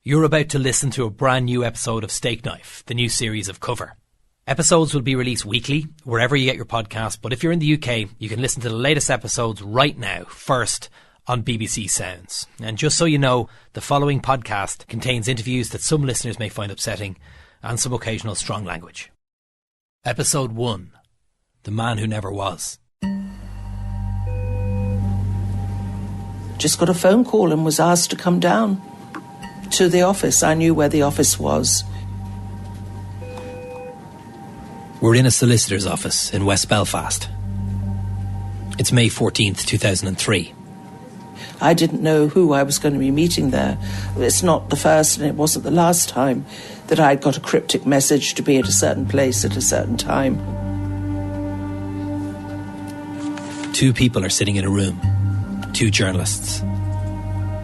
You're about to listen to a brand new episode of Stakeknife, the new series of Cover. Episodes will be released weekly, wherever you get your podcast, but if you're in the UK, you can listen to the latest episodes right now, first on BBC Sounds. And just so you know, the following podcast contains interviews that some listeners may find upsetting and some occasional strong language. Episode 1. The Man Who Never Was. Just got a phone call and was asked to come down to the office. I knew where the office was. We're in a solicitor's office in West Belfast. It's May 14th, 2003. I didn't know who I was going to be meeting there. It's not the first and it wasn't the last time that I'd got a cryptic message to be at a certain place at a certain time. Two people are sitting in a room. Two journalists.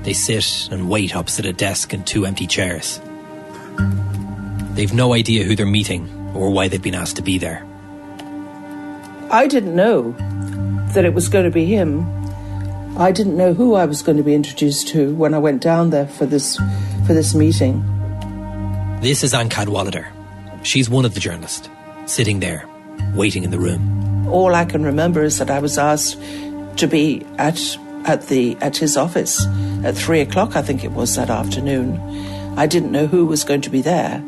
They sit and wait opposite a desk and two empty chairs. They've no idea who they're meeting or why they've been asked to be there. I didn't know that it was going to be him. I didn't know who I was going to be introduced to when I went down there for this meeting. This is Anne Cadwallader. She's one of the journalists, sitting there, waiting in the room. All I can remember is that I was asked to be at his office at 3 o'clock, I think it was, that afternoon. I didn't know who was going to be there.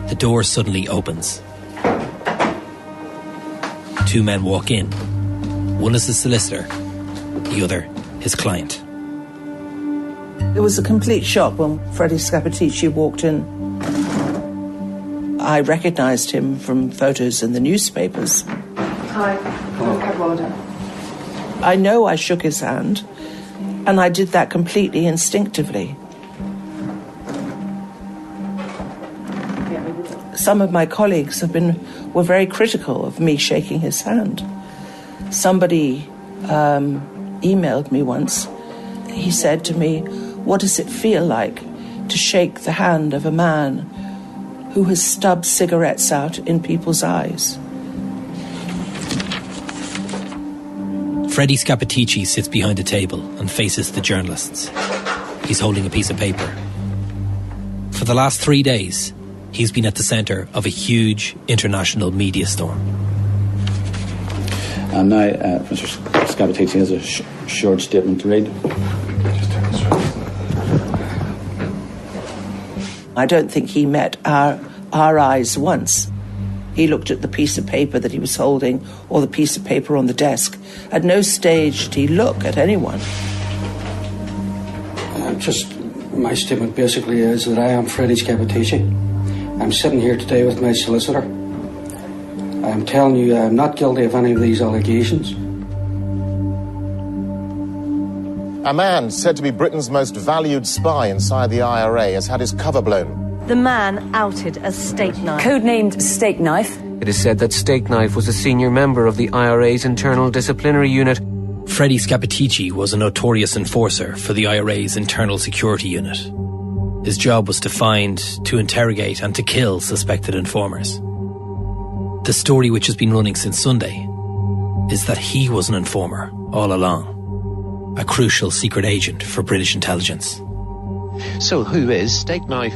The door suddenly opens. Two men walk in. One is the solicitor, the other his client. It was a complete shock when Freddie Scappaticci walked in. I recognised him from photos in the newspapers. Hi, I'm Cadwallader. I know I shook his hand, and I did that completely instinctively. Some of my colleagues were very critical of me shaking his hand. Somebody emailed me once. He said to me, "What does it feel like to shake the hand of a man who has stubbed cigarettes out in people's eyes?" Freddie Scappaticci sits behind a table and faces the journalists. He's holding a piece of paper. For the last 3 days, he's been at the centre of a huge international media storm. And now Mr. Scappaticci has a short statement to read. I don't think he met our eyes once. He looked at the piece of paper that he was holding or the piece of paper on the desk. At no stage did he look at anyone. My statement basically is that I am Freddie Scappaticci. I'm sitting here today with my solicitor. I'm telling you I'm not guilty of any of these allegations. A man said to be Britain's most valued spy inside the IRA has had his cover blown. The man outed as Stakeknife. Codenamed Stakeknife. It is said that Stakeknife was a senior member of the IRA's internal disciplinary unit. Freddie Scappaticci was a notorious enforcer for the IRA's internal security unit. His job was to find, to interrogate and to kill suspected informers. The story, which has been running since Sunday, is that he was an informer all along. A crucial secret agent for British intelligence. So who is Stakeknife?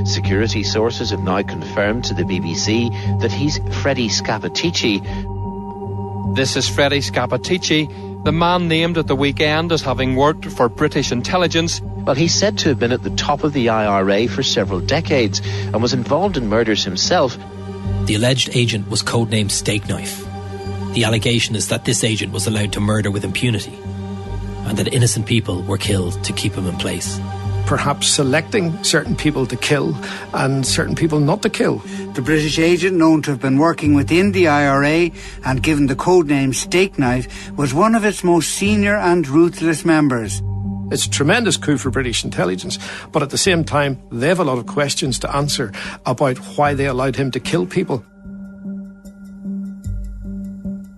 Security sources have now confirmed to the BBC that he's Freddie Scappaticci. This is Freddie Scappaticci, the man named at the weekend as having worked for British intelligence. Well, he's said to have been at the top of the IRA for several decades and was involved in murders himself. The alleged agent was codenamed Stakeknife. The allegation is that this agent was allowed to murder with impunity and that innocent people were killed to keep him in place. Perhaps selecting certain people to kill and certain people not to kill. The British agent known to have been working within the IRA and given the codename Stakeknife was one of its most senior and ruthless members. It's a tremendous coup for British intelligence, but at the same time, they have a lot of questions to answer about why they allowed him to kill people.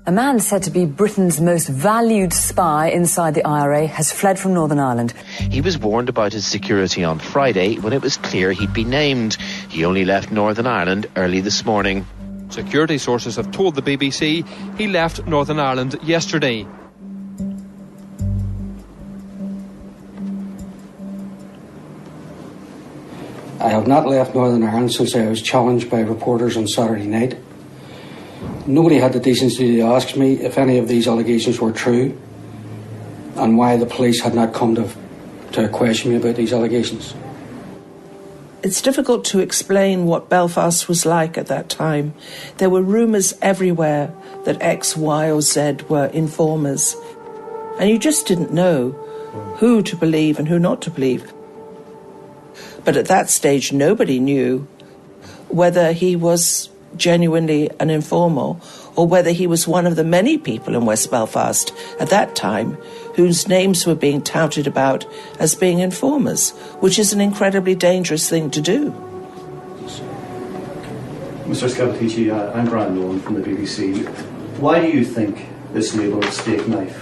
A man said to be Britain's most valued spy inside the IRA has fled from Northern Ireland. He was warned about his security on Friday when it was clear he'd be named. He only left Northern Ireland early this morning. Security sources have told the BBC he left Northern Ireland yesterday. I have not left Northern Ireland since I was challenged by reporters on Saturday night. Nobody had the decency to ask me if any of these allegations were true and why the police had not come to question me about these allegations. It's difficult to explain what Belfast was like at that time. There were rumours everywhere that X, Y or Z were informers. And you just didn't know who to believe and who not to believe. But at that stage, nobody knew whether he was genuinely an informer or whether he was one of the many people in West Belfast at that time whose names were being touted about as being informers, which is an incredibly dangerous thing to do. Mr. Scappaticci, I'm Brian Nolan from the BBC. Why do you think this label of Stakeknife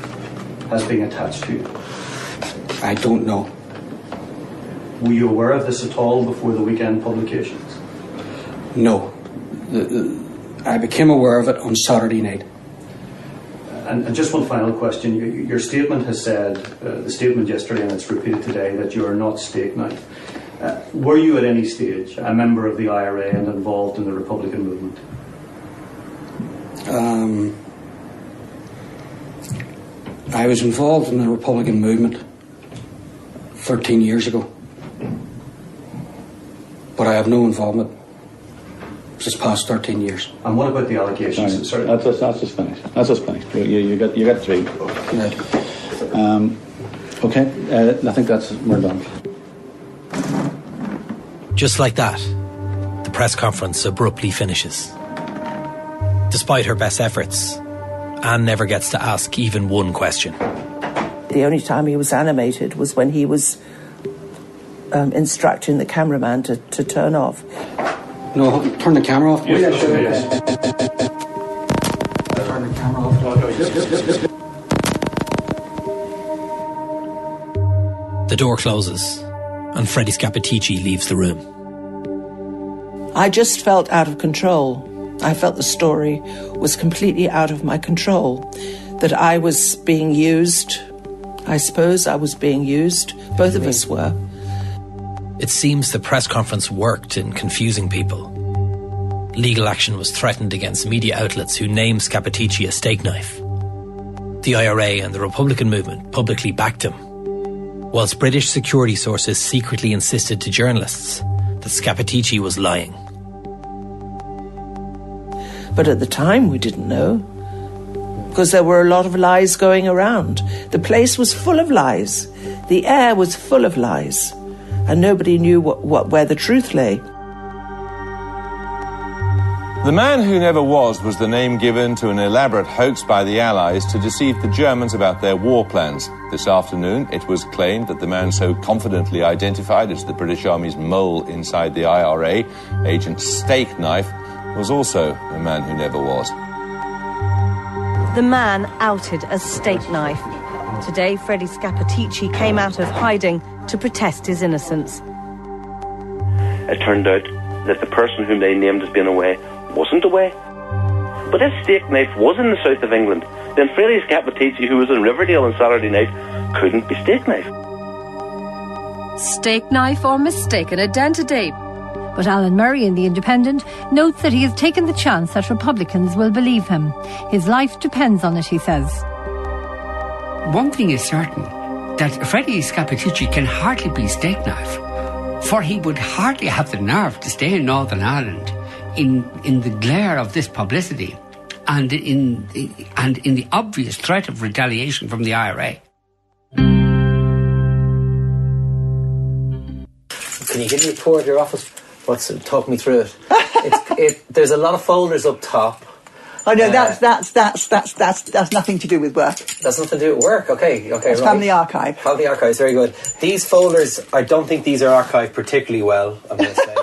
has been attached to you? I don't know. Were you aware of this at all before the weekend publications? No. I became aware of it on Saturday night. And just one final question. Your statement has said, the statement yesterday and it's repeated today, that you are not Stakeknife. Were you at any stage a member of the IRA and involved in the Republican movement? I was involved in the Republican movement 13 years ago. But I have no involvement this past 13 years. And what about the allegations? Sorry. That's just finished. That's just finished. You got three. Right. Okay. I think we're done. Just like that, the press conference abruptly finishes. Despite her best efforts, Anne never gets to ask even one question. The only time he was animated was when he was instructing the cameraman to turn off. No, turn the camera off. Yes, sure, yes. Turn the camera off. The door closes and Freddie Scappaticci leaves the room. I just felt out of control. I felt the story was completely out of my control, that I was being used. I suppose I was being used. Both of us were. It seems the press conference worked in confusing people. Legal action was threatened against media outlets who named Scappaticci a Stakeknife. The IRA and the Republican movement publicly backed him, whilst British security sources secretly insisted to journalists that Scappaticci was lying. But at the time we didn't know, because there were a lot of lies going around. The place was full of lies. The air was full of lies. And nobody knew where the truth lay. The man who never was the name given to an elaborate hoax by the Allies to deceive the Germans about their war plans. This afternoon, it was claimed that the man so confidently identified as the British Army's mole inside the IRA, Agent Stakeknife, was also a man who never was. The man outed as Stakeknife. Today, Freddie Scappaticci came out of hiding to protest his innocence. It turned out that the person whom they named as being away wasn't away. But if Stakeknife was in the south of England, then Freddie Scappaticci, who was in Riverdale on Saturday night, couldn't be Stakeknife. Stakeknife or mistaken identity. But Alan Murray in The Independent notes that he has taken the chance that Republicans will believe him. His life depends on it, he says. One thing is certain, that Freddie Scappaticci can hardly be Stakeknife, for he would hardly have the nerve to stay in Northern Ireland in the glare of this publicity and in the obvious threat of retaliation from the IRA. Can you give me a tour of your office? Talk me through it. There's a lot of folders up top. Oh no, that's nothing to do with work. That's nothing to do with work. Okay, it's right. Family archive. Family archives, very good. These folders, I don't think these are archived particularly well, I'm going to say.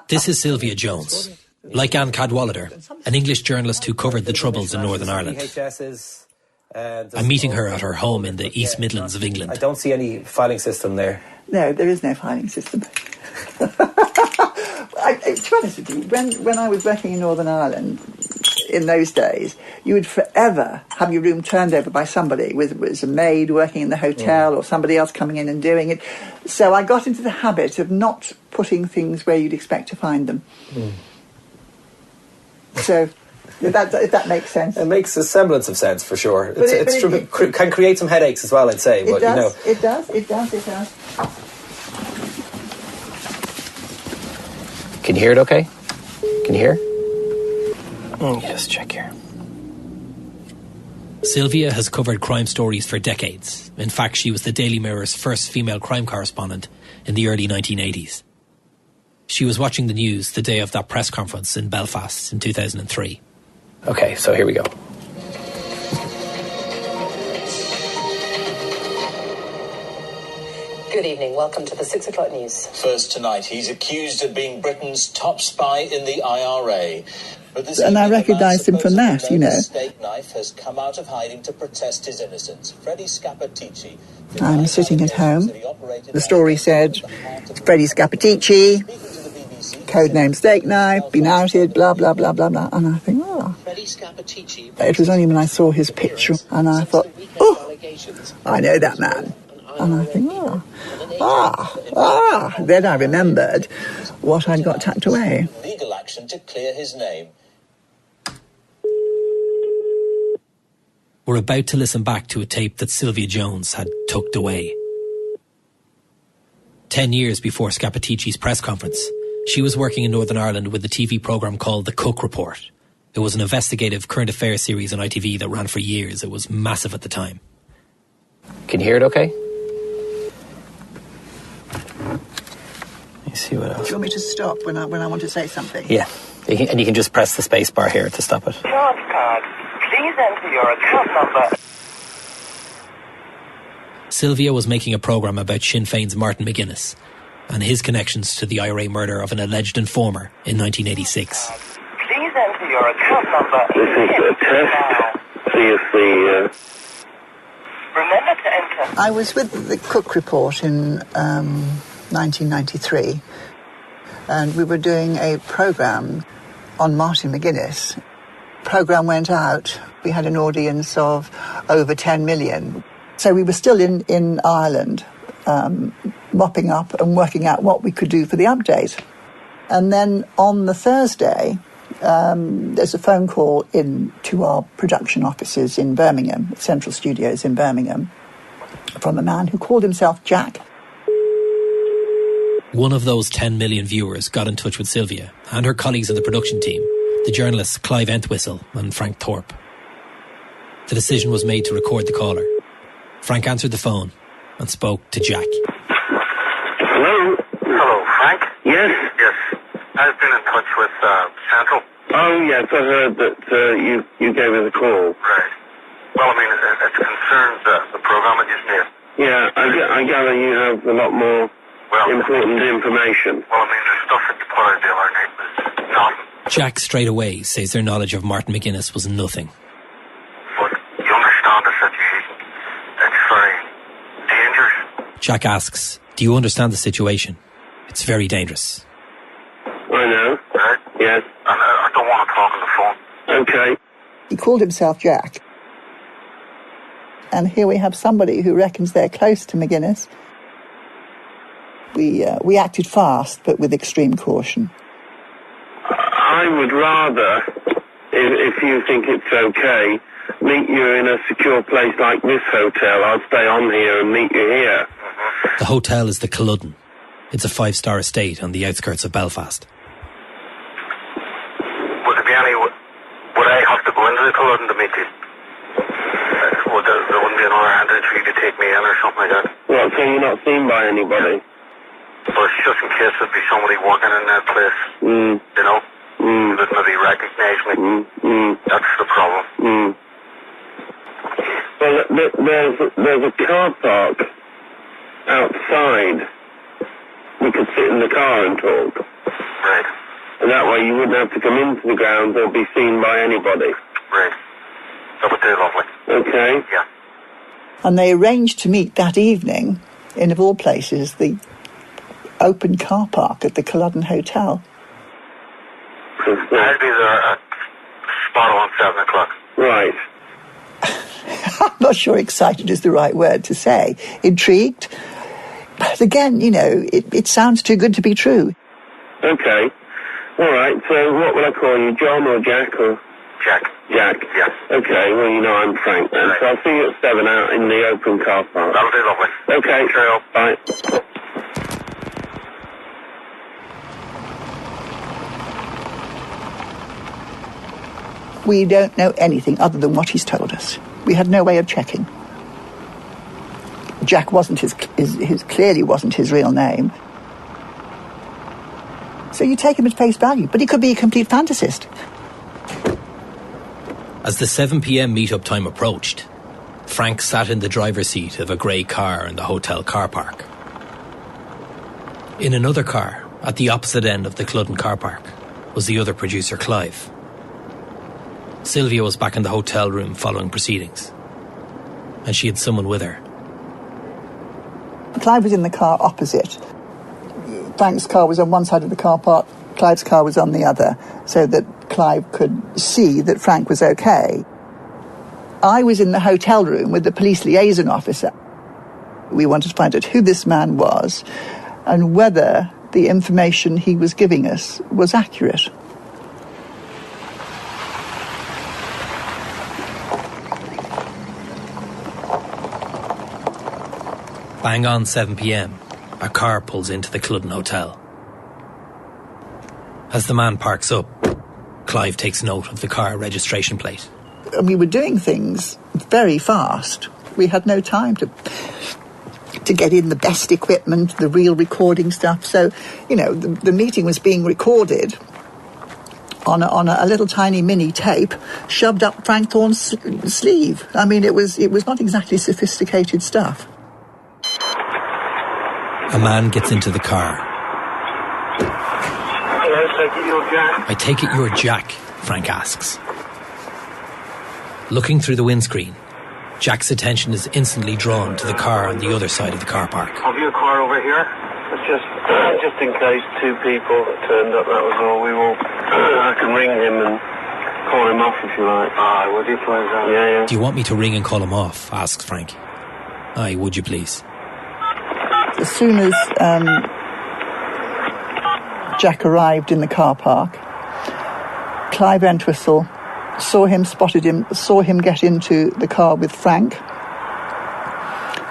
This is Sylvia Jones, like Anne Cadwallader, an English journalist who covered the Troubles in Northern Ireland. I'm meeting her at her home in the East Midlands of England. I don't see any filing system there. No, there is no filing system. To be honest with you, when I was working in Northern Ireland, in those days, you would forever have your room turned over by somebody, whether it was a maid working in the hotel or somebody else coming in and doing it. So I got into the habit of not putting things where you'd expect to find them. So... if that makes sense. It makes a semblance of sense, for sure. It can create some headaches as well, I'd say. It does. Can you hear it okay? Can you hear? Yes, check here. Sylvia has covered crime stories for decades. In fact, she was the Daily Mirror's first female crime correspondent in the early 1980s. She was watching the news the day of that press conference in Belfast in 2003. Okay, so here we go. Good evening. Welcome to the 6 o'clock news. First tonight, he's accused of being Britain's top spy in the IRA. And I recognised him from that, you know. Stakeknife has come out of hiding to protest his innocence. Freddie Scappaticci. I'm sitting at home. The story said, Freddie Scappaticci, codename Stakeknife, been outed, blah, blah, blah, blah, blah. And I think, it was only when I saw his picture and I thought, I know that man. And I think, then I remembered what I'd got tucked away. Legal action to clear his name. We're about to listen back to a tape that Sylvia Jones had tucked away. 10 years before Scappaticci's press conference, she was working in Northern Ireland with a TV programme called The Cook Report. It was an investigative current affairs series on ITV that ran for years. It was massive at the time. Can you hear it okay? Let me see what else. Do you want me to stop when I want to say something? Yeah, and you can just press the space bar here to stop it. Charge card. Please enter your account number. Sylvia was making a programme about Sinn Féin's Martin McGuinness and his connections to the IRA murder of an alleged informer in 1986. Please enter your account number. This is a test. See if the... Remember to enter. I was with the Cook Report in 1993, and we were doing a programme on Martin McGuinness. The programme went out. We had an audience of over 10 million. So we were still in Ireland, mopping up and working out what we could do for the update. And then on the Thursday, there's a phone call in to our production offices in Birmingham, Central Studios in Birmingham, from a man who called himself Jack. One of those 10 million viewers got in touch with Sylvia and her colleagues in the production team, the journalists Clive Entwistle and Frank Thorpe. The decision was made to record the caller. Frank answered the phone and spoke to Jack. Hello? Hello, Frank? Yes? Yes. I've been in touch with Central. Oh, yes, I heard that you gave us a call. Right. Well, I mean, it concerns the programme that you've made. Yeah, I gather you have a lot more important information. Well, I mean, the stuff that you put out the other night was nothing. Jack straight away says their knowledge of Martin McGuinness was nothing. But you understand the situation. It's very dangerous. Jack asks, do you understand the situation? It's very dangerous. I know. Right? Yes. And I don't want to talk on the phone. Okay. He called himself Jack. And here we have somebody who reckons they're close to McGuinness. We acted fast, but with extreme caution. I would rather, if you think it's okay, meet you in a secure place like this hotel. I'll stay on here and meet you here. The hotel is the Culloden. It's a 5-star estate on the outskirts of Belfast. Would there be any... Would I have to go into the Culloden to meet you? There wouldn't be another handle for you to take me in or something like that? Well, so you're not seen by anybody? But just in case there'd be somebody working in that place, you know, that maybe recognise me. That's the problem. Well, there's a car park outside. We could sit in the car and talk. Right. And that way you wouldn't have to come into the grounds or be seen by anybody. Right. That would do lovely. Okay. Yeah. And they arranged to meet that evening in, of all places, the open car park at the Culloden Hotel. I'd be there at bottle on 7 o'clock. Right. I'm not sure excited is the right word to say. Intrigued. But again, you know, it sounds too good to be true. Okay. All right, so what will I call you, John or Jack or...? Jack. Jack? Yes. Okay, well, you know I'm Frank then, so I'll see you at 7 out in the open car park. That'll be lovely. Okay. Cheerio. Bye. We don't know anything other than what he's told us. We had no way of checking. Jack wasn't his clearly wasn't his real name. So you take him at face value, but he could be a complete fantasist. As the 7 p.m. meet-up time approached, Frank sat in the driver's seat of a grey car in the hotel car park. In another car, at the opposite end of the Cludden car park, was the other producer, Clive. Sylvia was back in the hotel room following proceedings, and she had someone with her. Clive was in the car opposite. Frank's car was on one side of the car park, Clive's car was on the other, so that Clive could see that Frank was okay. I was in the hotel room with the police liaison officer. We wanted to find out who this man was and whether the information he was giving us was accurate. Bang on 7 p.m, a car pulls into the Cludden Hotel. As the man parks up, Clive takes note of the car registration plate. And we were doing things very fast. We had no time to get in the best equipment, the real recording stuff. So, you know, the meeting was being recorded on a little tiny mini tape shoved up Frank Thorne's sleeve. I mean, it was not exactly sophisticated stuff. A man gets into the car. Hello, take it you're Jack. I take it you're Jack, Frank asks. Looking through the windscreen, Jack's attention is instantly drawn to the car on the other side of the car park. Have you a car over here? Just in case two people turned up, that was all. I can ring him and call him off if you like. Aye, would you please? Yeah. Do you want me to ring and call him off? Asks Frank. Aye, would you please? As soon as Jack arrived in the car park, Clive Entwistle saw him get into the car with Frank,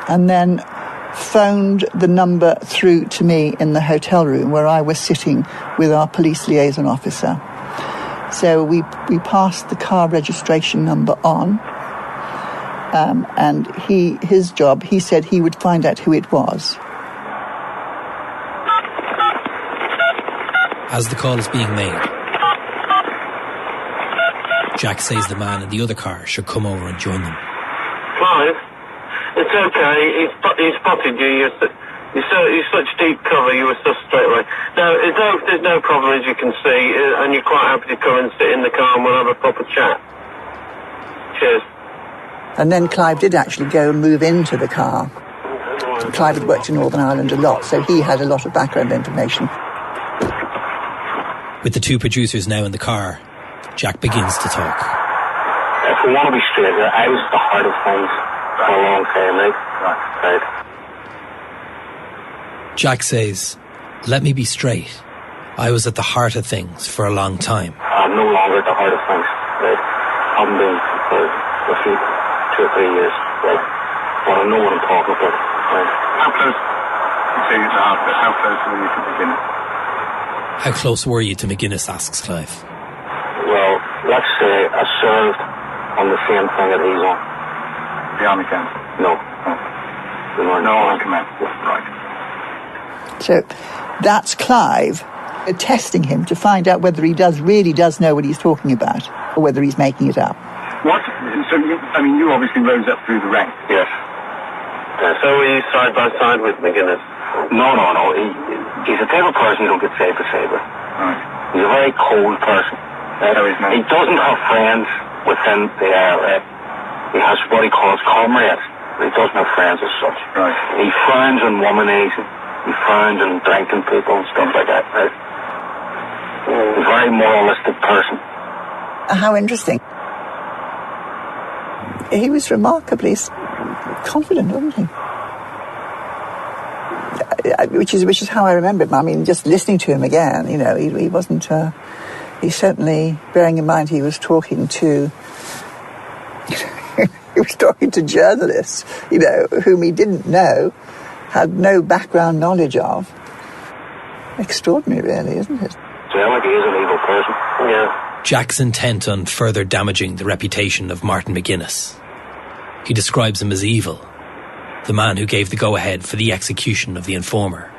and then phoned the number through to me in the hotel room where I was sitting with our police liaison officer. So we passed the car registration number on, and his job, he said he would find out who it was. As the call is being made, Jack says the man in the other car should come over and join them. Clive, it's okay. He spotted you. You're such deep cover. You were so straight away. No, there's no problem, as you can see, and you're quite happy to come and sit in the car and we'll have a proper chat. Cheers. And then Clive did actually go and move into the car. Clive had worked in Northern Ireland a lot, so he had a lot of background information. With the two producers now in the car, Jack begins to talk. If we want to be straight here, I was at the heart of things for a long time, right? Jack says, let me be straight. I was at the heart of things for a long time. I'm no longer at the heart of things, right? I haven't been for a few 2 or 3 years, right? But I know what I'm talking about, right? How close to the heart of it? How close were you to McGuinness? How close were you to McGuinness, asks Clive. Well, let's say I served on the same thing that he's on. The Army camp? No. No Army command. Right. So that's Clive testing him to find out whether he really does know what he's talking about, or whether he's making it up. What? So, you obviously rose up through the ranks. Yes. So were you side by side with McGuinness? No. He's the type of person who don't get saber. Right. He's a very cold person. He doesn't have friends within the IRA. He has what he calls comrades. He doesn't have friends as such. Right. He frowns on womanizing. He frowns on drinking people and stuff like that. Right? He's a very moralistic person. How interesting. He was remarkably confident, wasn't he? Which is how I remember him. I mean, just listening to him again, you know, he wasn't... he certainly, bearing in mind he was talking to... he was talking to journalists, you know, whom he didn't know, had no background knowledge of. Extraordinary, really, isn't it? Sound like he is an evil person. Yeah. Jack's intent on further damaging the reputation of Martin McGuinness. He describes him as evil, the man who gave the go-ahead for the execution of the informer,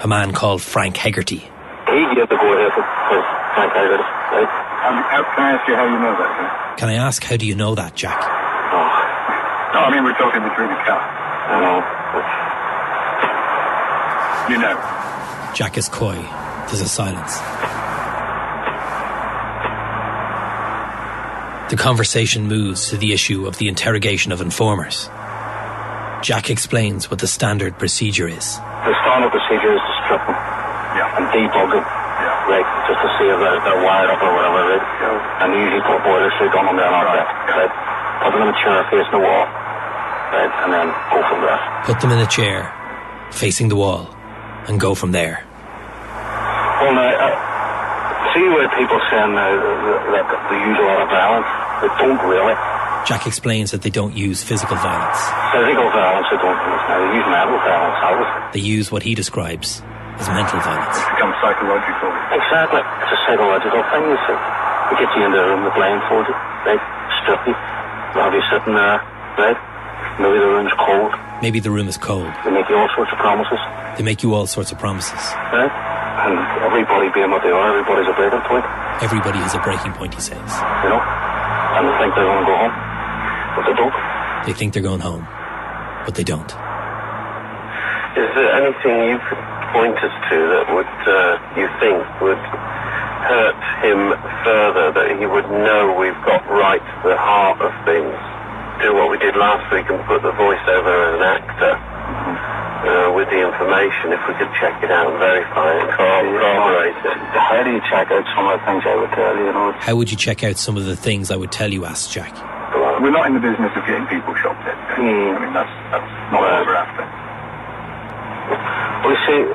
a man called Frank Hegarty. He gave the go-ahead for Frank Hegarty, right? Can I ask you how you know that, sir? Can I ask, how do you know that, Jack? No, I mean, we're talking between the car. No. You know. Jack is coy. There's a silence. The conversation moves to the issue of the interrogation of informers. Jack explains what the standard procedure is. The standard procedure is to strip them and debug them, right, just to see if they're wired up or whatever, right? And they usually put a boiler suit on them then after that, right? Put them in a chair facing the wall, right, and then go from there. Put them in a chair facing the wall and go from there. Well, now, see where people saying that they use a lot of violence? They don't really. Jack explains that they don't use physical violence. Physical violence they don't use now. They use mental violence, obviously. They use what he describes as mental violence. It's become psychological. Exactly. It's a psychological thing, you see. They get you into a room, they blindfold you, right? Strip you. They'll have you sitting there, right? Maybe the room's cold. Maybe the room is cold. They make you all sorts of promises. They make you all sorts of promises. Right? And everybody being what they are, everybody's a breaking point. Everybody has a breaking point, he says. You know? And they think they're going to go home, but they don't. They think they're going home, but they don't. Is there anything you could point us to that would, you think, would hurt him further, that he would know we've got right to the heart of things? Do what we did last week and put the voice over as an actor. With the information, if we could check it out and verify it, corroborate it. How do you check out some of the things I would tell you, you know? How would you check out some of the things I would tell you, asked Jack. We're not in the business of getting people shot dead. I mean, that's not what we're after. Well, you see,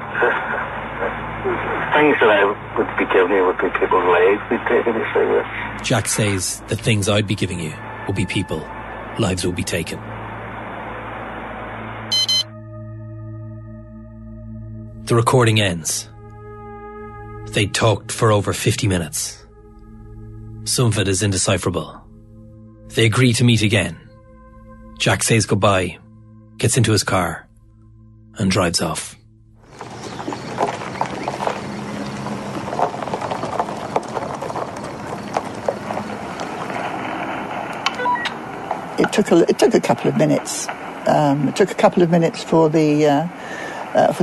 things that I would be giving you would be people's lives we'd take it, you see. Jack says the things I'd be giving you will be people. Lives will be taken. The recording ends. They'd talked for over 50 minutes. Some of it is indecipherable. They agree to meet again. Jack says goodbye, gets into his car, and drives off. It took a couple of minutes. It took a couple of minutes for the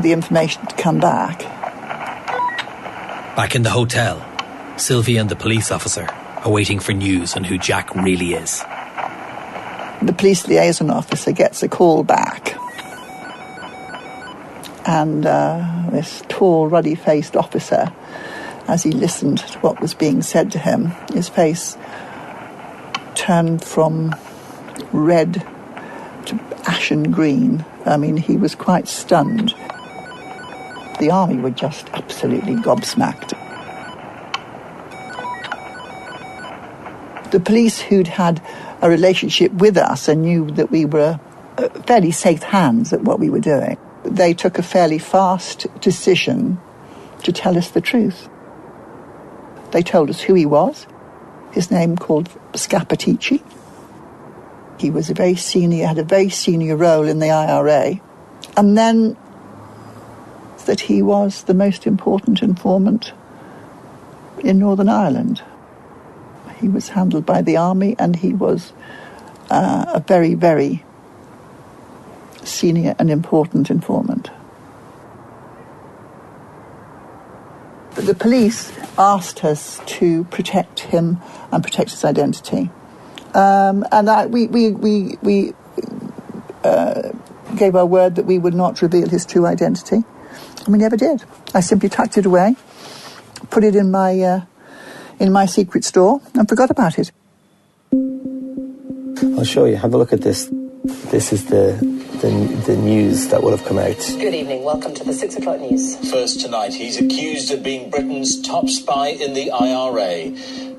information to come back. Back in the hotel, Sylvia and the police officer are waiting for news on who Jack really is. The police liaison officer gets a call back. And this tall, ruddy-faced officer, as he listened to what was being said to him, his face turned from red to ashen green. I mean, he was quite stunned. The army were just absolutely gobsmacked. The police who'd had a relationship with us and knew that we were fairly safe hands at what we were doing, they took a fairly fast decision to tell us the truth. They told us who he was. His name called Scappaticci. He was had a very senior role in the IRA. And then that he was the most important informant in Northern Ireland. He was handled by the army and he was a very, very senior and important informant. But the police asked us to protect him and protect his identity. We gave our word that we would not reveal his true identity, and we never did. I simply tucked it away, put it in my in my secret store and forgot about it. I'll show you. Have a look at this. This is the news that would have come out. Good evening. Welcome to the 6 o'clock news. First tonight, he's accused of being Britain's top spy in the IRA.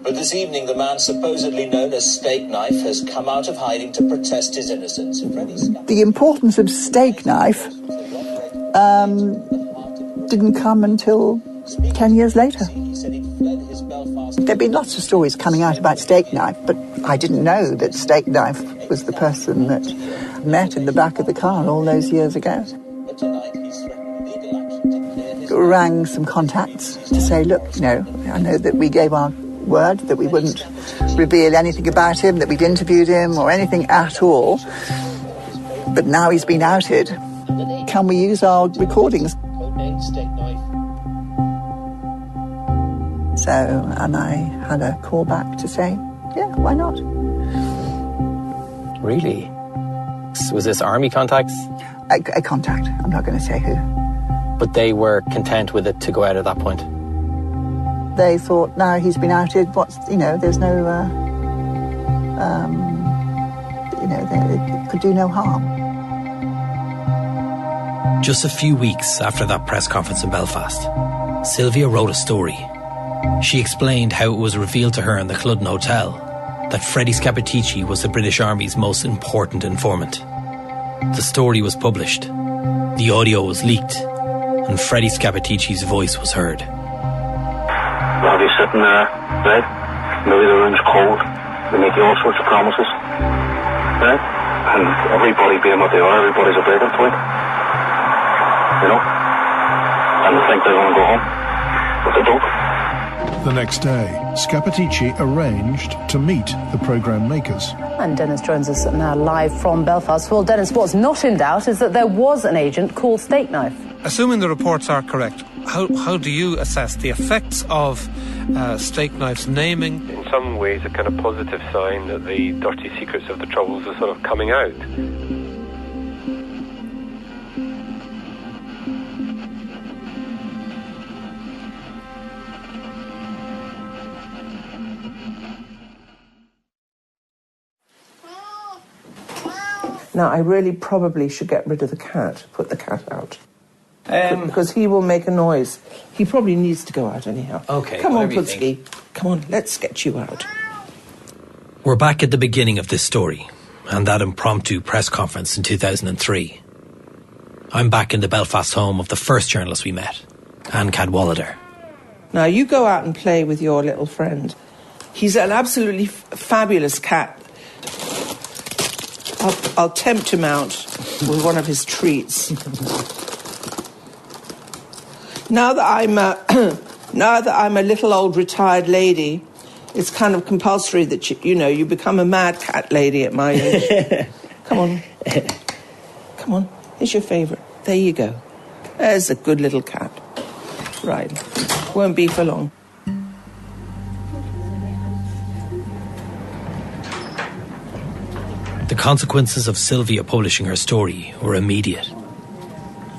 But this evening, the man supposedly known as Stakeknife has come out of hiding to protest his innocence. The importance of Stakeknife didn't come until 10 years later. There have been lots of stories coming out about Stakeknife, but I didn't know that Stakeknife was the person that met in the back of the car all those years ago. Rang some contacts to say, look, I know that we gave our word that we wouldn't reveal anything about him, that we'd interviewed him or anything at all, but now he's been outed. Can we use our recordings? So, and I had a call back to say, yeah, why not? Really? Was this army contacts? A contact. I'm not going to say who. But they were content with it to go out at that point? They thought, now he's been outed, there's no, it could do no harm. Just a few weeks after that press conference in Belfast, Sylvia wrote a story. She explained how it was revealed to her in the Cludden Hotel that Freddie Scappaticci was the British Army's most important informant. The story was published, the audio was leaked, and Freddie Scappaticci's voice was heard. We'll have you sitting there, right? Maybe the room's cold. They make you all sorts of promises, right? And everybody being what they are, everybody's a breaking point. And they think they're going to go home, but they don't. The next day, Scappaticci arranged to meet the programme makers. And Dennis joins us now live from Belfast. Well, Dennis, what's not in doubt is that there was an agent called Stakeknife. Assuming the reports are correct, how do you assess the effects of Stakeknife's naming? In some ways, a kind of positive sign that the dirty secrets of the Troubles are sort of coming out. Now, I really probably should get rid of the cat, put the cat out. Because he will make a noise. He probably needs to go out anyhow. Okay, come on, Putsky. Come on, let's get you out. We're back at the beginning of this story and that impromptu press conference in 2003. I'm back in the Belfast home of the first journalist we met, Anne Cadwallader. Now, you go out and play with your little friend. He's an absolutely fabulous cat. I'll tempt him out with one of his treats. Now that I'm a little old retired lady, it's kind of compulsory that you become a mad cat lady at my age. Come on. Come on. Here's your favourite. There you go. There's a good little cat. Right. Won't be for long. The consequences of Sylvia publishing her story were immediate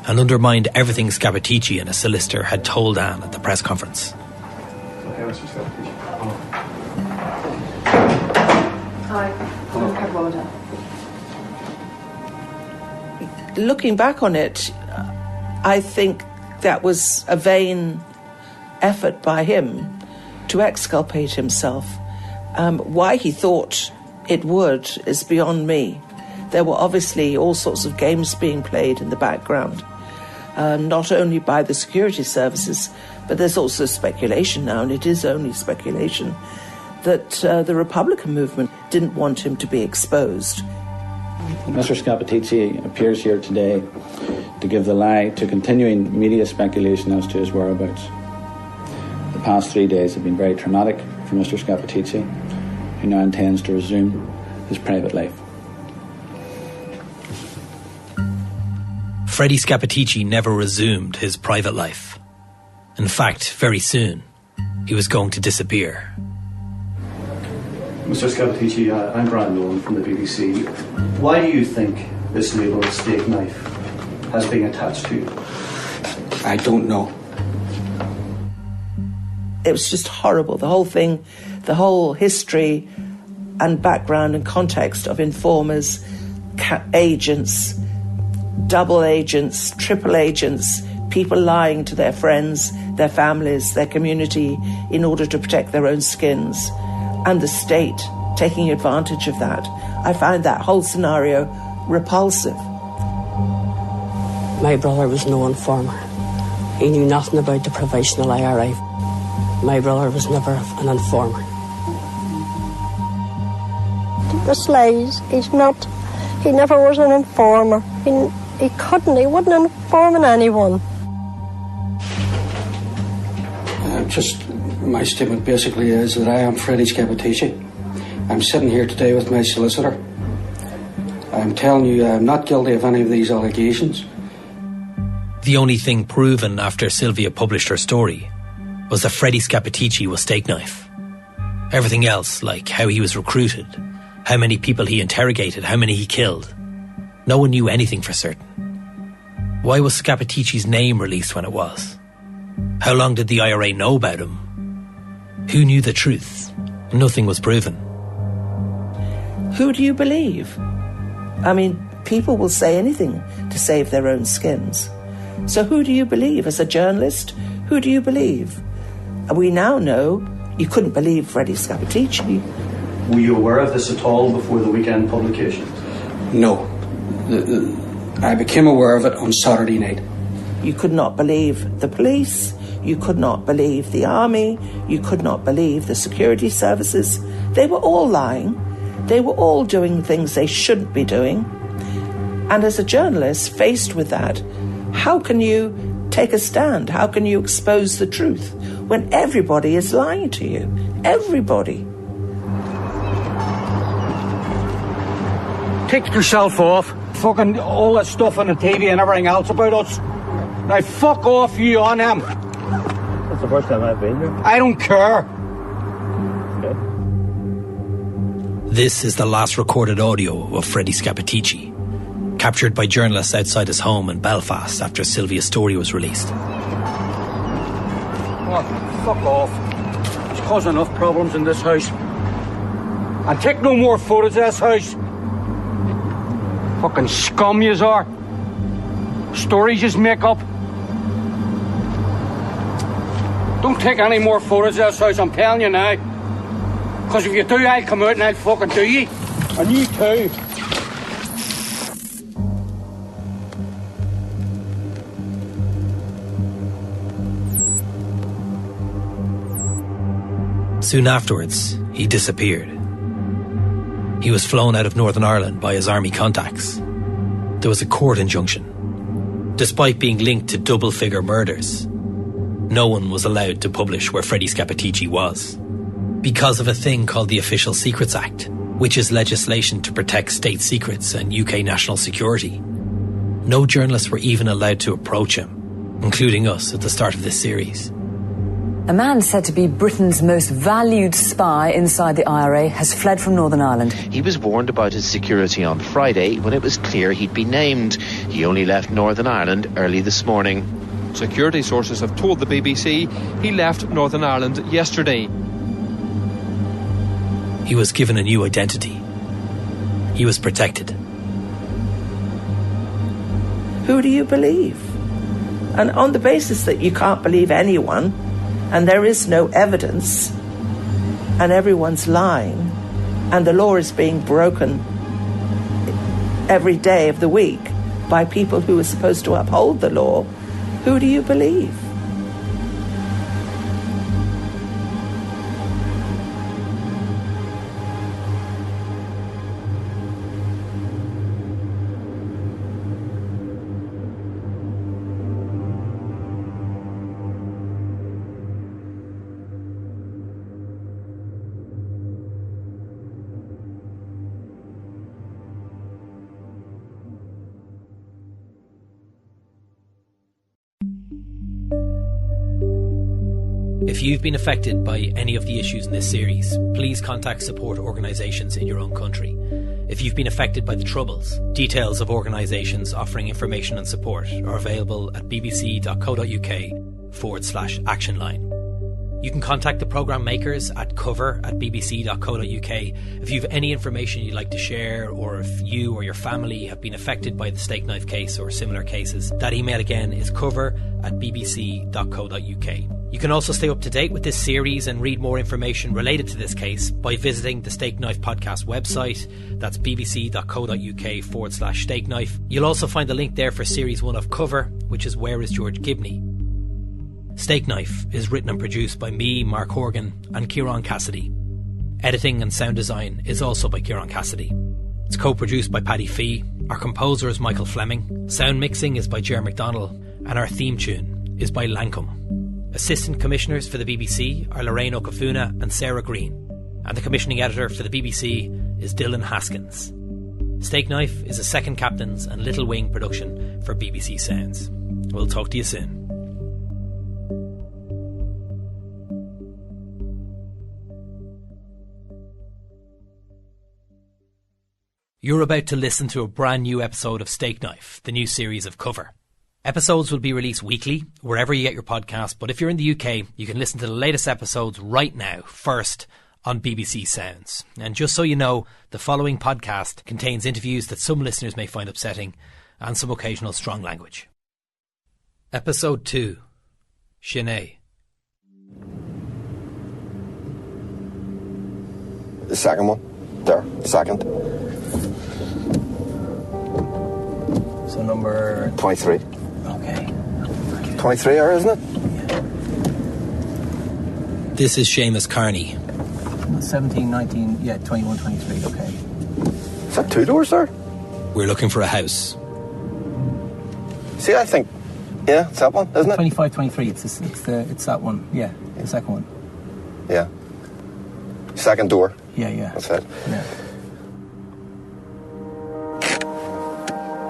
and undermined everything Scappaticci and a solicitor had told Anne at the press conference. Hi, I'm Cadwallader. Looking back on it, I think that was a vain effort by him to exculpate himself. Why he thought it would is beyond me. There were obviously all sorts of games being played in the background, not only by the security services, but there's also speculation now, and it is only speculation, that the Republican movement didn't want him to be exposed. Mr. Scappaticci appears here today to give the lie to continuing media speculation as to his whereabouts. The past 3 days have been very traumatic for Mr. Scappaticci, who now intends to resume his private life. Freddie Scappaticci never resumed his private life. In fact, very soon, he was going to disappear. Mr. Scappaticci, I'm Brian Nolan from the BBC. Why do you think this label, Stakeknife, has been attached to you? I don't know. It was just horrible. The whole thing, the whole history and background and context of informers, agents, double agents, triple agents, people lying to their friends, their families, their community in order to protect their own skins, and the state taking advantage of that. I find that whole scenario repulsive. My brother was no informer. He knew nothing about the provisional IRA. My brother was never an informer. This lies. He never was an informer. He wasn't informing anyone. Just my statement basically is that I am Freddie Scappaticci. I'm sitting here today with my solicitor. I'm telling you I'm not guilty of any of these allegations. The only thing proven after Sylvia published her story was that Freddie Scappaticci was Stakeknife. Everything else, like how he was recruited, how many people he interrogated, how many he killed, no one knew anything for certain. Why was Scappaticci's name released when it was? How long did the IRA know about him? Who knew the truth? Nothing was proven. Who do you believe? I mean, people will say anything to save their own skins. So who do you believe? As a journalist, who do you believe? We now know you couldn't believe Freddie Scappaticci. Were you aware of this at all before the weekend publication? No. I became aware of it on Saturday night. You could not believe the police, you could not believe the army, you could not believe the security services. They were all lying. They were all doing things they shouldn't be doing. And as a journalist, faced with that, how can you take a stand? How can you expose the truth when everybody is lying to you? Everybody. Take yourself off. Fucking all that stuff on the TV and everything else about us. Now fuck off, you on them. That's the first time I've been here. I don't care. Okay. This is the last recorded audio of Freddie Scappaticci, captured by journalists outside his home in Belfast after Sylvia's story was released. Oh, fuck off. It's causing enough problems in this house. And take no more photos of this house. Fucking scum yous are. Stories yous make up. Don't take any more photos of this house, I'm telling you now. Because if you do, I'll come out and I'll fucking do you. And you too. Soon afterwards, he disappeared. He was flown out of Northern Ireland by his army contacts. There was a court injunction. Despite being linked to double-figure murders, no one was allowed to publish where Freddie Scappaticci was, because of a thing called the Official Secrets Act, which is legislation to protect state secrets and UK national security. No journalists were even allowed to approach him, including us at the start of this series. A man said to be Britain's most valued spy inside the IRA has fled from Northern Ireland. He was warned about his security on Friday when it was clear he'd be named. He only left Northern Ireland early this morning. Security sources have told the BBC he left Northern Ireland yesterday. He was given a new identity. He was protected. Who do you believe? And on the basis that you can't believe anyone, and there is no evidence, and everyone's lying, and the law is being broken every day of the week by people who are supposed to uphold the law, who do you believe? If you've been affected by any of the issues in this series, please contact support organisations in your own country. If you've been affected by the Troubles, details of organisations offering information and support are available at bbc.co.uk/action line. You can contact the programme makers at cover@bbc.co.uk if you have any information you'd like to share, or if you or your family have been affected by the Stakeknife case or similar cases. That email again is cover@bbc.co.uk. You can also stay up to date with this series and read more information related to this case by visiting the Stakeknife podcast website. That's bbc.co.uk/Stakeknife. You'll also find the link there for Series 1 of Cover, which is Where Is George Gibney? Stakeknife is written and produced by me, Mark Horgan, and Kieran Cassidy. Editing and sound design is also by Kieran Cassidy. It's co-produced by Paddy Fee. Our composer is Michael Fleming. Sound mixing is by Ger McDonnell. And our theme tune is by Lancome. Assistant Commissioners for the BBC are Lorraine Okafuna and Sarah Green. And the Commissioning Editor for the BBC is Dylan Haskins. Stakeknife is a Second Captains and Little Wing production for BBC Sounds. We'll talk to you soon. You're about to listen to a brand new episode of Stakeknife, the new series of Cover. Episodes will be released weekly, wherever you get your podcast, but if you're in the UK, you can listen to the latest episodes right now, first on BBC Sounds. And just so you know, the following podcast contains interviews that some listeners may find upsetting, and some occasional strong language. Episode 2. Sinead. The second one. There, second. So number 23. Okay. 23 there, isn't it? This is Seamus Carney. 17, 19, 21, 23, okay. Is that 2 doors there? We're looking for a house. See, I think, yeah, it's that one, isn't it? 25, 23, it's that one, yeah, the second one. Yeah. Second door. Yeah. That's it. Yeah.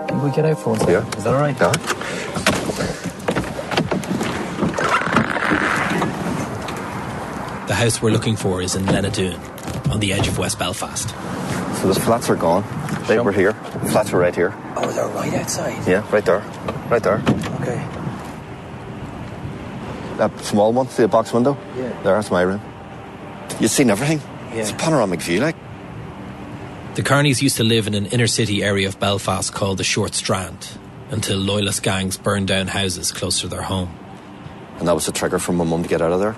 Can we get out for one? Yeah. Is that alright? Yeah. The house we're looking for is in Lenadoon, on the edge of West Belfast. So the flats are gone. They were here. The flats are right here. Oh, they're right outside? Yeah, right there. Right there. Okay. That small one, see the box window? Yeah. That's my room. You've seen everything. Yeah. It's a panoramic view, like. The Carneys used to live in an inner city area of Belfast called the Short Strand, until loyalist gangs burned down houses close to their home. And that was the trigger for my mum to get out of there,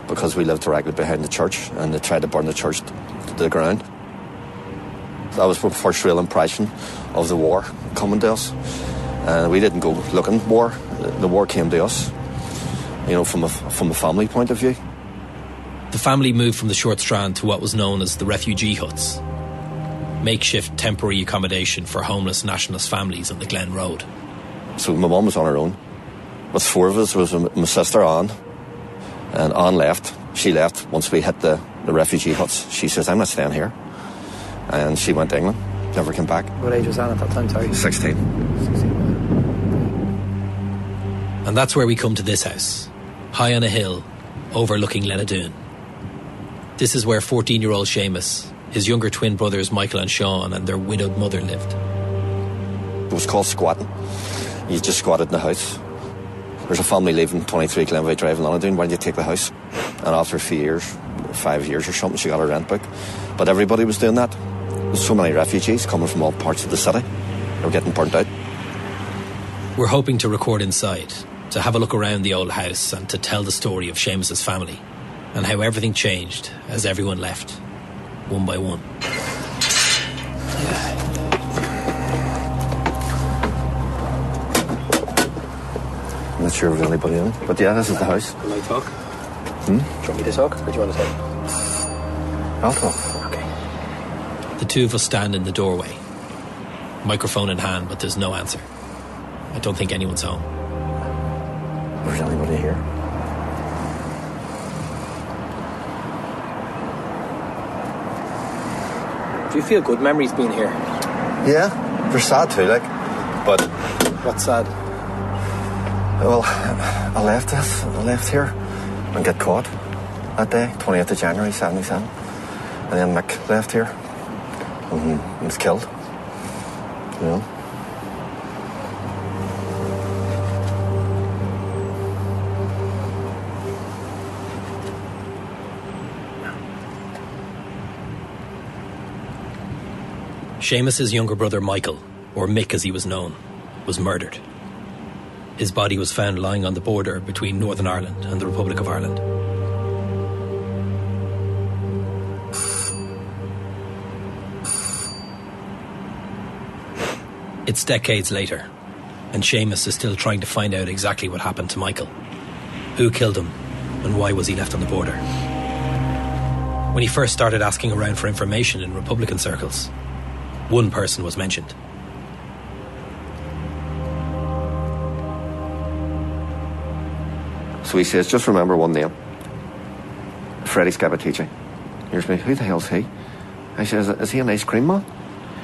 because we lived directly behind the church, and they tried to burn the church to the ground. That was my first real impression of the war coming to us. We didn't go looking war. The war came to us, you know, from a family point of view. The family moved from the Short Strand to what was known as the refugee huts, makeshift temporary accommodation for homeless nationalist families on the Glen Road. So my mum was on her own. With 4 of us, was my sister Anne, and Anne left. She left once we hit the refugee huts. She says, I'm not staying here. And she went to England, never came back. What age was Anne at that time, sorry? 16. And that's where we come to this house, high on a hill, overlooking Lenadoon. This is where 14-year-old Seamus, his younger twin brothers Michael and Sean, and their widowed mother lived. It was called squatting. You just squatted in the house. There's a family leaving 23 Glenveigh Drive in Lenadoon. Why do you take the house? And after a few years, 5 years or something, she got a rent book. But everybody was doing that. There's so many refugees coming from all parts of the city. They were getting burnt out. We're hoping to record inside, to have a look around the old house and to tell the story of Seamus's family and how everything changed as everyone left, one by one. I'm not sure if there's anybody in it. But yeah, this is the house. Can I talk? Do you want me to talk, or do you want to talk? I'll talk. Okay. The two of us stand in the doorway, microphone in hand, but there's no answer. I don't think anyone's home. There's anybody here? Do you feel good memories being here? Yeah, they're sad too, like. But what's sad? Well, I left here and got caught that day, 28th of January, 77. And then Mick left here and he was killed. You know? Seamus's younger brother Michael, or Mick as he was known, was murdered. His body was found lying on the border between Northern Ireland and the Republic of Ireland. It's decades later, and Seamus is still trying to find out exactly what happened to Michael. Who killed him, and why was he left on the border? When he first started asking around for information in Republican circles, one person was mentioned. So he says, just remember one name. Freddie Scappaticci. Here's me, who the hell's he? I says, is he an ice cream man?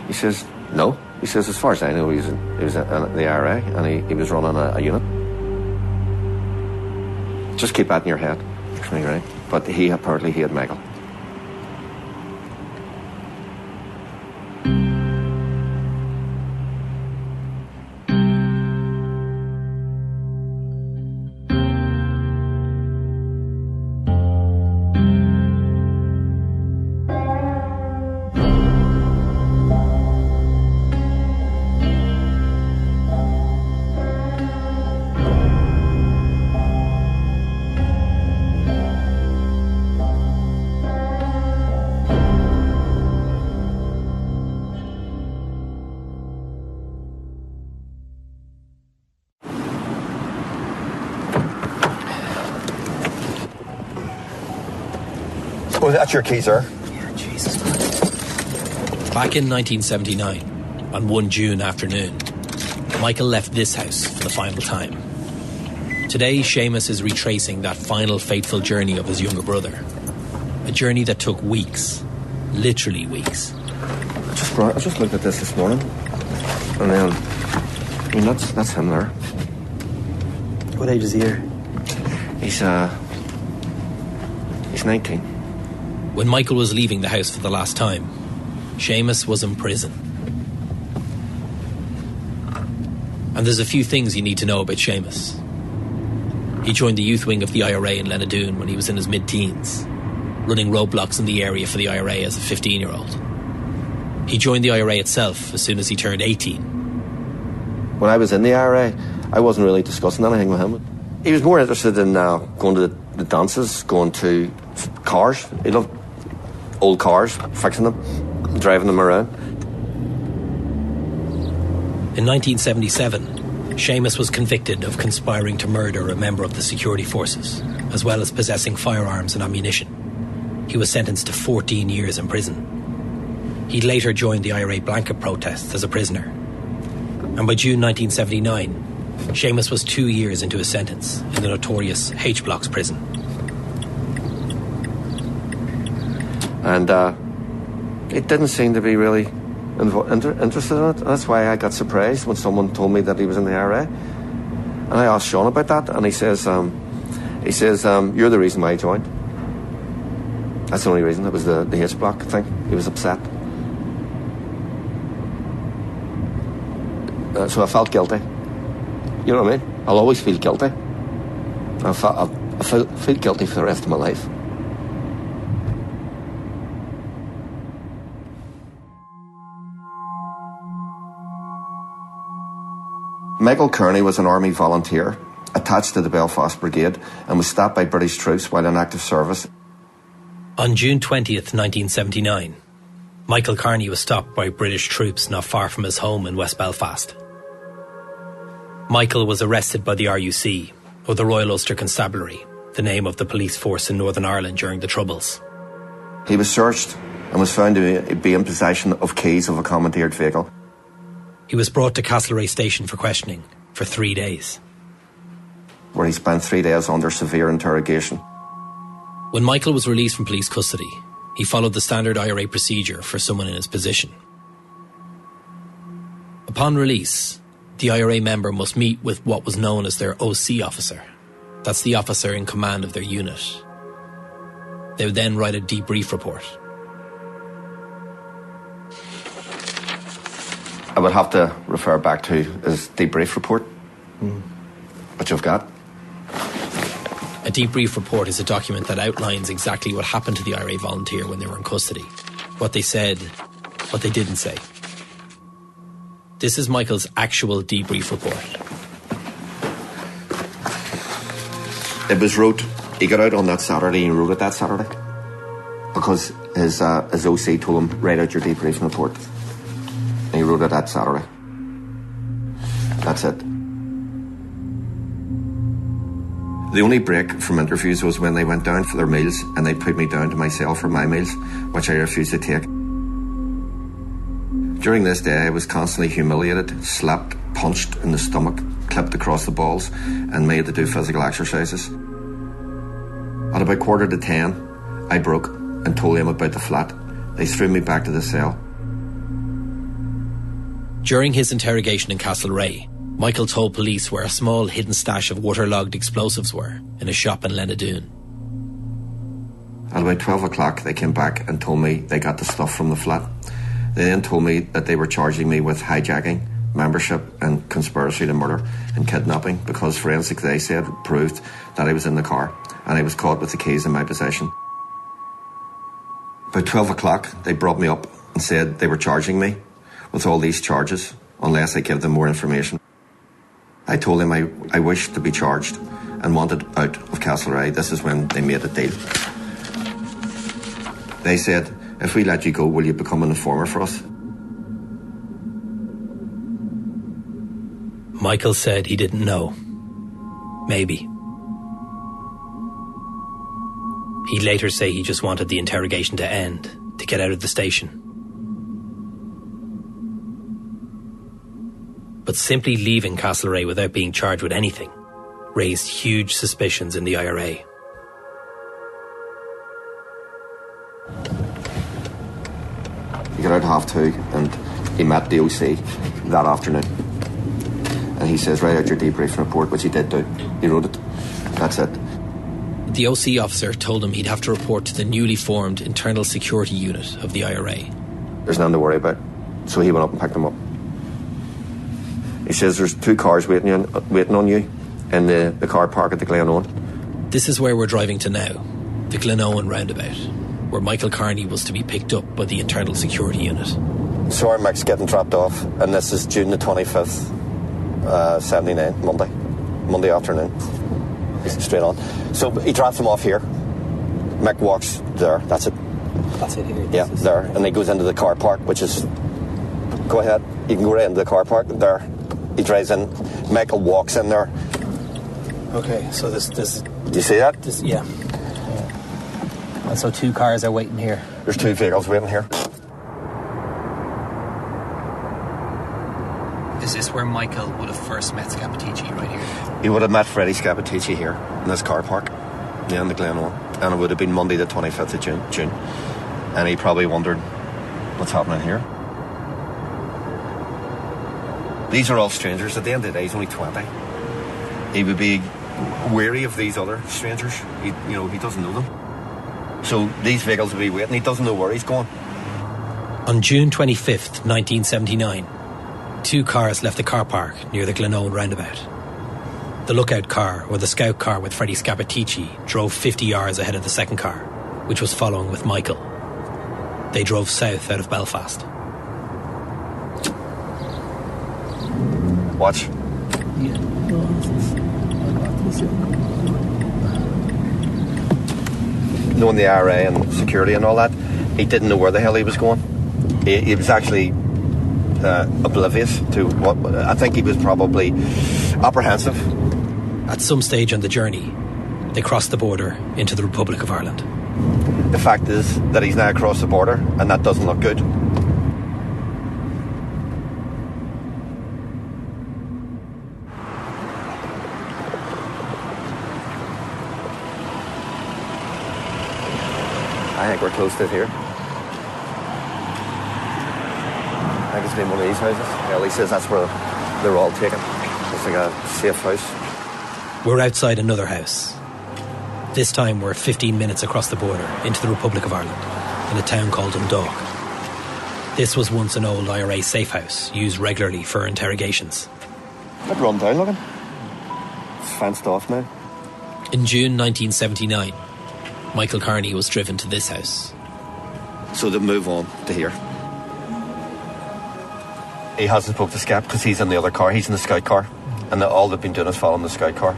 He says, no. He says, as far as I know, he was in the IRA, and he was running a unit. Just keep that in your head. Here's me, right? But he apparently hated Michael. Oh, that's your key, sir. Yeah, Jesus, man. Back in 1979, on one June afternoon, Michael left this house for the final time. Today, Seamus is retracing that final fateful journey of his younger brother. A journey that took weeks. Literally weeks. I just looked at this morning. And then, I mean, that's him there. What age is he here? He's 19. When Michael was leaving the house for the last time, Seamus was in prison. And there's a few things you need to know about Seamus. He joined the youth wing of the IRA in Lenadoon when he was in his mid-teens, running roadblocks in the area for the IRA as a 15-year-old. He joined the IRA itself as soon as he turned 18. When I was in the IRA, I wasn't really discussing anything with him. He was more interested in going to the dances, going to cars. He loved old cars, fixing them, driving them around. In 1977, Seamus was convicted of conspiring to murder a member of the security forces, as well as possessing firearms and ammunition. He was sentenced to 14 years in prison. He later joined the IRA blanket protests as a prisoner. And by June 1979, Seamus was 2 years into his sentence in the notorious H-Blocks prison. And it didn't seem to be really interested in it. That's why I got surprised when someone told me that he was in the IRA. And I asked Sean about that, and he says, you're the reason why I joined. That's the only reason. It was the H-Block thing. He was upset. So I felt guilty. You know what I mean? I'll always feel guilty. I feel guilty for the rest of my life. Michael Kearney was an army volunteer attached to the Belfast Brigade and was stopped by British troops while in active service. On June 20th, 1979, Michael Kearney was stopped by British troops not far from his home in West Belfast. Michael was arrested by the RUC, or the Royal Ulster Constabulary, the name of the police force in Northern Ireland during the Troubles. He was searched and was found to be in possession of keys of a commandeered vehicle. He was brought to Castlereagh Station for questioning for 3 days, where he spent 3 days under severe interrogation. When Michael was released from police custody, he followed the standard IRA procedure for someone in his position. Upon release, the IRA member must meet with what was known as their OC officer. That's the officer in command of their unit. They would then write a debrief report. I would have to refer back to his debrief report, which I've got. A debrief report is a document that outlines exactly what happened to the IRA volunteer when they were in custody. What they said, what they didn't say. This is Michael's actual debrief report. It was wrote, he got out on that Saturday and wrote it that Saturday because his OC told him, write out your debriefing report. And he wrote it that Saturday. That's it. The only break from interviews was when they went down for their meals and they put me down to my cell for my meals, which I refused to take. During this day, I was constantly humiliated, slapped, punched in the stomach, clipped across the balls, and made to do physical exercises. At about 10:15, I broke and told them about the flat. They threw me back to the cell. During his interrogation in Castlereagh, Michael told police where a small hidden stash of waterlogged explosives were in a shop in Lenadoon. At about 12 o'clock, they came back and told me they got the stuff from the flat. They then told me that they were charging me with hijacking, membership and conspiracy to murder and kidnapping because forensics, they said, proved that I was in the car and I was caught with the keys in my possession. About 12 o'clock, they brought me up and said they were charging me with all these charges unless I give them more information. I told them I wished to be charged and wanted out of Castlereagh. This is when they made a deal. They said, if we let you go, will you become an informer for us? Michael said he didn't know. Maybe. He'd later say he just wanted the interrogation to end, to get out of the station. But simply leaving Castlereagh without being charged with anything raised huge suspicions in the IRA. He got out at 2:30 and he met the OC that afternoon. And he says, write out your debriefing report, which he did do. He wrote it. That's it. The OC officer told him he'd have to report to the newly formed Internal Security Unit of the IRA. There's nothing to worry about. So he went up and picked them up. He says there's 2 cars waiting on you in the car park at the Glenawan. This is where we're driving to now, the Glenawan roundabout, where Michael Carney was to be picked up by the Internal Security Unit. So our Mike's getting dropped off, and this is June the 25th, 79, Monday afternoon. He's straight on. So he drops him off here. Mick walks there, that's it. That's it here? Yeah, there. And he goes into the car park, which is... Go ahead. You can go right into the car park there. He drives in. Michael walks in there. Okay, so this Do you see that? yeah. And so 2 cars are waiting here. There's 2 vehicles waiting here. Is this where Michael would have first met Scappaticci, right here? He would have met Freddie Scappaticci here in this car park, yeah, in the Glenawan. And it would have been Monday the 25th of June. And he probably wondered, what's happening here? These are all strangers. At the end of the day, he's only 20. He would be wary of these other strangers. He doesn't know them. So these vehicles will be waiting. He doesn't know where he's going. On June 25th, 1979, 2 cars left the car park near the Glenawan roundabout. The lookout car, or the scout car with Freddie Scappaticci, drove 50 yards ahead of the second car, which was following with Michael. They drove south out of Belfast. Watch. Knowing the IRA and security and all that, he didn't know where the hell he was going. He was actually oblivious to what... I think he was probably apprehensive. At some stage on the journey, they crossed the border into the Republic of Ireland. The fact is that he's now across the border, and that doesn't look good. I think we're close to it here. I think it's been one of these houses. Ellie says that's where they're all taken. It's like a safe house. We're outside another house. This time we're 15 minutes across the border into the Republic of Ireland, in a town called Dundalk. This was once an old IRA safe house, used regularly for interrogations. I'd run down looking. It's fenced off now. In June 1979, Michael Carney was driven to this house. So they move on to here. He hasn't spoke to Scap because he's in the other car. He's in the scout car. And all they've been doing is following the scout car.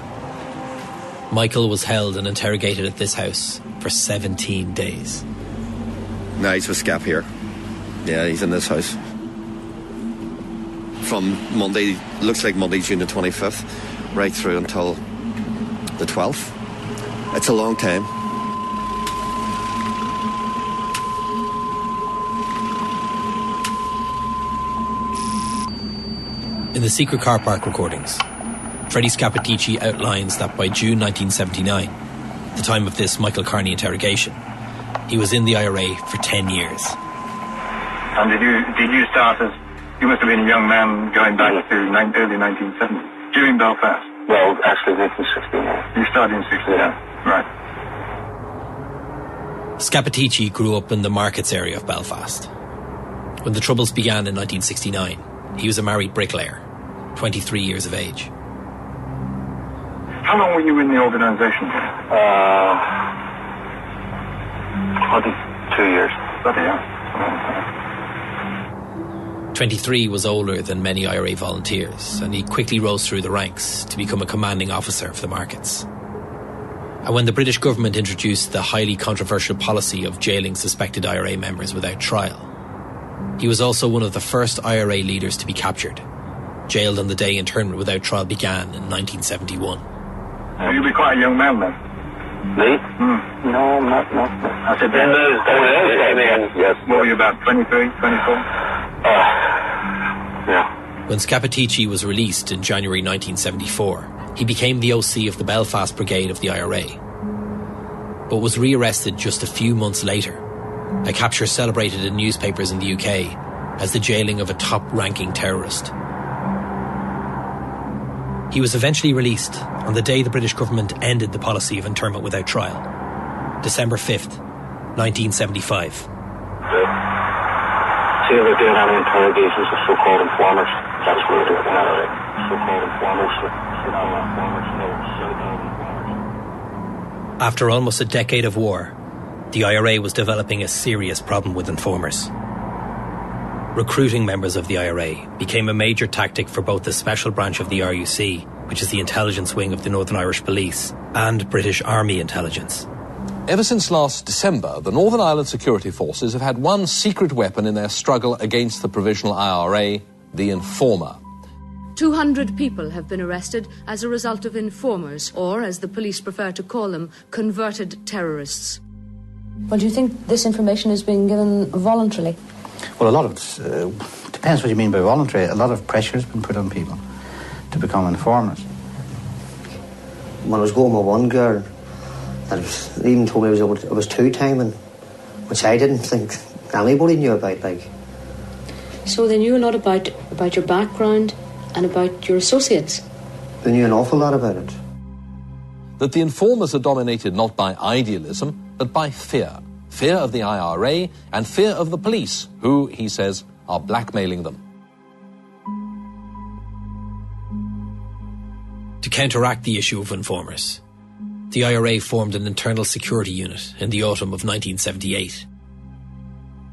Michael was held and interrogated at this house for 17 days. No, he's with Scap here. Yeah, he's in this house. From Monday, looks like Monday, June the 25th, right through until the 12th. It's a long time. In the secret car park recordings, Freddie Scappaticci outlines that by June 1979, the time of this Michael Carney interrogation, he was in the IRA for 10 years. And did you start as, you must have been a young man going back to early 1970, during Belfast? Well, actually 1969. You started in 69, right. Scappaticci grew up in the markets area of Belfast. When the Troubles began in 1969, he was a married bricklayer, 23 years of age. How long were you in the organisation? 22 years. Bloody hell. 23 was older than many IRA volunteers, and he quickly rose through the ranks to become a commanding officer of the markets. And when the British government introduced the highly controversial policy of jailing suspected IRA members without trial, he was also one of the first IRA leaders to be captured, jailed on the day internment without trial began in 1971. So you'll be quite a young man then? Me? No, not. I said then. Yes. What were you, about 23, 24? Yeah. When Scappaticci was released in January 1974, he became the OC of the Belfast Brigade of the IRA, but was rearrested just a few months later, a capture celebrated in newspapers in the UK as the jailing of a top-ranking terrorist. He was eventually released on the day the British government ended the policy of internment without trial, December 5th, 1975. See if they're doing any interrogations of so-called informers. That's what they're doing. So-called informers. After almost a decade of war, the IRA was developing a serious problem with informers. Recruiting members of the IRA became a major tactic for both the special branch of the RUC, which is the intelligence wing of the Northern Irish Police, and British Army intelligence. Ever since last December, the Northern Ireland security forces have had one secret weapon in their struggle against the provisional IRA, the informer. 200 people have been arrested as a result of informers, or as the police prefer to call them, converted terrorists. Well, do you think this information is being given voluntarily? Well, a lot of it depends what you mean by voluntary. A lot of pressure has been put on people to become informers. When I was going with one girl, they even told me it was two-timing, which I didn't think anybody knew about. So they knew a lot about your background and about your associates? They knew an awful lot about it. That the informers are dominated not by idealism, but by fear. Fear of the IRA and fear of the police, who, he says, are blackmailing them. To counteract the issue of informers, the IRA formed an internal security unit in the autumn of 1978.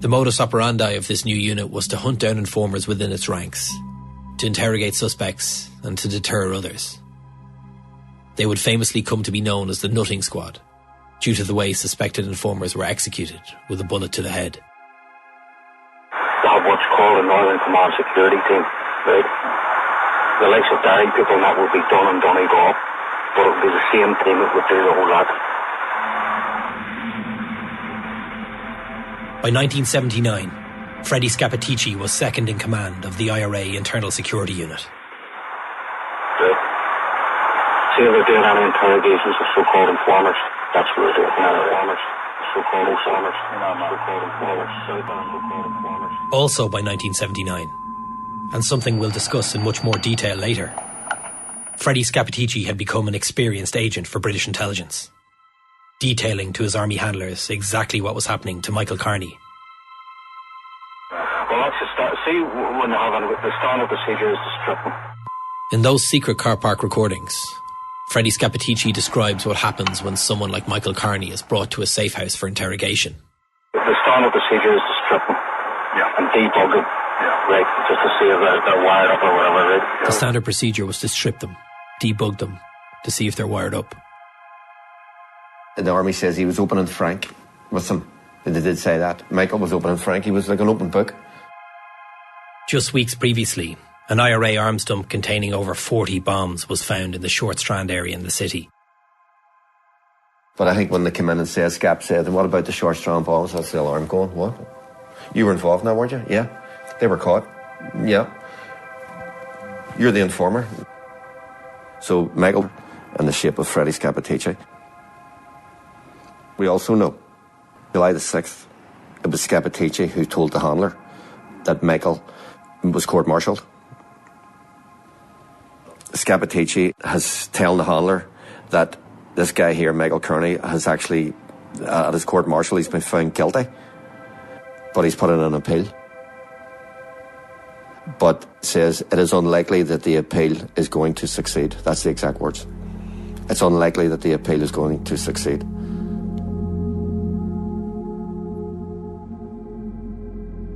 The modus operandi of this new unit was to hunt down informers within its ranks, to interrogate suspects and to deter others. They would famously come to be known as the Nutting Squad, due to the way suspected informers were executed with a bullet to the head. They have what's called a Northern Command Security Team, right? The likes of Derry people and that would be done in Donegal, but it would be the same team that would do the whole lot. By 1979, Freddie Scappaticci was second in command of the IRA Internal Security Unit. See if they're doing any interrogations of so-called informers. That's what they're doing. Informers. So-called informers. Also by 1979, and something we'll discuss in much more detail later, Freddie Scappaticci had become an experienced agent for British intelligence, detailing to his army handlers exactly what was happening to Michael Carney. Well, that's just that. See, when they have the standard procedure is to strip them. In those secret car park recordings, Freddie Scappaticci describes what happens when someone like Michael Carney is brought to a safe house for interrogation. The standard procedure is to strip them and debug them Right, just to see if they're wired up or whatever, right? The standard procedure was to strip them, debug them, to see if they're wired up. The army says he was open and frank with them. They did say that. Michael was open and frank. He was like an open book. Just weeks previously, an IRA arms dump containing over 40 bombs was found in the Short Strand area in the city. But I think when they came in and said, Scap said, what about the Short Strand bombs? That's the alarm going, what? You were involved now, weren't you? Yeah. They were caught. Yeah. You're the informer. So Michael, in the shape of Freddie Scappaticci. We also know, July the 6th, it was Scappaticci who told the handler that Michael was court-martialed. Scappaticci has told the handler that this guy here, Michael Kearney, has actually, at his court-martial, he's been found guilty, but he's put in an appeal. But says it is unlikely that the appeal is going to succeed. That's the exact words. It's unlikely that the appeal is going to succeed.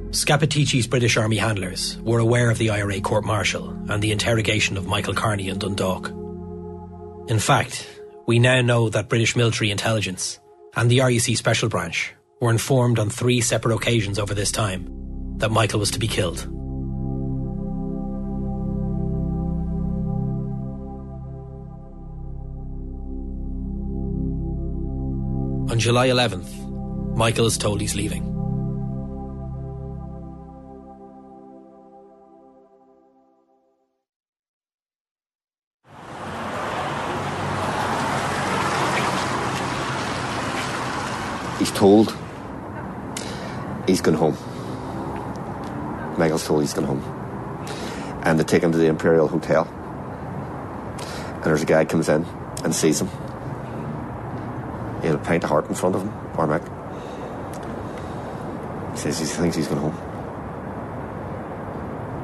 Scappaticci's British Army handlers were aware of the IRA court-martial and the interrogation of Michael Kearney in Dundalk. In fact, we now know that British military intelligence and the RUC Special Branch were informed on 3 separate occasions over this time that Michael was to be killed. On July 11th, Michael is told he's leaving. He's told he's gone home. Michael's told he's gone home. And they take him to the Imperial Hotel. And there's a guy comes in and sees him. He had a pint of heart in front of him, Cormac. He says he thinks he's gone home.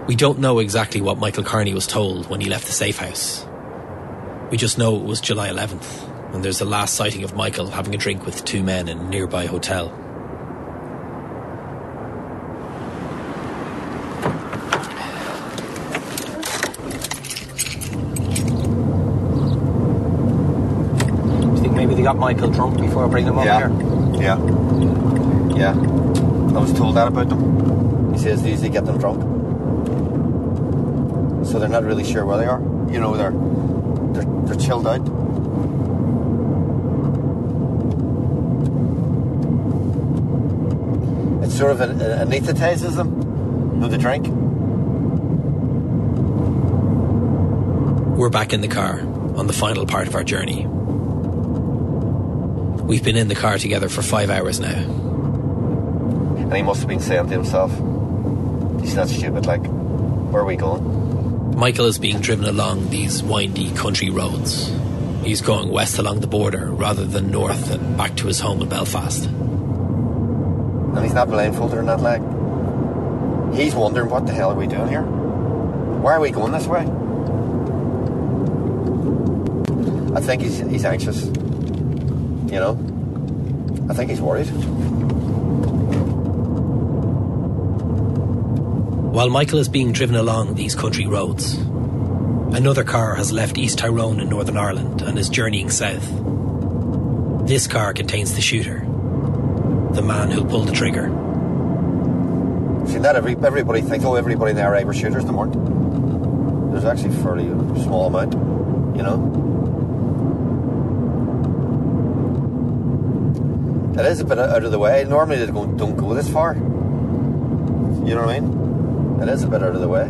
We don't know exactly what Michael Kearney was told when he left the safe house. We just know it was July 11th. And there's the last sighting of Michael having a drink with 2 men in a nearby hotel. Do you think maybe they got Michael drunk before bringing him over here? Yeah. I was told that about them. He says they usually get them drunk. So they're not really sure where they are. You know, they're chilled out. It sort of anesthetizes them with the drink. We're back in the car on the final part of our journey. We've been in the car together for 5 hours now. And he must have been saying to himself, he's not stupid, like, where are we going? Michael is being driven along these windy country roads. He's going west along the border rather than north and back to his home in Belfast. And he's not blindfolded or not, like. He's wondering, what the hell are we doing here? Why are we going this way? I think he's anxious. You know? I think he's worried. While Michael is being driven along these country roads, another car has left East Tyrone in Northern Ireland and is journeying south. This car contains the shooter, the man who'll pull the trigger. See, not everybody thinks, everybody in the IRA were shooters. They weren't. There's actually a fairly small amount, you know. It is a bit out of the way. Normally they don't go this far. You know what I mean? It is a bit out of the way.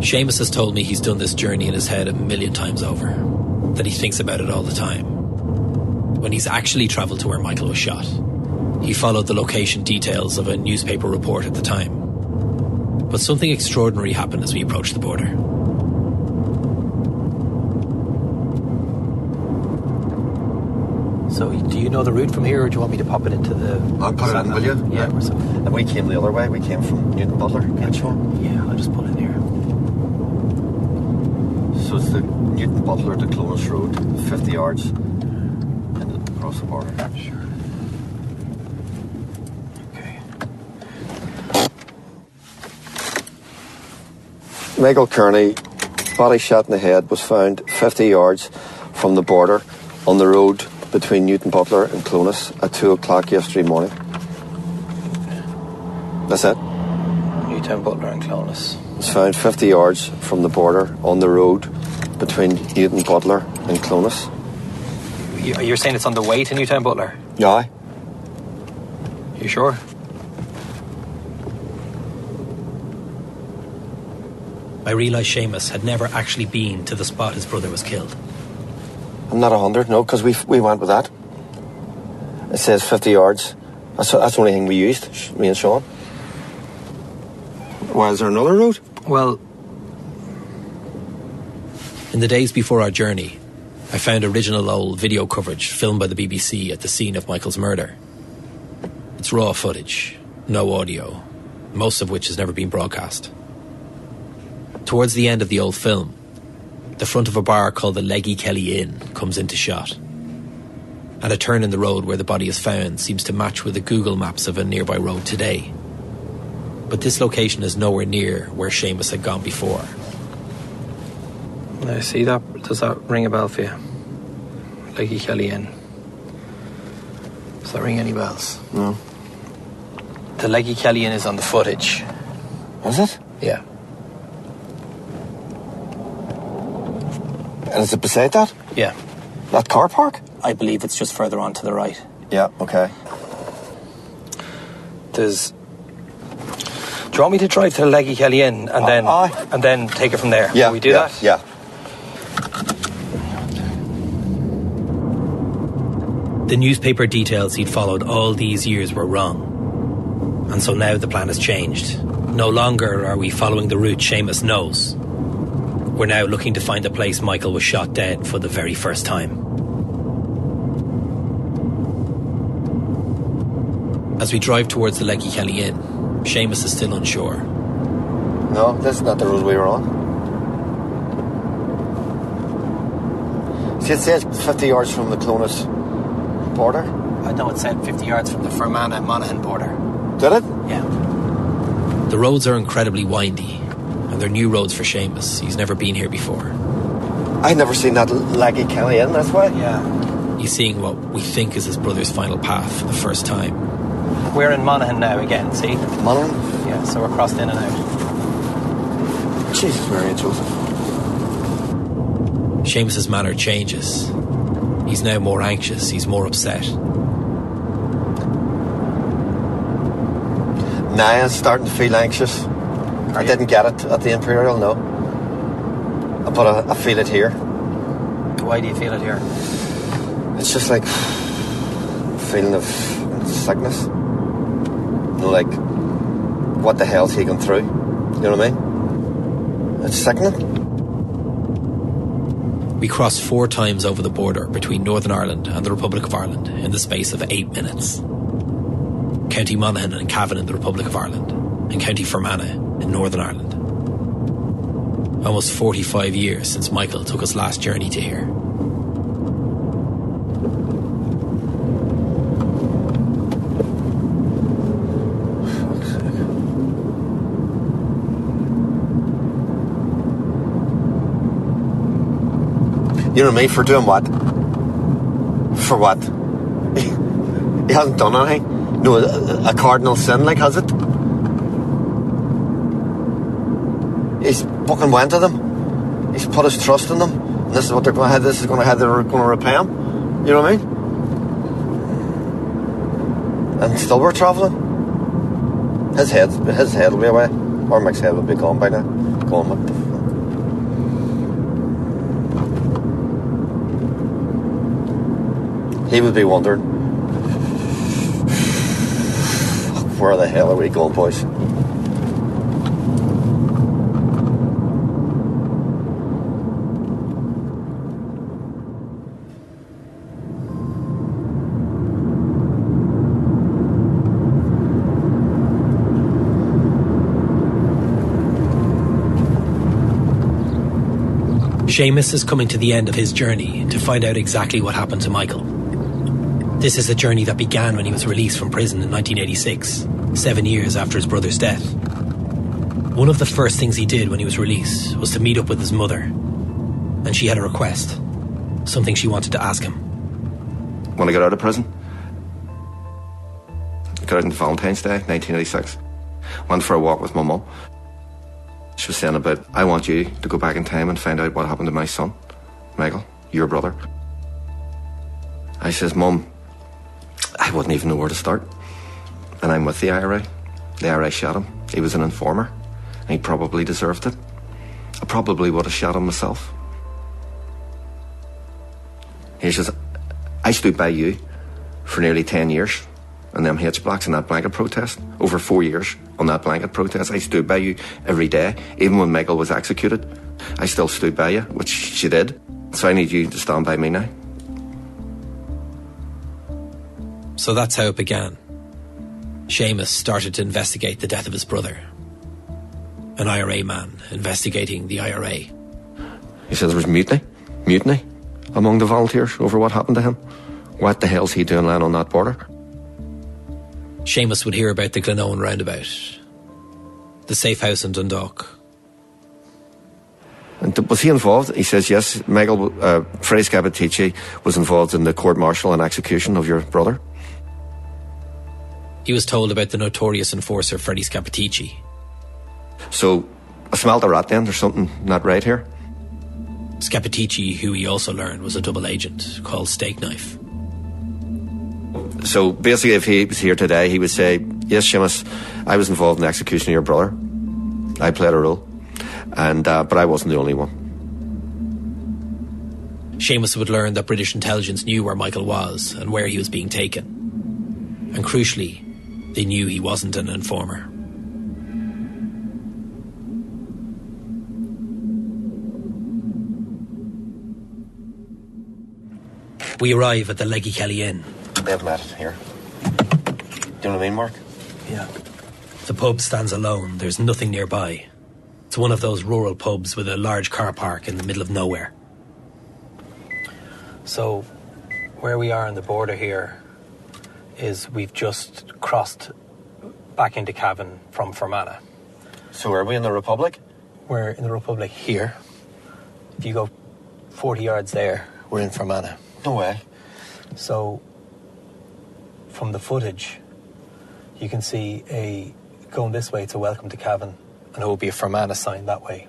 Seamus has told me he's done this journey in his head 1,000,000 times over, that he thinks about it all the time. When he's actually travelled to where Michael was shot, he followed the location details of a newspaper report at the time. But something extraordinary happened as we approached the border. So, do you know the route from here, or do you want me to pop it into the... I'll put it in, will you? Yeah. And we came the other way. We came from Newton Butler. Yeah, I'll just pull in here. So it's the Newton Butler to Clones Road, 50 yards across the border. Sure. Michael Kearney, body shot in the head, was found 50 yards from the border on the road between Newton Butler and Clones at 2 o'clock yesterday morning. That's it. Newton Butler and Clones. Was found 50 yards from the border on the road between Newton Butler and Clones. You're saying it's on the way to Newtown Butler? Yeah. You sure? I realised Seamus had never actually been to the spot his brother was killed. I'm not 100, no, because we went with that. It says 50 yards. That's the only thing we used, me and Sean. Why, is there another road? Well, in the days before our journey, I found original old video coverage filmed by the BBC at the scene of Michael's murder. It's raw footage, no audio, most of which has never been broadcast. Towards the end of the old film, the front of a bar called the Leggy Kelly Inn comes into shot. And a turn in the road where the body is found seems to match with the Google Maps of a nearby road today. But this location is nowhere near where Seamus had gone before. I see that. Does that ring a bell for you? Leggy Kelly Inn. Does that ring any bells? No. The Leggy Kelly Inn is on the footage. Is it? Yeah. And is it beside that? Yeah. That car park? I believe it's just further on to the right. Yeah, okay. There's... Do you want me to drive to the Leggy Kelly Inn and then take it from there? Yeah. Can we do that? Yeah. The newspaper details he'd followed all these years were wrong. And so now the plan has changed. No longer are we following the route Seamus knows. We're now looking to find the place Michael was shot dead for the very first time. As we drive towards the Leggy Kelly Inn, Seamus is still unsure. No, this is not the road we were on. See, it says 50 yards from the Clones border. I know it said 50 yards from the Fermanagh and Monaghan border. Did it? Yeah. The roads are incredibly windy, and they're new roads for Seamus. He's never been here before. I'd never seen that Leggy Kelly Inn, that's why. Yeah. He's seeing what we think is his brother's final path for the first time. We're in Monaghan now again, see? Monaghan? Yeah, so we're crossed in and out. Jesus, Mary and Joseph. Seamus's manner changes. He's now more anxious, he's more upset. Now I'm starting to feel anxious. I didn't get it at the Imperial, no. But I feel it here. Why do you feel it here? It's just like a feeling of sickness. You know, like, what the hell's he gone through? You know what I mean? It's sickening. We crossed 4 times over the border between Northern Ireland and the Republic of Ireland in the space of 8 minutes. County Monaghan and Cavan in the Republic of Ireland, and County Fermanagh in Northern Ireland. Almost 45 years since Michael took us last journey to here. You know me, for doing what? For what? He hasn't done anything. No, a cardinal sin, like, has it? He's fucking went to them. He's put his trust in them. And this is what they're going to have. This is going to have. They're going to repay him. You know what I mean? And still we're travelling. His head will be away. Or Mick's head will be gone by now. Gone, what the fuck? He would be wondering, where the hell are we going, boys? Seamus is coming to the end of his journey to find out exactly what happened to Michael. This is a journey that began when he was released from prison in 1986, 7 years after his brother's death. One of the first things he did when he was released was to meet up with his mother. And she had a request. Something she wanted to ask him. When I got out of prison, I got out on Valentine's Day, 1986. Went for a walk with my mum. She was saying about, I want you to go back in time and find out what happened to my son, Michael, your brother. I says, Mum, I wouldn't even know where to start. And I'm with the IRA. The IRA shot him. He was an informer. And he probably deserved it. I probably would have shot him myself. He says, I stood by you for nearly 10 years on them H-blocks and that blanket protest. Over 4 years on that blanket protest. I stood by you every day. Even when Michael was executed, I still stood by you, which she did. So I need you to stand by me now. So that's how it began. Seamus started to investigate the death of his brother. An IRA man investigating the IRA. He says there was mutiny among the volunteers over what happened to him. What the hell's he doing lying on that border? Seamus would hear about the Glenawan roundabout, the safe house in Dundalk. And was he involved? He says yes. Michael, Freddie Scappaticci was involved in the court-martial and execution of your brother. He was told about the notorious enforcer Freddie Scappaticci. So, I smelled a rat then. There's something not right here. Scappaticci, who he also learned was a double agent called Stakeknife. So, basically, if he was here today, he would say, yes, Seamus, I was involved in the execution of your brother. I played a role. And but I wasn't the only one. Seamus would learn that British intelligence knew where Michael was and where he was being taken. And crucially, they knew he wasn't an informer. We arrive at the Leggy Kelly Inn. They have met here. Do you know what I mean, Mark? Yeah. The pub stands alone. There's nothing nearby. It's one of those rural pubs with a large car park in the middle of nowhere. So, where we are on the border here is we've just crossed back into Cavan from Fermanagh. So are we in the Republic? We're in the Republic here. If you go 40 yards there, we're in Fermanagh. No way. So, from the footage, you can see going this way, it's a welcome to Cavan, and it will be a Fermanagh sign that way.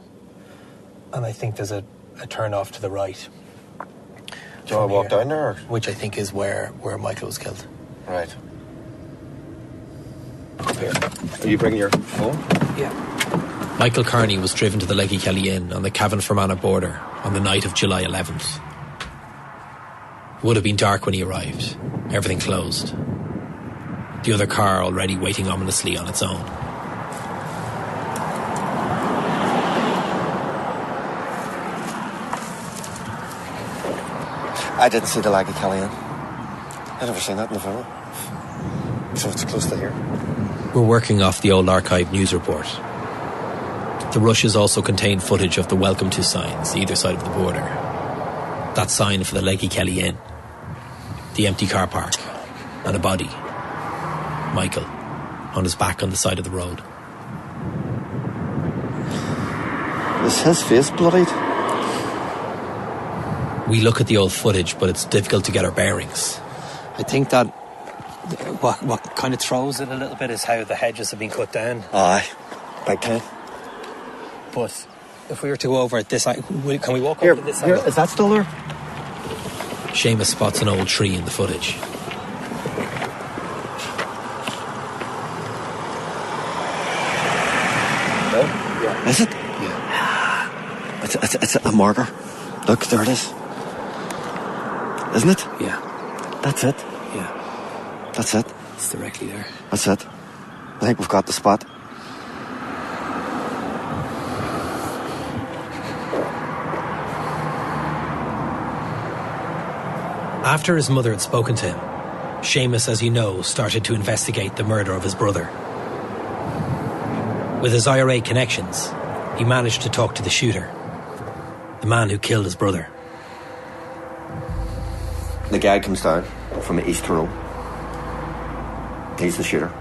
And I think there's a turn off to the right. Do you want to walk down there? Or? Which I think is where Michael was killed. Right. Here. Are you bringing your phone? Yeah. Michael Carney was driven to the Leggy Kelly Inn on the Cavan-Fermanagh border on the night of July 11th. It would have been dark when he arrived. Everything closed. The other car already waiting ominously on its own. I didn't see the Leggy Kelly Inn. I'd never seen that in the film. So it's close to here. We're working off the old archive news report. The rushes also contain footage of the welcome to signs either side of the border. That sign for the Leggy Kelly Inn, the empty car park, and a body, Michael, on his back on the side of the road. Is his face bloodied? We look at the old footage, but it's difficult to get our bearings. I think that what kind of throws it a little bit is how the hedges have been cut down. Aye, big time. But if we were to go over at this side, can we walk over to this side? Here, is that still there? Seamus spots an old tree in the footage. No? Yeah. Is it? Yeah. It's a marker. Look, there it is. Isn't it? Yeah. That's it? Yeah. That's it? It's directly there. That's it. I think we've got the spot. After his mother had spoken to him, Seamus, as you know, started to investigate the murder of his brother. With his IRA connections, he managed to talk to the shooter, the man who killed his brother. The guy comes down from the East Tyrone. He's the shooter.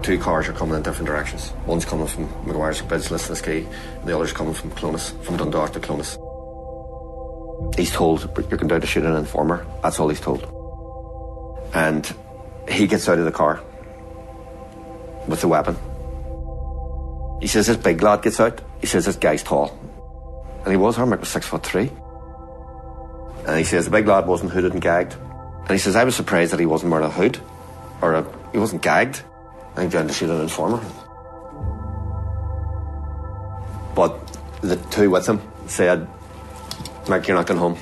two cars are coming in different directions. One's coming from Maguire's Bridge, Lisnaskey, and the other's coming from Clonus, from Dundalk to Clonus. He's told, you're going down to shoot an informer. That's all he's told. And he gets out of the car with the weapon. He says this big lad gets out. He says this guy's tall. And he was, Mark was 6'3". And he says the big lad wasn't hooded and gagged. And he says, I was surprised that he wasn't wearing a hood. He wasn't gagged. I think down to shoot an informer. But the two with him said, Mark, you're not going home.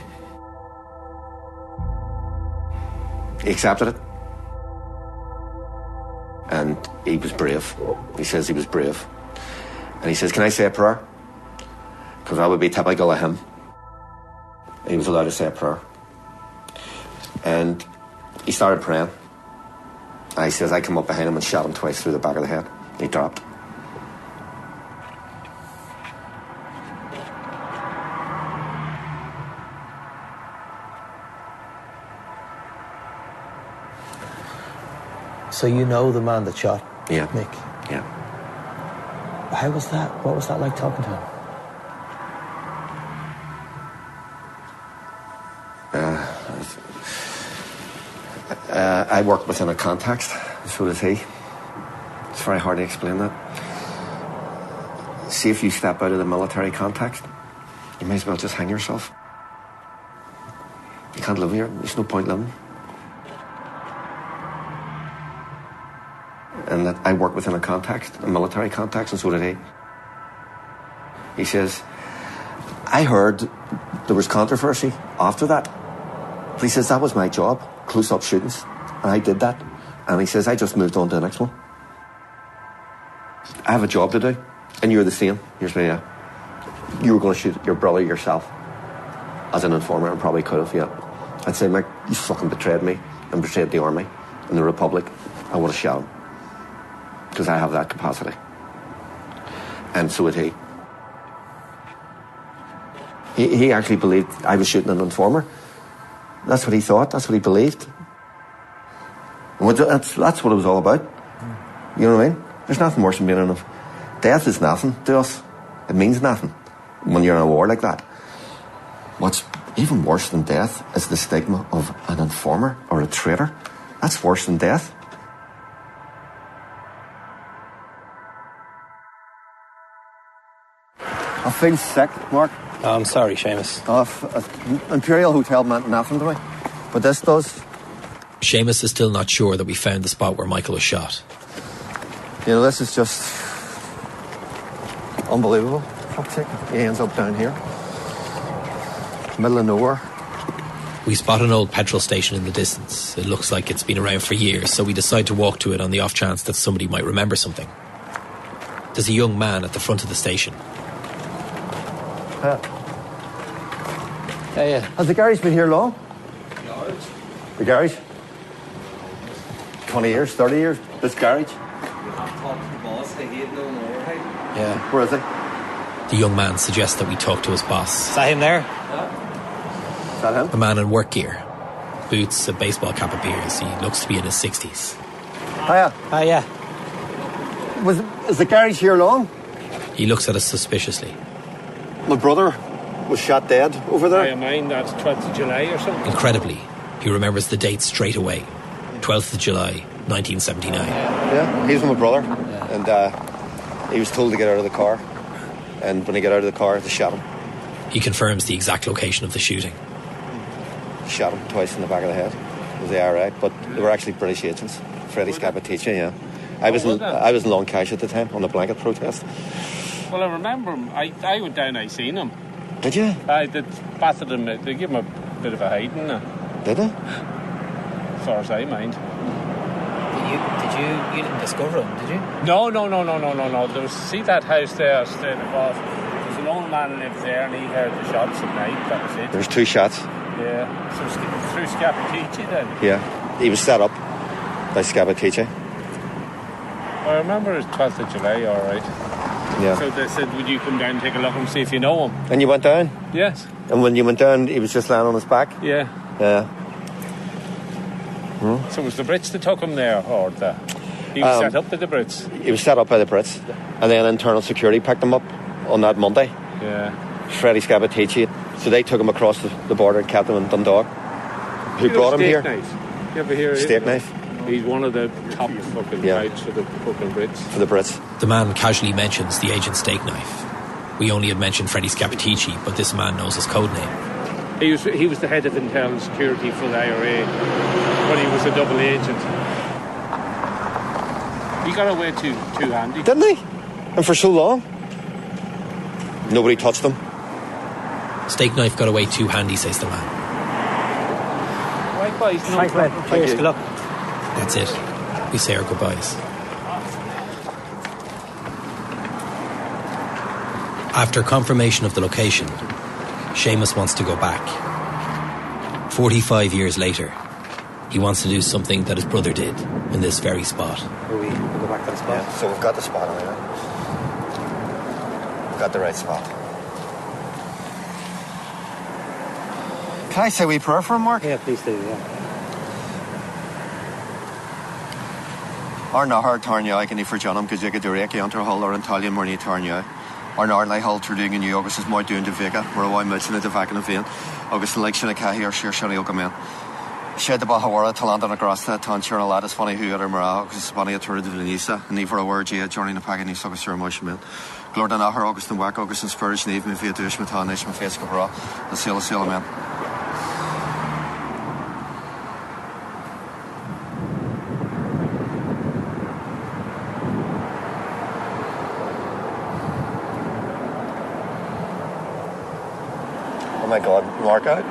He accepted it. And he was brave. He says he was brave. And he says, can I say a prayer? Because that would be typical of him. And he was allowed to say a prayer. And he started praying. And he says, I come up behind him and shot him twice through the back of the head. He dropped. So you know the man that shot Mick? Yeah. How was that? What was that like talking to him? I work within a context, so does he. It's very hard to explain that. See, if you step out of the military context, you may as well just hang yourself. You can't live here. There's no point living. And that I work within a context, a military context, and so did he. He says, I heard there was controversy after that. But he says, that was my job, close-up shootings. And I did that. And he says, I just moved on to the next one. I have a job to do, and you're the same. Here's me, yeah. You were going to shoot your brother yourself as an informer, and probably could have, yeah. I'd say, Mike, you fucking betrayed me and betrayed the army and the Republic. I would have shot him. Because I have that capacity. And so would he. He actually believed I was shooting an informer. That's what he thought. That's what he believed. And that's what it was all about. You know what I mean? There's nothing worse than being in a... Death is nothing to us. It means nothing when you're in a war like that. What's even worse than death is the stigma of an informer or a traitor. That's worse than death. I feel sick, Mark. Oh, I'm sorry, Seamus. Imperial Hotel meant nothing to me, but this does. Seamus is still not sure that we found the spot where Michael was shot. You know, this is just unbelievable. Fuck's sake. He ends up down here. Middle of nowhere. We spot an old petrol station in the distance. It looks like it's been around for years, so we decide to walk to it on the off chance that somebody might remember something. There's a young man at the front of the station. Yeah. Has the garage been here long? Garage? The garage? 20 years, 30 years, this garage? You have to talk to the boss, I hate no more, right? Yeah. Where is he? The young man suggests that we talk to his boss. Is that him there? Yeah. Is that him? A man in work gear. Boots, a baseball cap appears. He looks to be in his 60s. Hiya. Oh, yeah. Is the garage here long? He looks at us suspiciously. My brother was shot dead over there. I mind that's 12th of July or something. Incredibly, he remembers the date straight away. 12th of July, 1979. Yeah, he was with my brother. Yeah. And he was told to get out of the car. And when he got out of the car, they shot him. He confirms the exact location of the shooting. Shot him twice in the back of the head. It was the IRA, but they were actually British agents. Freddie Scappaticci, yeah. I was in Long Cash at the time on the blanket protest. Well, I remember him. I went down, I seen him. Did you? I did battered him. They gave him a bit of a hiding. Did they? As far as I mind. You didn't discover him, did you? No. There was, see that house there straight above? There's an old man lived there and he heard the shots at night. That was it. There's two shots. Yeah. So through Scappaticci then? Yeah. He was set up by Scappaticci. I remember it was 12th of July, all right. Yeah. So they said, would you come down and take a look and see if you know him? And you went down? Yes. And when you went down, he was just lying on his back? Yeah. Yeah. So was the Brits that took him there, or He was set up by the Brits. He was set up by the Brits. And then internal security picked him up on that Monday. Yeah. Freddie Scappaticci. So they took him across the border and kept him in Dundalk. Who brought him here? Stakeknife. You ever hear of him? Stakeknife. He's one of the top fucking guys for the fucking Brits. For the Brits. The man casually mentions the agent Stakeknife. We only had mentioned Freddie Scappaticci, but this man knows his codename. He was the head of internal security for the IRA, but he was a double agent. He got away too handy. Didn't he? And for so long? Nobody touched him. Stakeknife got away too handy, says the man. Right, boys. Thanks, man. Cheers. Good luck. That's it. We say our goodbyes. After confirmation of the location, Seamus wants to go back. 45 years later, he wants to do something that his brother did in this very spot. We'll go back to the spot. Yeah, so we've got the spot anyway. We've got the right spot. Can I say a wee prayer for him, Mark? Yeah, please do, yeah. Ar nahar tarnia ag ni for Johnam because you get the reki onto hall or Italian morning tarnia. Ar nahar lai hall doing in New York is more doing the Vega, where a wine much in the vac in a vein. August election a kahi or share shani okaman. Shed the Bahawara, Talanda Agrasta, Tanchur, a lad is funny who other Mara, because Spania Tour de Venisa, and Eva Word, joining the Pagani Soccer Motion Man. Glordan Ahar, August and Wack, August and Spurs, Neve, Mivia Dushmatan, Nation Face Cabra, the Sila Man. Oh my God, Mark out.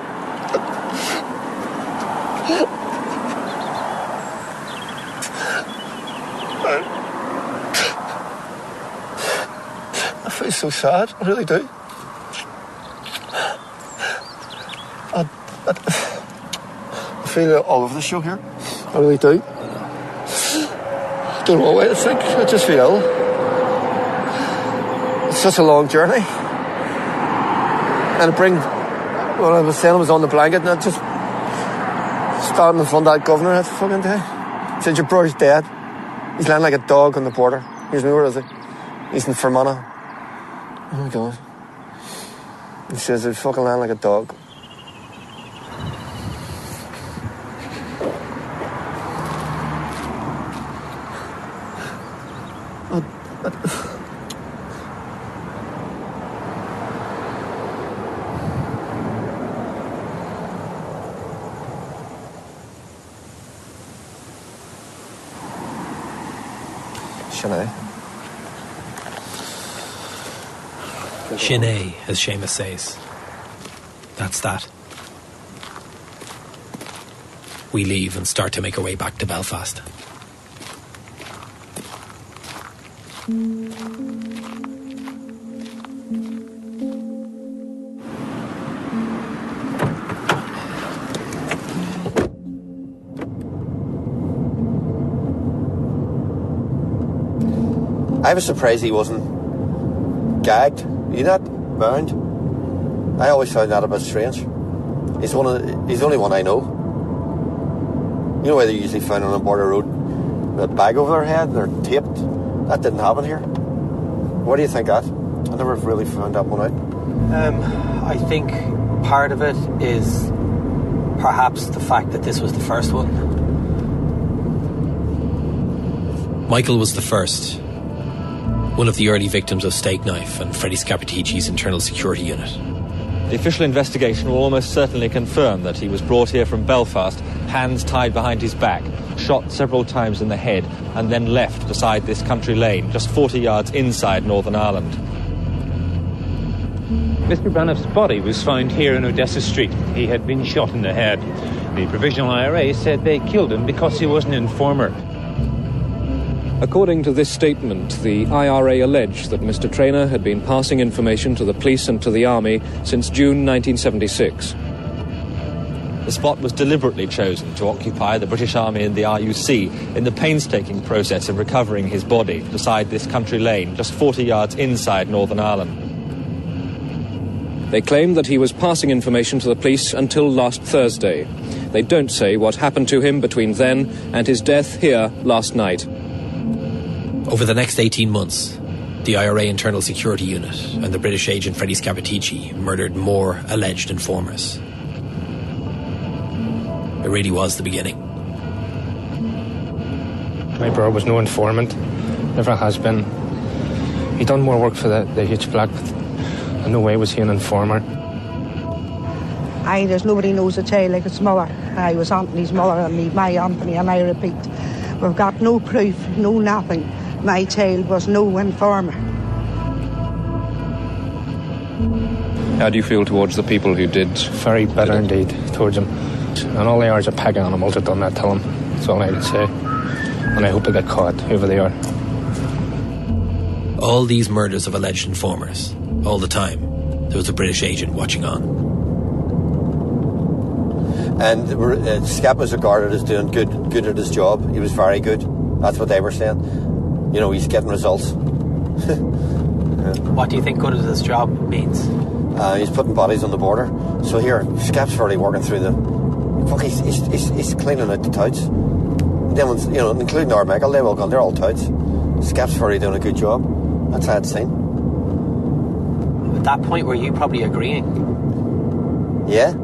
I feel so sad, I really do. I feel it all over the show here. I really do. I don't know what to think. I just feel ill. It's such a long journey. And when I was saying I was on the blanket and I just standing in front of that governor that fucking day. He said, your brother's dead. He's lying like a dog on the border. He's where is he? He's in Fermanagh. Oh my God. He says he's fucking lying like a dog. Shinee, as Seamus says. That's that. We leave and start to make our way back to Belfast. I was surprised he wasn't gagged. You not bound? I always found that a bit strange. He's the only one I know. You know where they're usually found on a border road with a bag over their head and they're taped? That didn't happen here. What do you think, At? I never really found that one out. I think part of it is perhaps the fact that this was the first one. Michael was the first. One of the early victims of Stakeknife and Freddie Scappaticci's internal security unit. The official investigation will almost certainly confirm that he was brought here from Belfast, hands tied behind his back, shot several times in the head, and then left beside this country lane, just 40 yards inside Northern Ireland. Mr. Braniff's body was found here in Odessa Street. He had been shot in the head. The Provisional IRA said they killed him because he was an informer. According to this statement, the IRA alleged that Mr. Traynor had been passing information to the police and to the army since June 1976. The spot was deliberately chosen to occupy the British Army and the RUC in the painstaking process of recovering his body beside this country lane, just 40 yards inside Northern Ireland. They claim that he was passing information to the police until last Thursday. They don't say what happened to him between then and his death here last night. Over the next 18 months, the IRA Internal Security Unit and the British agent Freddie Scappaticci murdered more alleged informers. It really was the beginning. My brother was no informant, never has been. He done more work for the H Black, but in no way was he an informer. There's nobody knows the tale like his mother. I was Anthony's mother and my Anthony, and I repeat, we've got no proof, no nothing. My tale was no informer. How do you feel towards the people who did? Very bitter indeed towards him. And all they are is a peg animal that done that to him. That's all I would say. And I hope they get caught, whoever they are. All these murders of alleged informers, all the time, there was a British agent watching on. And Scap was regarded as doing good at his job. He was very good. That's what they were saying. You know, he's getting results. What do you think good at his job means? He's putting bodies on the border. So here, Scap's already working through he's cleaning out the touts. Them ones, you know, including our Michael, they're all touts. Scap's already doing a good job. That's how it's seen. At that point, were you probably agreeing? Yeah.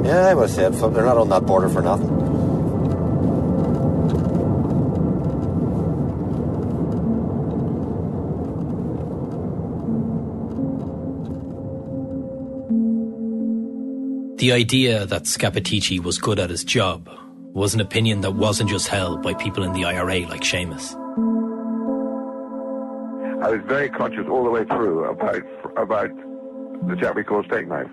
Yeah, I would have said, they're not on that border for nothing. The idea that Scappaticci was good at his job was an opinion that wasn't just held by people in the IRA like Seamus. I was very conscious all the way through about the chap we call Stakeknife.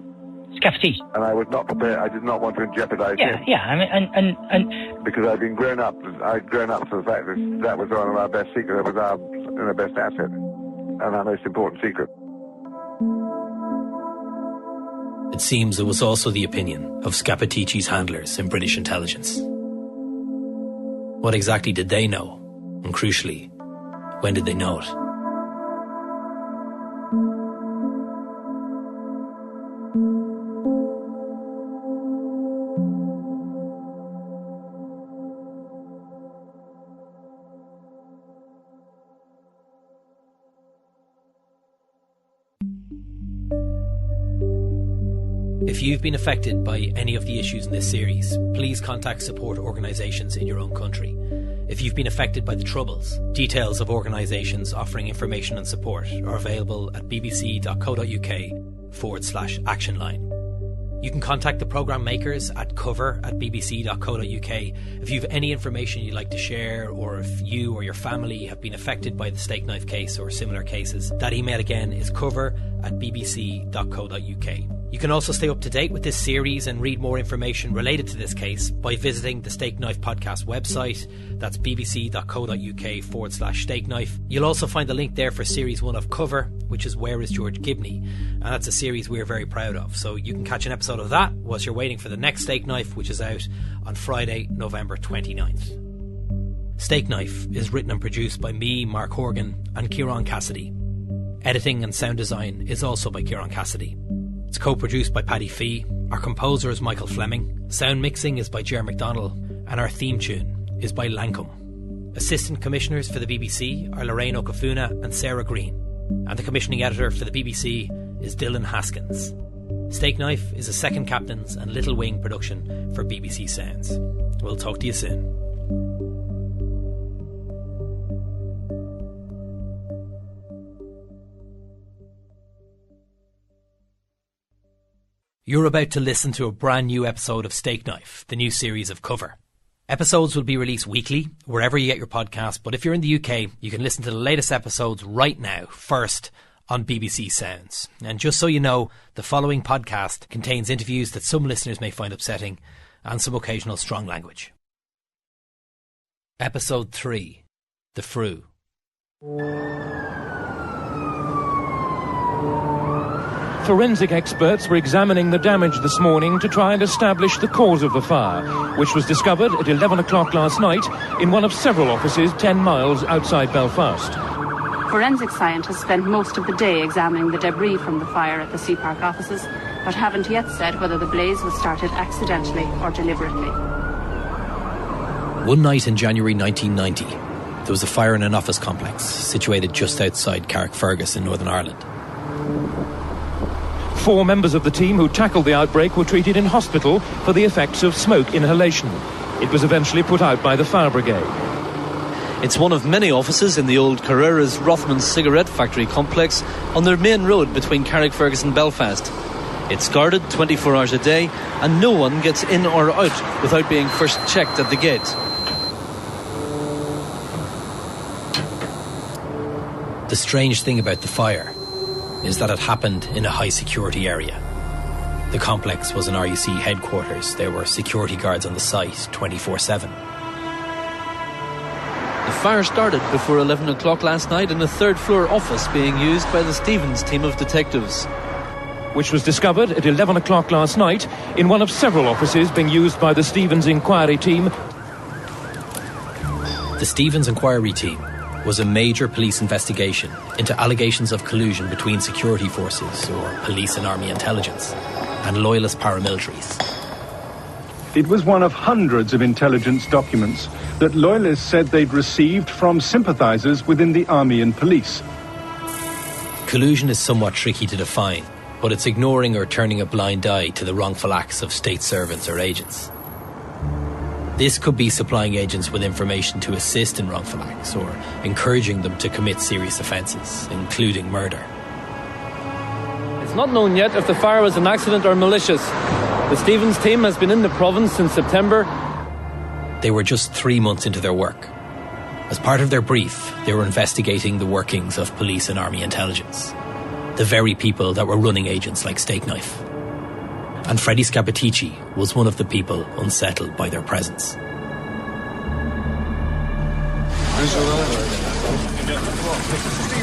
Scappaticci. And I was not prepared. I did not want to jeopardize him. Yeah. I mean, and because I'd grown up to the fact that was one of our best secrets. That was our best asset and our most important secret. It seems it was also the opinion of Scappaticci's handlers in British intelligence. What exactly did they know? And crucially, when did they know it? If you've been affected by any of the issues in this series, please contact support organisations in your own country. If you've been affected by the Troubles, details of organisations offering information and support are available at bbc.co.uk/action line. You can contact the programme makers at cover@bbc.co.uk if you have any information you'd like to share, or if you or your family have been affected by the Stakeknife case or similar cases. That email again is cover@bbc.co.uk. You can also stay up to date with this series and read more information related to this case by visiting the Stakeknife podcast website. That's bbc.co.uk/Stakeknife. You'll also find the link there for series 1 of Cover, which is Where Is George Gibney? And that's a series we're very proud of. So you can catch an episode of that whilst you're waiting for the next Stakeknife, which is out on Friday, November 29th. Stakeknife is written and produced by me, Mark Horgan, and Kieran Cassidy. Editing and sound design is also by Kieran Cassidy. It's co-produced by Paddy Fee. Our composer is Michael Fleming. Sound mixing is by Ger McDonnell. And our theme tune is by Lancome. Assistant Commissioners for the BBC are Lorraine Okafuna and Sarah Green. And the commissioning editor for the BBC is Dylan Haskins. Stakeknife is a Second Captains and Little Wing production for BBC Sounds. We'll talk to you soon. You're about to listen to a brand new episode of Stakeknife, the new series of Cover. Episodes will be released weekly, wherever you get your podcast, but if you're in the UK, you can listen to the latest episodes right now, first on BBC Sounds. And just so you know, the following podcast contains interviews that some listeners may find upsetting and some occasional strong language. Episode 3, The Frew. Forensic experts were examining the damage this morning to try and establish the cause of the fire, which was discovered at 11 o'clock last night in one of several offices 10 miles outside Belfast. Forensic scientists spent most of the day examining the debris from the fire at the Sea Park offices, but haven't yet said whether the blaze was started accidentally or deliberately. One night in January 1990, there was a fire in an office complex situated just outside Carrickfergus in Northern Ireland. 4 members of the team who tackled the outbreak were treated in hospital for the effects of smoke inhalation. It was eventually put out by the fire brigade. It's one of many offices in the old Carrera's Rothmans cigarette factory complex on their main road between Carrickfergus and Belfast. It's guarded 24 hours a day and no one gets in or out without being first checked at the gate. The strange thing about the fire is that it happened in a high security area. The complex was an RUC headquarters. There were security guards on the site 24/7. The fire started before 11 o'clock last night in a third-floor office being used by the Stevens team of detectives. Which was discovered at 11 o'clock last night in one of several offices being used by the Stevens inquiry team. The Stevens inquiry team was a major police investigation into allegations of collusion between security forces, or police and army intelligence, and loyalist paramilitaries. It was one of hundreds of intelligence documents that loyalists said they'd received from sympathisers within the army and police. Collusion is somewhat tricky to define, but it's ignoring or turning a blind eye to the wrongful acts of state servants or agents. This could be supplying agents with information to assist in wrongful acts or encouraging them to commit serious offences, including murder. It's not known yet if the fire was an accident or malicious. The Stevens team has been in the province since September. They were just 3 months into their work. As part of their brief, they were investigating the workings of police and army intelligence, the very people that were running agents like Stakeknife. And Freddie Scappaticci was one of the people unsettled by their presence.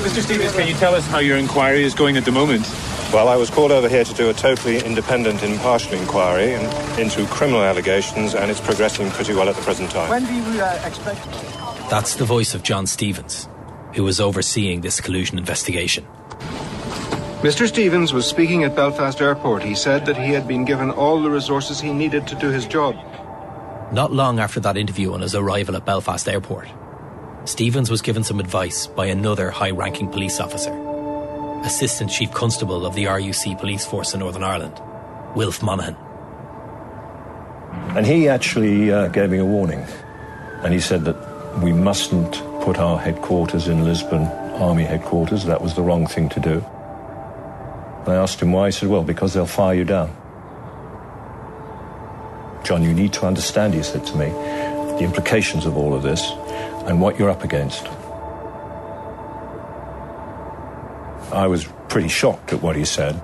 Mr. Stevens, can you tell us how your inquiry is going at the moment? Well, I was called over here to do a totally independent, impartial inquiry into criminal allegations, and it's progressing pretty well at the present time. When do you expect... That's the voice of John Stevens, who was overseeing this collusion investigation. Mr. Stevens was speaking at Belfast Airport. He said that he had been given all the resources he needed to do his job. Not long after that interview on his arrival at Belfast Airport, Stevens was given some advice by another high-ranking police officer, Assistant Chief Constable of the RUC Police Force in Northern Ireland, Wilf Monaghan. And he actually gave me a warning. And he said that we mustn't put our headquarters in Lisbon, Army headquarters. That was the wrong thing to do. I asked him why. He said, well, because they'll fire you down. John, you need to understand, he said to me, the implications of all of this and what you're up against. I was pretty shocked at what he said.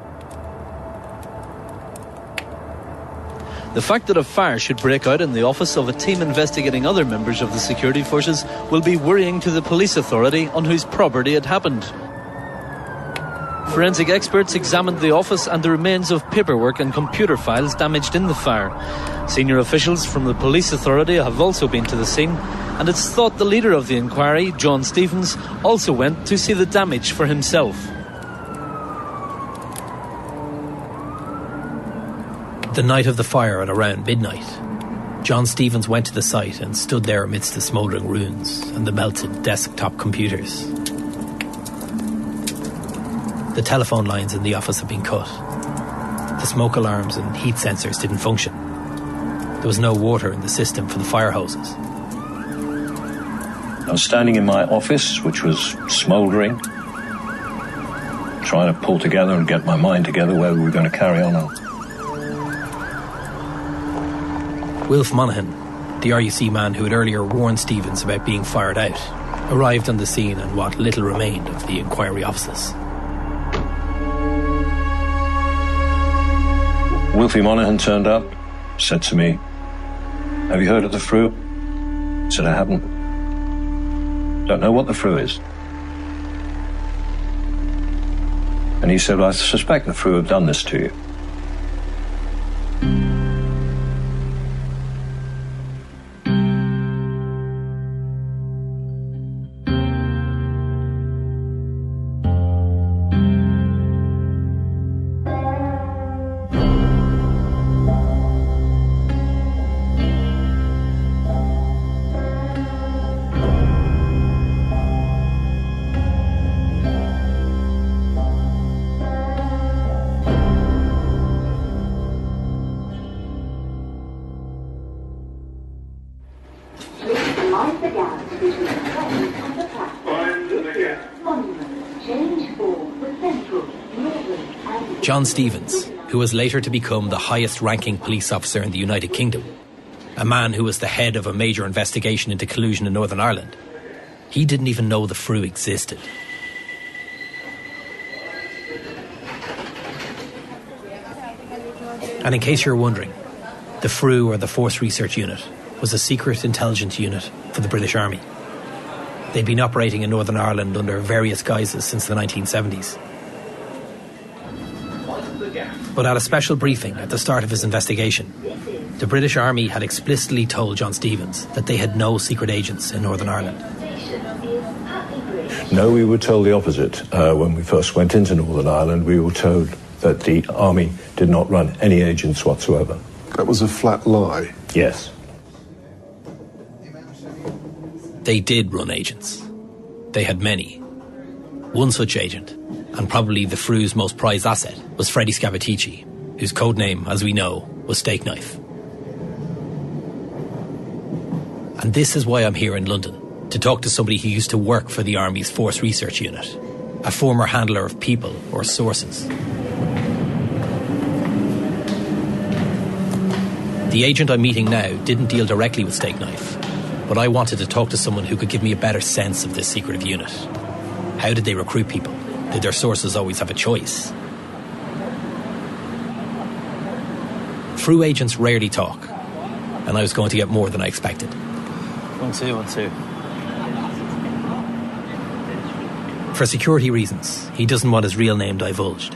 The fact that a fire should break out in the office of a team investigating other members of the security forces will be worrying to the police authority on whose property it happened. Forensic experts examined the office and the remains of paperwork and computer files damaged in the fire. Senior officials from the police authority have also been to the scene, and it's thought the leader of the inquiry, John Stevens, also went to see the damage for himself. The night of the fire at around midnight, John Stevens went to the site and stood there amidst the smouldering ruins and the melted desktop computers. The telephone lines in the office had been cut. The smoke alarms and heat sensors didn't function. There was no water in the system for the fire hoses. I was standing in my office, which was smouldering, trying to pull together and get my mind together where we were going to carry on. Wilf Monaghan, the RUC man who had earlier warned Stevens about being fired out, arrived on the scene and what little remained of the inquiry offices. Wilfie Monaghan turned up, said to me, have you heard of the Frew? I said, I haven't. Don't know what the Frew is. And he said, well, I suspect the Frew have done this to you. John Stevens, who was later to become the highest-ranking police officer in the United Kingdom, a man who was the head of a major investigation into collusion in Northern Ireland, he didn't even know the FRU existed. And in case you're wondering, the FRU, or the Force Research Unit, was a secret intelligence unit for the British Army. They'd been operating in Northern Ireland under various guises since the 1970s. But at a special briefing at the start of his investigation, the British Army had explicitly told John Stevens that they had no secret agents in Northern Ireland. No, we were told the opposite. When we first went into Northern Ireland, we were told that the Army did not run any agents whatsoever. That was a flat lie? Yes. They did run agents. They had many. One such agent, and probably the FRU's most prized asset, was Freddie Scappaticci, whose codename, as we know, was Stakeknife. And this is why I'm here in London, to talk to somebody who used to work for the Army's Force Research Unit, a former handler of people or sources. The agent I'm meeting now didn't deal directly with Stakeknife, but I wanted to talk to someone who could give me a better sense of this secretive unit. How did they recruit people? Did their sources always have a choice? FRU agents rarely talk, and I was going to get more than I expected. 1, 2, 1, 2. For security reasons, he doesn't want his real name divulged.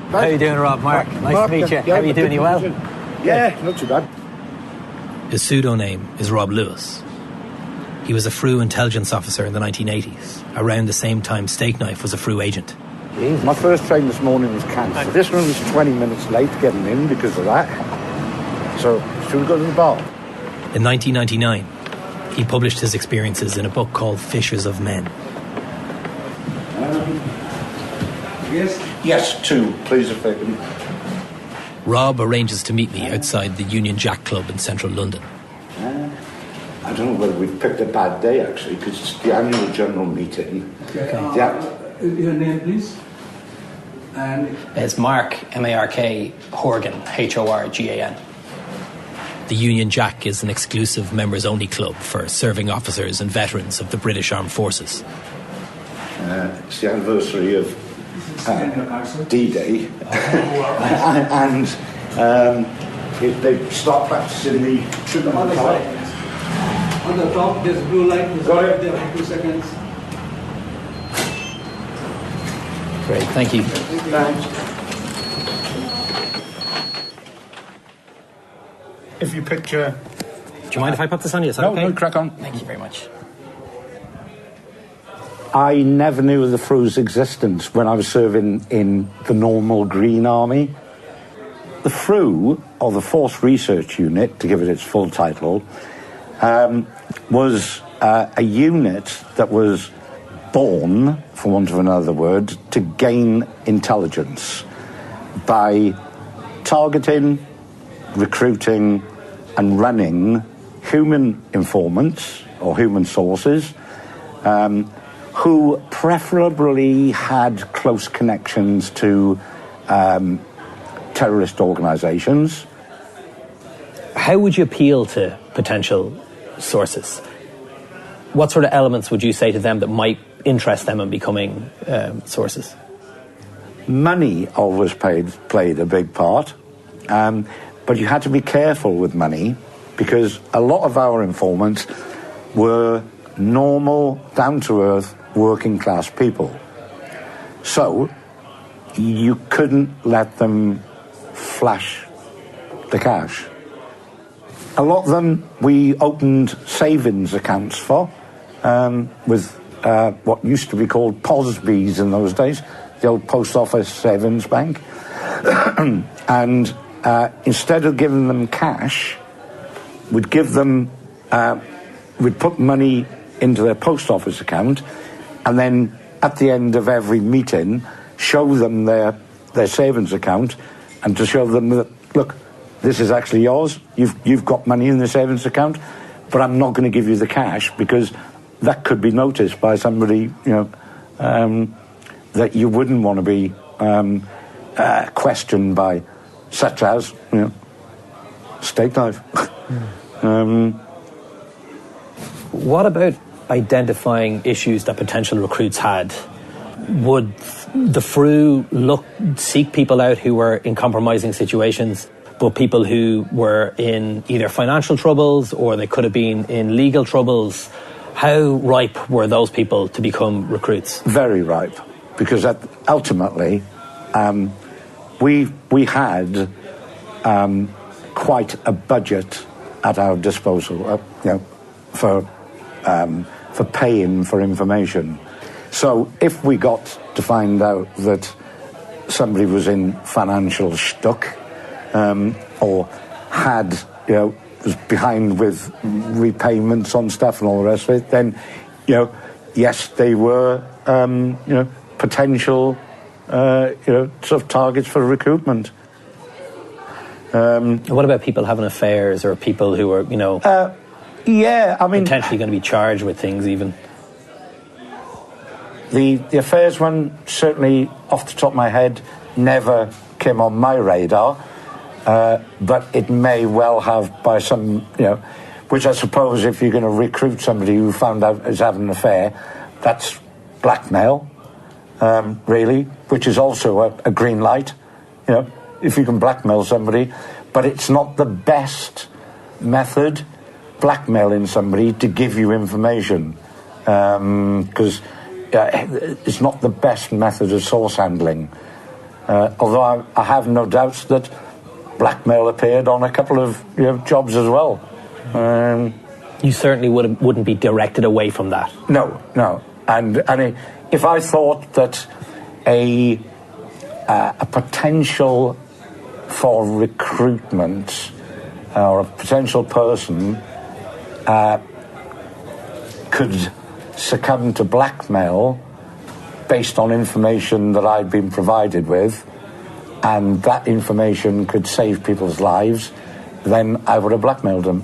How are you doing, Rob? Mark, nice to meet you. How are you doing? You well? Yeah, not too bad. His pseudonym is Rob Lewis. He was a FRU intelligence officer in the 1980s, around the same time Stakeknife was a FRU agent. My first train this morning was cancelled. This one was 20 minutes late getting in because of that. So, should we go to the bar? In 1999, he published his experiences in a book called Fishers of Men. Yes, 2, please, if I can. Rob arranges to meet me outside the Union Jack Club in central London. I don't know whether we've picked a bad day, actually, because it's the annual general meeting. Okay. Your name, please? And it's Mark, M-A-R-K, Horgan, H-O-R-G-A-N. The Union Jack is an exclusive members-only club for serving officers and veterans of the British Armed Forces. It's the anniversary of D-Day. And they start practicing the shooting on the side. On the top, there's blue light. Got it. There for 2 seconds. Great, thank you. Thanks. If you picture... Do you mind if I put this on you? Is that okay? No, crack on. Thank you very much. I never knew of the FRU's existence when I was serving in the normal Green Army. The FRU, or the Force Research Unit, to give it its full title, was a unit that was born, for want of another word, to gain intelligence by targeting, recruiting and running human informants or human sources who preferably had close connections to terrorist organisations. How would you appeal to potential sources? What sort of elements would you say to them that might interest them in becoming sources? Money always played a big part, but you had to be careful with money because a lot of our informants were normal, down-to-earth, working-class people. So you couldn't let them flash the cash. A lot of them we opened savings accounts for with what used to be called POSBs in those days, the old Post Office Savings Bank. And instead of giving them cash, we'd give them, we'd put money into their post office account and then at the end of every meeting show them their savings account and to show them that, look, this is actually yours, you've got money in the savings account, but I'm not going to give you the cash because that could be noticed by somebody, that you wouldn't want to be questioned by, such as, Stakeknife. What about identifying issues that potential recruits had? Would the FRU seek people out who were in compromising situations, but people who were in either financial troubles or they could have been in legal troubles? How ripe were those people to become recruits? Very ripe, because ultimately we had quite a budget at our disposal, for paying for information. So if we got to find out that somebody was in financial stuck, or had, was behind with repayments on stuff and all the rest of it, then, yes, they were, potential, sort of targets for recruitment. What about people having affairs, or people who are, potentially going to be charged with things even? The affairs one, certainly off the top of my head, never came on my radar, but it may well have by some, which I suppose if you're going to recruit somebody who found out is having an affair, that's blackmail, really, which is also a green light, if you can blackmail somebody. But it's not the best method, blackmailing somebody to give you information, because it's not the best method of source handling. Although I have no doubts that blackmail appeared on a couple of jobs as well. You certainly wouldn't be directed away from that. No. And if I thought that a potential for recruitment or a potential person could succumb to blackmail based on information that I'd been provided with, and that information could save people's lives, then I would have blackmailed them.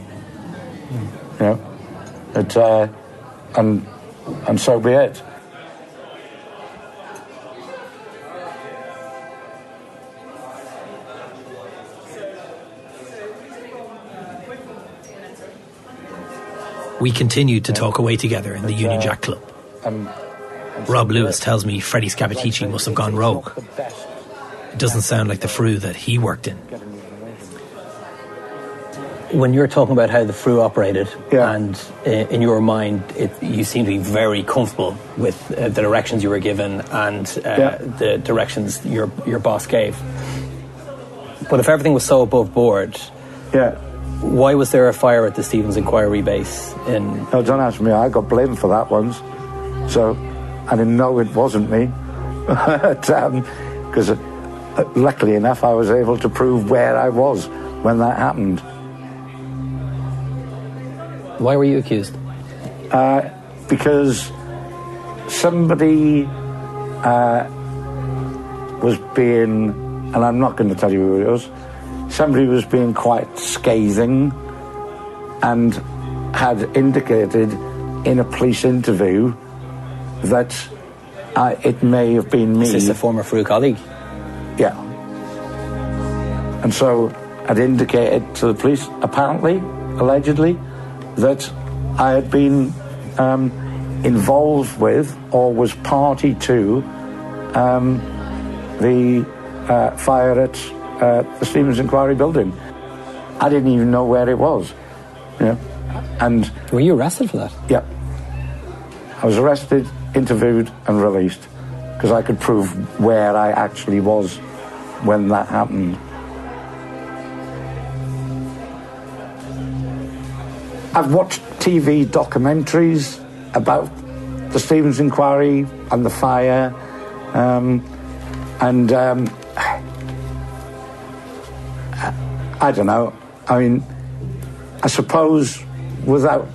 And so be it. We continued to talk away together in the Union Jack Club. Rob Lewis tells me Freddie Scappaticci must have gone rogue. It doesn't sound like the FRU that he worked in. When you're talking about how the FRU operated, and in your mind, you seem to be very comfortable with the directions you were given and the directions your boss gave. But if everything was so above board, why was there a fire at the Stevens Inquiry base in... No, don't ask me. I got blamed for that once. So I didn't know it wasn't me. Because luckily enough, I was able to prove where I was when that happened. Why were you accused? Because somebody was being, and I'm not going to tell you who it was, somebody was being quite scathing and had indicated in a police interview that it may have been me. Is this a former FRU colleague? Yeah. And so I'd indicated to the police, apparently, allegedly, that I had been involved with or was party to the fire at the Stevens Inquiry building. I didn't even know where it was. And were you arrested for that? Yeah. I was arrested, interviewed and released because I could prove where I actually was when that happened. I've watched TV documentaries about the Stevens Inquiry and the fire, I don't know. I mean, I suppose without,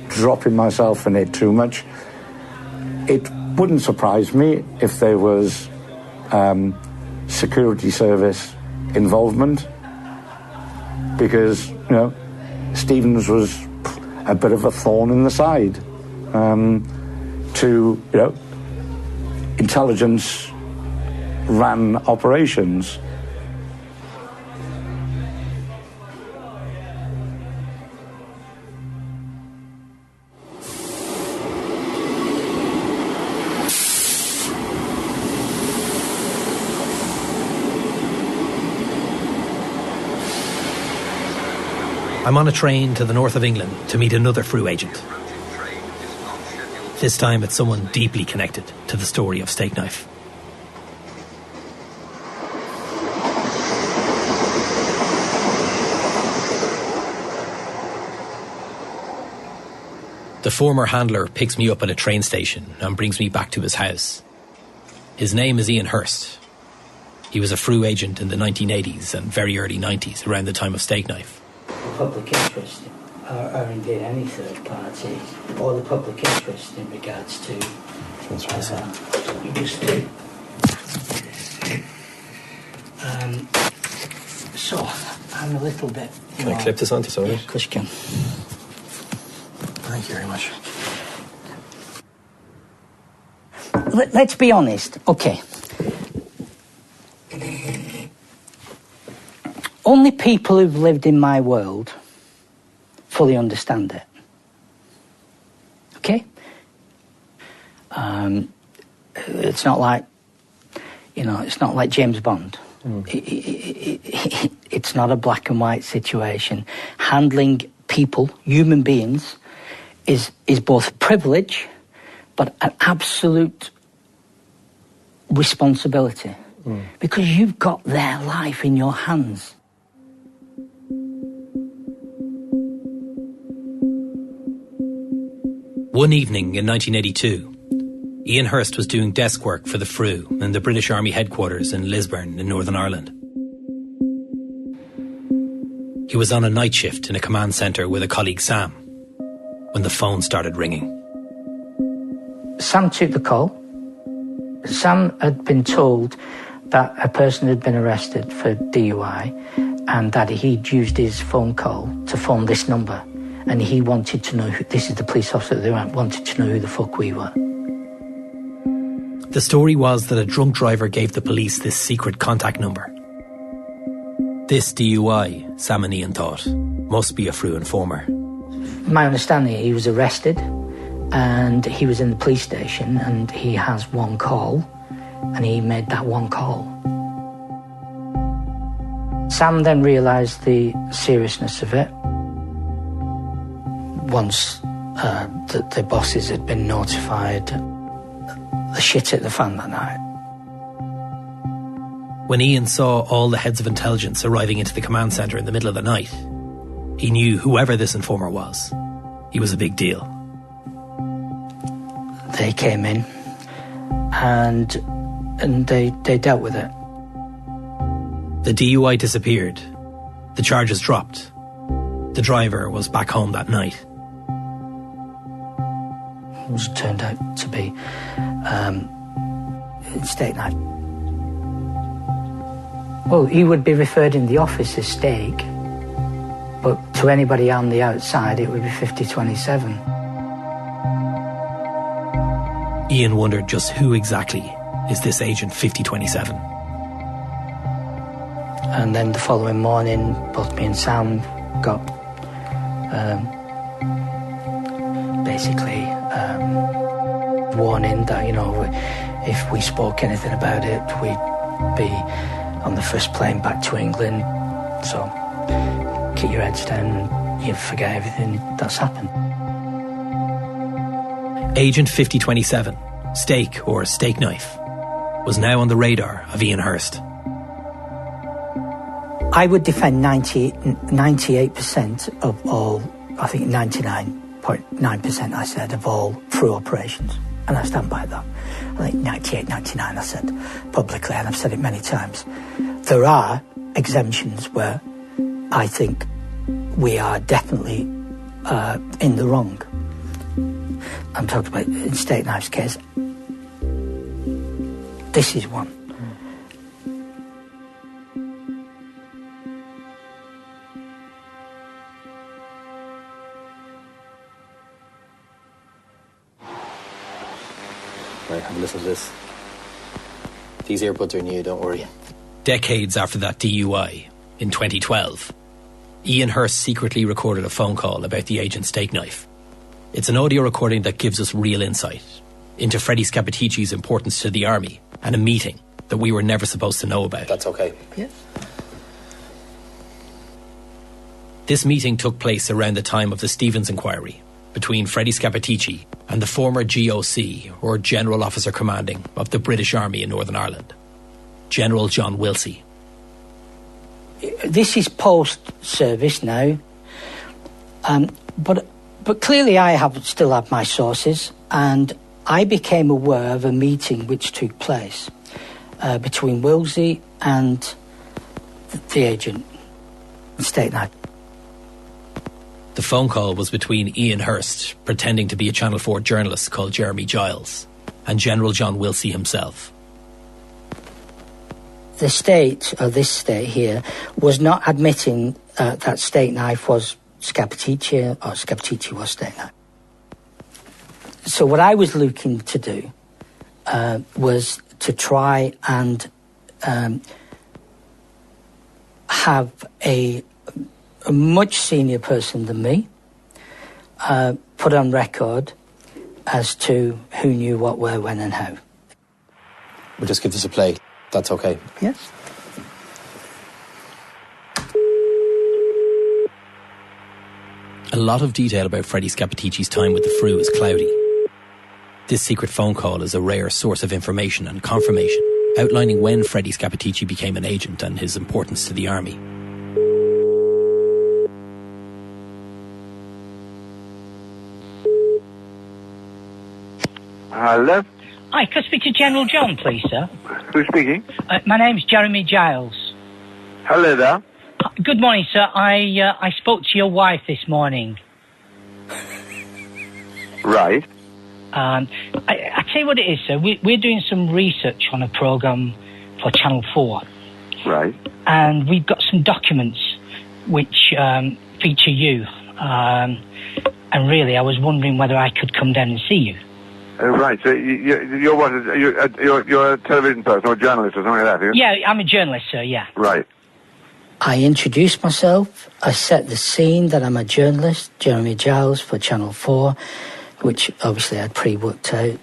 dropping myself in it too much, it wouldn't surprise me if there was security service involvement, because Stevens was a bit of a thorn in the side to intelligence ran operations. I'm on a train to the north of England to meet another FRU agent. This time it's someone deeply connected to the story of Stakeknife. The former handler picks me up at a train station and brings me back to his house. His name is Ian Hurst. He was a FRU agent in the 1980s and very early 90s, around the time of Stakeknife. The public interest, or indeed any third party, or the public interest in regards to industry. So, I'm a little bit... Can I clip this onto something? Yeah, of course you can. Thank you very much. Let's be honest, okay. Only people who've lived in my world fully understand it. Okay? It's not like, it's not like James Bond. It's not a black and white situation. Handling people, human beings, is both a privilege, but an absolute responsibility. Because you've got their life in your hands. One evening in 1982, Ian Hurst was doing desk work for the FRU in the British Army headquarters in Lisburn in Northern Ireland. He was on a night shift in a command centre with a colleague Sam when the phone started ringing. Sam took the call. Sam had been told that a person had been arrested for DUI and that he'd used his phone call to phone this number. And he wanted to know, this is the police officer, they wanted to know who the fuck we were. The story was that a drunk driver gave the police this secret contact number. This DUI, Sam and Ian thought, must be a FRU informer. My understanding, he was arrested and he was in the police station and he has one call and he made that one call. Sam then realised the seriousness of it. Once the bosses had been notified, the shit hit the fan that night. When Ian saw all the heads of intelligence arriving into the command centre in the middle of the night, he knew whoever this informer was, he was a big deal. They came in and they dealt with it. The DUI disappeared. The charges dropped. The driver was back home that night. It turned out to be Stakeknife. Well, he would be referred in the office as Stake, but to anybody on the outside it would be 5027. Ian wondered just who exactly is this agent 5027. And then the following morning, both me and Sam got basically warning that, if we spoke anything about it, we'd be on the first plane back to England. So keep your heads down and you forget everything that's happened. Agent 5027, Stake or Stakeknife, was now on the radar of Ian Hurst. I would defend 98% of all, I think 99.9% I said, of all FRU operations. And I stand by that. I think 98, 99 I said publicly, and I've said it many times. There are exemptions where I think we are definitely in the wrong. I'm talking about in Stakeknife's case. This is one. Right, have a listen to this. These earbuds are new, don't worry. Decades after that DUI, in 2012, Ian Hurst secretly recorded a phone call about the agent Stakeknife. It's an audio recording that gives us real insight into Freddie Scappaticci's importance to the army and a meeting that we were never supposed to know about. That's okay. Yeah. This meeting took place around the time of the Stevens inquiry between Freddie Scappaticci and the former GOC, or General Officer Commanding, of the British Army in Northern Ireland, General John Wilsey. This is post-service now, but clearly I still have my sources, and I became aware of a meeting which took place between Wilsey and the agent, Stakeknife. The phone call was between Ian Hurst, pretending to be a Channel 4 journalist called Jeremy Giles, and General John Wilsey himself. This state here, was not admitting that Stakeknife was Scappaticci, or Scappaticci was Stakeknife. So what I was looking to do was to try and have a much senior person than me put on record as to who knew what, where, when and how. We'll just give this a play. That's okay. Yes. A lot of detail about Freddie Scappaticci's time with the Frew is cloudy. This secret phone call is a rare source of information and confirmation, outlining when Freddie Scappaticci became an agent and his importance to the army. Hello? Hi, could I speak to General John, please, sir? Who's speaking? My name's Jeremy Giles. Hello there. Good morning, sir. I spoke to your wife this morning. Right. I tell you what it is, sir. We're doing some research on a programme for Channel 4. Right. And we've got some documents which feature you. And really, I was wondering whether I could come down and see you. Right, so you're what? You're a television person or a journalist or something like that, are you? Yeah, I'm a journalist, sir, yeah. Right. I introduced myself. I set the scene that I'm a journalist, Jeremy Giles for Channel 4, which obviously I'd pre-worked out.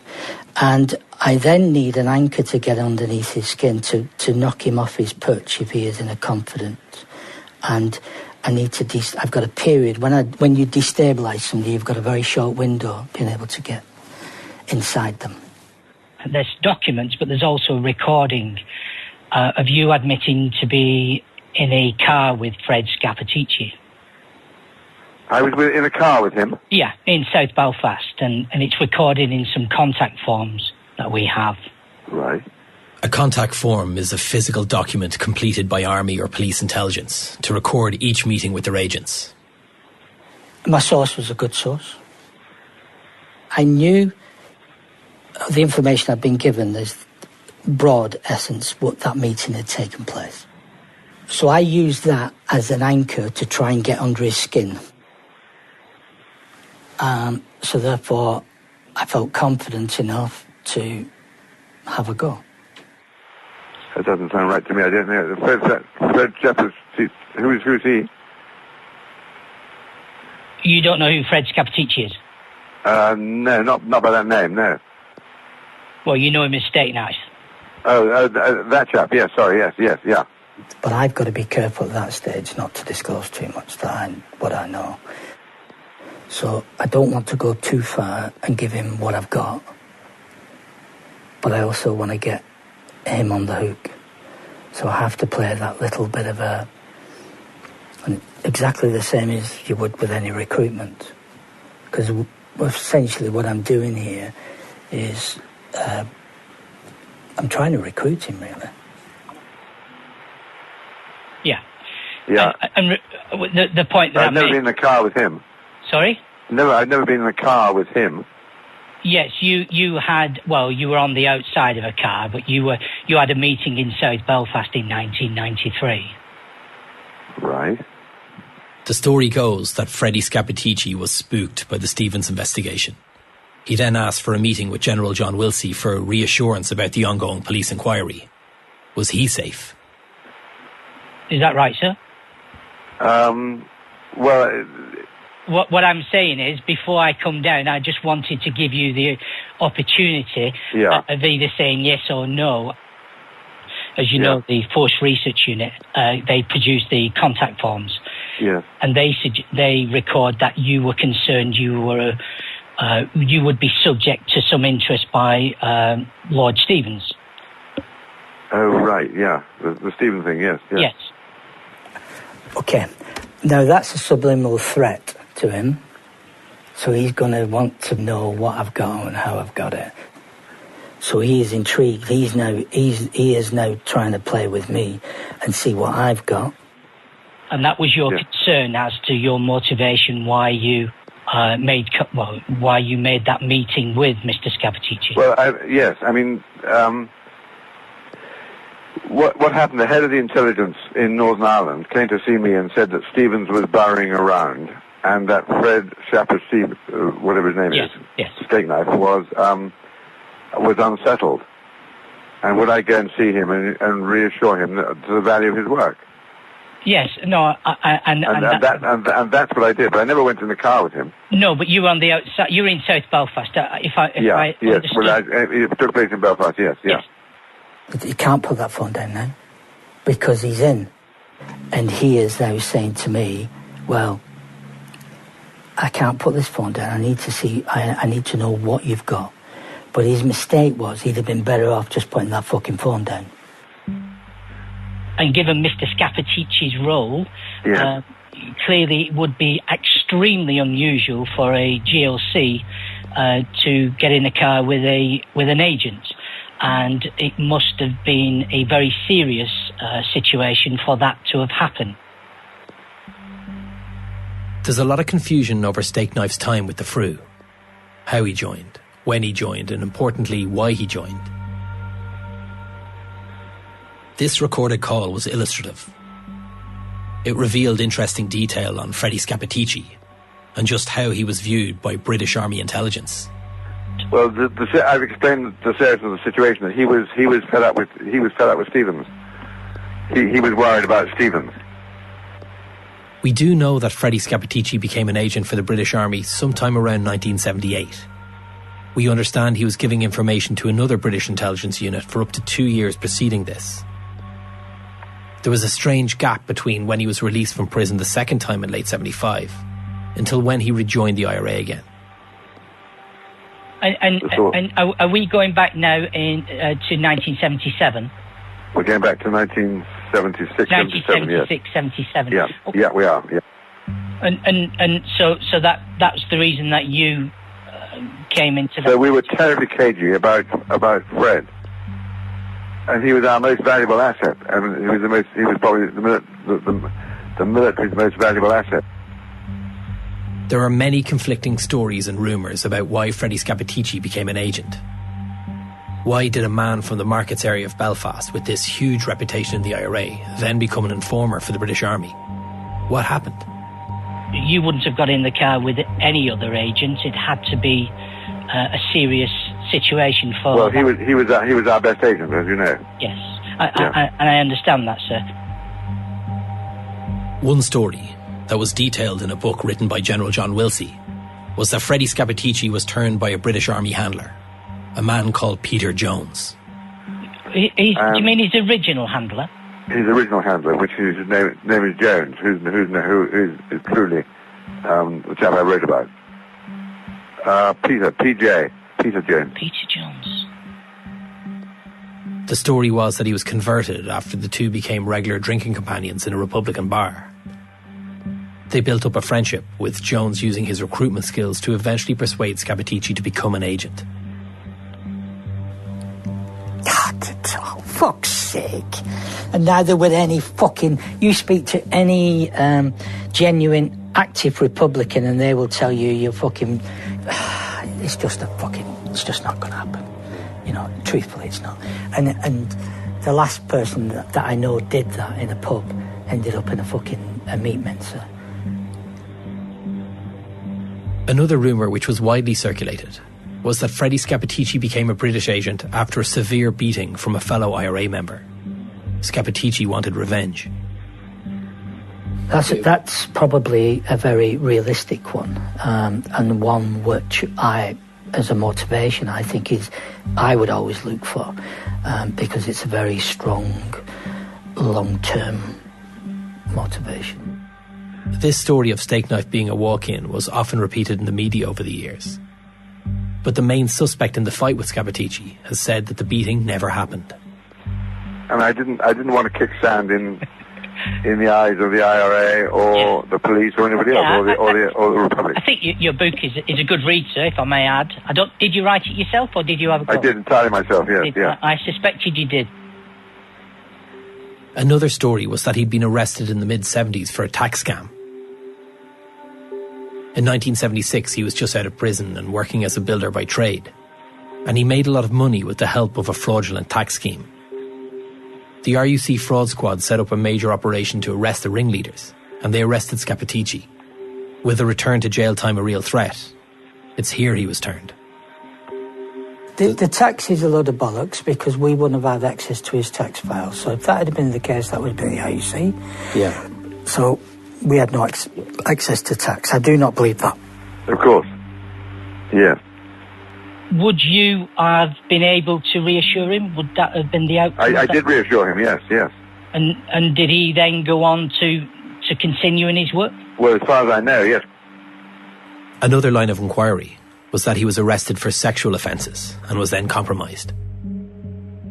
And I then need an anchor to get underneath his skin to knock him off his perch if he is in a confidence. And I need to... I've got a period. When you destabilise somebody, you've got a very short window being able to get inside them. There's documents, but there's also a recording of you admitting to be in a car with Fred Scappaticci. I was in a car with him? Yeah, in South Belfast, and it's recorded in some contact forms that we have. Right. A contact form is a physical document completed by Army or police intelligence to record each meeting with their agents. My source was a good source. I knew the information I'd been given, there's broad essence, what that meeting had taken place. So I used that as an anchor to try and get under his skin. So therefore, I felt confident enough to have a go. That doesn't sound right to me. I don't know. Fred Scappaticci, who's he? You don't know who Fred Scappaticci is? No, not by that name, no. Well, you know him as Stakeknife. Oh, that chap, yes, sorry, yes, yeah. But I've got to be careful at that stage not to disclose too much what I know. So I don't want to go too far and give him what I've got. But I also want to get him on the hook. So I have to play that little bit of exactly the same as you would with any recruitment. Because essentially what I'm doing here is I'm trying to recruit him, really. Yeah. Yeah. The point that I've never been in the car with him. Sorry? I've never been in the car with him. Yes, you were on the outside of a car, but you had a meeting in South Belfast in 1993. Right. The story goes that Freddie Scappaticci was spooked by the Stevens investigation. He then asked for a meeting with General John Wilsey for reassurance about the ongoing police inquiry. Was he safe? Is that right, sir? Well... What I'm saying is, before I come down, I just wanted to give you the opportunity of either saying yes or no. As you know, the Force Research Unit, they produce the contact forms. Yes. And they record that you were concerned you would be subject to some interest by Lord Stevens. Oh, right, yeah. The Stevens thing, yes. Yes. Okay. Now, that's a subliminal threat to him. So he's going to want to know what I've got and how I've got it. So he is intrigued. He is now trying to play with me and see what I've got. And that was your concern as to your motivation why you made that meeting with Mr. Scappaticci. Well, yes. I mean, what happened? The head of the intelligence in Northern Ireland came to see me and said that Stevens was burrowing around, and that Fred Scappaticci, whatever his name is, Stakeknife, was unsettled. And would I go and see him and reassure him to the value of his work? Yes, no, and that's what I did. But I never went in the car with him. No, but you were on the outside. You were in South Belfast. Yes. Well, it took place in Belfast. Yes. But he can't put that phone down now because he's in, and he is now saying to me, "Well, I can't put this phone down. I need to see. I need to know what you've got." But his mistake was he'd have been better off just putting that fucking phone down. And given Mr. Scappaticci's role, clearly it would be extremely unusual for a GLC to get in a car with an agent, and it must have been a very serious situation for that to have happened. There's a lot of confusion over Stakeknife's time with the Frew, how he joined, when he joined, and importantly, why he joined. This recorded call was illustrative. It revealed interesting detail on Freddie Scappaticci and just how he was viewed by British Army intelligence. Well, I've explained the seriousness of the situation. That he was fed up with Stevens. He was worried about Stevens. We do know that Freddie Scappaticci became an agent for the British Army sometime around 1978. We understand he was giving information to another British intelligence unit for up to 2 years preceding this. There was a strange gap between when he was released from prison the second time in late 75 until when he rejoined the IRA again. And are we going back now to 1977? We're going back to 1976, 77. Yeah, we are. Yeah. And so that's the reason that you came into that. So we were terribly cagey about Fred. And he was our most valuable asset. I mean, he was probably the military's most valuable asset. There are many conflicting stories and rumours about why Freddie Scappaticci became an agent. Why did a man from the markets area of Belfast with this huge reputation in the IRA then become an informer for the British Army? What happened? You wouldn't have got in the car with any other agent. It had to be a serious situation for... Well, he was our best agent, as you know. Yes, I understand that, sir. One story that was detailed in a book written by General John Wilsey was that Freddie Scappaticci was turned by a British Army handler, a man called Peter Jones. Do you mean his original handler? His original handler, which his name is Jones, who is truly the chap I wrote about. Peter Jones. Peter Jones. The story was that he was converted after the two became regular drinking companions in a Republican bar. They built up a friendship, with Jones using his recruitment skills to eventually persuade Scappaticci to become an agent. Oh, fuck's sake. And neither would any fucking... You speak to any genuine, active Republican and they will tell you you're fucking... It's just not going to happen. You know, truthfully, it's not. And the last person that I know did that in a pub ended up in a meat mincer. Another rumour which was widely circulated was that Freddie Scappaticci became a British agent after a severe beating from a fellow IRA member. Scappaticci wanted revenge. That's probably a very realistic one, and one which I, as a motivation, I think I would always look for, because it's a very strong, long-term motivation. This story of Stakeknife being a walk-in was often repeated in the media over the years. But the main suspect in the fight with Scappaticci has said that the beating never happened. And I didn't want to kick sand in the eyes of the IRA or the police or anybody else or the Republic. I think your book is a good read, sir, if I may add. Did you write it yourself or did you have a copy? I did entirely myself, yes. I suspected you did. Another story was that he'd been arrested in the mid-70s for a tax scam. In 1976, he was just out of prison and working as a builder by trade. And he made a lot of money with the help of a fraudulent tax scheme. The RUC fraud squad set up a major operation to arrest the ringleaders, and they arrested Scappaticci. With a return to jail time a real threat, it's here he was turned. The tax is a load of bollocks because we wouldn't have had access to his tax files. So if that had been the case, that would have been the RUC. Yeah. So we had no access to tax. I do not believe that. Of course. Yeah. Would you have been able to reassure him? Would that have been the outcome? I did reassure him, yes. And did he then go on to continue in his work? Well, as far as I know, yes. Another line of inquiry was that he was arrested for sexual offences and was then compromised.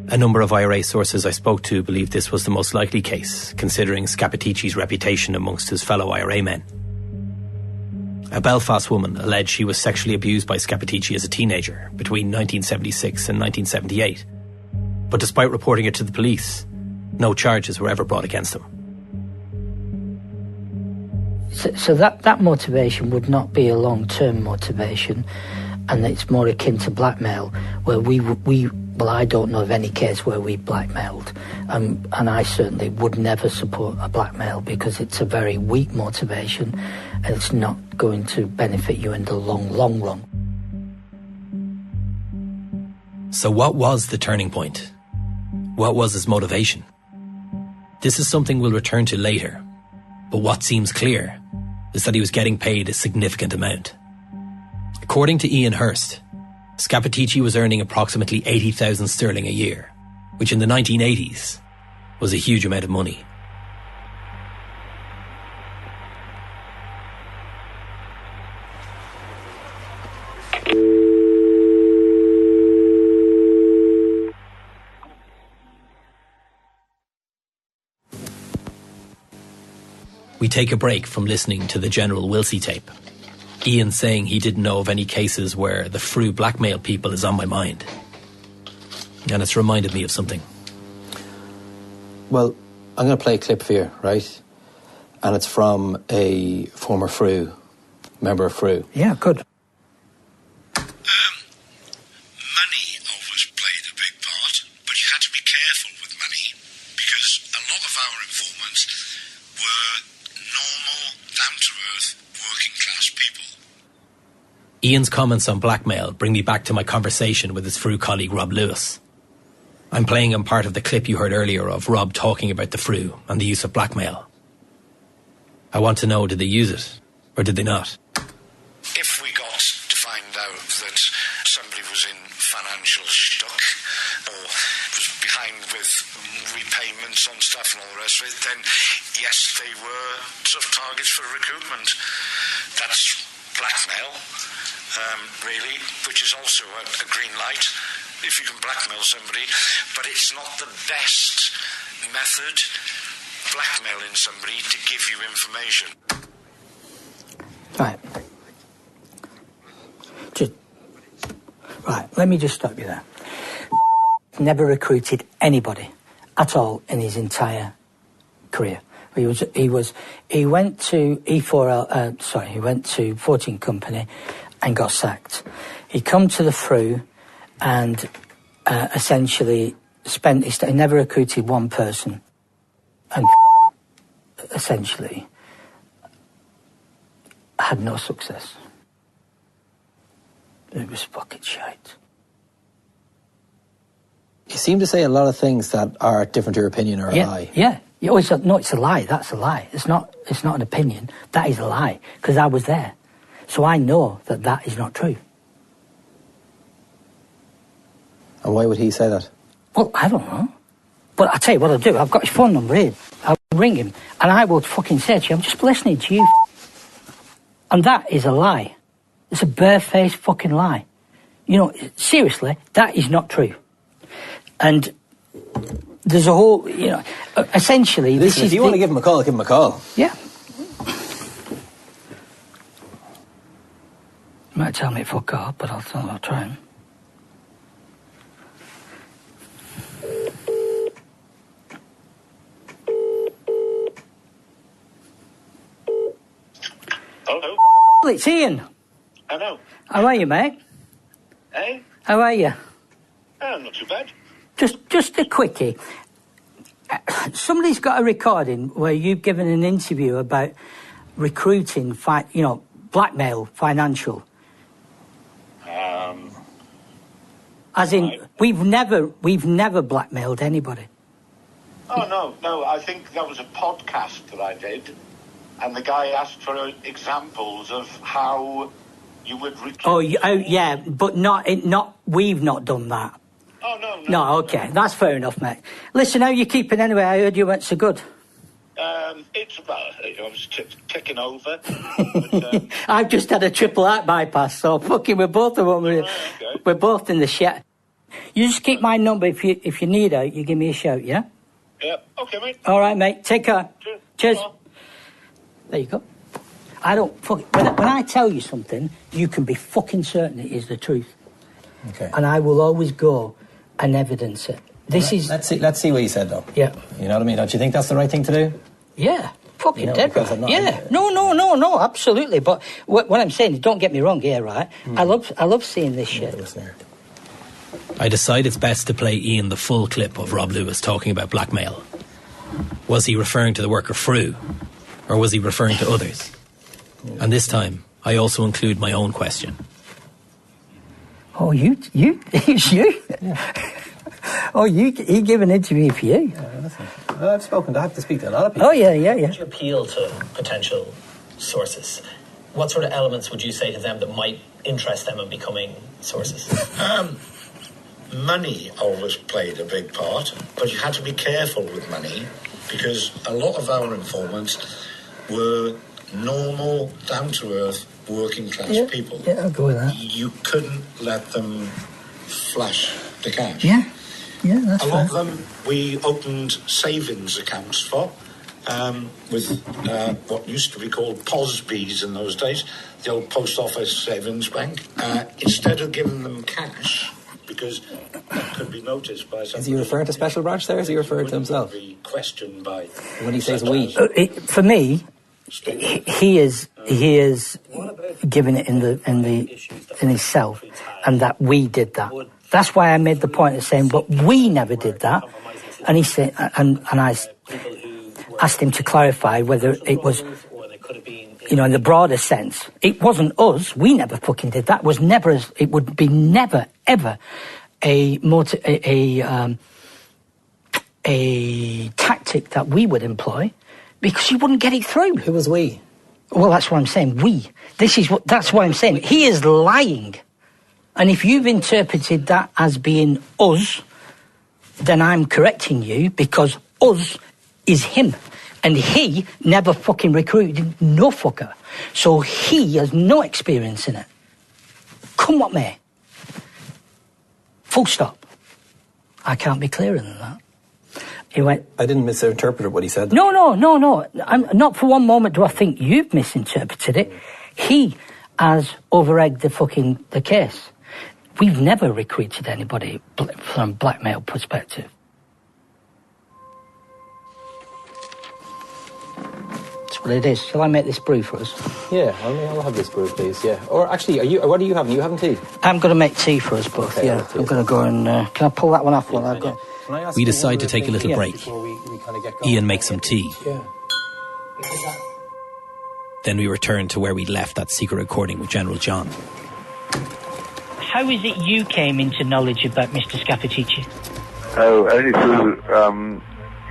A number of IRA sources I spoke to believed this was the most likely case, considering Scappaticci's reputation amongst his fellow IRA men. A Belfast woman alleged she was sexually abused by Scappaticci as a teenager between 1976 and 1978. But despite reporting it to the police, no charges were ever brought against him. So that motivation would not be a long-term motivation, and it's more akin to blackmail, where well, I don't know of any case where we blackmailed, and I certainly would never support a blackmail because it's a very weak motivation and it's not going to benefit you in the long run. So what was the turning point? What was his motivation? This is something we'll return to later, but what seems clear is that he was getting paid a significant amount. According to Ian Hurst, Scappaticci was earning approximately 80,000 sterling a year, which in the 1980s was a huge amount of money. We take a break from listening to the General Wilsey tape. Ian saying he didn't know of any cases where the Frew blackmail people is on my mind. And it's reminded me of something. Well, I'm going to play a clip for you, right? And it's from a former Frew, member of Frew. Yeah, good. Money always played a big part, but you had to be careful with money because a lot of our informants were normal, down-to-earth, working-class people. Ian's comments on blackmail bring me back to my conversation with his Frew colleague Rob Lewis. I'm playing him part of the clip you heard earlier of Rob talking about the Frew and the use of blackmail. I want to know, did they use it, or did they not? If we got to find out that somebody was in financial stuck or was behind with repayments on stuff and all the rest of it, then yes, they were sort of targets for recoupment. That's blackmail, really, which is also a green light if you can blackmail somebody, but it's not the best method, blackmailing somebody to give you information. Right, let me just stop you there. Never recruited anybody at all in his entire career. He went to he went to 14 Company and got sacked. He come to the Frew and essentially he never recruited one person, and essentially had no success. It was fucking shite. You seem to say a lot of things that are different to your opinion or a lie. Yeah. It's a lie. That's a lie. It's not an opinion. That is a lie. Because I was there. So I know that is not true. And why would he say that? Well, I don't know. But I'll tell you what I'll do. I've got his phone number here. I'll ring him and I will fucking say to you, I'm just listening to you. And that is a lie. It's a barefaced fucking lie. You know, seriously, that is not true. And there's a whole, you know, essentially... Listen, if you want to give him a call, give him a call. Yeah. He might tell me to fuck off, but I'll try him. Hello? It's Ian. Hello. How are you, mate? Hey? How are you? Not too bad. Just a quickie. Somebody's got a recording where you've given an interview about recruiting, blackmail, financial. As in, right. we've never blackmailed anybody. Oh, no, I think that was a podcast that I did, and the guy asked for examples of how you would recruit... yeah, but we've not done that. Oh, no. No, okay, that's fair enough, mate. Listen, how you keeping anyway? I heard you weren't so good. It's about... I was ticking over. But, I've just had a triple heart bypass, so fucking we're both of them. Okay. We're both in the shit. You just keep my number if you need her. You give me a shout, yeah? Yeah, okay, mate. All right, mate. Take care. Cheers. There you go. I don't... When I tell you something, you can be fucking certain it is the truth. Okay. And I will always go and evidence it. Let's see what you said, though. Yeah. You know what I mean? Don't you think that's the right thing to do? Yeah. Fucking dead right. Yeah. No, absolutely. But what I'm saying is, don't get me wrong here, right? I love seeing this shit. I decide it's best to play Ian the full clip of Rob Lewis talking about blackmail. Was he referring to the worker Frew? Or was he referring to others? And this time, I also include my own question. Oh, it's you? Yeah. Oh, he gave an interview for you? Yeah, I have to speak to a lot of people. Oh, yeah. Would you appeal to potential sources? What sort of elements would you say to them that might interest them in becoming sources? Money always played a big part, but you had to be careful with money because a lot of our informants were normal, down-to-earth, working-class people. Yeah, I'll go with that. You couldn't let them flash the cash. Yeah, that's a lot of them we opened savings accounts for with what used to be called POSBs in those days, the old Post Office Savings Bank. Instead of giving them cash, because that could be noticed by some... Is he referring to Special Branch there, or is he referring to himself? Be questioned by... When he says we. For me, he is giving it in himself, and that we did that. That's why I made the point of saying, but we never did that. And he said, and I asked him to clarify whether it was, in the broader sense, it wasn't us. We never fucking did that. It would be never ever a tactic that we would employ, because you wouldn't get it through. Who was we? Well, that's what I'm saying. We. That's what I'm saying. He is lying. And if you've interpreted that as being us, then I'm correcting you, because us is him. And he never fucking recruited no fucker. So he has no experience in it. Come what may. Full stop. I can't be clearer than that. He went... I didn't misinterpret what he said. No. I'm not for one moment do I think you've misinterpreted it. He has over-egged the case. We've never recruited anybody from a blackmail perspective. That's what it is. Shall I make this brew for us? Yeah, I'll have this brew, please, yeah. Or actually, what are you having? Are you having tea? I'm going to make tea for us both, yeah. I'm going to go and... can I pull that one off while I've got... We decide to take a little break. Ian makes some tea. Yeah. Then we return to where we left that secret recording with General John. how is it you came into knowledge about Mr. Scappaticci? Oh, only through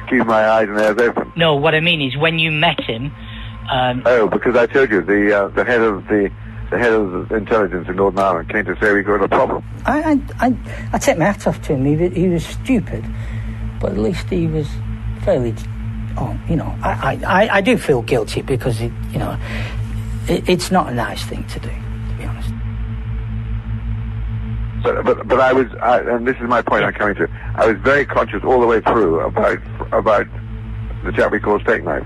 keeping my eyes and ears open. No, what I mean is when you met him. Because I told you the head of the intelligence in Northern Ireland came to say we got a problem. I take my hat off to him. He was stupid, but at least he was fairly. I do feel guilty because it's not a nice thing to do, to be honest. But I was, and this is my point I'm coming to. I was very conscious all the way through about the chap we call Stakeknife.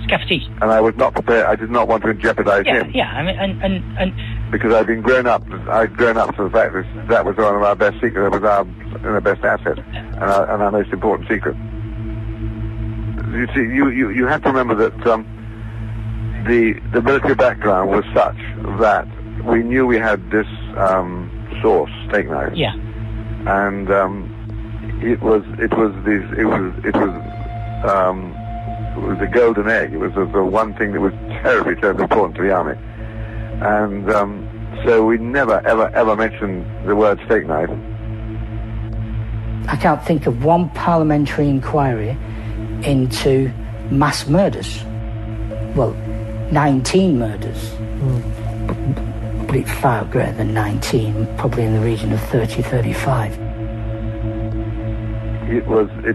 Scappaticci. And I was not prepared. I did not want to jeopardize him. Yeah. I mean, and because I'd grown up to the fact that was one of our best secrets. That was our best asset and our most important secret. You see, you have to remember that the military background was such that we knew we had this source, Stakeknife. Yeah. And it was the golden egg. It was the one thing that was terribly important to the army. And so we never, ever mentioned the word Stakeknife. I can't think of one parliamentary inquiry into mass murders. Well, 19 murders. But it's far greater than 19, probably in the region of 30, 35. It was the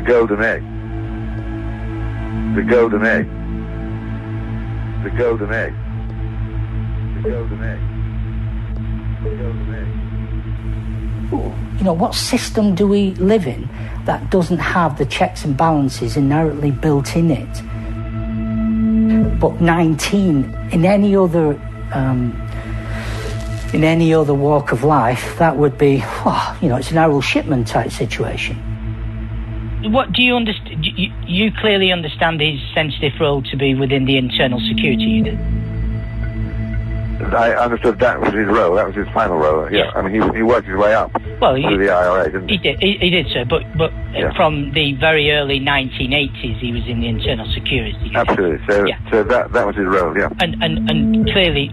golden egg. The golden egg. The golden egg. The golden egg. The golden egg. What system do we live in that doesn't have the checks and balances inherently built in it? But 19 in any other walk of life, that would be, it's an Errol Shipman type situation. What do you understand? You clearly understand his sensitive role to be within the internal security unit. I understood that was his role. That was his final role. Yeah. I mean, he worked his way up through the IRA, didn't he? He did, sir. But from the very early 1980s, he was in the internal security unit. Absolutely. So that was his role. Yeah. And clearly,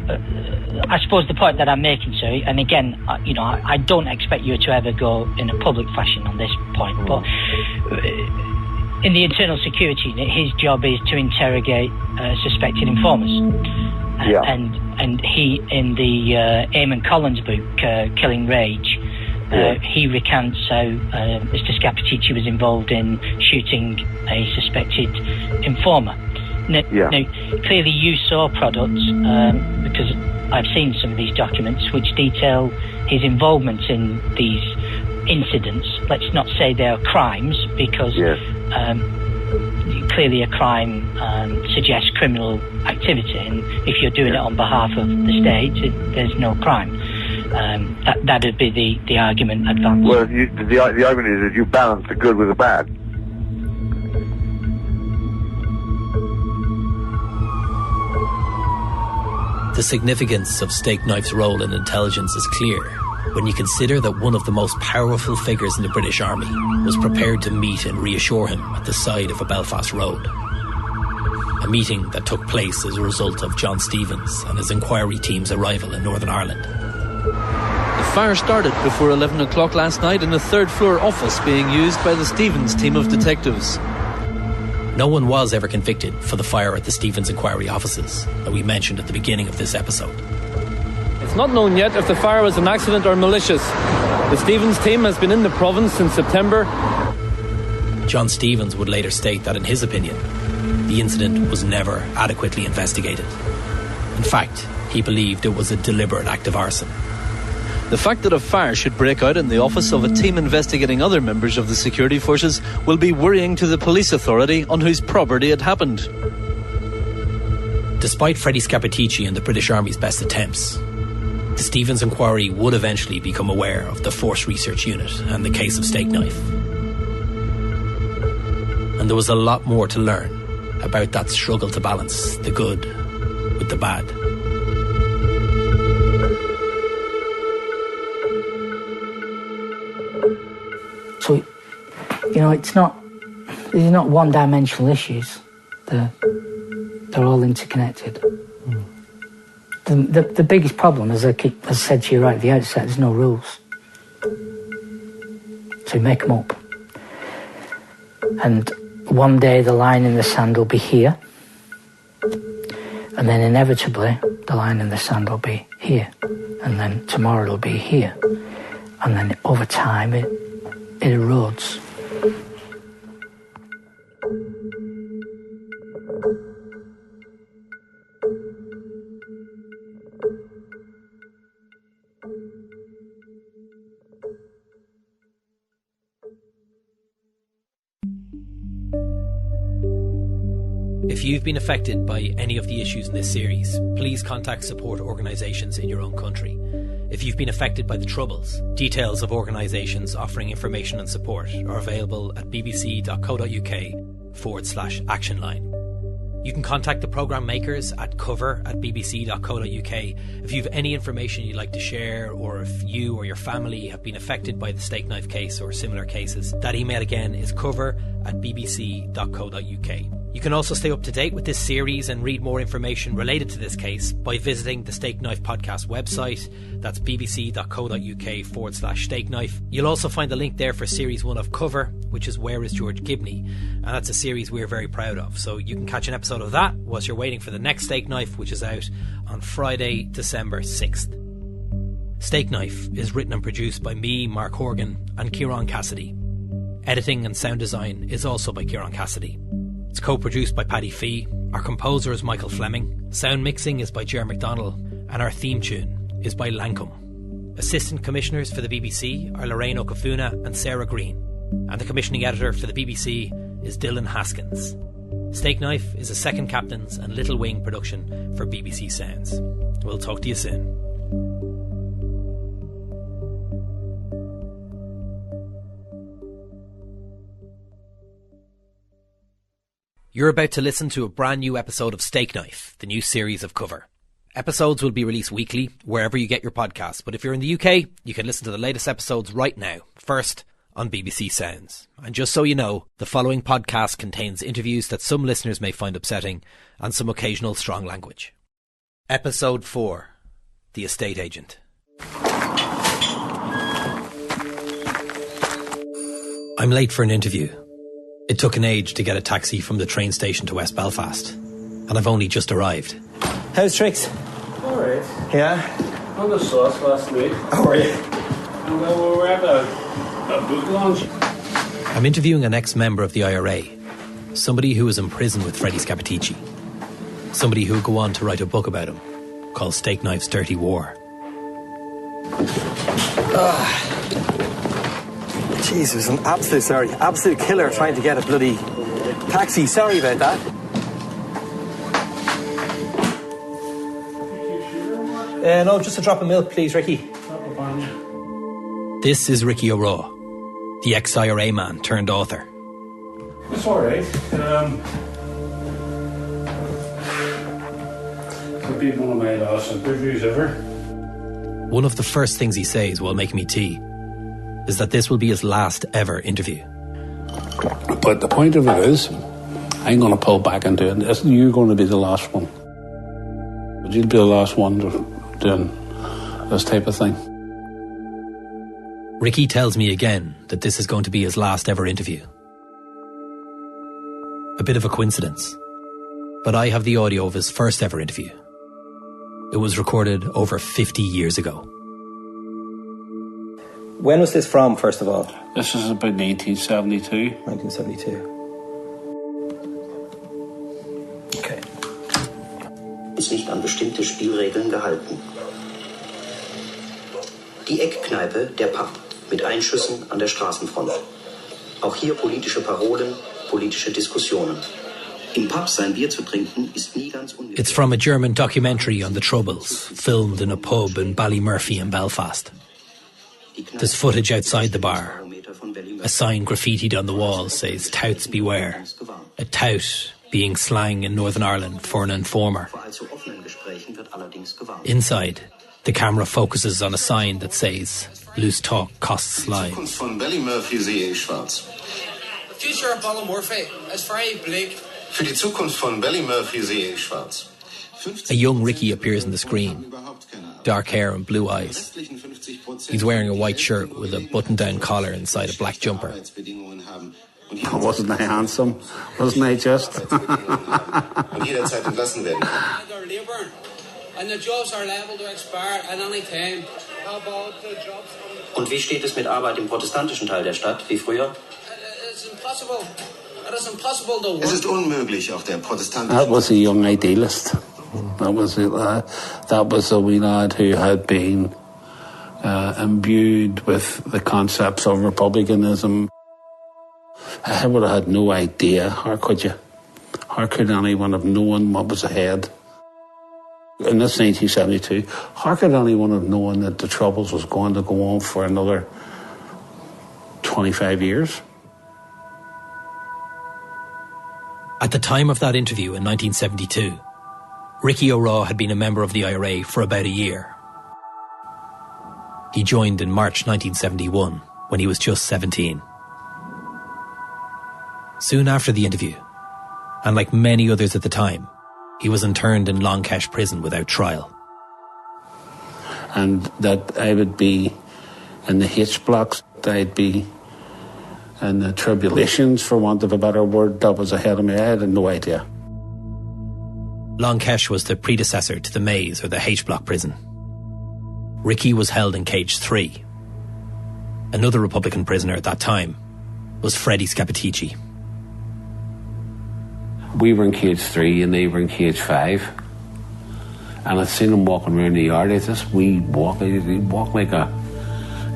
I suppose the point that I'm making, sir, and again, I don't expect you to ever go in a public fashion on this point, but in the internal security unit, his job is to interrogate suspected informers. And he, in the Eamon Collins book, Killing Rage, he recounts how Mr. Scappaticci was involved in shooting a suspected informer. Now, clearly you saw products, because I've seen some of these documents, which detail his involvement in these incidents. Let's not say they are crimes, because clearly a crime suggests criminal activity, and if you're doing it on behalf of the state, there's no crime. That would be the argument advanced. Well, the argument is that you balance the good with the bad. The significance of Stakeknife's role in intelligence is clear when you consider that one of the most powerful figures in the British Army was prepared to meet and reassure him at the side of a Belfast road. A meeting that took place as a result of John Stevens and his inquiry team's arrival in Northern Ireland. The fire started before 11 o'clock last night in a third-floor office being used by the Stevens team of detectives. No one was ever convicted for the fire at the Stevens inquiry offices that we mentioned at the beginning of this episode. It's not known yet if the fire was an accident or malicious. The Stevens team has been in the province since September. John Stevens would later state that, in his opinion, the incident was never adequately investigated. In fact, he believed it was a deliberate act of arson. The fact that a fire should break out in the office of a team investigating other members of the security forces will be worrying to the police authority on whose property it happened. Despite Freddie Scappaticci and the British Army's best attempts, the Stevens inquiry would eventually become aware of the Force Research Unit and the case of Stakeknife. And there was a lot more to learn about that struggle to balance the good with the bad. So, these are not one-dimensional issues. They're all interconnected. The biggest problem, as I said to you right at the outset, there's no rules. So you make them up. And one day the line in the sand will be here, and then inevitably the line in the sand will be here, and then tomorrow it'll be here, and then over time it erodes. If you've been affected by any of the issues in this series, please contact support organisations in your own country. If you've been affected by the Troubles, details of organisations offering information and support are available at bbc.co.uk/action line. You can contact the programme makers at cover@bbc.co.uk if you have any information you'd like to share, or if you or your family have been affected by the Stakeknife case or similar cases. That email again is cover@bbc.co.uk. You can also stay up to date with this series and read more information related to this case by visiting the Stakeknife podcast website. That's bbc.co.uk/Stakeknife. You'll also find the link there for series 1 of Cover, which is Where Is George Gibney? And that's a series we're very proud of. So you can catch an episode of that whilst you're waiting for the next Stakeknife, which is out on Friday, December 6th. Stakeknife is written and produced by me, Mark Horgan, and Kieran Cassidy. Editing and sound design is also by Kieran Cassidy. It's co-produced by Paddy Fee. Our composer is Michael Fleming. Sound mixing is by Ger McDonnell. And our theme tune is by Lancome. Assistant commissioners for the BBC are Lorraine Okafuna and Sarah Green. And the commissioning editor for the BBC is Dylan Haskins. Stakeknife is a Second Captains and Little Wing production for BBC Sounds. We'll talk to you soon. You're about to listen to a brand new episode of Stakeknife, the new series of Cover. Episodes will be released weekly, wherever you get your podcasts. But if you're in the UK, you can listen to the latest episodes right now, first on BBC Sounds. And just so you know, the following podcast contains interviews that some listeners may find upsetting and some occasional strong language. Episode 4, The Estate Agent. I'm late for an interview. It took an age to get a taxi from the train station to West Belfast, and I've only just arrived. How's tricks? Alright. Yeah? On the sauce last week. How are you? And we're at a boot launch. I'm interviewing an ex-member of the IRA, somebody who was in prison with Freddie Scappaticci, somebody who would go on to write a book about him called Stakeknife's Dirty War. Jeez, it was an absolute killer trying to get a bloody taxi. Sorry about that. No, just a drop of milk, please, Ricky. This is Ricky O'Rourke, the ex-IRA man turned author. It's alright. Could be one of my last interviews ever. One of the first things he says while making me tea is that this will be his last ever interview. But the point of it is, I'm going to pull back and do this. You're going to be the last one. But you'll be the last one doing this type of thing. Ricky tells me again that this is going to be his last ever interview. A bit of a coincidence, but I have the audio of his first ever interview. It was recorded over 50 years ago. When was this from, first of all? This is about 1972. 1972. Okay. Ist nicht an bestimmte Spielregeln gehalten. Die Eckkneipe, der Pub, mit Einschüssen an der Straßenfront. Auch hier politische Parolen, politische Diskussionen. Im Pub sein Bier zu trinken ist nie ganz ungefährlich. It's from a German documentary on the Troubles, filmed in a pub in Ballymurphy in Belfast. There's footage outside the bar. A sign graffitied on the wall says, "Touts beware." A tout being slang in Northern Ireland for an informer. Inside, the camera focuses on a sign that says, "Loose talk costs lives." The future of Ballymurphy is very bleak. Für die Zukunft von Ballymurphy sehe ich schwarz. A young Ricky appears on the screen. Dark hair and blue eyes. He's wearing a white shirt with a button-down collar inside a black jumper. Wasn't I handsome? Wasn't I just? Und wie steht es mit Arbeit im protestantischen Teil der Stadt, wie früher? Es ist unmöglich auf der protestantischen... That was a young idealist. That was a wee lad who had been imbued with the concepts of republicanism. I would have had no idea. How could you? How could anyone have known what was ahead? In this 1972, how could anyone have known that the Troubles was going to go on for another 25 years? At the time of that interview in 1972, Ricky O'Raw had been a member of the IRA for about a year. He joined in March 1971 when he was just 17. Soon after the interview, and like many others at the time, he was interned in Longkesh prison without trial. And that I would be in the H blocks, I'd be in the tribulations, for want of a better word, that was ahead of me. I had no idea. Longkesh was the predecessor to the Maze or the H block prison. Ricky was held in Cage 3. Another Republican prisoner at that time was Freddie Scappaticci. We were in Cage 3 and they were in Cage 5. And I'd seen him walking around the yard. It's this wee walk. He'd walk like a...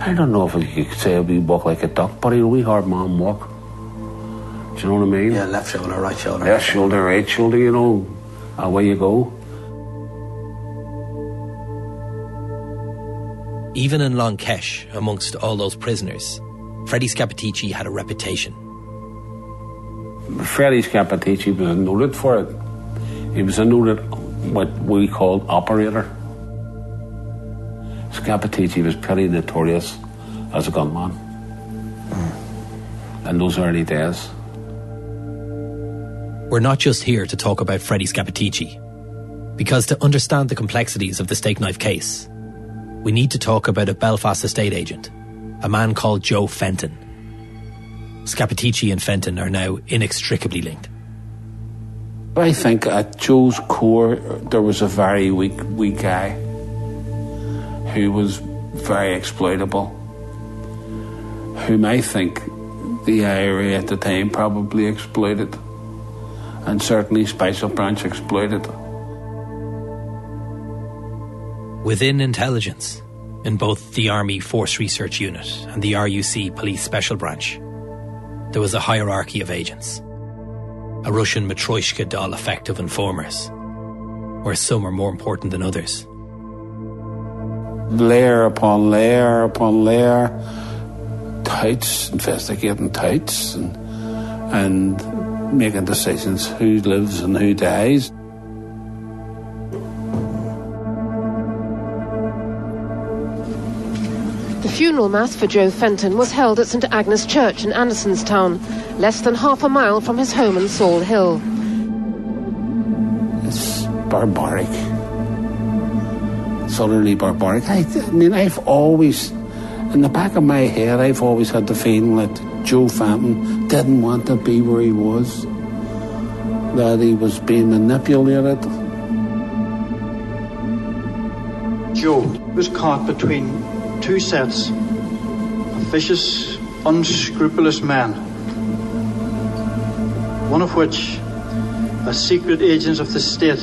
I don't know if you could say he'd walk like a duck, but he'd a wee hard man walk. Do you know what I mean? Yeah, left shoulder, right shoulder. Left shoulder, right shoulder, you know. Away you go. Even in Longkesh, amongst all those prisoners, Freddie Scappaticci had a reputation. Freddie Scappaticci was noted for it. He was a noted, what we called, operator. Scappaticci was pretty notorious as a gunman in those early days. We're not just here to talk about Freddie Scappaticci, because to understand the complexities of the Stakeknife case, we need to talk about a Belfast estate agent, a man called Joe Fenton. Scappaticci and Fenton are now inextricably linked. I think at Joe's core, there was a very weak guy who was very exploitable, whom I think the IRA at the time probably exploited, and certainly Special Branch exploited. Within intelligence, in both the Army Force Research Unit and the RUC Police Special Branch, there was a hierarchy of agents, a Russian Matryoshka doll effect of informers, where some are more important than others. Layer upon layer upon layer, touts, investigating touts, and making decisions who lives and who dies. The funeral mass for Joe Fenton was held at St Agnes Church in Andersonstown, less than half a mile from his home in Saul Hill. It's barbaric. It's utterly barbaric. I mean, I've always, in the back of my head, I've always had the feeling that Joe Fenton didn't want to be where he was, that he was being manipulated. Joe was caught between two sets of vicious, unscrupulous men, one of which, as secret agents of the state,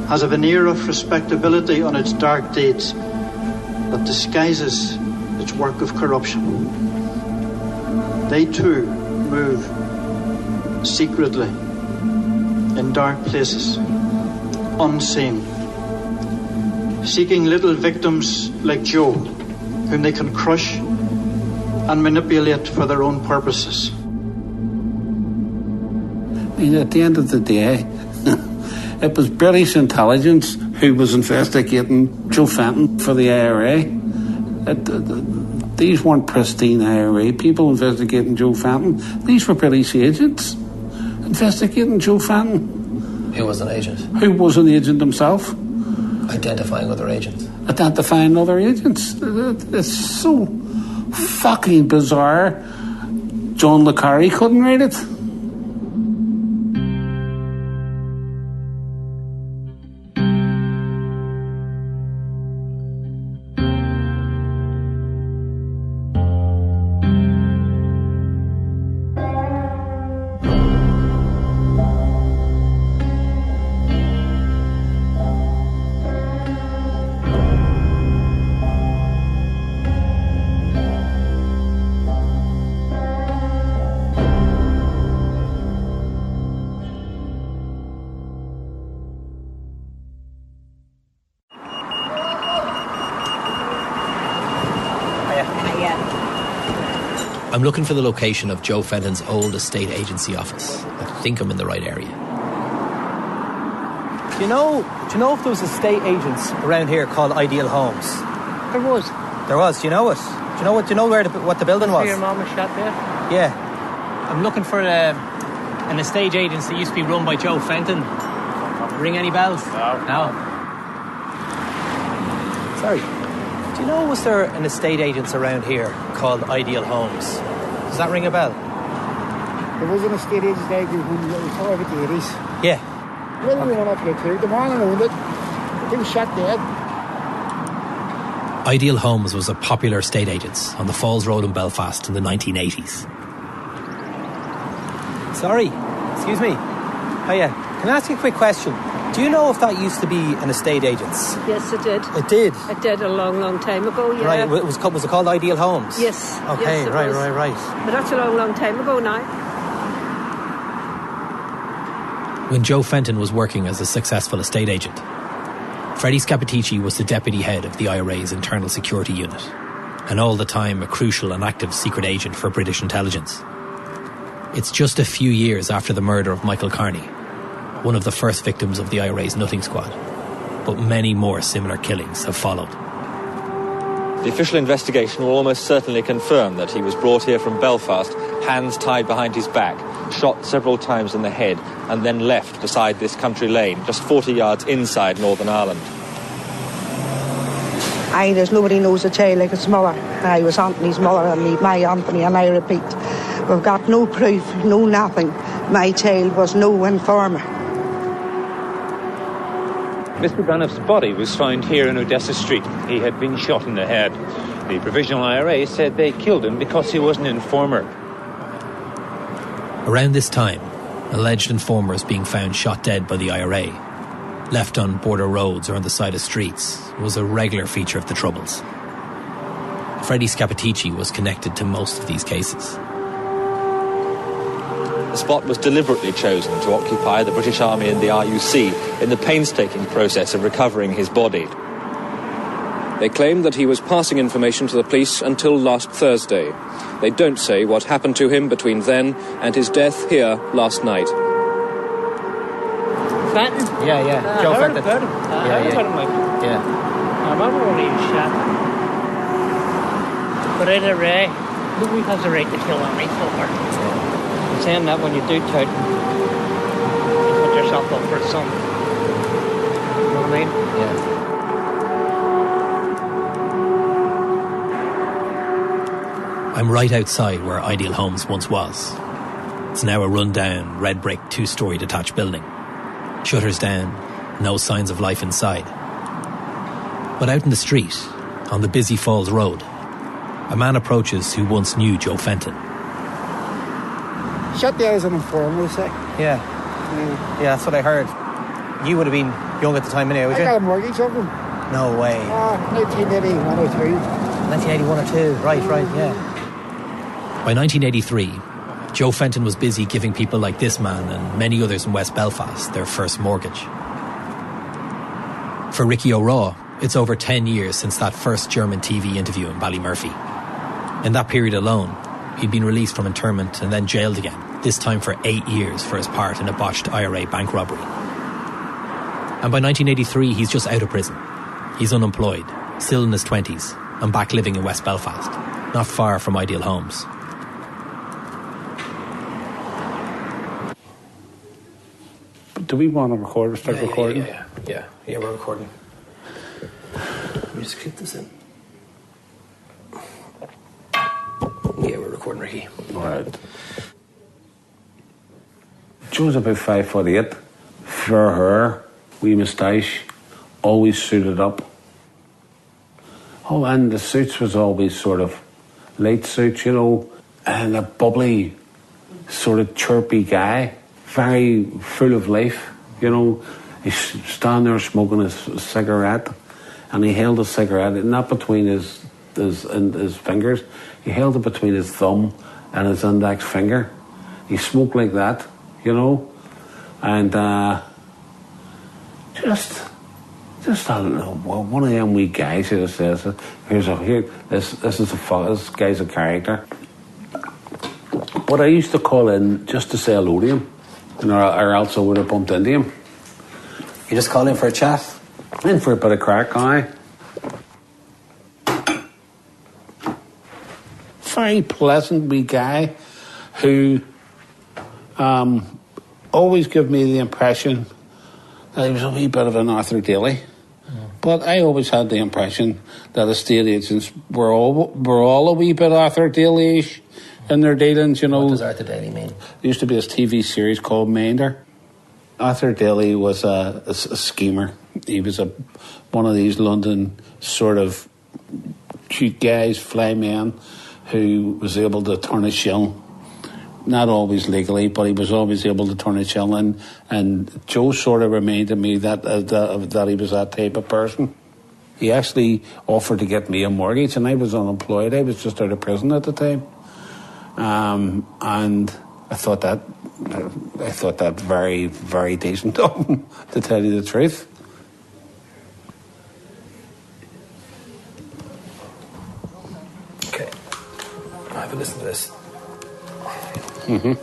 has a veneer of respectability on its dark deeds that disguises its work of corruption. They too move secretly in dark places, unseen, seeking little victims like Joe, whom they can crush and manipulate for their own purposes. I mean, at the end of the day, it was British intelligence who was investigating Joe Fenton for the IRA. These weren't pristine IRA people investigating Joe Fenton. These were British agents investigating Joe Fenton. Who was an agent? Who was an agent himself. Identifying other agents. Identifying other agents. It's so fucking bizarre. John le Carre couldn't read it. I'm looking for the location of Joe Fenton's old estate agency office. I think I'm in the right area. Do you know if there was estate agents around here called Ideal Homes? There was. There was. Do you know it? Do you know what the building was? Your mum was shot there? Yeah. I'm looking for an estate agency that used to be run by Joe Fenton. Ring any bells? No. Sorry. Do you know, was there an estate agents around here called Ideal Homes? Does that ring a bell? There was an estate agent when it was over the 80s. Yeah. Well, we went up there too. The man owned it. He was shot dead. Ideal Homes was a popular estate agent on the Falls Road in Belfast in the 1980s. Sorry. Excuse me. Oh, yeah. Can I ask you a quick question? Do you know if that used to be an estate agent's? Yes, it did. It did? It did a long, long time ago, yeah. Right, was it called Ideal Homes? Yes. Okay, yes, right. But that's a long, long time ago now. When Joe Fenton was working as a successful estate agent, Freddie Scappaticci was the deputy head of the IRA's internal security unit, and all the time a crucial and active secret agent for British intelligence. It's just a few years after the murder of Michael Carney, one of the first victims of the IRA's nutting squad, but many more similar killings have followed. The official investigation will almost certainly confirm that he was brought here from Belfast, hands tied behind his back, shot several times in the head, and then left beside this country lane, just 40 yards inside Northern Ireland. Aye, there's nobody knows the child like his mother. I was Anthony's mother and my Anthony, and I repeat, we've got no proof, no nothing. My child was no informer. Mr. Braniff's body was found here in Odessa Street. He had been shot in the head. The Provisional IRA said they killed him because he was an informer. Around this time, alleged informers being found shot dead by the IRA, left on border roads or on the side of streets, was a regular feature of the Troubles. Freddie Scappaticci was connected to most of these cases. The spot was deliberately chosen to occupy the British Army and the RUC in the painstaking process of recovering his body. They claim that he was passing information to the police until last Thursday. They don't say what happened to him between then and his death here last night. Fenton? Yeah. Joe Fenton. I heard about him. Yeah. I remember when he was shot. But IRA, nobody has the right to kill an informer. I'm saying that when you do tout, you put yourself up for something. You know what I mean? Yeah. I'm right outside where Ideal Homes once was. It's now a run-down, red-brick, two-storey detached building. Shutters down, no signs of life inside. But out in the street, on the busy Falls Road, a man approaches who once knew Joe Fenton. Shot there as an informer, they say. Yeah, that's what I heard. You would have been young at the time anyway, would you? I got a mortgage of them. No way. 1981 or 2. 1981 or 2, right, yeah. By 1983, Joe Fenton was busy giving people like this man and many others in West Belfast their first mortgage. For Ricky O'Raw, it's over 10 years since that first German TV interview in Ballymurphy. In that period alone, he'd been released from internment and then jailed again, this time for 8 years for his part in a botched IRA bank robbery. And by 1983, he's just out of prison. He's unemployed, still in his 20s, and back living in West Belfast, not far from Ideal Homes. Do we want to record or start recording? Yeah, we're recording. Let me just clip this in. Yeah, we're recording, Ricky. All right. Joe's about 5'8", fair hair, wee moustache, always suited up. Oh, and the suits was always sort of light suits, you know, and a bubbly, sort of chirpy guy, very full of life, you know. He's standing there smoking his cigarette, and he held a cigarette, not between his fingers, he held it between his thumb and his index finger. He smoked like that, you know, and just I don't know, one of them wee guys who says, this guy's a character. But I used to call in just to say hello to him, or else I would have bumped into him. You just call in for a chat? In for a bit of crack, aye. Very pleasant wee guy who always gave me the impression that he was a wee bit of an Arthur Daly. But I always had the impression that estate agents were all a wee bit Arthur Daly-ish in their dealings, you know. What does Arthur Daly mean? There used to be this TV series called Minder. Arthur Daly was a schemer. He was one of these London sort of cute guys, fly men, who was able to turn a shilling. Not always legally, but he was always able to turn a shilling. And Joe sort of reminded me that he was that type of person. He actually offered to get me a mortgage, and I was unemployed. I was just out of prison at the time. And I thought that very, very decent of him, to tell you the truth. Okay. I'll have a listen to this. Mm-hmm.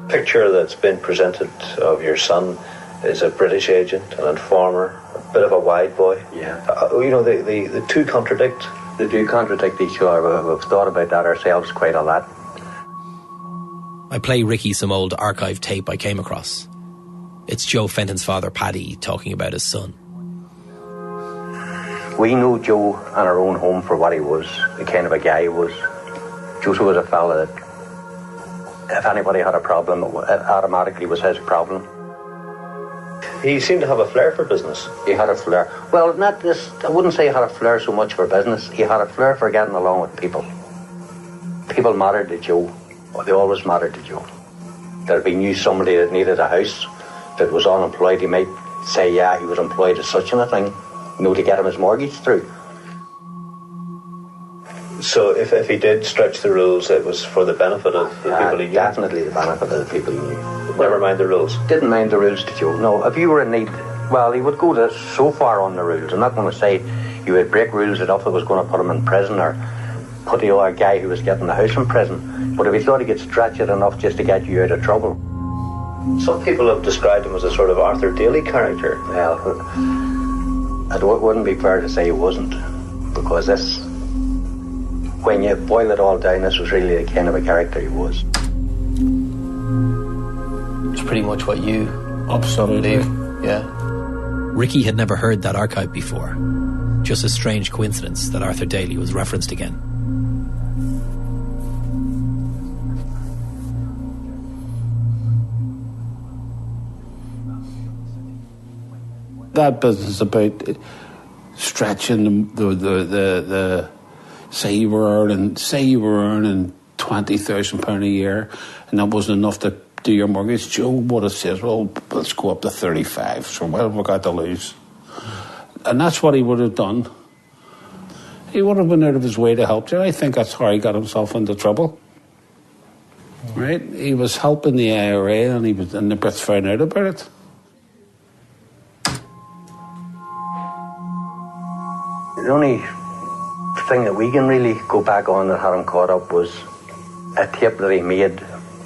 Picture that's been presented of your son is a British agent, an informer, a bit of a wide boy. Yeah. You know, the two contradict. They do contradict each other. We've thought about that ourselves quite a lot. I play Ricky some old archive tape I came across. It's Joe Fenton's father, Paddy, talking about his son. We knew Joe in our own home for what he was, the kind of a guy he was. Joseph was a fella that if anybody had a problem, it automatically was his problem. He seemed to have a flair for business. He had a flair. Well, not this. I wouldn't say he had a flair so much for business. He had a flair for getting along with people. People mattered to Joe. They always mattered to Joe. There'd be knew somebody that needed a house, that was unemployed. He might say, yeah, he was employed as such and a thing, you know, to get him his mortgage through. So if he did stretch the rules, it was for the benefit of the people he knew? Definitely the benefit of the people he knew. Never mind the rules? Didn't mind the rules to Joe. No, if you were in need, well, he would go so far on the rules. I'm not going to say you would break rules enough that was going to put him in prison or put the other guy who was getting the house in prison. But if he thought he could stretch it enough just to get you out of trouble. Some people have described him as a sort of Arthur Daly character. Well, it wouldn't be fair to say he wasn't, because this, when you boil it all down, this was really the kind of a character he was. It's pretty much what you absolutely believe. Yeah. Ricky had never heard that archive before. Just a strange coincidence that Arthur Daly was referenced again. That business about stretching the say you were earning £20,000 a year, and that wasn't enough to do your mortgage. Joe would have said, well, let's go up to 35. So what have we got to lose? And that's what he would have done. He would have been out of his way to help you. I think that's how he got himself into trouble. Right? He was helping the IRA, and the Brits found out about it. The only thing that we can really go back on that had him caught up was a tape that he made,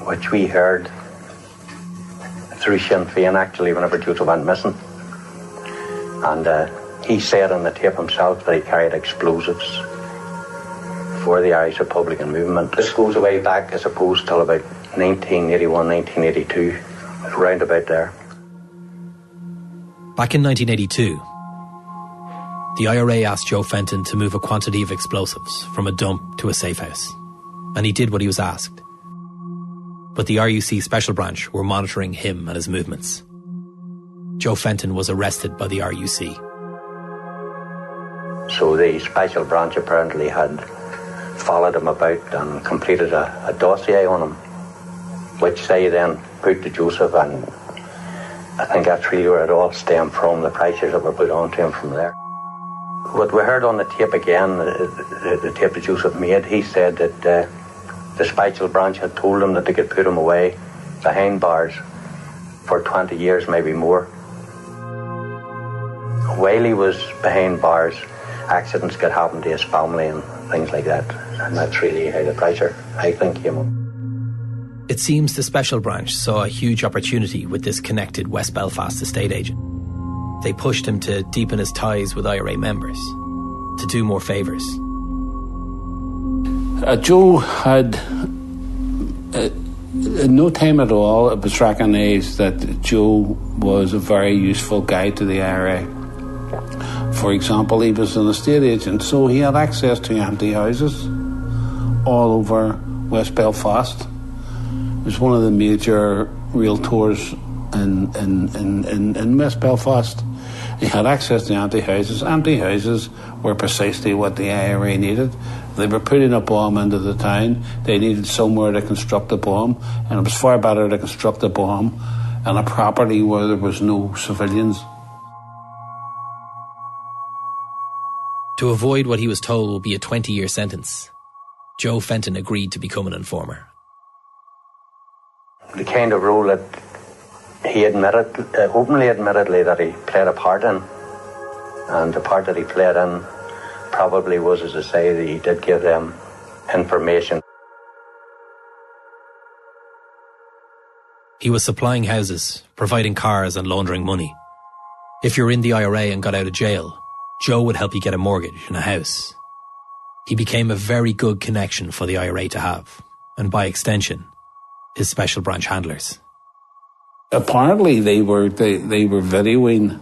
which we heard through Sinn Féin, actually, whenever Joseph went missing. And he said on the tape himself that he carried explosives before the Irish Republican movement. This goes way back, I suppose, till about 1981, 1982, round about there. Back in 1982, the IRA asked Joe Fenton to move a quantity of explosives from a dump to a safe house, and he did what he was asked. But the RUC Special Branch were monitoring him and his movements. Joe Fenton was arrested by the RUC. So the Special Branch apparently had followed him about and completed a dossier on him, which they then put to Joseph, and I think that's really where it all stemmed from, the pressures that were put onto him from there. What we heard on the tape again, the tape that Joseph made, he said that the Special Branch had told him that they could put him away behind bars for 20 years, maybe more. While he was behind bars, accidents could happen to his family and things like that. And that's really how the pressure, I think, came on. It seems the Special Branch saw a huge opportunity with this connected West Belfast estate agent. They pushed him to deepen his ties with IRA members, to do more favours. Joe had, in no time at all, it was recognised that Joe was a very useful guy to the IRA. For example, he was an estate agent, so he had access to empty houses all over West Belfast. He was one of the major realtors in West Belfast. He had access to empty houses. Empty houses were precisely what the IRA needed. They were putting a bomb into the town. They needed somewhere to construct a bomb, and it was far better to construct a bomb on a property where there was no civilians. To avoid what he was told would be a 20-year sentence, Joe Fenton agreed to become an informer. The kind of role that he admitted, openly admittedly, that he played a part in, and the part that he played in probably was, as I say, that he did give them information. He was supplying houses, providing cars and laundering money. If you're in the IRA and got out of jail, Joe would help you get a mortgage and a house. He became a very good connection for the IRA to have, and by extension, his Special Branch handlers. Apparently they were videoing,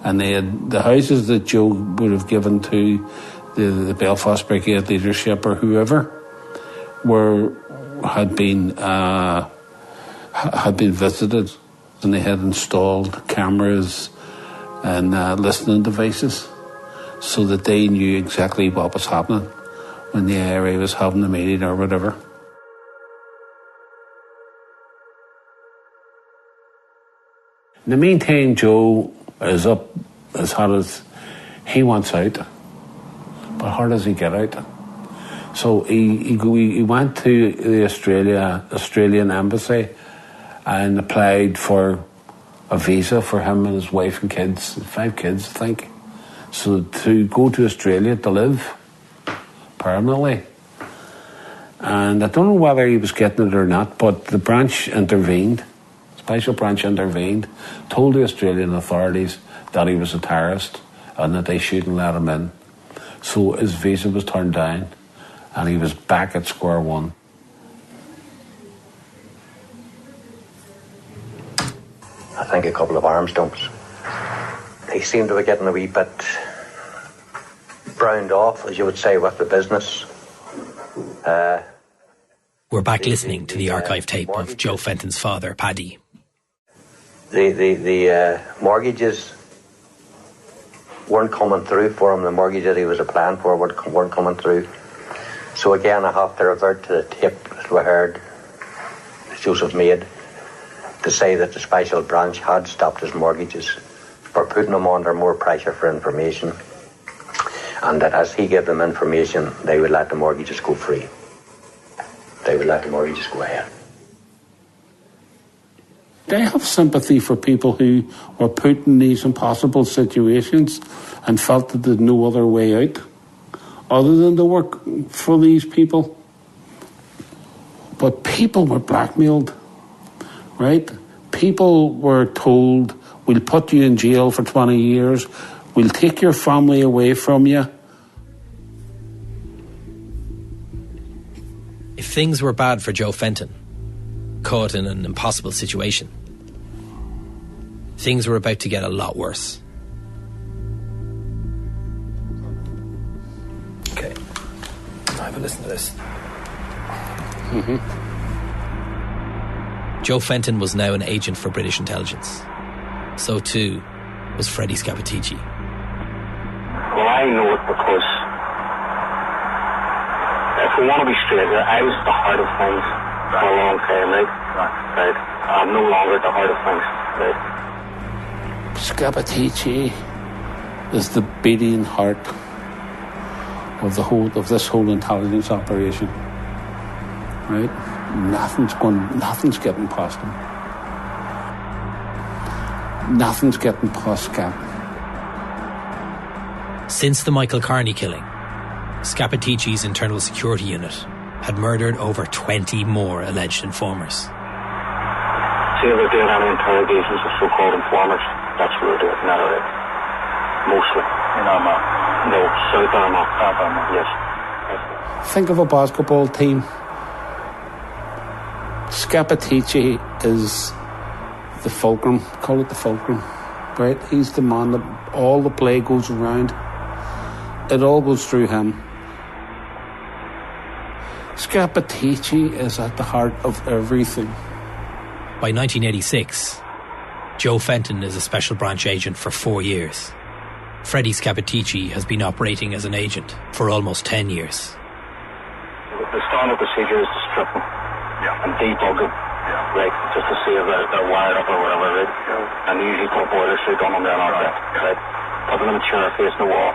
and they had the houses that Joe would have given to the Belfast Brigade leadership or whoever had been visited, and they had installed cameras and listening devices, so that they knew exactly what was happening when the IRA was having a meeting or whatever. In the meantime, Joe is up as hard as he wants out, but how does he get out? So he went to the Australian embassy and applied for a visa for him and his wife and kids, 5 kids, I think. So to go to Australia to live permanently. And I don't know whether he was getting it or not, but the branch intervened, Special Branch intervened, told the Australian authorities that he was a terrorist and that they shouldn't let him in. So his visa was turned down and he was back at square one. I think a couple of arms dumps. They seem to be getting a wee bit browned off, as you would say, with the business. We're back listening to the archive tape of Joe Fenton's father, Paddy. The mortgages weren't coming through for him. The mortgage that he was applying for weren't coming through. So again, I have to revert to the tape that we heard that Joseph made to say that the Special Branch had stopped his mortgages for putting him under more pressure for information, and that as he gave them information, they would let the mortgages go free. They would let the mortgages go ahead. They have sympathy for people who were put in these impossible situations and felt that there's no other way out other than to work for these people. But people were blackmailed, right? People were told, we'll put you in jail for 20 years, we'll take your family away from you. things were bad for Joe Fenton, caught in an impossible situation, things were about to get a lot worse. Okay, I'll have a listen to this. Joe Fenton was now an agent for British intelligence. So too was Freddie Scappaticci. Well, I know it because, if we want to be straight, I was at the heart of things for a long time, right? I'm no longer at the heart of things, right? Scappaticci is the beating heart of this whole intelligence operation, right? Nothing's getting past him. Nothing's getting past Scap. Since the Michael Carney killing, Scappaticci's internal security unit had murdered over 20 more alleged informers. See if they're doing any interrogations of so-called informers. That's what they're doing, not already. Mostly. In Armagh? No, South Armagh. South Armagh, yes. Think of a basketball team. Scappaticci is the fulcrum, call it the fulcrum, right? He's the man that all the play goes around. It all goes through him. Scappaticci is at the heart of everything. By 1986, Joe Fenton is a special branch agent for 4 years. Freddie Scappaticci has been operating as an agent for almost 10 years. The standard procedure is to strip them and debug them, right, just to see if they're wired up or whatever, right? And they usually put a boiler suit on them then after that, right? Put them in a chair facing the wall,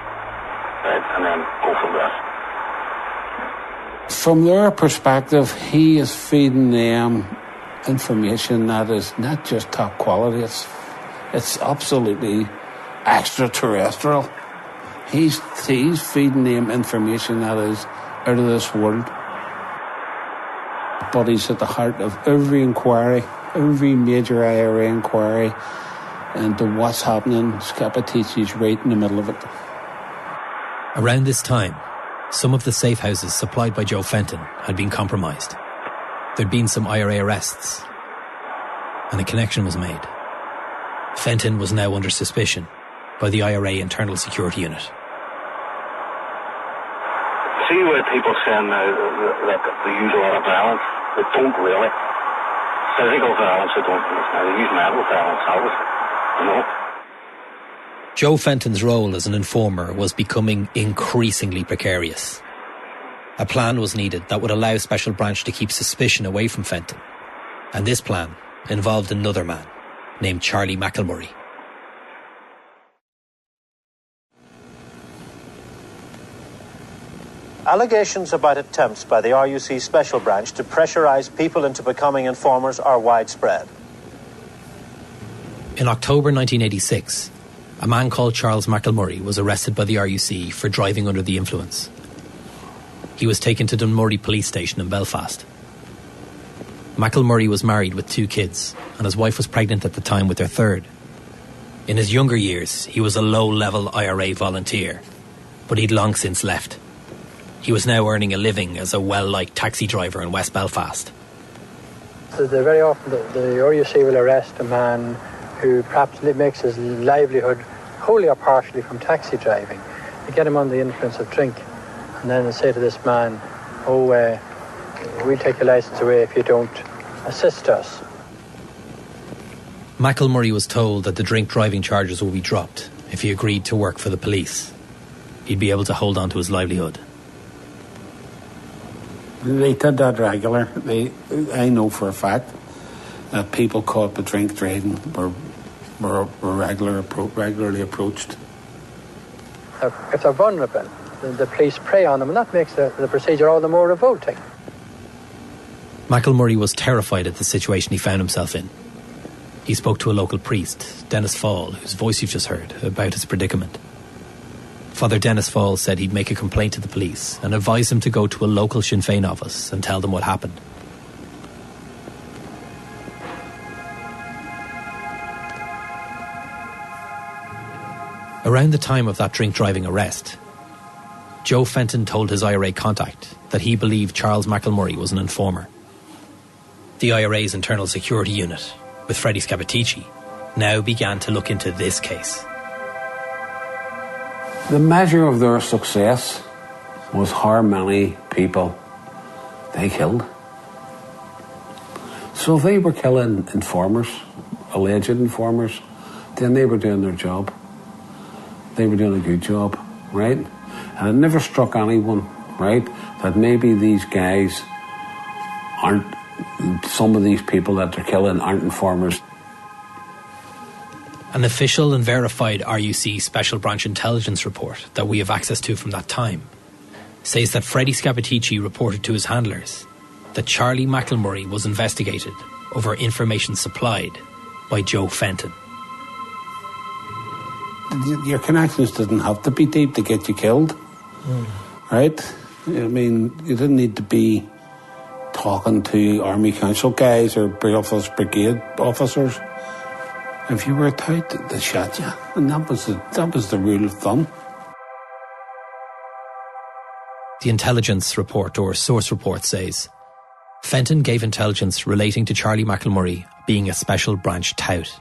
right, and then go from there. From their perspective, he is feeding them information that is not just top quality, it's absolutely extraterrestrial. He's feeding them information that is out of this world. But he's at the heart of every inquiry, every major IRA inquiry, and to what's happening, Scappaticci's right in the middle of it. Around this time, some of the safe houses supplied by Joe Fenton had been compromised. There'd been some IRA arrests, and a connection was made. Fenton was now under suspicion by the IRA Internal Security Unit. See where people saying that they use a lot of violence? They don't really. Physical violence, they don't use. Now, they use mental violence, obviously. You know? Joe Fenton's role as an informer was becoming increasingly precarious. A plan was needed that would allow Special Branch to keep suspicion away from Fenton. And this plan involved another man named Charlie McElmurray. Allegations about attempts by the RUC Special Branch to pressurise people into becoming informers are widespread. In October 1986, a man called Charles McElmurray was arrested by the RUC for driving under the influence. He was taken to Dunmurry Police Station in Belfast. McElmurray was married with 2 kids, and his wife was pregnant at the time with their third. In his younger years, he was a low-level IRA volunteer, but he'd long since left. He was now earning a living as a well-liked taxi driver in West Belfast. Very often the RUC will arrest a man who perhaps makes his livelihood wholly or partially from taxi driving. They get him under the influence of drink, and then they say to this man, we'll take your licence away if you don't assist us. McElmurray was told that the drink driving charges would be dropped if he agreed to work for the police. He'd be able to hold on to his livelihood. They did that regular. I know for a fact that people caught with drink driving were regularly approached. If they're vulnerable, the police prey on them, and that makes the procedure all the more revolting. McElmurray was terrified at the situation he found himself in. He spoke to a local priest, Dennis Fall, whose voice you've just heard, about his predicament. Father Dennis Fall said he'd make a complaint to the police and advise him to go to a local Sinn Féin office and tell them what happened. Around the time of that drink driving arrest, Joe Fenton told his IRA contact that he believed Charles McElmurray was an informer. The IRA's Internal Security Unit, with Freddie Scappaticci, now began to look into this case. The measure of their success was how many people they killed. So if they were killing informers, alleged informers, then they were doing their job. They were doing a good job, right? And it never struck anyone, right, that maybe these guys aren't, some of these people that they're killing aren't informers. An official and verified RUC Special Branch Intelligence report that we have access to from that time says that Freddie Scappaticci reported to his handlers that Charlie McElmurray was investigated over information supplied by Joe Fenton. Your connections didn't have to be deep to get you killed, right? I mean, you didn't need to be talking to Army Council guys or Belfast Brigade officers. If you were tight, they shot you, and that was the rule of thumb. The intelligence report, or source report, says Fenton gave intelligence relating to Charlie McElmurray being a special branch tout.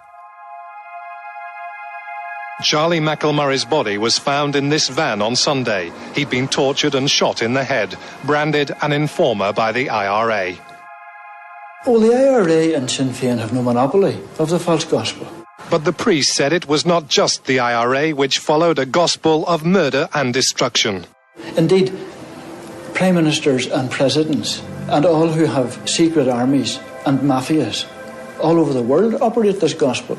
Charlie McElmurray's body was found in this van on Sunday. He'd been tortured and shot in the head, branded an informer by the IRA. Well, the IRA and Sinn Féin have no monopoly of the false gospel. But the priest said it was not just the IRA which followed a gospel of murder and destruction. Indeed, prime ministers and presidents and all who have secret armies and mafias all over the world operate this gospel,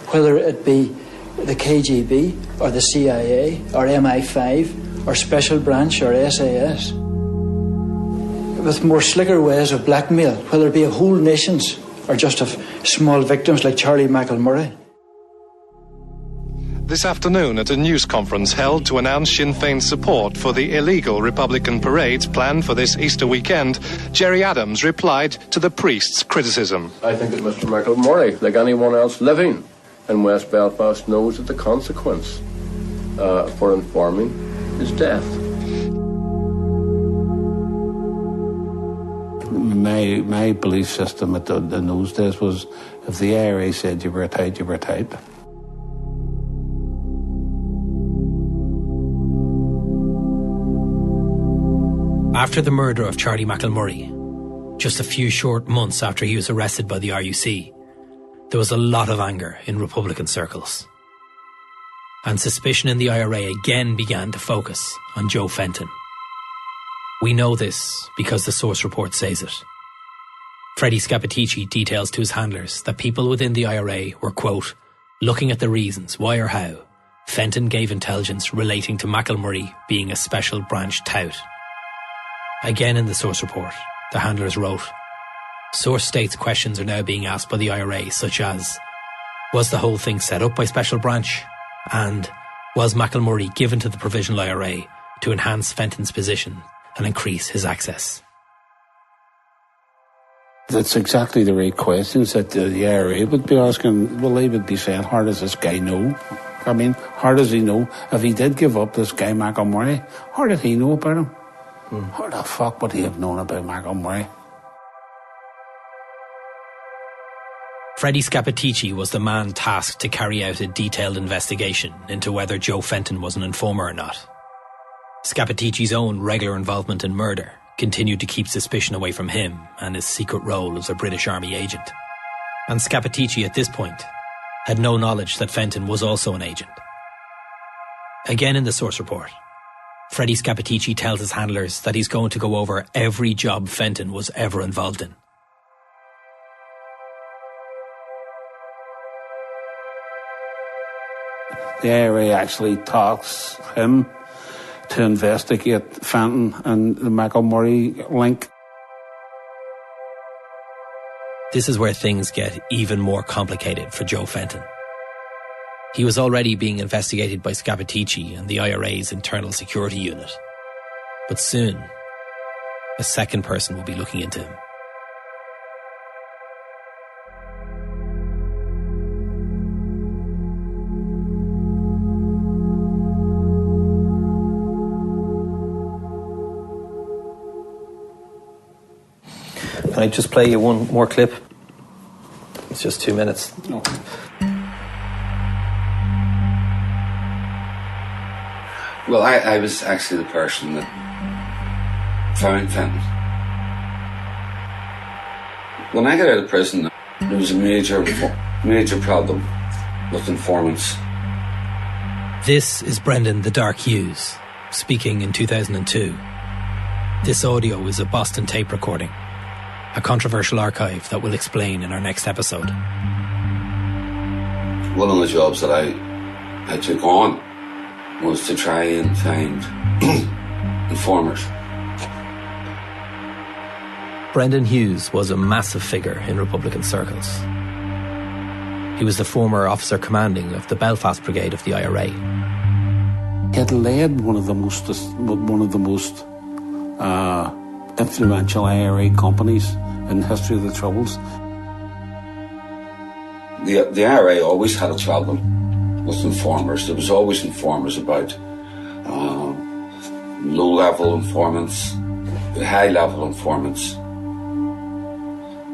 whether it be the KGB or the CIA or MI5 or Special Branch or SAS, with more slicker ways of blackmail, whether it be of whole nations or just of small victims like Charlie McElmurray. This afternoon, at a news conference held to announce Sinn Féin's support for the illegal Republican parades planned for this Easter weekend, Gerry Adams replied to the priest's criticism. I think that Mr. McElmurray, like anyone else living in West Belfast, knows that the consequence for informing is death. My belief system in those days was, if the IRA said you were tight, you were tight. After the murder of Charlie McElmurray, just a few short months after he was arrested by the RUC, there was a lot of anger in Republican circles. And suspicion in the IRA again began to focus on Joe Fenton. We know this because the source report says it. Freddie Scappaticci details to his handlers that people within the IRA were, quote, looking at the reasons why or how Fenton gave intelligence relating to McElmurray being a special branch tout. Again in the source report, the handlers wrote, source states questions are now being asked by the IRA, such as, was the whole thing set up by Special Branch? And was McElmurray given to the Provisional IRA to enhance Fenton's position and increase his access? That's exactly the right questions that the IRA would be asking. Well, they would be saying, how does this guy know? I mean, how does he know? If he did give up this guy McElmurray, how did he know about him? How the fuck would he have known about McElmurray? Freddie Scappaticci was the man tasked to carry out a detailed investigation into whether Joe Fenton was an informer or not. Scappaticci's own regular involvement in murder continued to keep suspicion away from him and his secret role as a British Army agent. And Scappaticci at this point had no knowledge that Fenton was also an agent. Again in the source report, Freddie Scappaticci tells his handlers that he's going to go over every job Fenton was ever involved in. The IRA actually tasks him to investigate Fenton and the McElmurray link. This is where things get even more complicated for Joe Fenton. He was already being investigated by Scappaticci and the IRA's Internal Security Unit. But soon, a second person will be looking into him. Can I just play you one more clip? It's just 2 minutes. No. Well, I was actually the person that found Fenton. When I got out of prison, there was a major problem with informants. This is Brendan "The Dark" Hughes, speaking in 2002. This audio is a Boston tape recording, a controversial archive that we'll explain in our next episode. One of the jobs that I took on was to try and find informers. Brendan Hughes was a massive figure in Republican circles. He was the former officer commanding of the Belfast Brigade of the IRA. He had led one of the most influential IRA companies in the history of the Troubles. The IRA always had a problem with informers. There was always informers about low-level informants, high-level informants.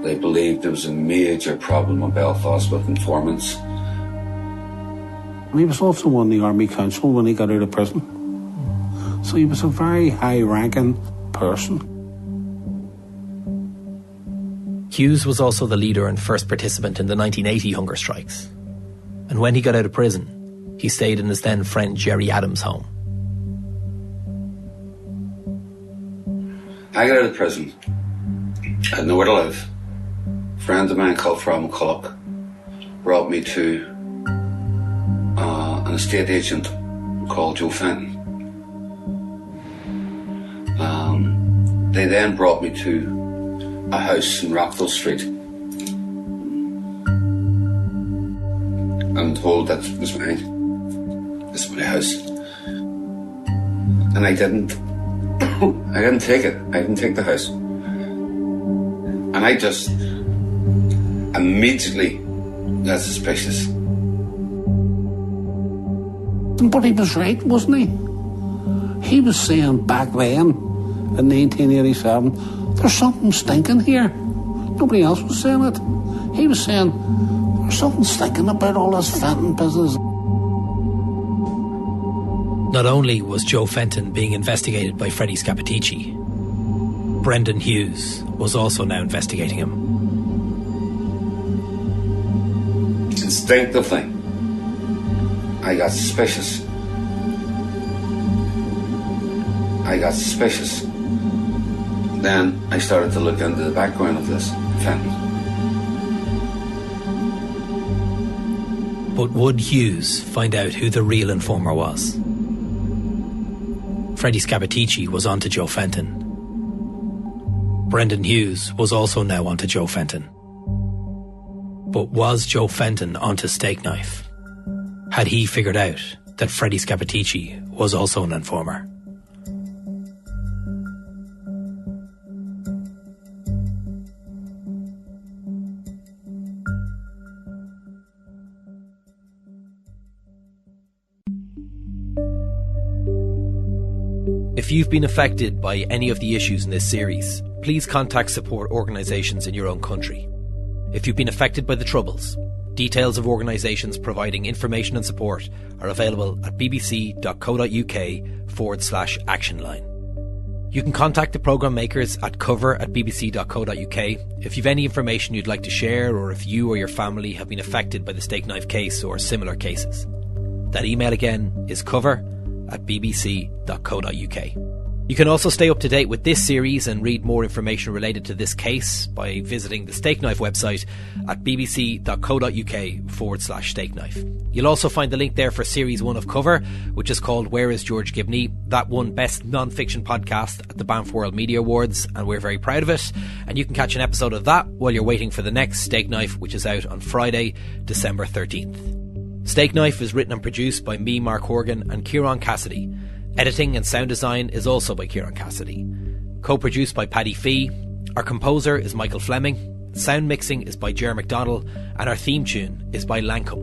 They believed there was a major problem in Belfast with informants. He was also on the Army Council when he got out of prison. So he was a very high-ranking person. Hughes was also the leader and first participant in the 1980 hunger strikes. And when he got out of prison, he stayed in his then friend Gerry Adams' home. I got out of prison. I had nowhere to live. A friend of mine called from McCulloch brought me to an estate agent called Joe Fenton. They then brought me to a house in Rockville Street. I'm told that was mine. This is my house. And I didn't take it. I didn't take the house. And I just immediately got suspicious. But he was right, wasn't he? He was saying back then, in 1987, there's something stinking here. Nobody else was saying it. He was saying, there's something stinking about all this Fenton business. Not only was Joe Fenton being investigated by Freddie Scappaticci, Brendan Hughes was also now investigating him. Instinctively, I got suspicious. Then I started to look into the background of this Fenton. But would Hughes find out who the real informer was? Freddie Scappaticci was on to Joe Fenton. Brendan Hughes was also now on to Joe Fenton. But was Joe Fenton onto Stakeknife? Had he figured out that Freddie Scappaticci was also an informer? If you've been affected by any of the issues in this series, please contact support organisations in your own country. If you've been affected by the Troubles, details of organisations providing information and support are available at bbc.co.uk/action line. You can contact the programme makers at cover@bbc.co.uk if you've any information you'd like to share, or if you or your family have been affected by the Stakeknife case or similar cases. That email again is cover@bbc.co.uk. You can also stay up to date with this series and read more information related to this case by visiting the Stakeknife website at bbc.co.uk/Stakeknife. You'll also find the link there for Series 1 of Cover, which is called Where Is George Gibney? That won Best Non-Fiction Podcast at the Banff World Media Awards, and we're very proud of it. And you can catch an episode of that while you're waiting for the next Stakeknife, which is out on Friday, December 13th. Stakeknife is written and produced by me, Mark Horgan, and Kieran Cassidy. Editing and sound design is also by Kieran Cassidy. Co-produced by Paddy Fee. Our composer is Michael Fleming. Sound mixing is by Ger McDonnell. And our theme tune is by Lancome.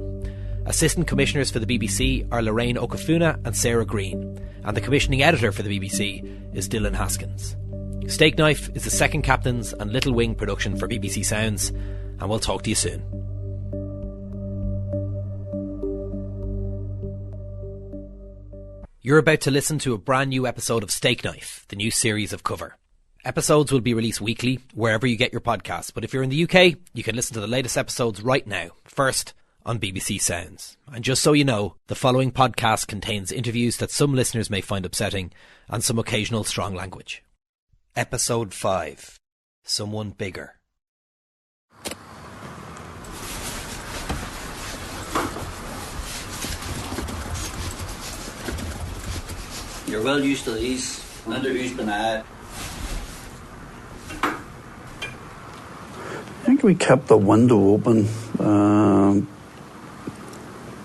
Assistant Commissioners for the BBC are Lorraine Okafuna and Sarah Green. And the commissioning editor for the BBC is Dylan Haskins. Stakeknife is the Second Captains and Little Wing production for BBC Sounds, and we'll talk to you soon. You're about to listen to a brand new episode of Stakeknife, the new series of Cover. Episodes will be released weekly, wherever you get your podcasts, but if you're in the UK, you can listen to the latest episodes right now, first on BBC Sounds. And just so you know, the following podcast contains interviews that some listeners may find upsetting, and some occasional strong language. Episode 5. Someone Bigger. You're well used to these. Interviews been had. I think we kept the window open.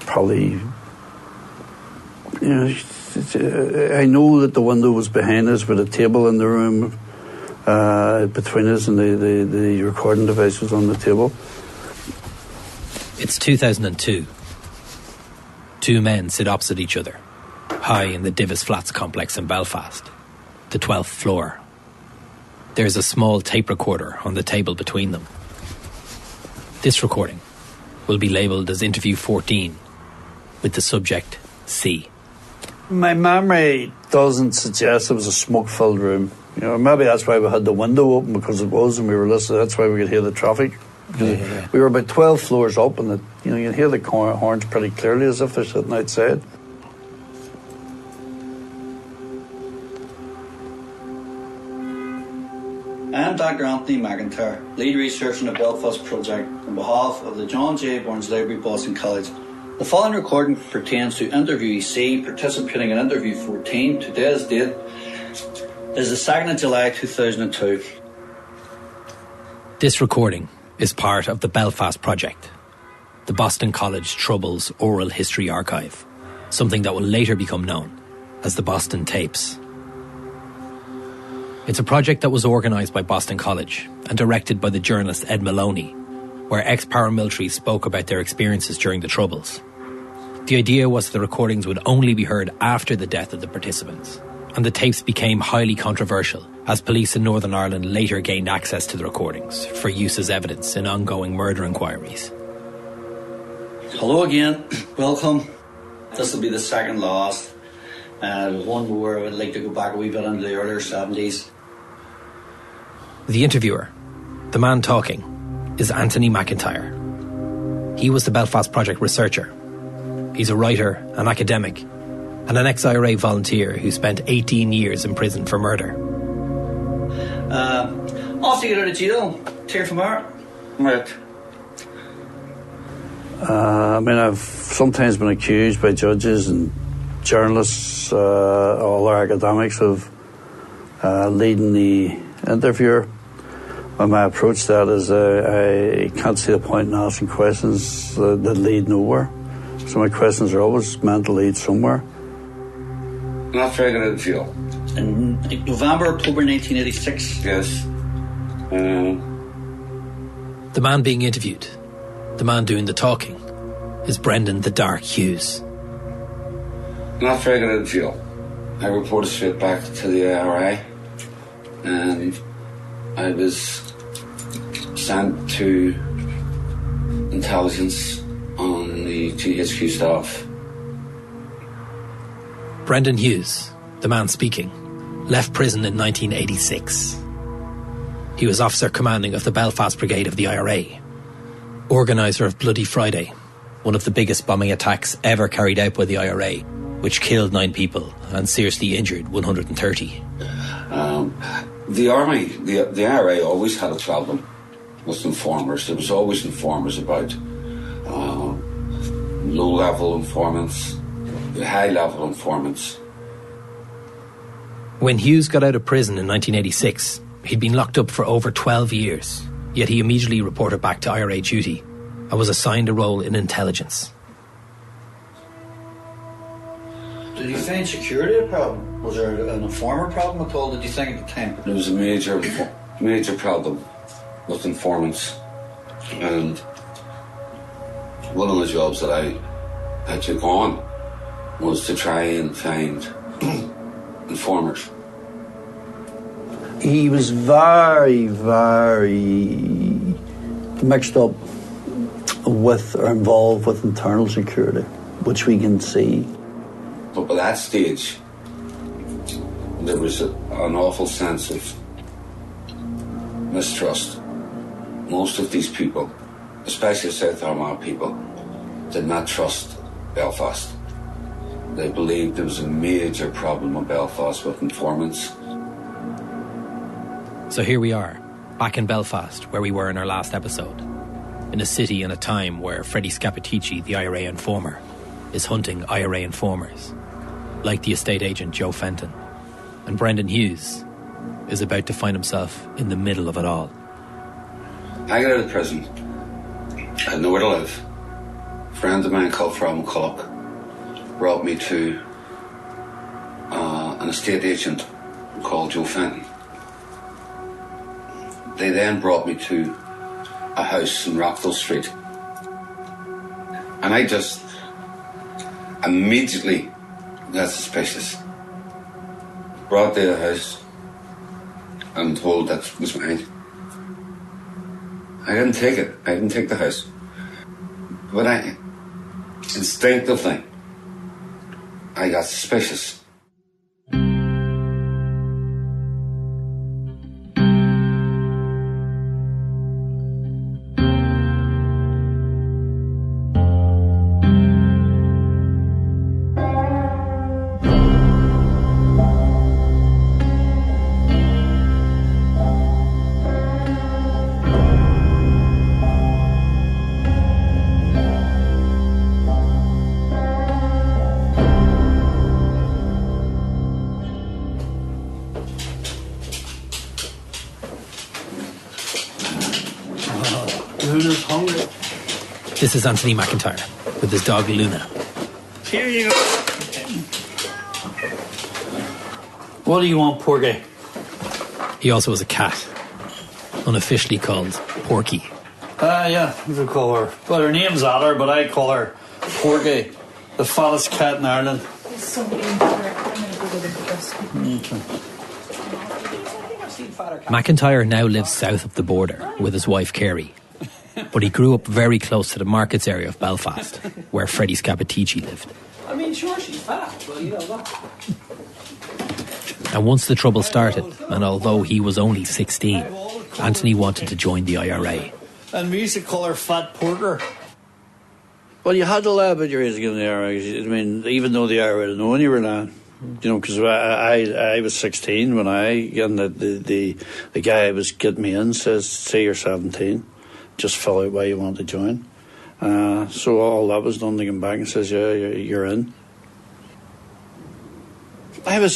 Probably, I know that the window was behind us with a table in the room between us, and the recording device was on the table. It's 2002. Two men sit opposite each other, high in the Divis Flats complex in Belfast, the 12th floor. There's a small tape recorder on the table between them. This recording will be labelled as Interview 14, with the subject C. My memory doesn't suggest it was a smoke-filled room. Maybe that's why we had the window open, because it was, and we were listening. That's why we could hear the traffic. Yeah. We were about 12 floors up, and you can hear the horns pretty clearly, as if they're sitting outside. I'm Dr. Anthony McIntyre, lead researcher in the Belfast project on behalf of the John J. Burns Library, Boston College. The following recording pertains to interviewee C participating in interview 14. Today's date is the 2nd of July 2002. This recording is part of the Belfast project, the Boston College Troubles Oral History Archive, something that will later become known as the Boston Tapes. It's a project that was organised by Boston College and directed by the journalist Ed Maloney, where ex-paramilitaries spoke about their experiences during the Troubles. The idea was the recordings would only be heard after the death of the participants, and the tapes became highly controversial as police in Northern Ireland later gained access to the recordings for use as evidence in ongoing murder inquiries. Hello again, welcome. This will be the second last. One more, I would like to go back a wee bit into the earlier 70s. The interviewer, the man talking, is Anthony McIntyre. He was the Belfast Project researcher. He's a writer, an academic, and an ex-IRA volunteer who spent 18 years in prison for murder. Off to get out of jail. Tear from art. Right. I've sometimes been accused by judges and journalists, other academics, of leading the interviewer. And my approach to that is I can't see the point in asking questions that lead nowhere. So my questions are always meant to lead somewhere. Not very good at jail. In November, October 1986. Yes. The man being interviewed, the man doing the talking, is Brendan the Dark Hughes. Not very good at jail. I reported straight back to the IRA, and I was sent to intelligence on the GHQ staff. Brendan Hughes, the man speaking, left prison in 1986. He was officer commanding of the Belfast Brigade of the IRA, organiser of Bloody Friday, one of the biggest bombing attacks ever carried out by the IRA, which killed 9 people and seriously injured 130. The army, the IRA always had a problem with informers. There was always informers about low-level informants, high-level informants. When Hughes got out of prison in 1986, he'd been locked up for over 12 years, yet he immediately reported back to IRA duty and was assigned a role in intelligence. Did you find security a problem? Was there an informer problem at all, did you think, at the time? There was a major problem with informants, and one of the jobs that I took on was to try and find informers. He was very, very mixed up with or involved with internal security, which we can see. But by that stage, there was an awful sense of mistrust. Most of these people, especially South Armagh people, did not trust Belfast. They believed there was a major problem in Belfast with informants. So here we are, back in Belfast, where we were in our last episode, in a city and a time where Freddie Scappaticci, the IRA informer, is hunting IRA informers, like the estate agent Joe Fenton. And Brendan Hughes is about to find himself in the middle of it all. I got out of prison. I had nowhere to live. A friend of mine called from McCulloch brought me to an estate agent called Joe Fenton. They then brought me to a house in Rockville Street. And I just immediately got suspicious. Brought to the house and told that it was mine. I didn't take it. I didn't take the house. But I instinctively, I got suspicious. Luna's hungry. This is Anthony McIntyre with his dog Luna. Here you go. What do you want, Porky? He also has a cat, unofficially called Porky. Yeah, you could call her. Well, her name's Adder, but I call her Porky, the fattest cat in Ireland. McIntyre now lives south of the border with his wife Carey, but he grew up very close to the markets area of Belfast, where Freddie Scappaticci lived. I mean, sure, she's fat, but you know what? And once the trouble started, and although he was only 16, Anthony wanted to join the IRA. And we used to call her Fat Porter. Well, you had to lie about your age in the IRA. I mean, even though the IRA didn't know when you were lying. You know, because I was 16 when and the guy who was getting me in says, say you're 17, just fill out why you want to join. So all that was done, they came back and says, yeah, you're in. I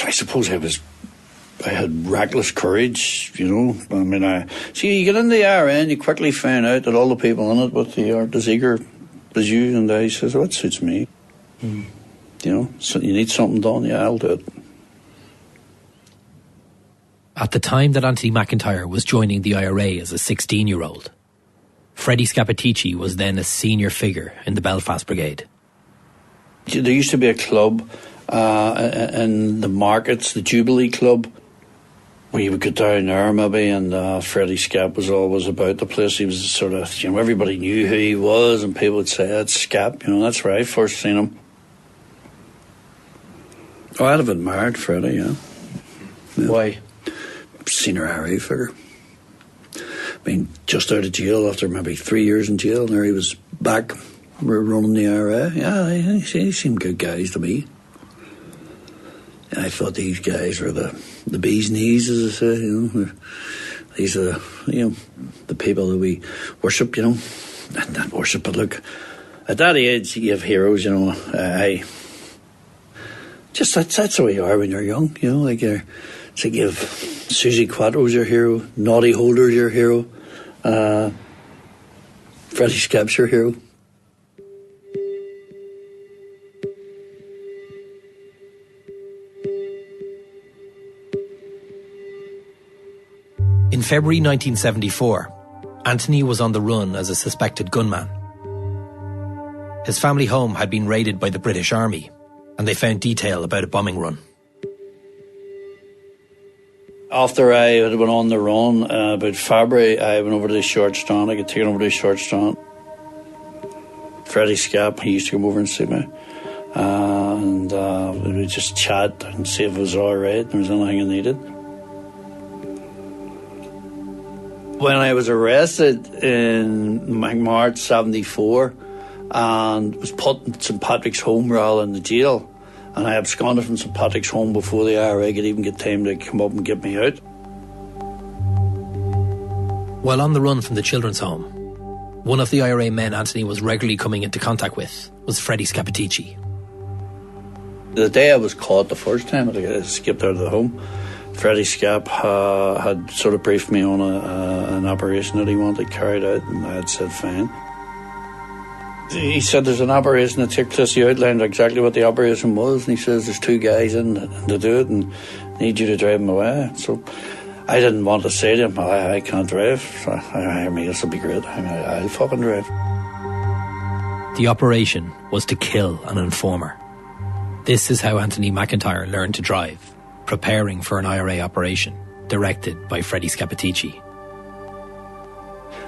suppose I had reckless courage, you know. I mean, you get in the IRA and you quickly find out that all the people in it aren't as eager as you, and I says, oh, it suits me. You know, so you need something done, yeah, I'll do it. At the time that Anthony McIntyre was joining the IRA as a 16-year-old, Freddie Scappaticci was then a senior figure in the Belfast Brigade. There used to be a club in the markets, the Jubilee Club, where you would go down there maybe, and Freddie Scap was always about the place. He was sort of, you know, everybody knew who he was, and people would say, that's Scap, you know, that's where I first seen him. Oh, I'd have admired Freddie, yeah. Why? Seen her IRA figure. I mean, just out of jail after maybe 3 years in jail, and there he was back running the IRA. Yeah, he seemed good guys to me. And I thought these guys were the bee's knees, as I say, you know. These are, you know, the people that we worship, you know. Not worship, but look, at that age, you have heroes, you know. That's the way you are when you're young, you know. Like it's like you have Susie Quattro's your hero, Naughty Holder's your hero, Freddie Scap's your hero. In February 1974, Anthony was on the run as a suspected gunman. His family home had been raided by the British Army, and they found detail about a bombing run. After I had went on the run, about February, I went over to the short strand. I got taken over to the short strand. Freddie Scappaticci, he used to come over and see me. And we would just chat and see if it was all right, if there was anything I needed. When I was arrested in March 74 and was put in St Patrick's Home rather than the jail, and I absconded from St Patrick's Home before the IRA could even get time to come up and get me out. While on the run from the children's home, one of the IRA men Anthony was regularly coming into contact with was Freddie Scappaticci. The day I was caught the first time, I escaped out of the home, Freddie Scap had sort of briefed me on an operation that he wanted carried out, and I had said fine. He said there's an operation that takes place. He outlined exactly what the operation was, and he says there's 2 guys in to do it and need you to drive them away. So I didn't want to say to him, I can't drive. So I mean, this will be great. I'll fucking drive. The operation was to kill an informer. This is how Anthony McIntyre learned to drive, preparing for an IRA operation, directed by Freddie Scappaticci.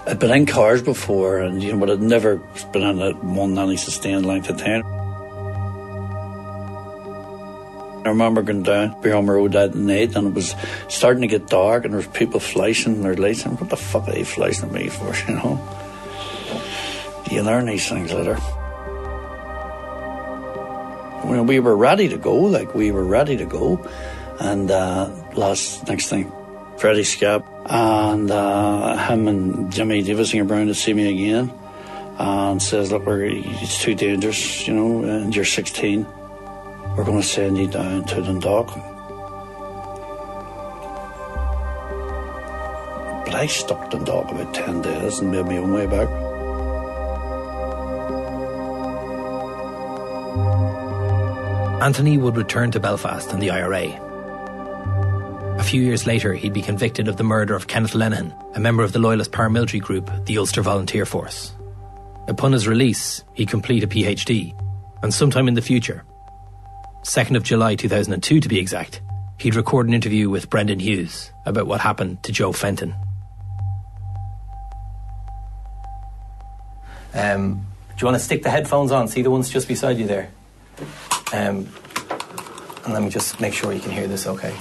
I'd been in cars before, but I'd never been in one any sustained length of time. I remember going down beyond the road that night, and it was starting to get dark, and there was people flashing their lights, and what the fuck are they flashing at me for, you know? You learn these things later. When we were ready to go, and next thing, Freddie Scap and him and Jimmy Davis came around to see me again and says, look, it's too dangerous, you know, and you're 16. We're going to send you down to Dundalk. But I stuck Dundalk about 10 days and made my own way back. Anthony would return to Belfast and the IRA. A few years later, he'd be convicted of the murder of Kenneth Lenihan, a member of the loyalist paramilitary group, the Ulster Volunteer Force. Upon his release, he'd complete a PhD, and sometime in the future, 2nd of July 2002 to be exact, he'd record an interview with Brendan Hughes about what happened to Joe Fenton. Do you want to stick the headphones on? See the ones just beside you there? And let me just make sure you can hear this okay.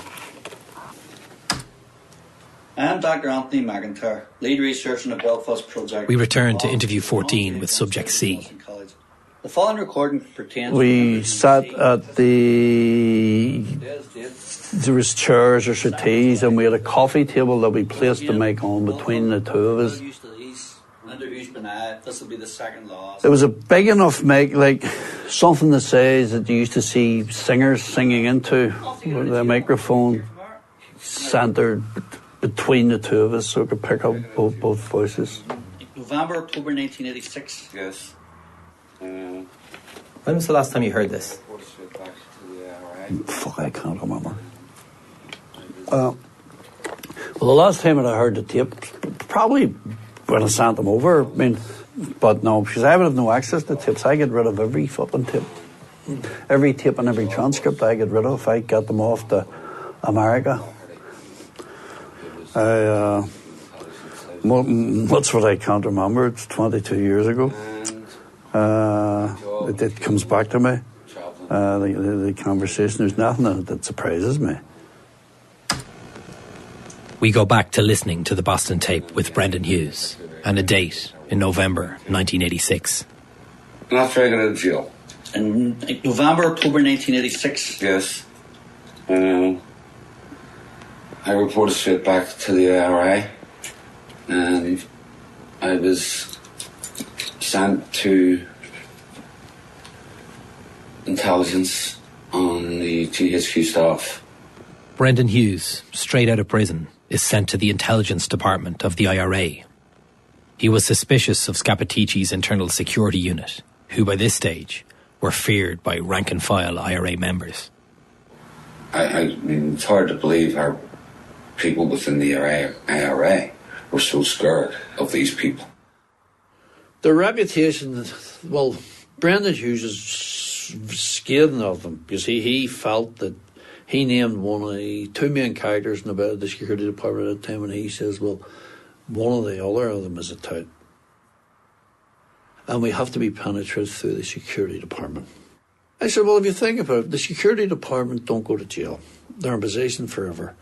I'm Dr. Anthony McIntyre, lead researcher in the Belfast project. We return to interview 14 with subject C. The following recording pertains. We sat at there was chairs or settees, and we had a coffee table that we placed the mic on between the two of us. This will be the second last. It was a big enough mic, like something the size that you used to see singers singing into, with a microphone centred between the two of us, so it could pick up both voices. November, October 1986. Yes. When was the last time you heard this? Fuck, I can't remember. Well, the last time that I heard the tape, probably when I sent them over. I mean, but no, because I would have no access to tapes. I get rid of every fucking tape. Every tape and every transcript I get rid of. I got them off to America. What's what I can't remember? It's 22 years ago. It comes back to me. The conversation. There's nothing that surprises me. We go back to listening to the Boston tape with Brendan Hughes and a date in November 1986. Not regular in jail. In November, October 1986. Yes. I reported straight back to the IRA, and I was sent to intelligence on the GHQ staff. Brendan Hughes, straight out of prison, is sent to the intelligence department of the IRA. He was suspicious of Scappaticci's internal security unit, who by this stage were feared by rank-and-file IRA members. I mean, it's hard to believe how people within the IRA were so scared of these people. The reputation, Brendan Hughes is scathing of them because he felt that he named one of the two main characters in the security department at the time, and he says, well, one of the other of them is a tout. And we have to be penetrated through the security department. I said, well, if you think about it, the security department don't go to jail. They're in position forever.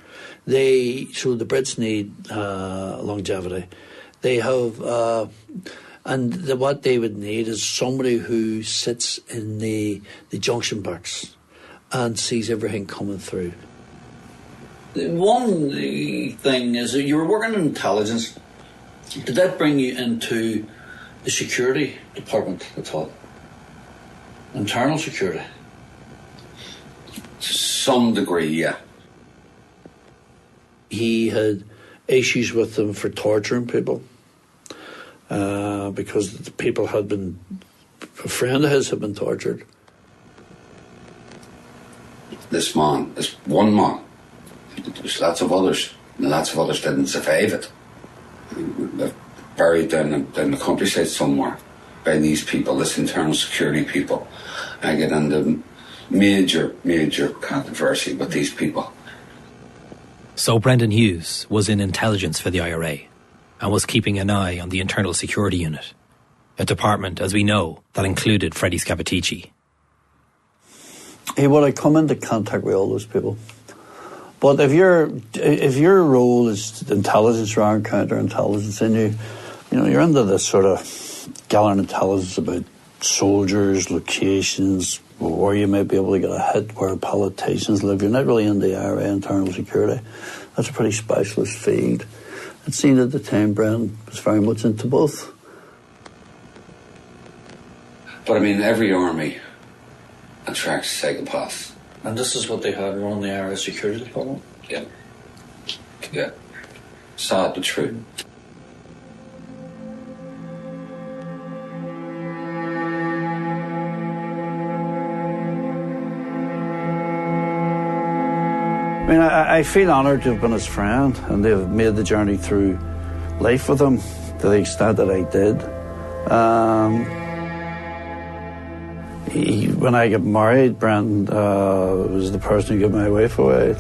So the Brits need longevity. They have, what they would need is somebody who sits in the junction box and sees everything coming through. One thing is that you were working in intelligence. Did that bring you into the security department at all? Internal security? To some degree, yeah. He had issues with them for torturing people because the people a friend of his had been tortured. This one man, there's lots of others, and lots of others didn't survive it. They're buried down the countryside somewhere by these people, this internal security people. I get into major controversy with these people. So Brendan Hughes was in intelligence for the IRA and was keeping an eye on the internal security unit, a department, as we know, that included Freddie Scappaticci. He would have come into contact with all those people. But if your role is intelligence rather than counterintelligence, then you're into this sort of gathering intelligence about soldiers, locations, where you might be able to get a hit, where politicians live. You're not really in the IRA internal security. That's a pretty specialist field. It seemed at the time Brendan was very much into both. But I mean, every army attracts psychopaths. And this is what they had running the IRA security department? Yeah. Yeah. Sad but true. I mean, I feel honoured to have been his friend, and they've made the journey through life with him to the extent that I did. When I got married, Brendan was the person who gave my wife away,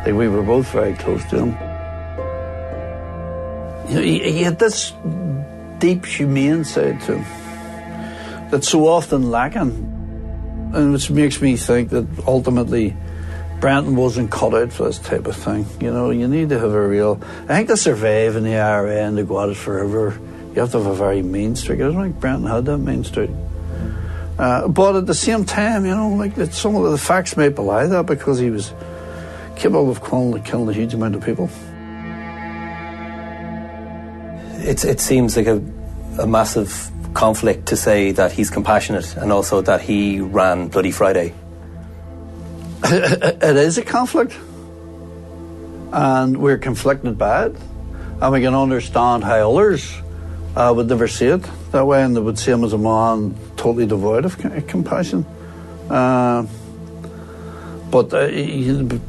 we were both very close to him. He had this deep, humane side to him that's so often lacking, and which makes me think that ultimately Brendan wasn't cut out for this type of thing. You need to have I think to survive in the IRA and to go at it forever, you have to have a very mean streak. I don't think Brendan had that mean streak. But at the same time, some of the facts may belie that, because he was capable of killing a huge amount of people. It seems like a massive conflict to say that he's compassionate and also that he ran Bloody Friday. It is a conflict, and we're conflicted by it, and we can understand how others would never see it that way, and they would see him as a man totally devoid of compassion. But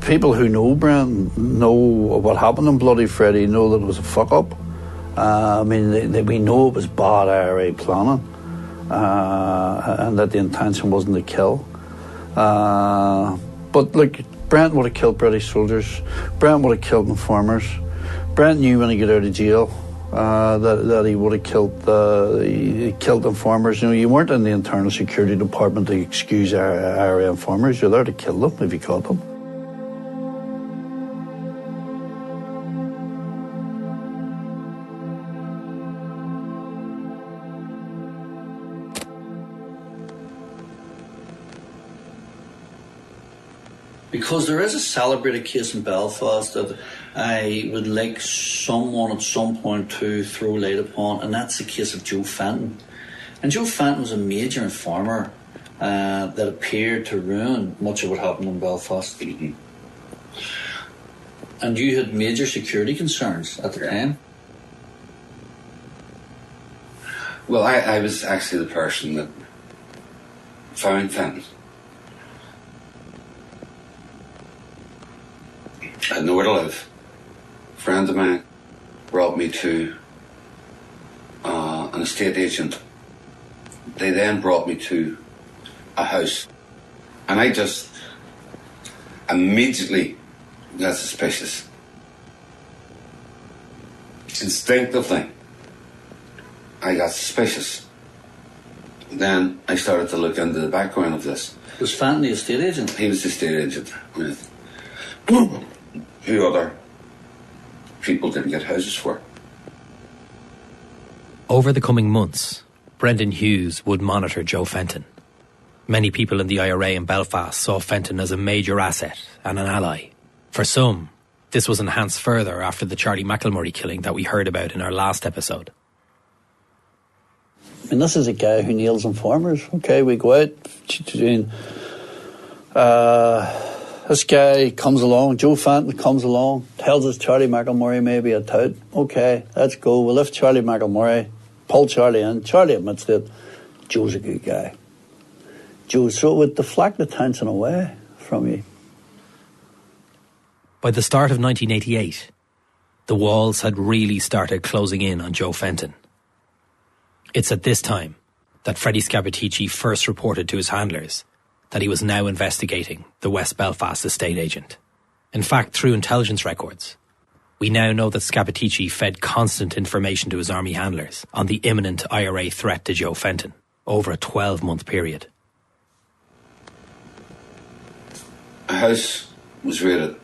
people who know Brendan know what happened in Bloody Friday, know that it was a fuck-up. We know it was bad IRA planning, and that the intention wasn't to kill. But look, Brent would have killed British soldiers. Brent would have killed informers. Brent knew when he got out of jail that he would have killed informers. You weren't in the internal security department to excuse IRA informers. You're there to kill them if you caught them. Because there is a celebrated case in Belfast that I would like someone at some point to throw light upon, and that's the case of Joe Fenton. And Joe Fenton was a major informer that appeared to ruin much of what happened in Belfast. Mm-hmm. And you had major security concerns at the time. Well, I was actually the person that found Fenton. I had nowhere to live. A friend of mine brought me to an estate agent. They then brought me to a house. And I immediately got suspicious. Instinctively, I got suspicious. Then I started to look into the background of this. Was Fenton the estate agent? He was the estate agent with who other people didn't get houses for. Over the coming months, Brendan Hughes would monitor Joe Fenton. Many people in the IRA in Belfast saw Fenton as a major asset and an ally. For some, this was enhanced further after the Charlie McElmurray killing that we heard about in our last episode. I mean, this is a guy who nails informers. Okay, we go out doing... this guy comes along, Joe Fenton comes along, tells us Charlie McElmurray may be a tout. Okay, let's go. We'll lift Charlie McElmurray, pull Charlie in. Charlie admits that Joe's a good guy. Joe, so it would deflect the tension away from you. By the start of 1988, the walls had really started closing in on Joe Fenton. It's at this time that Freddie Scappaticci first reported to his handlers that he was now investigating the West Belfast estate agent. In fact, through intelligence records, we now know that Scappaticci fed constant information to his army handlers on the imminent IRA threat to Joe Fenton over a 12-month period. A house was raided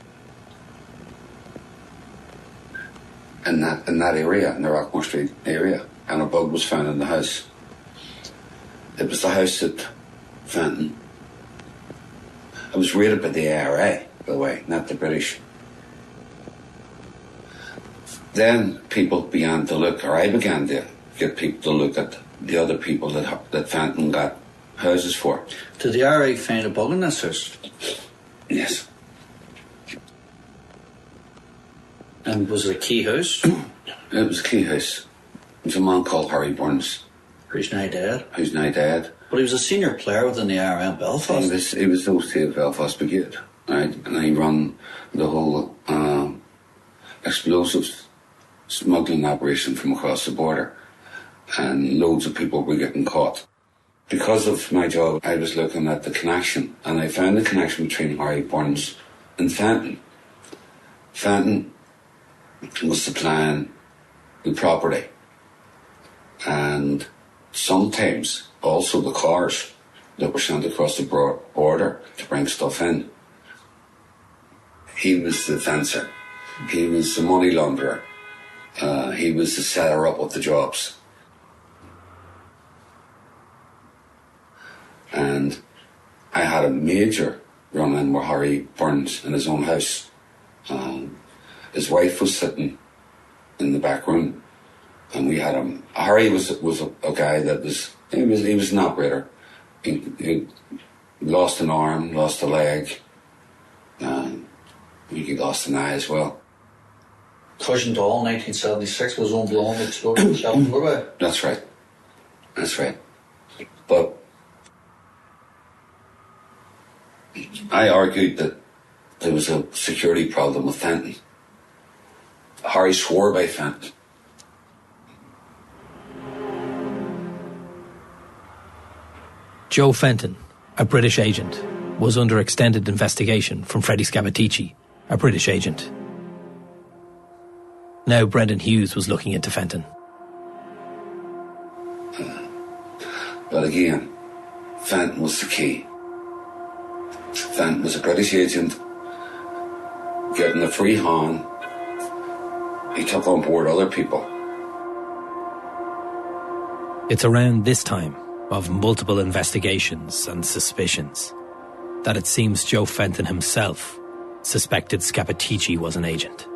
in that area, in the Rockmore Street area, and a bug was found in the house. It was the house that Fenton... It was raided by the IRA, by the way, not the British. Then people began to look, or I began to get people to look at the other people that Fenton got houses for. Did the IRA find a bug in this house? Yes. And was it a key house? It was a key house. It was a man called Harry Burns. Who's now dead? Who's now dead. But he was a senior player within the IRA in Belfast. He was the OC of Belfast Brigade, right? And he ran the whole explosives smuggling operation from across the border. And loads of people were getting caught. Because of my job, I was looking at the connection, and I found the connection between Harry Burns and Fenton. Fenton was supplying the property, and sometimes also the cars that were sent across the border to bring stuff in. He was the fencer. He was the money launderer. He was the setter up of the jobs. And I had a major run-in with Harry Burns in his own house. His wife was sitting in the back room, and we had him. Harry was a guy that was an operator. He lost an arm, lost a leg. He lost an eye as well. Cousin Dahl, 1976, was on blown exploded in Shelton Doorway. That's right. That's right. But I argued that there was a security problem with Fenton. Harry swore by Fenton. Joe Fenton, a British agent, was under extended investigation from Freddie Scappaticci, a British agent. Now Brendan Hughes was looking into Fenton. But again, Fenton was the key. Fenton was a British agent, getting a free hand. He took on board other people. It's around this time of multiple investigations and suspicions that it seems Joe Fenton himself suspected Scappaticci was an agent.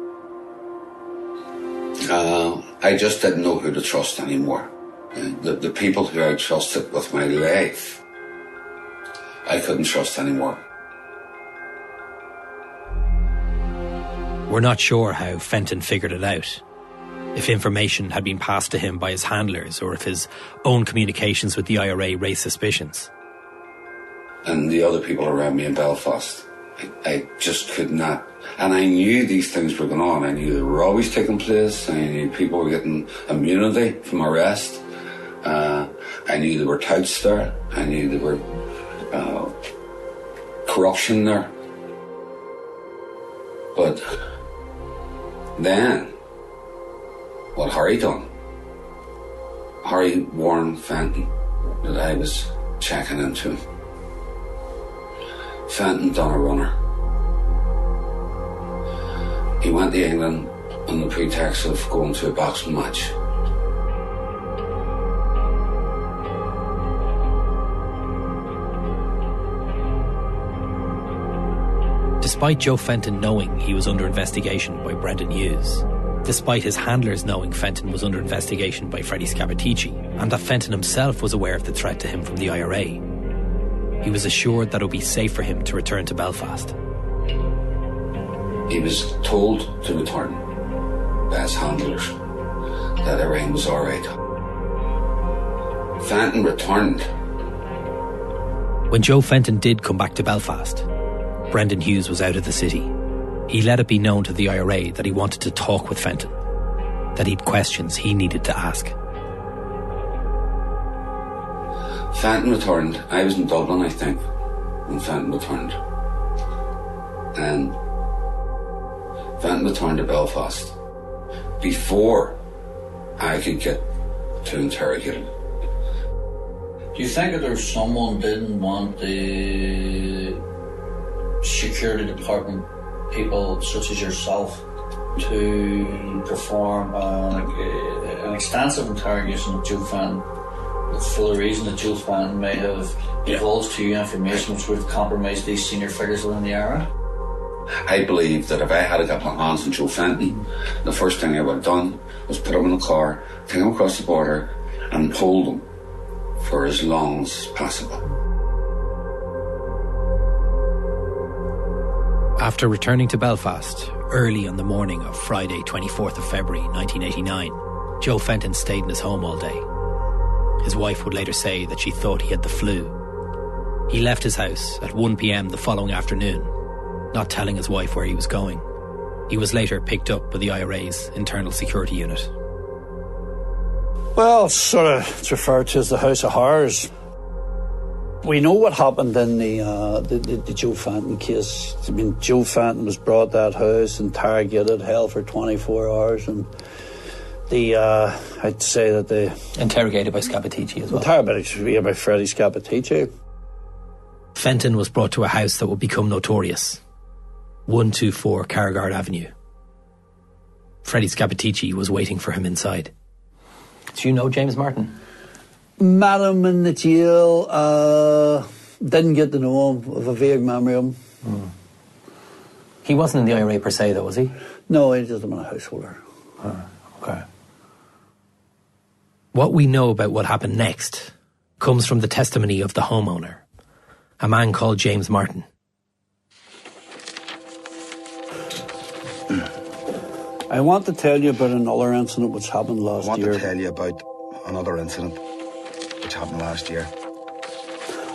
I just didn't know who to trust anymore. The people who I trusted with my life, I couldn't trust anymore. We're not sure how Fenton figured it out, if information had been passed to him by his handlers or if his own communications with the IRA raised suspicions. And the other people around me in Belfast, I just could not. And I knew these things were going on. I knew they were always taking place. I knew people were getting immunity from arrest. I knew there were touts there. I knew there were corruption there. But then, what Harry done, Harry warned Fenton that I was checking into him. Fenton done a runner. He went to England on the pretext of going to a boxing match. Despite Joe Fenton knowing he was under investigation by Brendan Hughes, despite his handlers knowing Fenton was under investigation by Freddie Scappaticci, and that Fenton himself was aware of the threat to him from the IRA, he was assured that it would be safe for him to return to Belfast. He was told to return by his handlers that everything was alright. Fenton returned. When Joe Fenton did come back to Belfast, Brendan Hughes was out of the city. He let it be known to the IRA that he wanted to talk with Fenton, that he'd questions he needed to ask. Fenton returned. I was in Dublin, I think, when Fenton returned. And Fenton returned to Belfast before I could get to interrogate him. Do you think that there's someone didn't want the security department people such as yourself to perform an extensive interrogation of Joe Fenton for the reason that Joe Fenton may have divulged to you information which would have compromised these senior figures within the IRA? I believe that if I had got my hands on Joe Fenton, the first thing I would have done was put him in a car, take him across the border and hold him for as long as possible. After returning to Belfast early on the morning of Friday 24th of February 1989, Joe Fenton stayed in his home all day. His wife would later say that she thought he had the flu. He left his house at 1 p.m. the following afternoon, not telling his wife where he was going. He was later picked up by the IRA's internal security unit. Well, it's referred to as the House of Horrors. We know what happened in the Joe Fenton case. I mean, Joe Fenton was brought to that house, interrogated, held for 24 hours, and I'd say that they... Interrogated by Scappaticci as well. Interrogated by Freddie Scappaticci. Fenton was brought to a house that would become notorious. 124 Carragard Avenue. Freddie Scappaticci was waiting for him inside. Do you know James Martin? Met him in the jail. Didn't get to know him. Of a vague memory of him. Mm. He wasn't in the IRA per se, though, was he? No, he just been a householder. Okay. What we know about what happened next comes from the testimony of the homeowner, a man called James Martin. I want to tell you about another incident which happened last year. I want to tell you about another incident which happened last year.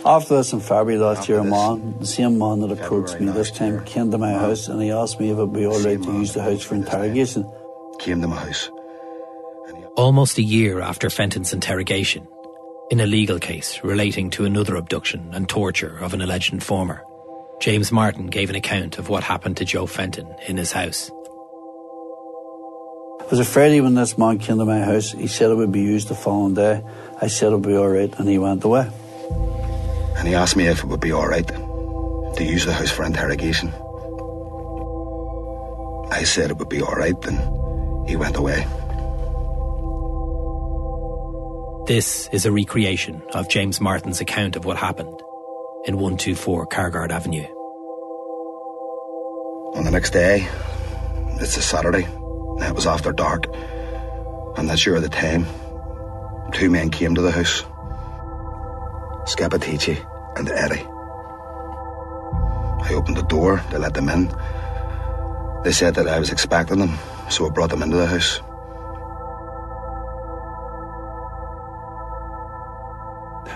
After this in February last year, the same man that approached me this time came to my house and he asked me if it would be alright to use the house for interrogation. Came to my house. Almost a year after Fenton's interrogation, in a legal case relating to another abduction and torture of an alleged informer, James Martin gave an account of what happened to Joe Fenton in his house. I was afraid when this man came to my house, he said it would be used the following day. I said it would be alright and he went away. And he asked me if it would be alright to use the house for interrogation. I said it would be alright and he went away. This is a recreation of James Martin's account of what happened in 124 Carragard Avenue. On the next day, it's a Saturday, and it was after dark. I'm not sure of the time. Two men came to the house, Scappaticci and Eddie. I opened the door to let them in. They said that I was expecting them, so I brought them into the house.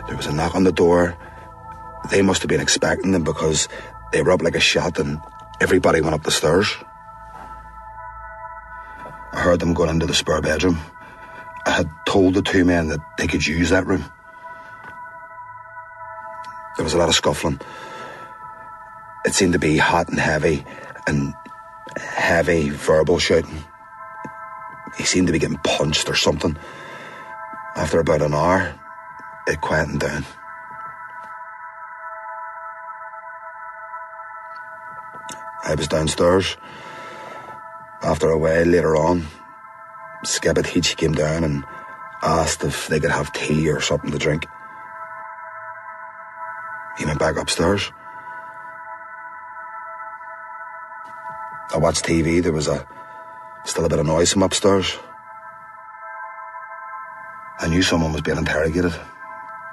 There was a knock on the door. They must have been expecting them because they were up like a shot and everybody went up the stairs. I heard them going into the spare bedroom. I had told the two men that they could use that room. There was a lot of scuffling. It seemed to be hot and heavy, and Heavy verbal shouting. He seemed to be getting punched or something. After about an hour, it quietened down. I was downstairs. After a while later on, Scappaticci came down and asked if they could have tea or something to drink. He went back upstairs. I watched TV. There was still a bit of noise from upstairs. I knew someone was being interrogated,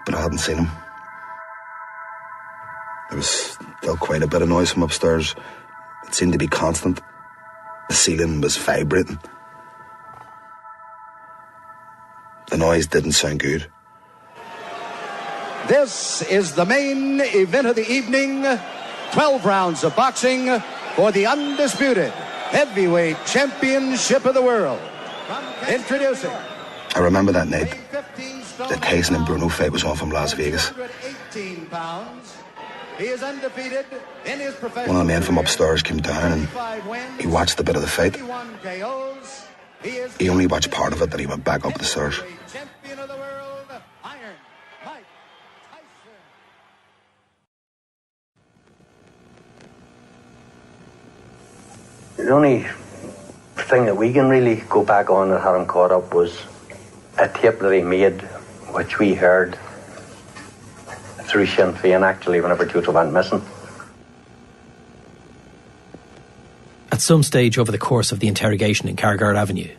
but I hadn't seen him. There was still quite a bit of noise from upstairs. It seemed to be constant. The ceiling was vibrating. The noise didn't sound good. This is the main event of the evening. 12 rounds of boxing for the undisputed heavyweight championship of the world. Introducing. I remember that night. The Tyson and Bruno fight was on from Las Vegas. He is undefeated in his profession. One of the men from upstairs came down and he watched a bit of the fight. He only watched part of it, then he went back up the stairs. The only thing that we can really go back on that had him caught up was a tape that he made, which we heard through Sinn Féin, actually, whenever Joe went missing. At some stage over the course of the interrogation in Cargard Avenue,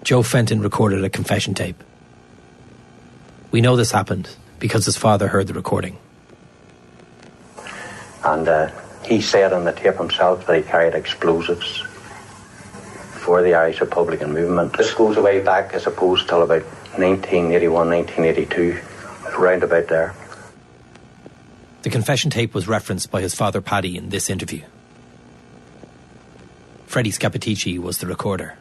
Joe Fenton recorded a confession tape. We know this happened because his father heard the recording. And he said on the tape himself that he carried explosives for the Irish Republican movement. This goes way back, I suppose, till about 1981, 1982, round about there. The confession tape was referenced by his father Paddy in this interview. Freddie Scappaticci was the recorder.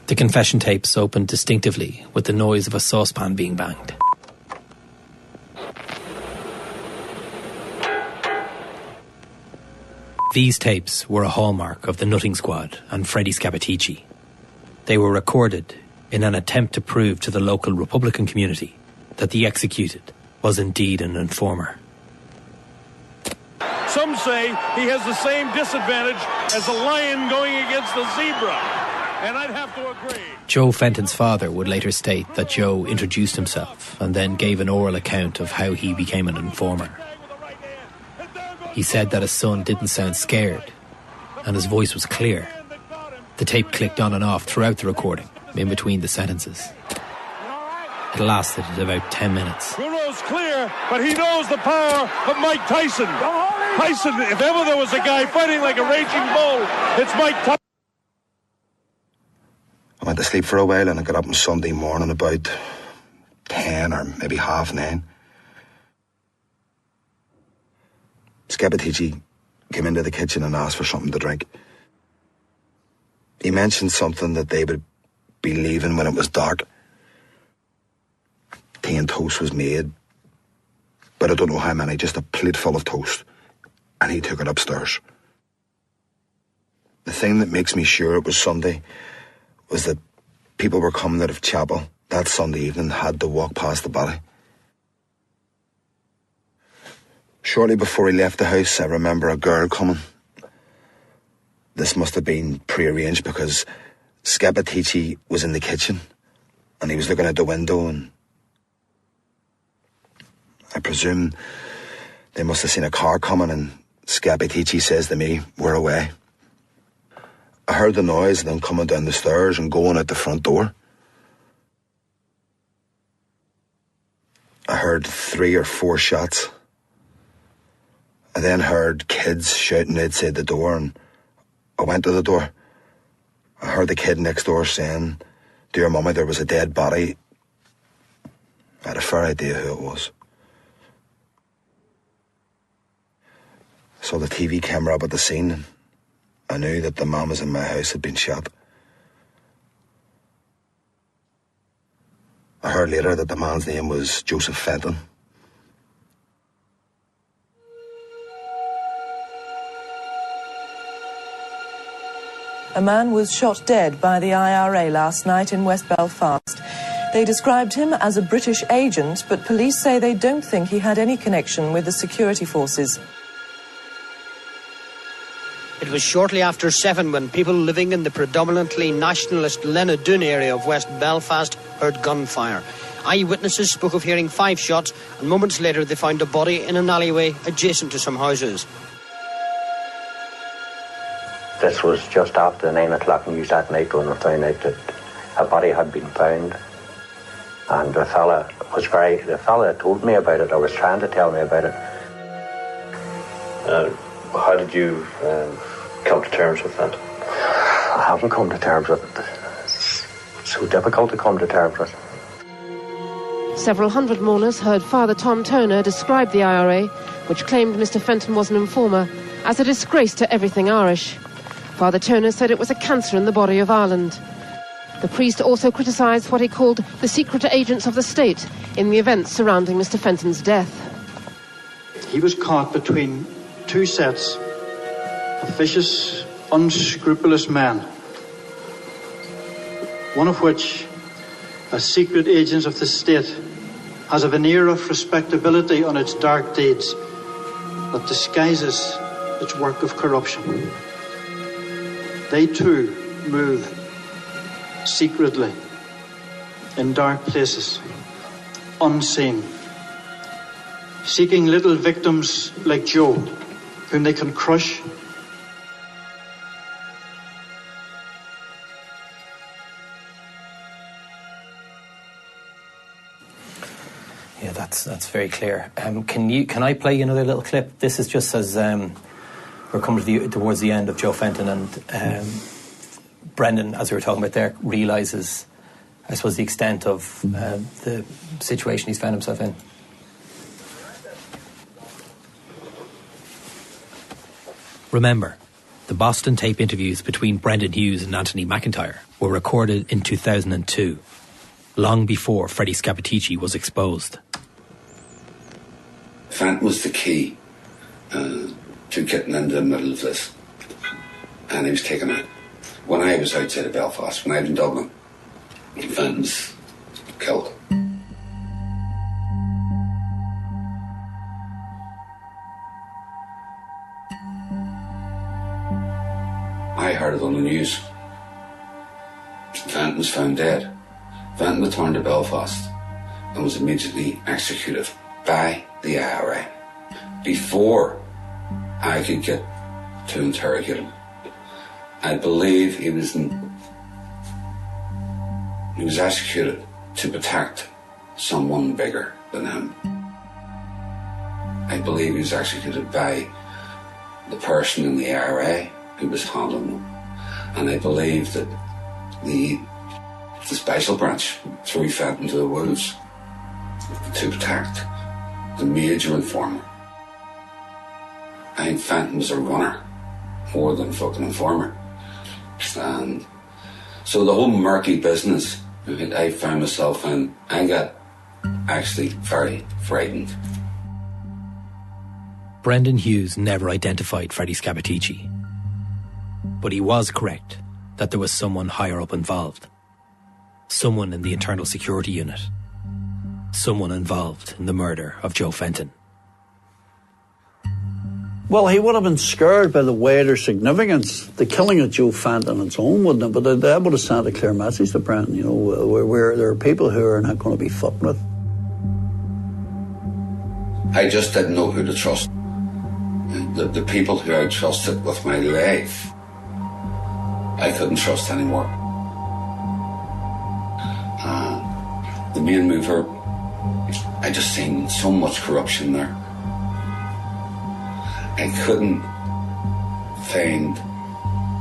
The confession tapes opened distinctively with the noise of a saucepan being banged. These tapes were a hallmark of the Nutting Squad and Freddie Scappaticci. They were recorded in an attempt to prove to the local Republican community that the executed was indeed an informer. Some say he has the same disadvantage as a lion going against a zebra, and I'd have to agree. Joe Fenton's father would later state that Joe introduced himself and then gave an oral account of how he became an informer. He said that his son didn't sound scared, and his voice was clear. The tape clicked on and off throughout the recording, in between the sentences. It lasted about 10 minutes. Bruno's clear, but he knows the power of Mike Tyson. Tyson, if ever there was a guy fighting like a raging bull, it's Mike Tyson. I went to sleep for a while and I got up on Sunday morning about 10 or maybe 9:30. Scappaticci came into the kitchen and asked for something to drink. He mentioned something that they would be leaving when it was dark. Tea and toast was made, but I don't know how many, just a plate full of toast, and he took it upstairs. The thing that makes me sure it was Sunday was that people were coming out of chapel that Sunday evening had to walk past the body. Shortly before he left the house, I remember a girl coming. This must have been pre-arranged because Scappaticci was in the kitchen and he was looking out the window, and I presume they must have seen a car coming, and Scappaticci says to me, "We're away." I heard the noise and then coming down the stairs and going out the front door. I heard 3 or 4 shots. I then heard kids shouting outside the door, and I went to the door. I heard the kid next door saying, "Dear mummy, there was a dead body." I had a fair idea who it was. I saw the TV camera up at the scene, and I knew that the man was in my house had been shot. I heard later that the man's name was Joseph Fenton. A man was shot dead by the IRA last night in West Belfast. They described him as a British agent, but police say they don't think he had any connection with the security forces. It was shortly after 7 when people living in the predominantly nationalist Lenadoon area of West Belfast heard gunfire. Eyewitnesses spoke of hearing 5 shots, and moments later they found a body in an alleyway adjacent to some houses. This was just after the 9 o'clock news that night when we found out that a body had been found. And the fella that told me about it, or was trying to tell me about it. How did you come to terms with that? I haven't come to terms with it. It's so difficult to come to terms with. Several hundred mourners heard Father Tom Turner describe the IRA, which claimed Mr. Fenton was an informer, as a disgrace to everything Irish. Father Turner said it was a cancer in the body of Ireland. The priest also criticised what he called the secret agents of the state in the events surrounding Mr. Fenton's death. He was caught between 2 sets of vicious, unscrupulous men, one of which, as secret agents of the state, has a veneer of respectability on its dark deeds that disguises its work of corruption. They too move secretly in dark places, unseen, seeking little victims like Joe, whom they can crush. Yeah, that's very clear. Can I play you another little clip? This is just as we're coming towards the end of Joe Fenton, and Brendan, as we were talking about there, realises, I suppose, the extent of the situation he's found himself in. Remember, the Boston tape interviews between Brendan Hughes and Anthony McIntyre were recorded in 2002, long before Freddie Scappaticci was exposed. Fenton was the key to getting into the middle of this, and he was taken out. When I was outside of Belfast, when I was in Dublin, Fenton's killed. I heard it on the news. Fenton was found dead. Fenton returned to Belfast and was immediately executed by the IRA before I could get to interrogate him. I believe he was executed to protect someone bigger than him. I believe he was executed by the person in the IRA who was handling him. And I believe that the special branch threw Fenton to the wolves to protect the major informer. I think Fenton was a runner more than fucking informer. And so the whole murky business I found myself in, I got actually very frightened. Brendan Hughes never identified Freddie Scappaticci, but he was correct that there was someone higher up involved. Someone in the internal security unit. Someone involved in the murder of Joe Fenton. Well, he would have been scared by the wider significance. The killing of Joe Fenton on its own wouldn't have, but that would have sent a clear message to Brendan, you know, where there are people who are not going to be fucked with. I just didn't know who to trust. The people who I trusted with my life, I couldn't trust anymore. The main mover, I just seen so much corruption there. I couldn't find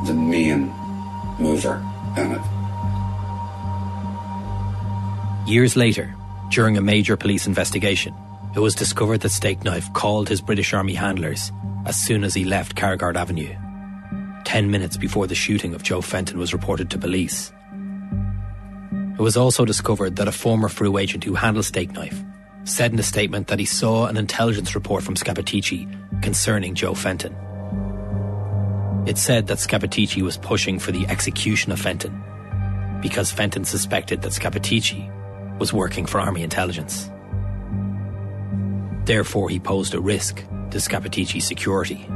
the main mover in it. Years later, during a major police investigation, it was discovered that Stakeknife called his British Army handlers as soon as he left Carragard Avenue, 10 minutes before the shooting of Joe Fenton was reported to police. It was also discovered that a former FRU agent who handled Stakeknife said in a statement that he saw an intelligence report from Scappaticci concerning Joe Fenton. It said that Scappaticci was pushing for the execution of Fenton because Fenton suspected that Scappaticci was working for Army intelligence. Therefore, he posed a risk to Scappaticci's security.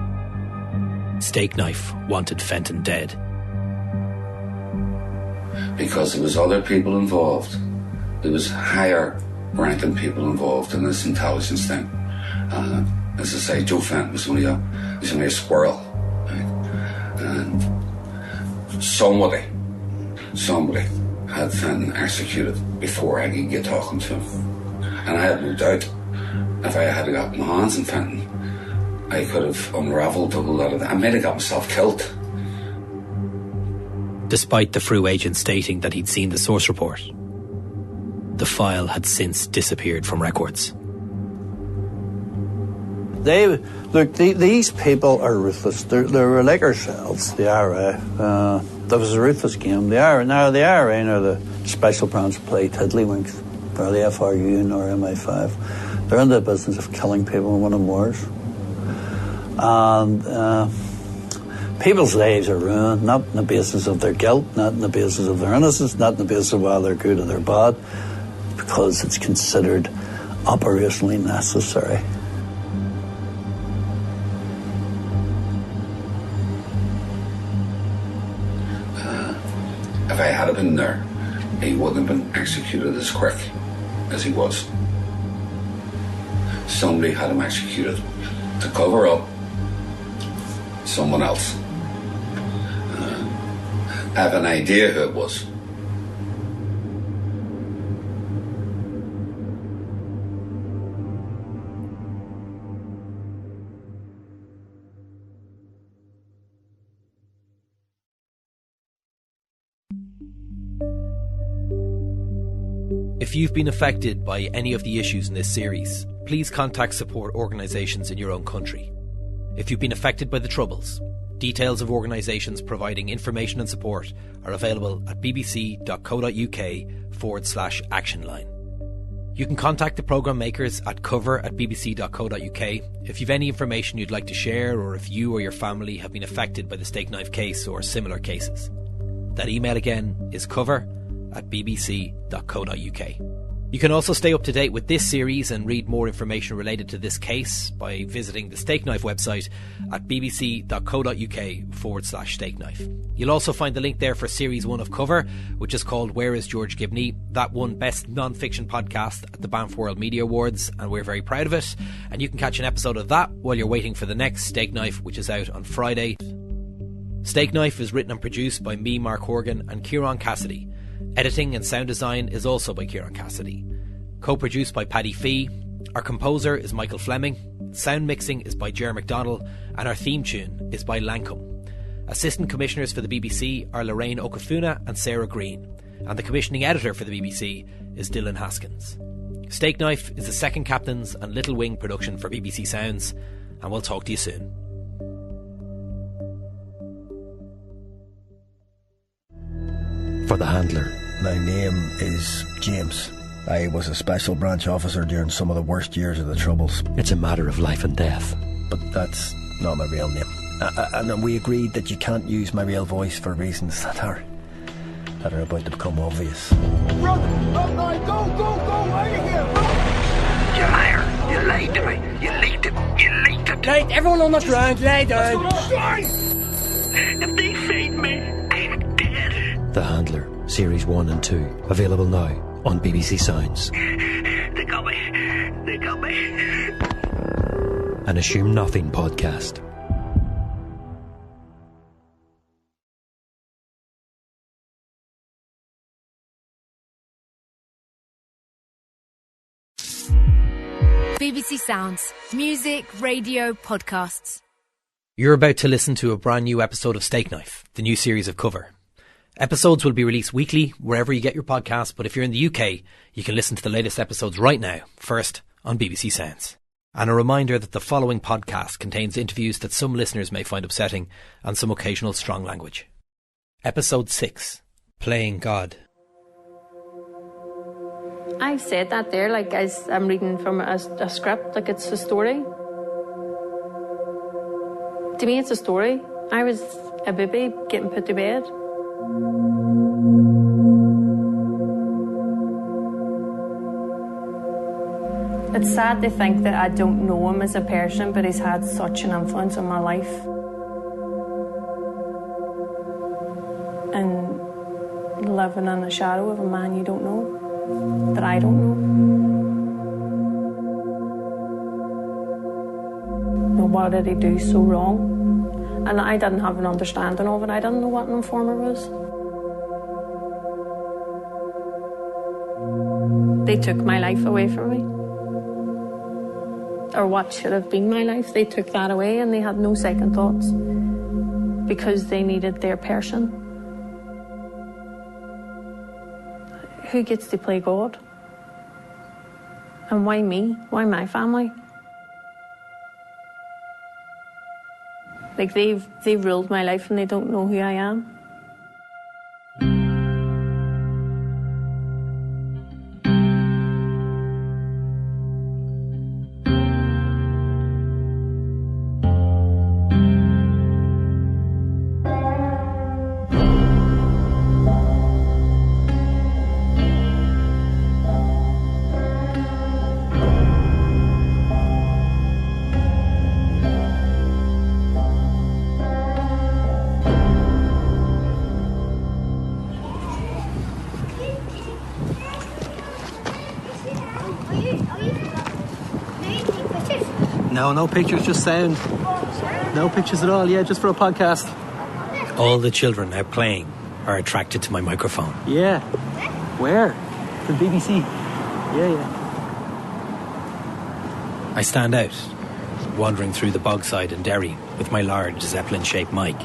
Stakeknife wanted Fenton dead. Because there was other people involved. There was higher ranking people involved in this intelligence thing. As I say, Joe Fenton was only a squirrel. Right? And somebody had Fenton executed before I could get talking to him. And I had no doubt if I had got my hands on Fenton, I could have unravelled a whole lot of that. I might have got myself killed. Despite the FRU agent stating that he'd seen the source report, the file had since disappeared from records. These people are ruthless. They're like ourselves, the IRA. That was a ruthless game. The IRA are the special branch that play tiddlywinks, or the FRU or MI5. They're in the business of killing people and winning wars. And people's lives are ruined, not on the basis of their guilt, not on the basis of their innocence, not on the basis of whether they're good or they're bad, because it's considered operationally necessary. If I had been there, he wouldn't have been executed as quick as he was. Somebody had him executed to cover up someone else. I have an idea who it was. If you've been affected by any of the issues in this series, please contact support organisations in your own country. If you've been affected by the Troubles, details of organisations providing information and support are available at bbc.co.uk/actionline. You can contact the programme makers at cover@bbc.co.uk if you've any information you'd like to share, or if you or your family have been affected by the Stakeknife case or similar cases. That email again is cover@bbc.co.uk. You can also stay up to date with this series and read more information related to this case by visiting the Stakeknife website at bbc.co.uk/Stakeknife. You'll also find the link there for Series 1 of Cover, which is called Where Is George Gibney? That won Best Non-Fiction Podcast at the Banff World Media Awards, and we're very proud of it. And you can catch an episode of that while you're waiting for the next Stakeknife, which is out on Friday. Stakeknife is written and produced by me, Mark Horgan, and Kieran Cassidy. Editing and sound design is also by Kieran Cassidy. Co-produced by Paddy Fee. Our composer is Michael Fleming. Sound mixing is by Ger McDonnell. And our theme tune is by Lancome. Assistant commissioners for the BBC are Lorraine Okafuna and Sarah Green. And the commissioning editor for the BBC is Dylan Haskins. Stakeknife is the Second Captains and Little Wing production for BBC Sounds. And we'll talk to you soon. For the handler. My name is James. I was a special branch officer during some of the worst years of the Troubles. It's a matter of life and death. But that's not my real name. And we agreed that you can't use my real voice for reasons that are about to become obvious. Run! Go, go, go! Out of here! You liar! You lied to me! You leaked it! You leaked it! Right, everyone on the ground, lay down! If they find me, I'm dead! The Handler, Series 1 and 2, available now on BBC Sounds. They got me! They got me! An Assume Nothing podcast. BBC Sounds. Music, radio, podcasts. You're about to listen to a brand new episode of Stakeknife, the new series of Cover. Episodes will be released weekly wherever you get your podcasts, but if you're in the UK, you can listen to the latest episodes right now, first on BBC Sounds. And a reminder that the following podcast contains interviews that some listeners may find upsetting and some occasional strong language. Episode 6, Playing God. I've said that there, like as I'm reading from a script, like it's a story. To me, it's a story. I was a baby getting put to bed. It's sad to think that I don't know him as a person, but he's had such an influence on my life. And living in the shadow of a man you don't know, that I don't know. What did he do so wrong? And I didn't have an understanding of it. I didn't know what an informer was. They took my life away from me. Or what should have been my life. They took that away and they had no second thoughts because they needed their person. Who gets to play God? And why me? Why my family? Like they've ruled my life and they don't know who I am. No pictures, just sound. No pictures at all, yeah, just for a podcast. All the children out playing are attracted to my microphone. Yeah. Where? The BBC. Yeah. I stand out, wandering through the bogside in Derry with my large Zeppelin-shaped mic.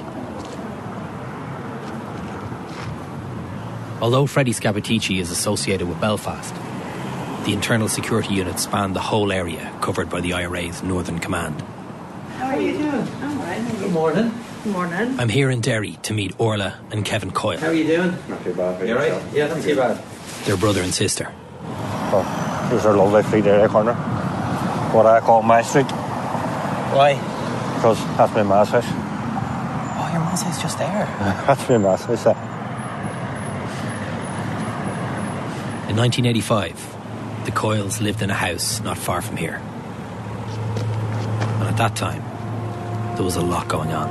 Although Freddie Scappaticci is associated with Belfast, the internal security units span the whole area covered by the IRA's Northern Command. How are you doing? I'm all right. Good morning. Good morning. I'm here in Derry to meet Orla and Kevin Coyle. How are you doing? Not too bad. You all right? Yeah, not too bad. Their brother and sister. Oh, these are lovely street area corner. What I call my street. Why? Because that's my ma's house. Oh, your ma's house just there? That's my ma's house. In 1985, the Coyles lived in a house not far from here. And at that time, there was a lot going on.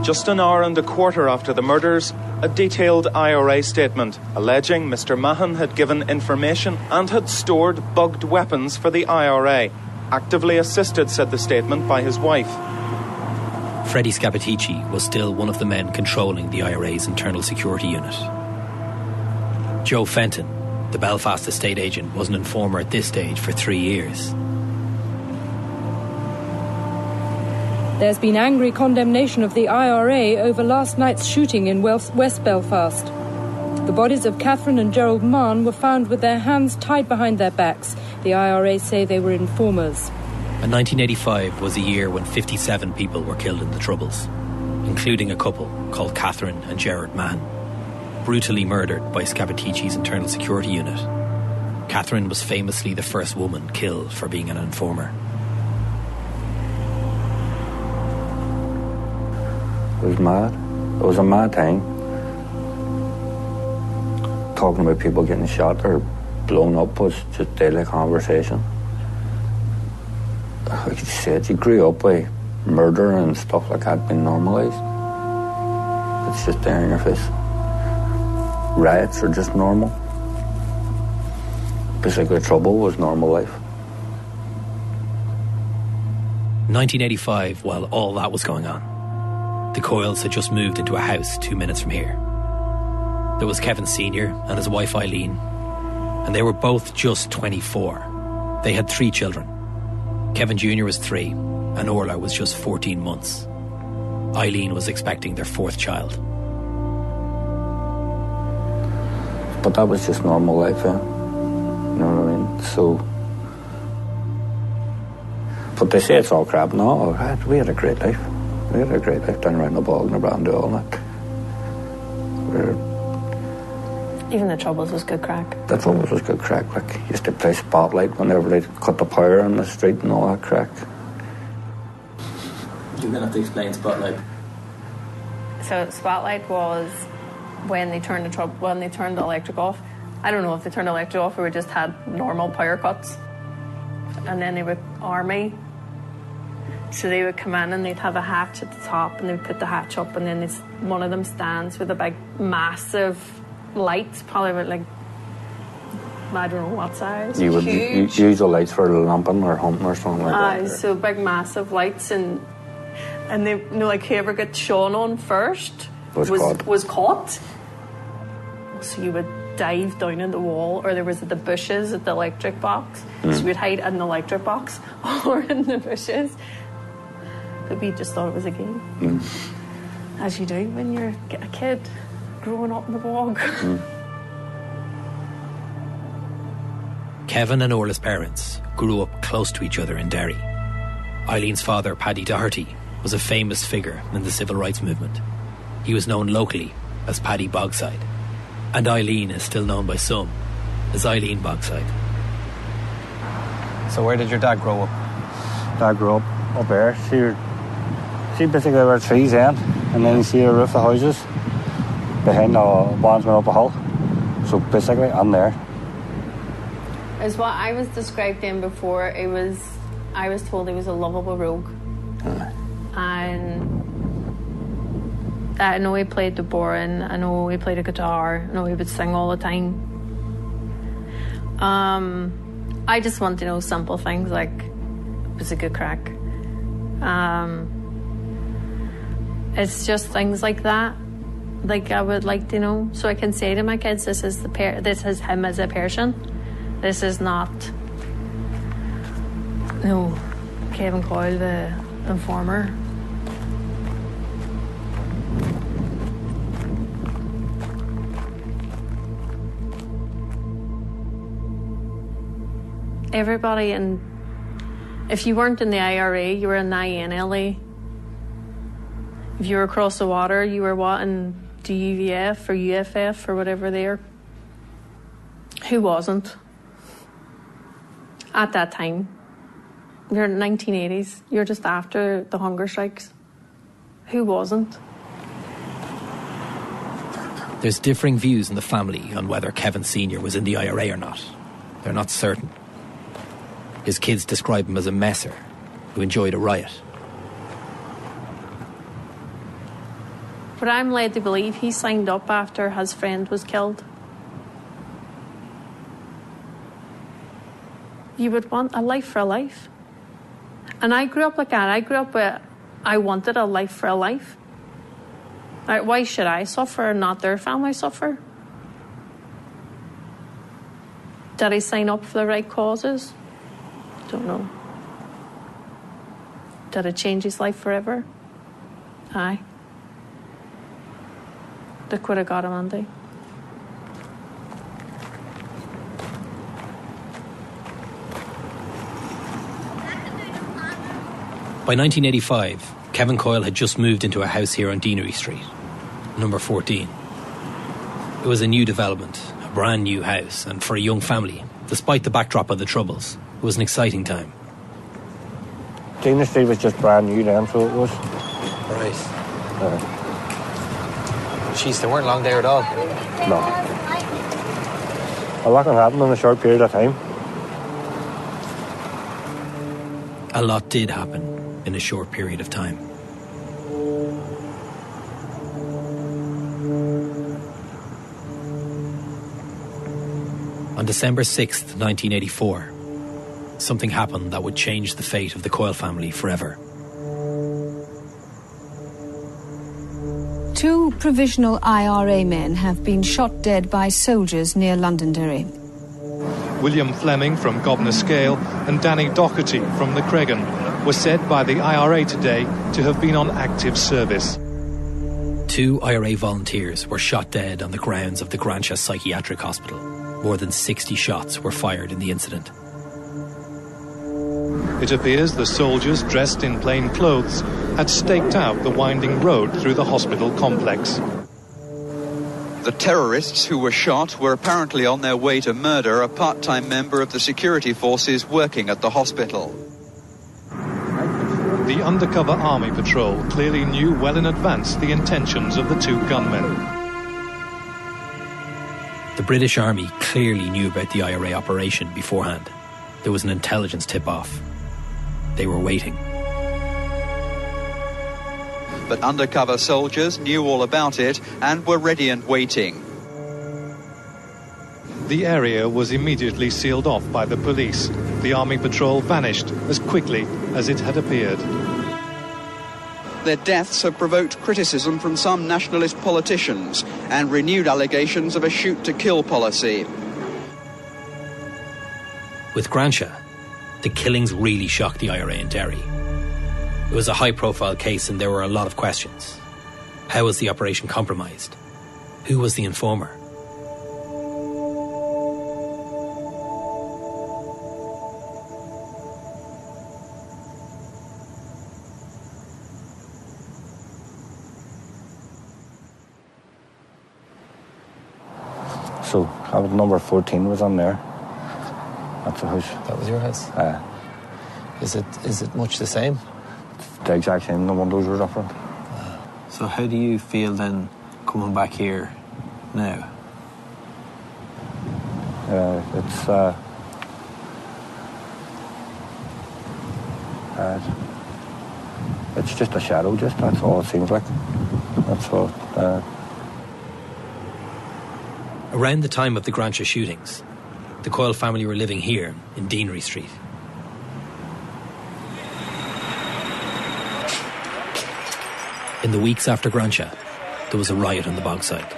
Just an hour and a quarter after the murders, a detailed IRA statement alleging Mr. Mahon had given information and had stored bugged weapons for the IRA, actively assisted, said the statement, by his wife. Freddie Scappaticci was still one of the men controlling the IRA's internal security unit. Joe Fenton, the Belfast estate agent, was an informer at this stage for 3 years. There's been angry condemnation of the IRA over last night's shooting in West Belfast. The bodies of Catherine and Gerald Mann were found with their hands tied behind their backs. The IRA say they were informers. And 1985 was a year when 57 people were killed in the Troubles, including a couple called Catherine and Gerard Mann, brutally murdered by Scappaticci's internal security unit. Catherine was famously the first woman killed for being an informer. It was mad. It was a mad thing. Talking about people getting shot or blown up was just daily conversation. Like you said, you grew up with murder and stuff like that being normalised. It's just there in your face. Riots are just normal. Basically, trouble was normal life. 1985, while all that was going on, the Coyles had just moved into a house 2 minutes from here. There was Kevin Sr. and his wife Eileen, and they were both just 24. They had 3 children. Kevin Jr. was 3, and Orla was just 14 months. Eileen was expecting their 4th child. But that was just normal life, yeah. You know what I mean? So, but they say it's all crap. No, we had a great life. We had a great life down around the bog and around all that. Even the Troubles was good crack. The Troubles was good crack. Like, used to play Spotlight whenever they cut the power on the street and all that crack. You you're going to have to explain Spotlight. So Spotlight was when they turned the electric off. I don't know if they turned the electric off or we just had normal power cuts. And then they would army. So they would come in and they'd have a hatch at the top and they would put the hatch up, and then one of them stands with a big massive light, probably about like, I don't know what size. You would huge. use the lights for lamping or hunting or something like that. So big massive lights, and they, you know, like whoever got shone on first was caught. So you would dive down in the wall, or there was the bushes at the electric box. So we'd hide in the electric box or in the bushes. But we just thought it was a game. As you do when you're a kid growing up in the bog. Kevin and Orla's parents grew up close to each other in Derry. Eileen's father, Paddy Doherty, was a famous figure in the civil rights movement. He was known locally as Paddy Bogside, and Eileen is still known by some as Eileen Bogside. So where did your dad grow up? Dad grew up there. See basically where the trees end, and then you see the roof of houses behind the ones went up a hill. So basically I'm there. As what I was described in before, I was told he was a lovable rogue. And I know he played the borin, I know he played a guitar, I know he would sing all the time. I just want to know simple things like, it was a good crack. It's just things like that. Like I would like to know, so I can say to my kids, this is him as a person. This is not, Kevin Coyle, the informer. Everybody, and if you weren't in the IRA, you were in the INLA. If you were across the water, you were what, in DUVF or UFF or whatever they are. Who wasn't? At that time. You're in the 1980s. You're just after the hunger strikes. Who wasn't? There's differing views in the family on whether Kevin Sr. was in the IRA or not. They're not certain. His kids describe him as a messer who enjoyed a riot. But I'm led to believe he signed up after his friend was killed. You would want a life for a life. And I grew up like that. I grew up with, I wanted a life for a life. Like, why should I suffer and not their family suffer? Did he sign up for the right causes? Don't know. Did it change his life forever? Aye. They could have got him, Andy. By 1985, Kevin Coyle had just moved into a house here on Deanery Street, number 14. It was a new development, a brand new house, and for a young family, despite the backdrop of the Troubles, it was an exciting time. Deanery Street was just brand new then, so it was. Right. Jeez, they weren't long there at all. No. A lot can happen in a short period of time. A lot did happen in a short period of time. On December 6th, 1984, something happened that would change the fate of the Coyle family forever. Two provisional IRA men have been shot dead by soldiers near Londonderry. William Fleming from Gobnascale and Danny Doherty from the Cregan were said by the IRA today to have been on active service. Two IRA volunteers were shot dead on the grounds of the Grantia Psychiatric Hospital. More than 60 shots were fired in the incident. It appears the soldiers, dressed in plain clothes, had staked out the winding road through the hospital complex. The terrorists who were shot were apparently on their way to murder a part-time member of the security forces working at the hospital. The the undercover army patrol clearly knew well in advance the intentions of the two gunmen. The British Army clearly knew about the IRA operation beforehand. There was an intelligence tip-off. They were waiting. But undercover soldiers knew all about it and were ready and waiting. The area was immediately sealed off by the police. The army patrol vanished as quickly as it had appeared. Their deaths have provoked criticism from some nationalist politicians and renewed allegations of a shoot-to-kill policy. With Grantia, the killings really shocked the IRA in Derry. It was a high-profile case and there were a lot of questions. How was the operation compromised? Who was the informer? So, number 14 was on there. That's the house. That was your house? Is it much the same? It's the exact same. The windows were different. So how do you feel then coming back here now? It's just a shadow, that's all it seems like. That's all. Around the time of the Grantia shootings, the Coyle family were living here in Deanery Street. In the weeks after Grantia, there was a riot on the Bogside.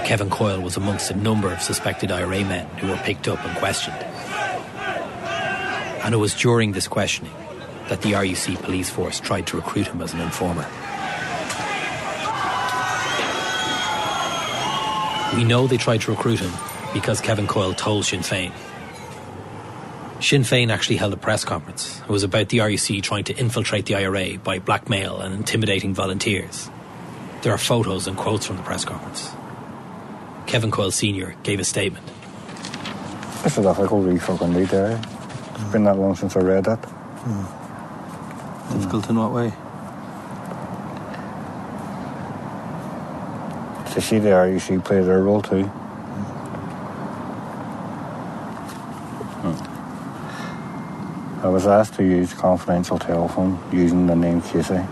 Kevin Coyle was amongst a number of suspected IRA men who were picked up and questioned. And it was during this questioning that the RUC police force tried to recruit him as an informer. We know they tried to recruit him because Kevin Coyle told Sinn Féin. Sinn Féin actually held a press conference. It was about the RUC trying to infiltrate the IRA by blackmail and intimidating volunteers. There are photos and quotes from the press conference. Kevin Coyle Sr. gave a statement. It's a difficult read fucking read there. It's been that long since I read that. Difficult in what way? To see the RUC play their role too. I was asked to use confidential telephone using the name Casey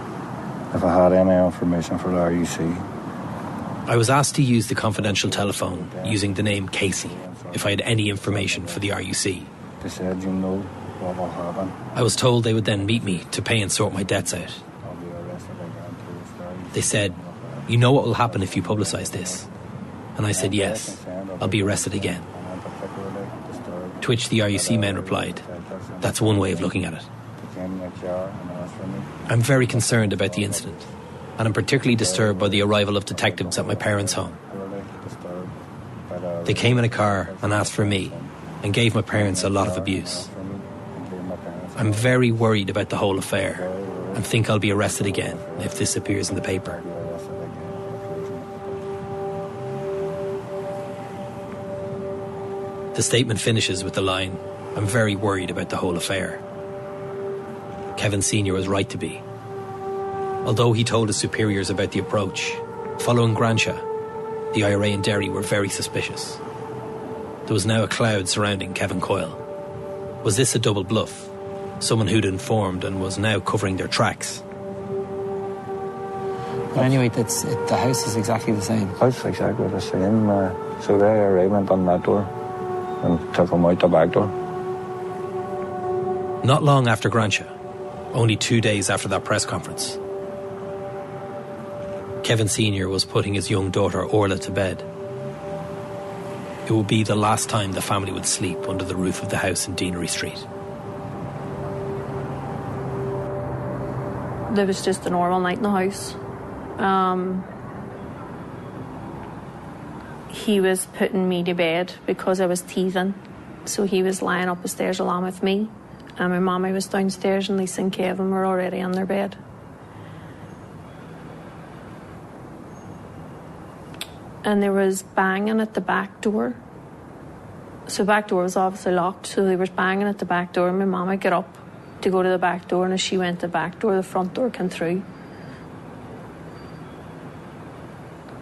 if I had any information for the RUC. I was asked to use the confidential telephone using the name Casey if I had any information for the RUC. They said, you know what will happen. I was told they would then meet me to pay and sort my debts out. They said, you know what will happen if you publicise this? And I said, yes, I'll be arrested again. To which the RUC men replied, that's one way of looking at it. I'm very concerned about the incident, and I'm particularly disturbed by the arrival of detectives at my parents' home. They came in a car and asked for me, and gave my parents a lot of abuse. I'm very worried about the whole affair, and think I'll be arrested again if this appears in the paper. The statement finishes with the line, I'm very worried about the whole affair. Kevin Sr. was right to be. Although he told his superiors about the approach, following Grantia, the IRA in Derry were very suspicious. There was now a cloud surrounding Kevin Coyle. Was this a double bluff? Someone who'd informed and was now covering their tracks? But anyway, the house is exactly the same. The house is exactly the same. So the IRA went on that door and took him out the back door. Not long after Grantia, only 2 days after that press conference, Kevin Sr. was putting his young daughter Orla to bed. It would be the last time the family would sleep under the roof of the house in Deanery Street. There was just a normal night in the house. He was putting me to bed because I was teething. So he was lying up the stairs along with me. And my mommy was downstairs and Lisa and Kevin were already on their bed. and there was banging at the back door. So the back door was obviously locked, so there was banging at the back door. My mum would get up to go to the back door, and as she went to the back door, the front door came through.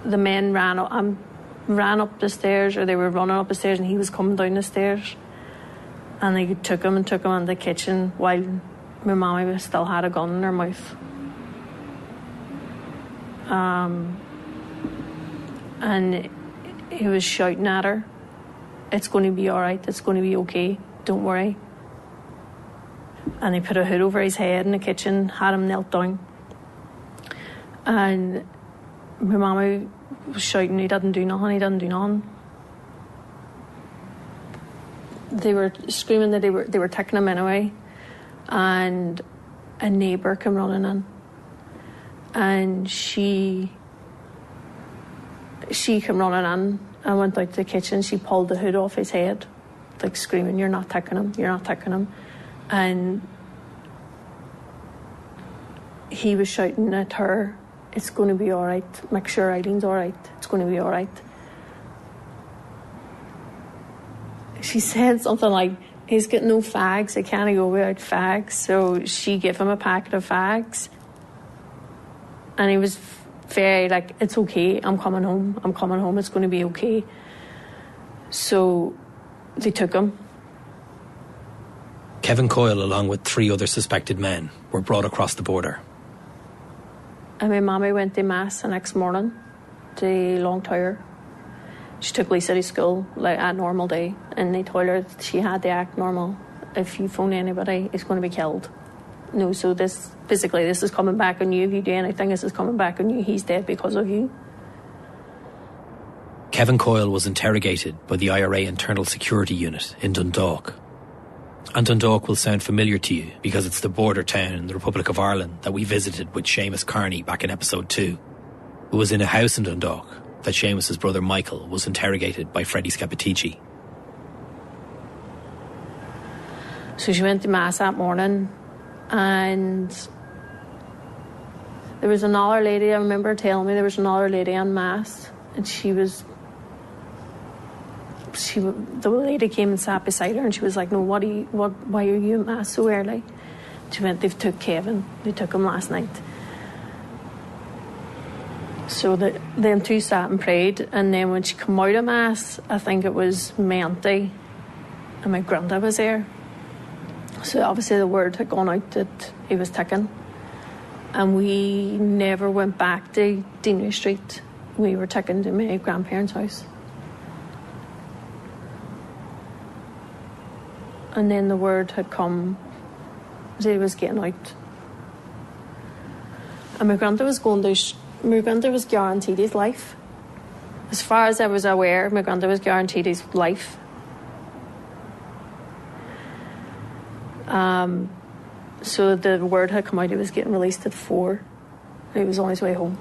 The men ran up the stairs, or they were running up the stairs, and he was coming down the stairs. And they took him into the kitchen while my mummy still had a gun in her mouth. And he was shouting at her, "It's going to be all right, it's going to be okay, don't worry." And he put a hood over his head in the kitchen, had him knelt down. And my mummy was shouting, "He didn't do nothing, he didn't do nothing." They were screaming that they were taking him anyway. And a neighbour came running in. And she came running in and went out to the kitchen. She pulled the hood off his head, like screaming, "You're not taking him, you're not taking him." And he was shouting at her, "It's going to be all right. Make sure Eileen's all right. It's going to be all right." She said something like, "He's got no fags. He can't go without fags." So she gave him a packet of fags. And he was very like, "It's okay. I'm coming home. I'm coming home. It's going to be okay." So they took him. Kevin Coyle, along with 3 other suspected men, were brought across the border. And my mammy went to mass the next morning to Long Tower. She took Lisa to school like a normal day, and they told her that she had to act normal. If you phone anybody, it's going to be killed. No, so this is coming back on you. If you do anything, this is coming back on you. He's dead because of you. Kevin Coyle was interrogated by the IRA Internal Security Unit in Dundalk. And Dundalk will sound familiar to you because it's the border town in the Republic of Ireland that we visited with Seamus Carney back in episode 2. It was in a house in Dundalk that Seamus's brother Michael was interrogated by Freddie Scappaticci. So she went to mass that morning, and there was another lady, I remember her telling me there was another lady in mass, and the lady came and sat beside her, and she was like, "No, why are you in mass so early?" She went, "They took Kevin, they took him last night." So them two sat and prayed, and then when she came out of mass, I think it was my auntie and my granddad was there. So obviously the word had gone out that he was taken. And we never went back to Deanery Street. We were taken to my grandparents' house. And then the word had come that he was getting out. And my granddad was guaranteed his life. As far as I was aware, my granddad was guaranteed his life. So the word had come out he was getting released at 4. He was on his way home.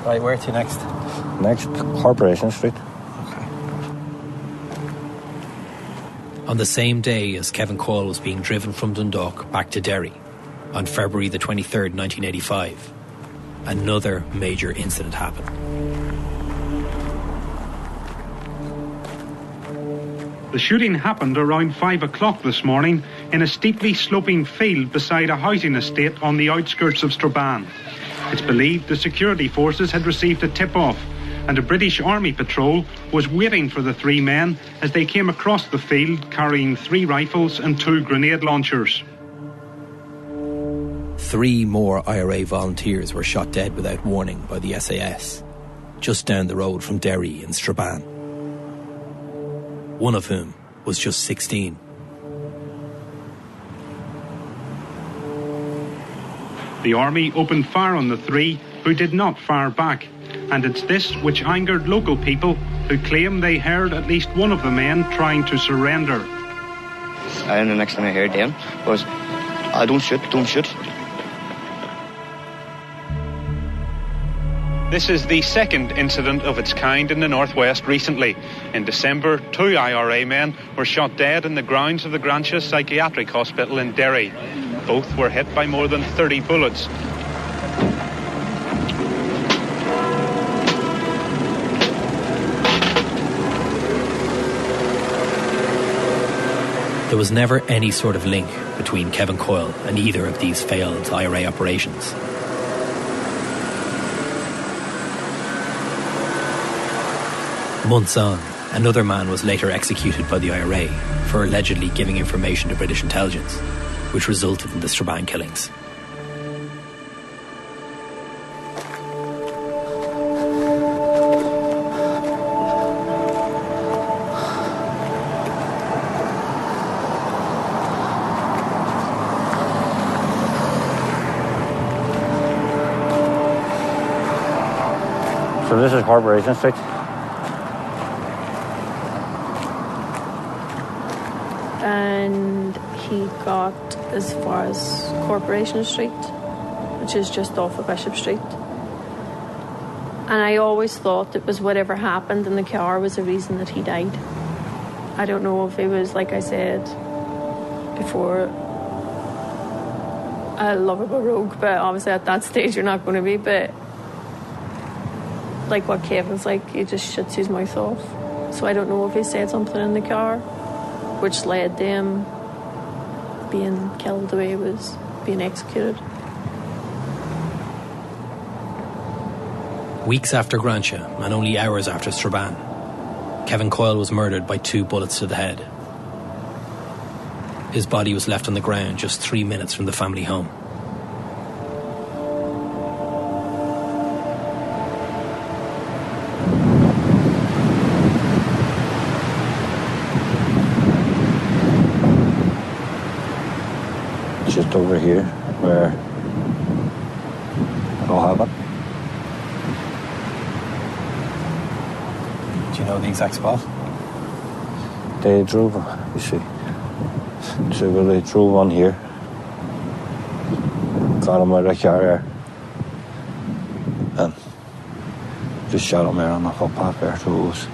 Right, where to next? Next, Corporation Street. On the same day as Kevin Coyle was being driven from Dundalk back to Derry, on February the 23rd, 1985, another major incident happened. The shooting happened around 5 o'clock this morning in a steeply sloping field beside a housing estate on the outskirts of Strabane. It's believed the security forces had received a tip-off, and a British Army patrol was waiting for the 3 men as they came across the field carrying 3 rifles and 2 grenade launchers. 3 more IRA volunteers were shot dead without warning by the SAS, just down the road from Derry in Strabane. One of whom was just 16. The army opened fire on the 3, who did not fire back, and it's this which angered local people who claim they heard at least one of the men trying to surrender. And the next thing I heard then was, don't shoot, don't shoot. This is the second incident of its kind in the northwest recently. In December, 2 IRA men were shot dead in the grounds of the Grantia Psychiatric Hospital in Derry. Both were hit by more than 30 bullets. There was never any sort of link between Kevin Coyle and either of these failed IRA operations. Months on, another man was later executed by the IRA for allegedly giving information to British intelligence, which resulted in the Strabane killings. So this is Corporation Street. And he got as far as Corporation Street, which is just off of Bishop Street. And I always thought it was whatever happened in the car was the reason that he died. I don't know if it was, like I said before, a lovable rogue, but obviously at that stage you're not going to be, but like what Kevin's like, he just shuts his mouth off. So I don't know if he said something in the car which led to him being killed the way he was being executed. Weeks after Grantia, and only hours after Strabane, Kevin Coyle was murdered by 2 bullets to the head. His body was left on the ground just 3 minutes from the family home. Just over here where it all happened. Do you know the exact spot? They drove, you see. So well, they drove on here. Got him out of the car there. And just shot him there on the footpath there, so it was.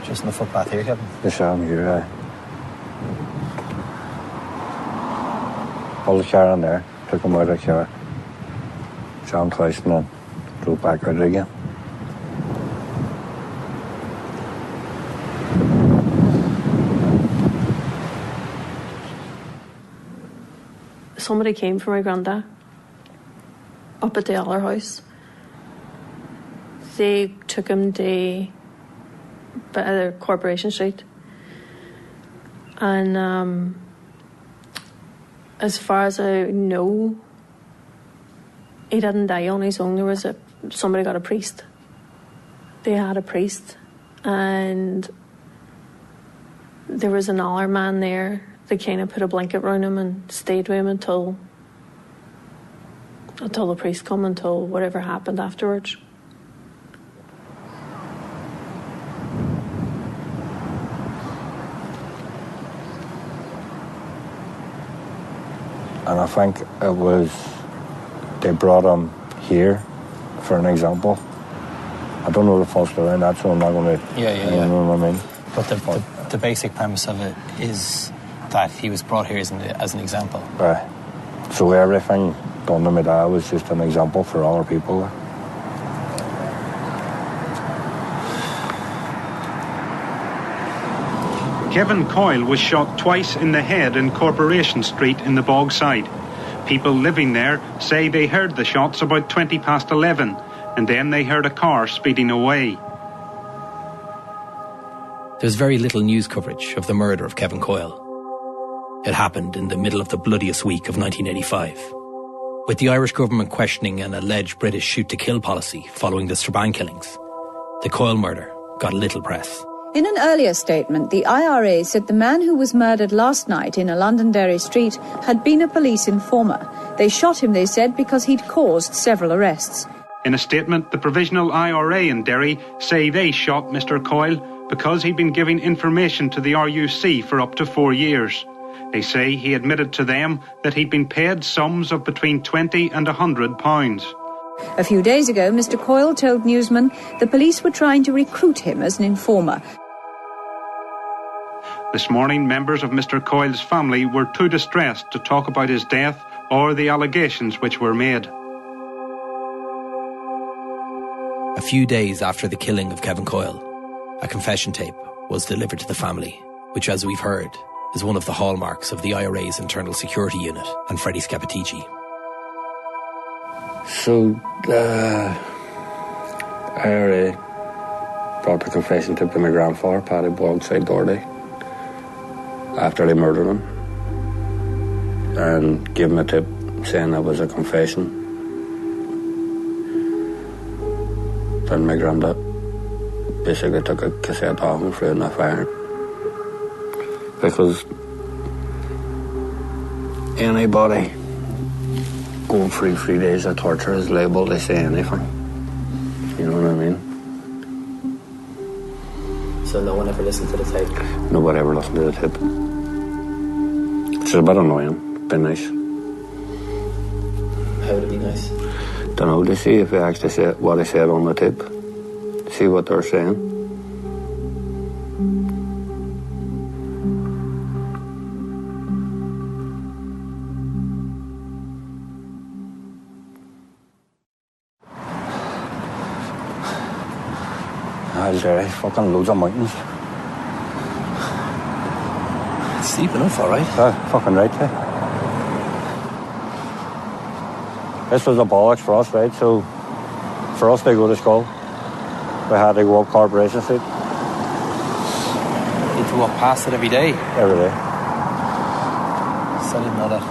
Just on the footpath here, Kevin? They shot him here, Pulled the car in there, took him out of the car, shot him twice and then drove back out again. Somebody came for my granddad up at the other house. They took him to Corporation Street. And as far as I know, he didn't die on his own. Somebody got a priest. They had a priest, and there was another man there. They kind of put a blanket around him and stayed with him until the priest come, until whatever happened afterwards. And I think it was, they brought him here for an example. I don't know the full story, and that's so I'm not going to. Yeah. You know what I mean? But the basic premise of it is that he was brought here as an example. Right. So everything done to my dad was just an example for other people. Kevin Coyle was shot twice in the head in Corporation Street in the Bogside. People living there say they heard the shots about 11:20, and then they heard a car speeding away. There's very little news coverage of the murder of Kevin Coyle. It happened in the middle of the bloodiest week of 1985. With the Irish government questioning an alleged British shoot-to-kill policy following the Strabane killings, the Coyle murder got little press. In an earlier statement, the IRA said the man who was murdered last night in a Londonderry street had been a police informer. They shot him, they said, because he'd caused several arrests. In a statement, the Provisional IRA in Derry say they shot Mr. Coyle because he'd been giving information to the RUC for up to 4 years. They say he admitted to them that he'd been paid sums of between £20 and £100. A few days ago, Mr. Coyle told newsmen the police were trying to recruit him as an informer. This morning, members of Mr. Coyle's family were too distressed to talk about his death or the allegations which were made. A few days after the killing of Kevin Coyle, a confession tape was delivered to the family, which, as we've heard, is one of the hallmarks of the IRA's internal security unit and Freddie Scappaticci. So, IRA brought the confession tape to my grandfather, Paddy Bogside Doherty, after they murdered him, and gave him a tip saying that was a confession. Then my granddad basically took a cassette off and threw it in the fire. Because anybody going through 3 days of torture is liable to say anything. You know what I mean? So no one ever listened to the tape? Nobody ever listened to the tape. Which is a bit annoying. Be nice. How would it be nice? Don't know, to see if they actually say what I said on the tape. See what they're saying. There is fucking loads of mountains. It's steep enough, alright. Fucking right, This was a bollocks for us, right? So, for us to go to school, we had to go up Corporation Street. You need to walk past it every day? Every day. So I didn't know that.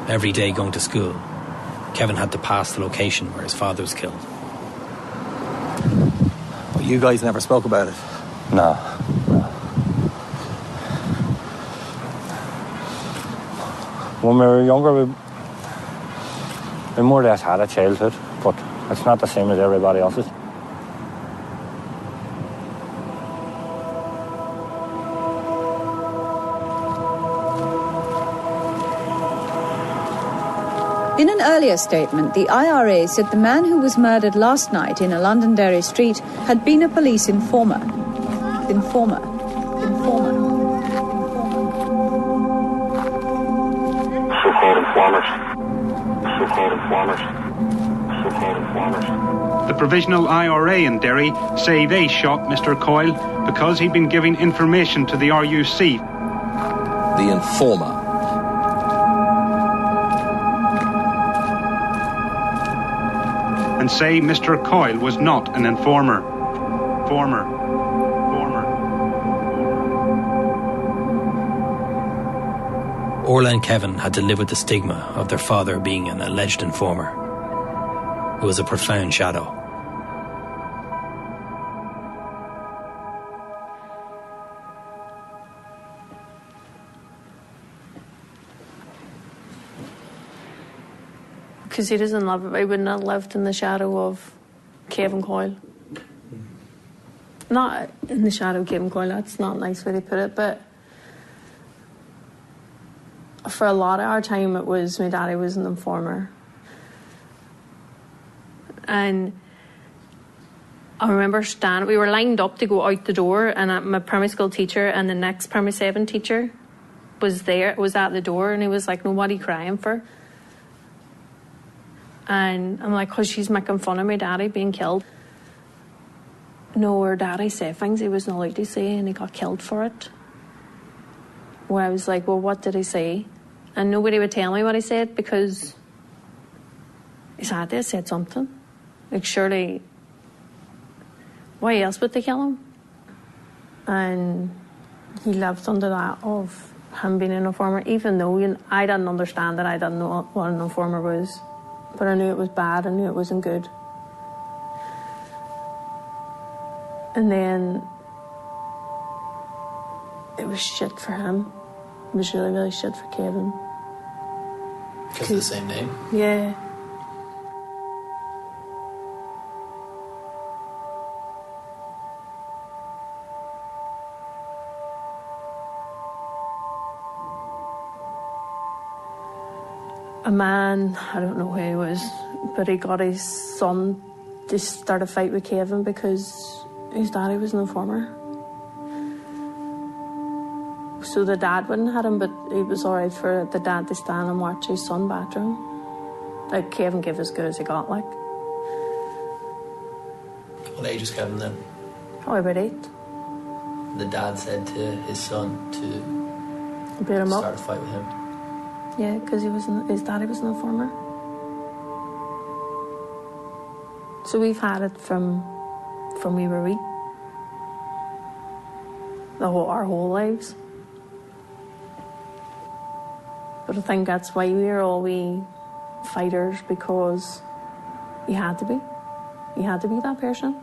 Every day going to school, Kevin had to pass the location where his father was killed. Well, you guys never spoke about it? No. When we were younger, we more or less had a childhood, but it's not the same as everybody else's. In an earlier statement, the IRA said the man who was murdered last night in a Londonderry street had been a police informer. The Provisional IRA in Derry say they shot Mr. Coyle because he'd been giving information to the RUC. The informer. And say Mr. Coyle was not an informer. Orla and Kevin had to live with the stigma of their father being an alleged informer. It was a profound shadow. Because he doesn't love it. He wouldn't have lived in the shadow of Kevin Coyle. Not in the shadow of Kevin Coyle, that's not a nice way to put it, but for a lot of our time it was my daddy was an informer. And I remember we were lined up to go out the door, and my primary school teacher and the next primary 7 teacher was at the door, and he was like, "No, what are you crying for?" And I'm like, "'Cause she's making fun of my daddy being killed." No, her daddy said things he wasn't allowed to say, and he got killed for it. Where I was like, "Well, what did he say?" And nobody would tell me what he said, because his dad had said something. Like, surely, why else would they kill him? And he lived under that of him being an informer, even though I didn't understand it. I didn't know what an informer was. But I knew it was bad, I knew it wasn't good. And then it was shit for him. It was really, really shit for Kevin. Because of the same name? Yeah. A man, I don't know who he was, but he got his son to start a fight with Kevin because his daddy was an informer. So the dad wouldn't have him, but it was alright for the dad to stand and watch his son batter him. Like, Kevin gave as good as he got, like. What age was Kevin then? Probably about 8. The dad said to his son to beat him start up. a fight with him. Yeah, because his daddy was an informer. So we've had it from we were wee. Our whole lives. But I think that's why we are all wee fighters, because you had to be. You had to be that person.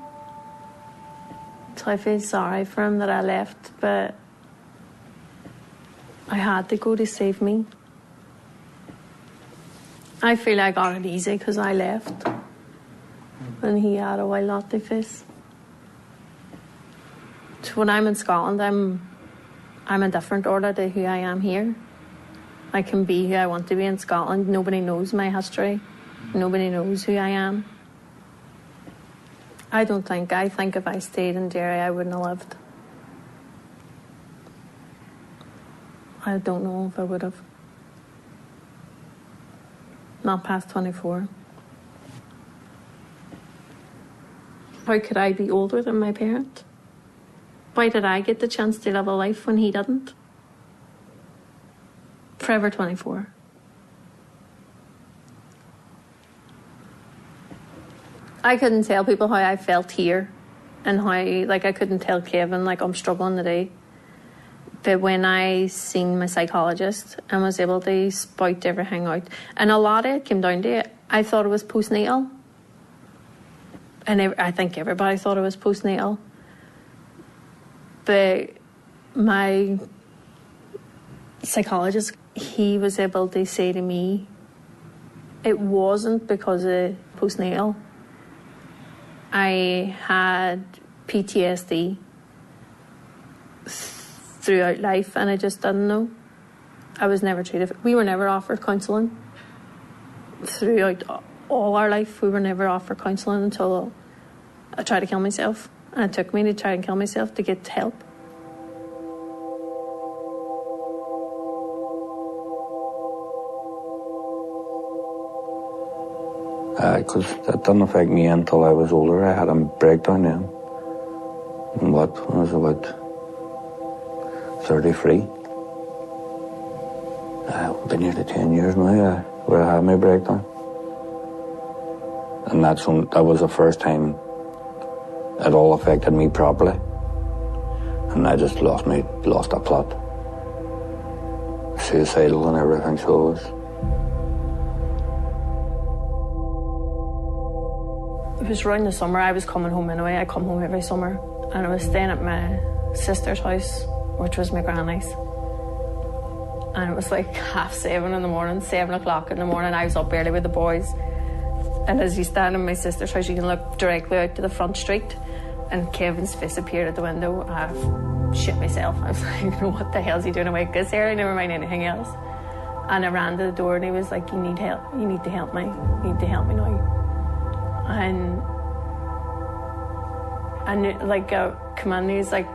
So I feel sorry for him that I left, but I had to go to save me. I feel I got it easy because I left and he had a while not to face. So when I'm in Scotland, I'm a different order to who I am here. I can be who I want to be in Scotland. Nobody knows my history. Nobody knows who I am. I think if I stayed in Derry, I wouldn't have lived. I don't know if I would have. Not past 24. How could I be older than my parent? Why did I get the chance to live a life when he didn't? Forever 24. I couldn't tell people how I felt here and how, like, I couldn't tell Kevin, like, I'm struggling today. But when I seen my psychologist and was able to spout everything out, and a lot of it came down to it, I thought it was postnatal. And I think everybody thought it was postnatal. But my psychologist, he was able to say to me, it wasn't because of postnatal. I had PTSD throughout life and I just didn't know. I was never treated. We were never offered counselling. Throughout all our life, we were never offered counselling until I tried to kill myself. And it took me to try and kill myself to get help. Because that didn't affect me until I was older. I had a breakdown then. And when I was about 33. Been nearly 10 years now where I had my breakdown. And that was the first time it all affected me properly. And I just lost a plot. Suicidal and everything, so it was. It was around the summer. I was coming home anyway. I come home every summer. And I was staying at my sister's house, which was my granny's. And it was like 7:30 in the morning, 7 o'clock in the morning. I was up early with the boys. And as you stand in my sister's house, you can look directly out to the front street. And Kevin's face appeared at the window. I shit myself. I was like, what the hell is he doing awake this early? Never mind anything else. And I ran to the door and he was like, you need help. You need to help me. You need to help me now. And I knew, like, come in, he's like,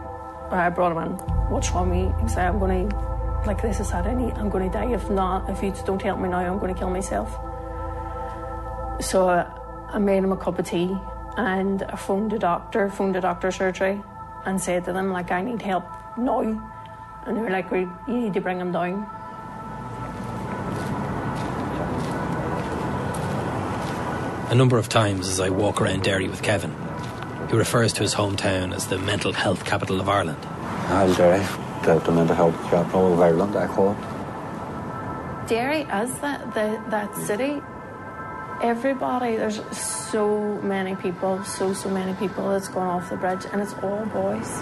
I brought him in. What's wrong with me? He said, I'm going to, like, this is sad, I'm going to die. If you don't help me now, I'm going to kill myself. So I made him a cup of tea and I phoned the doctor surgery and said to them, like, I need help now. And they were like, you need to bring him down. A number of times as I walk around Derry with Kevin, he refers to his hometown as the mental health capital of Ireland. Derry, the mental health capital of Ireland, I call it. Derry is that city. Everybody, there's so many people, so many people that's gone off the bridge, and it's all boys.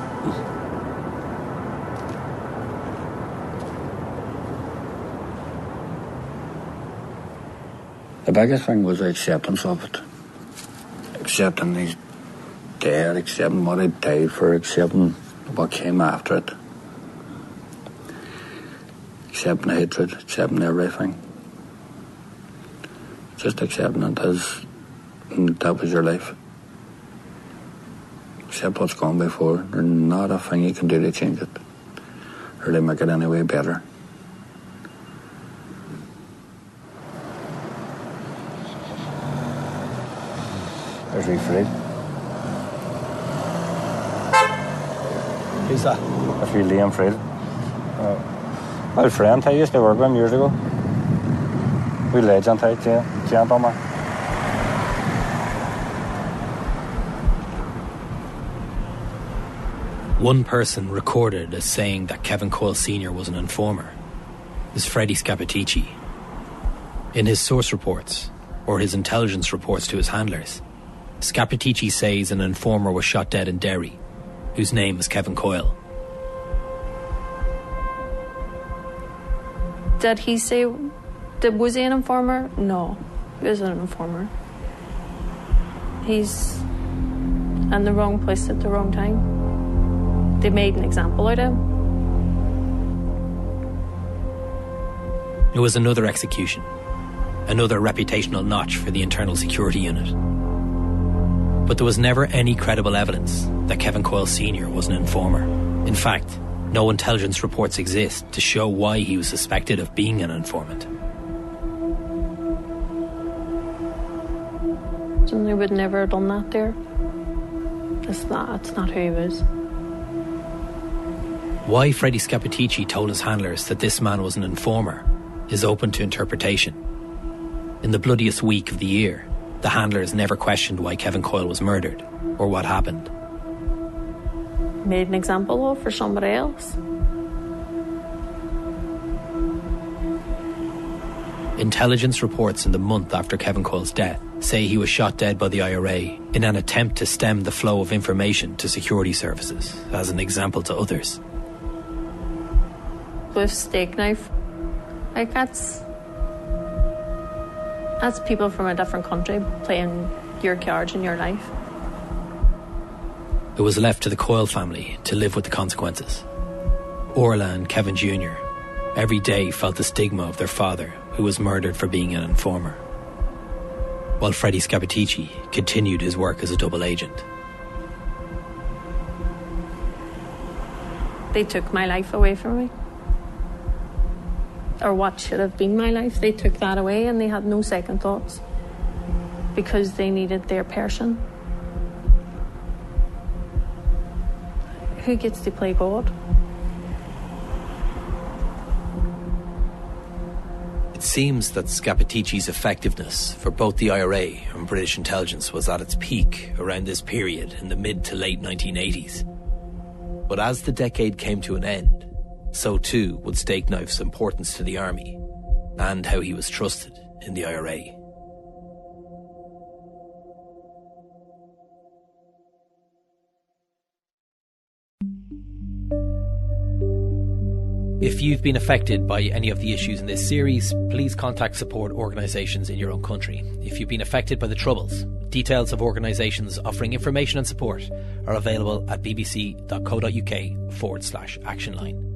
The biggest thing was the acceptance of it. Accepting he's dead, accepting what he died for, accepting what came after it. Accepting the hatred, accepting everything. Just accepting it as that was your life. Accept what's gone before. There's not a thing you can do to change it, or to make it any way better. There's wee Fred. Who's that? That's wee Liam Fred. Old friend, I used to work with him years ago. Wee legend, gentleman. One person recorded as saying that Kevin Coyle Sr. was an informer is Freddie Scappaticci. In his source reports, or his intelligence reports to his handlers, Scappaticci says an informer was shot dead in Derry, whose name is Kevin Coyle. Did he say, was he an informer? No, he wasn't an informer. He's in the wrong place at the wrong time. They made an example out of him. It was another execution, another reputational notch for the Internal Security Unit. But there was never any credible evidence that Kevin Coyle Sr. was an informer. In fact, no intelligence reports exist to show why he was suspected of being an informant. They would never have done that there. That's not who he was. Why Freddie Scappaticci told his handlers that this man was an informer is open to interpretation. In the bloodiest week of the year, the handlers never questioned why Kevin Coyle was murdered or what happened. Made an example of for somebody else. Intelligence reports in the month after Kevin Coyle's death say he was shot dead by the IRA in an attempt to stem the flow of information to security services, as an example to others. With Stakeknife, like that's people from a different country playing your cards in your life. It was left to the Coyle family to live with the consequences. Orla and Kevin Jr. every day felt the stigma of their father, who was murdered for being an informer, while Freddie Scappaticci continued his work as a double agent. They took my life away from me. Or what should have been my life. They took that away and they had no second thoughts because they needed their person. Who gets to play God? It seems that Scappaticci's effectiveness for both the IRA and British intelligence was at its peak around this period in the mid to late 1980s. But as the decade came to an end, so too would Stakeknife's importance to the army and how he was trusted in the IRA. If you've been affected by any of the issues in this series, please contact support organisations in your own country. If you've been affected by the Troubles, details of organisations offering information and support are available at bbc.co.uk/actionline.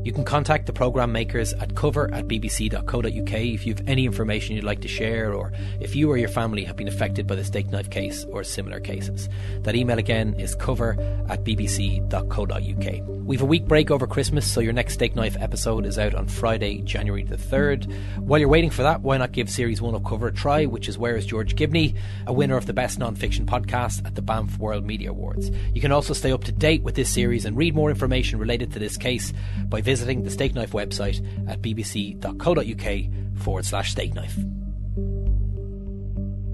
You can contact the programme makers at cover@bbc.co.uk if you have any information you'd like to share, or if you or your family have been affected by the Stakeknife case or similar cases. That email again is cover@bbc.co.uk. We've a week break over Christmas, so your next Stakeknife episode is out on Friday, January the 3rd. While you're waiting for that, why not give Series 1 of Cover a try, which is Where Is George Gibney, a winner of the Best Non-Fiction Podcast at the Banff World Media Awards. You can also stay up to date with this series and read more information related to this case by visiting the Stakeknife website at bbc.co.uk/Stakeknife.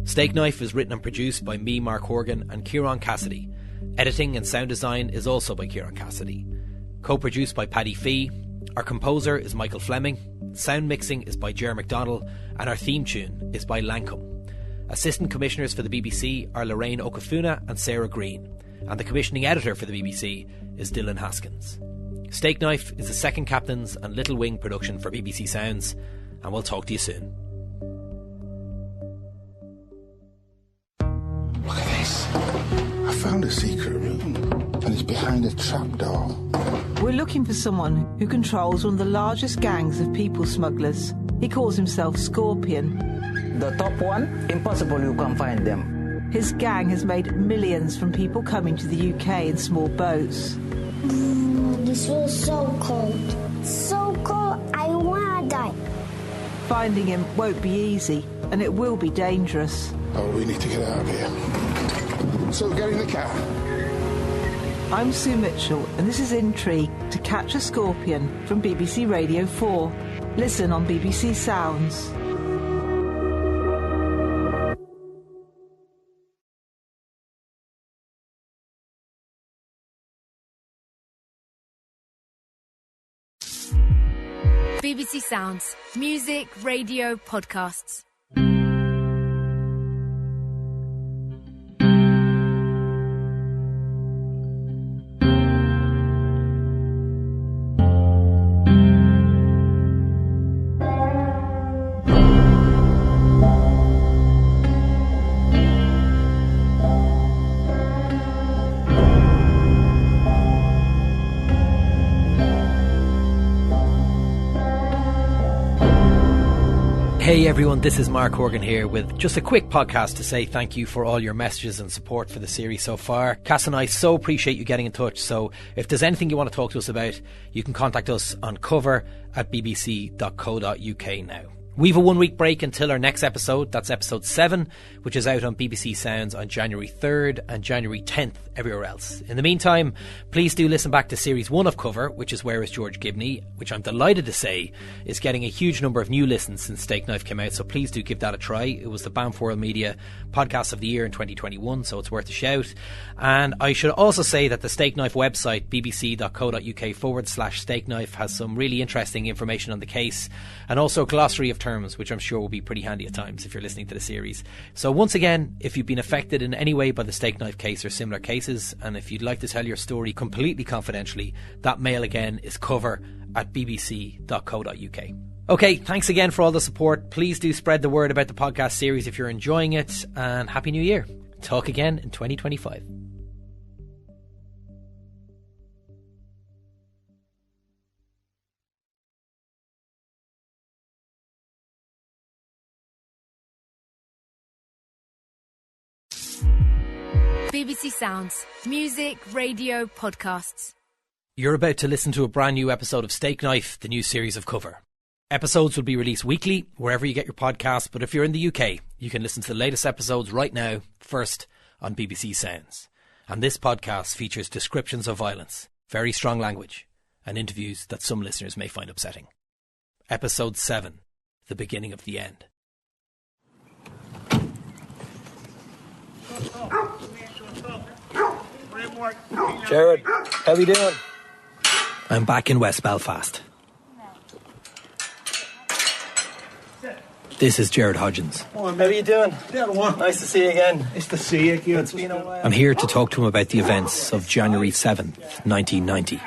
Stakeknife is written and produced by me, Mark Horgan, and Kieran Cassidy. Editing and sound design is also by Kieran Cassidy. Co-produced by Paddy Fee. Our composer is Michael Fleming. Sound mixing is by Ger McDonald, and our theme tune is by Lancome. Assistant commissioners for the BBC are Lorraine Okafuna and Sarah Green, and the commissioning editor for the BBC is Dylan Haskins. Stakeknife is the Second Captains and Little Wing production for BBC Sounds, and we'll talk to you soon. Look at this. I found a secret room, and it's behind a trapdoor. We're looking for someone who controls one of the largest gangs of people smugglers. He calls himself Scorpion. The top one, impossible you can find them. His gang has made millions from people coming to the UK in small boats. This was so cold. So cold, I wanna die. Finding him won't be easy, and it will be dangerous. Oh, we need to get out of here. So get in the car. I'm Sue Mitchell, and this is Intrigue, To Catch a Scorpion from BBC Radio 4. Listen on BBC Sounds. BBC Sounds. Music, radio, podcasts. Hey everyone, this is Mark Horgan here with just a quick podcast to say thank you for all your messages and support for the series so far. Cass and I so appreciate you getting in touch, so if there's anything you want to talk to us about, you can contact us on cover@bbc.co.uk now. We've a 1 week break until our next episode. That's episode 7, which is out on BBC Sounds on January 3rd and January 10th everywhere else. In the meantime, please do listen back to series 1 of Cover, which is Where Is George Gibney, which I'm delighted to say is getting a huge number of new listens since Stakeknife came out, so please do give that a try. It was the Banff Media Podcast of the Year in 2021, so it's worth a shout. And I should also say that the Stakeknife website, bbc.co.uk/Stakeknife, has some really interesting information on the case, and also a glossary of terms, which I'm sure will be pretty handy at times if you're listening to the series. So once again, if you've been affected in any way by the Stakeknife case or similar cases, and if you'd like to tell your story completely confidentially, that mail again is cover@bbc.co.uk. Okay, thanks again for all the support. Please do spread the word about the podcast series if you're enjoying it, and Happy New Year. Talk again in 2025. BBC Sounds. Music, radio, podcasts. You're about to listen to a brand new episode of Stakeknife, the new series of Cover. Episodes will be released weekly, wherever you get your podcasts, but if you're in the UK, you can listen to the latest episodes right now, first on BBC Sounds. And this podcast features descriptions of violence, very strong language, and interviews that some listeners may find upsetting. Episode 7, The Beginning of the End. Jared, how are you doing? I'm back in West Belfast. This is Jared Hodgins. How are you doing? Nice to see you again. Nice to see you. It's been a while. I'm here to talk to him about the events of January 7th, 1990.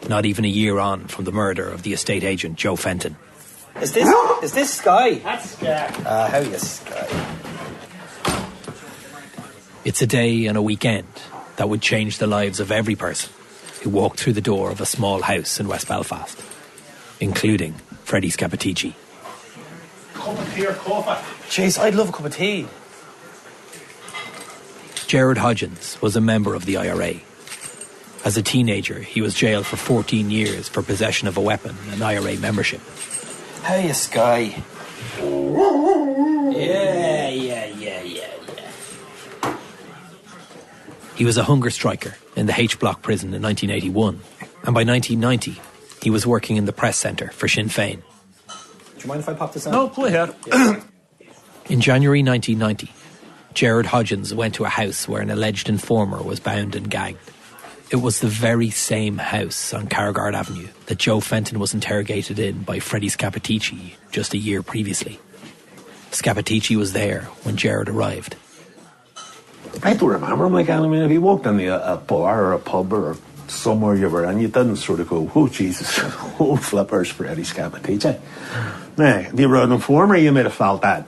Not even a year on from the murder of the estate agent Joe Fenton. Is this Sky? That's Sky. How are you, Sky? It's a day and a weekend that would change the lives of every person who walked through the door of a small house in West Belfast, including Freddie Scappaticci. Cup of tea or coffee? Jeez, I'd love a cup of tea. Jared Hodgins was a member of the IRA. As a teenager, he was jailed for 14 years for possession of a weapon and IRA membership. How are you, Sky? Yeah. He was a hunger striker in the H Block prison in 1981, and by 1990, he was working in the press centre for Sinn Féin. Do you mind if I pop this on? No, go ahead. Yeah. In January 1990, Jared Hodgins went to a house where an alleged informer was bound and gagged. It was the very same house on Carragard Avenue that Joe Fenton was interrogated in by Freddie Scappaticci just a year previously. Scappaticci was there when Jared arrived. I don't remember him again. I mean, if you walked in a bar or a pub or somewhere you were in, you didn't sort of go, oh, Jesus, oh, flippers, Freddie Scappaticci. Now, if you were an informer, you might have felt that.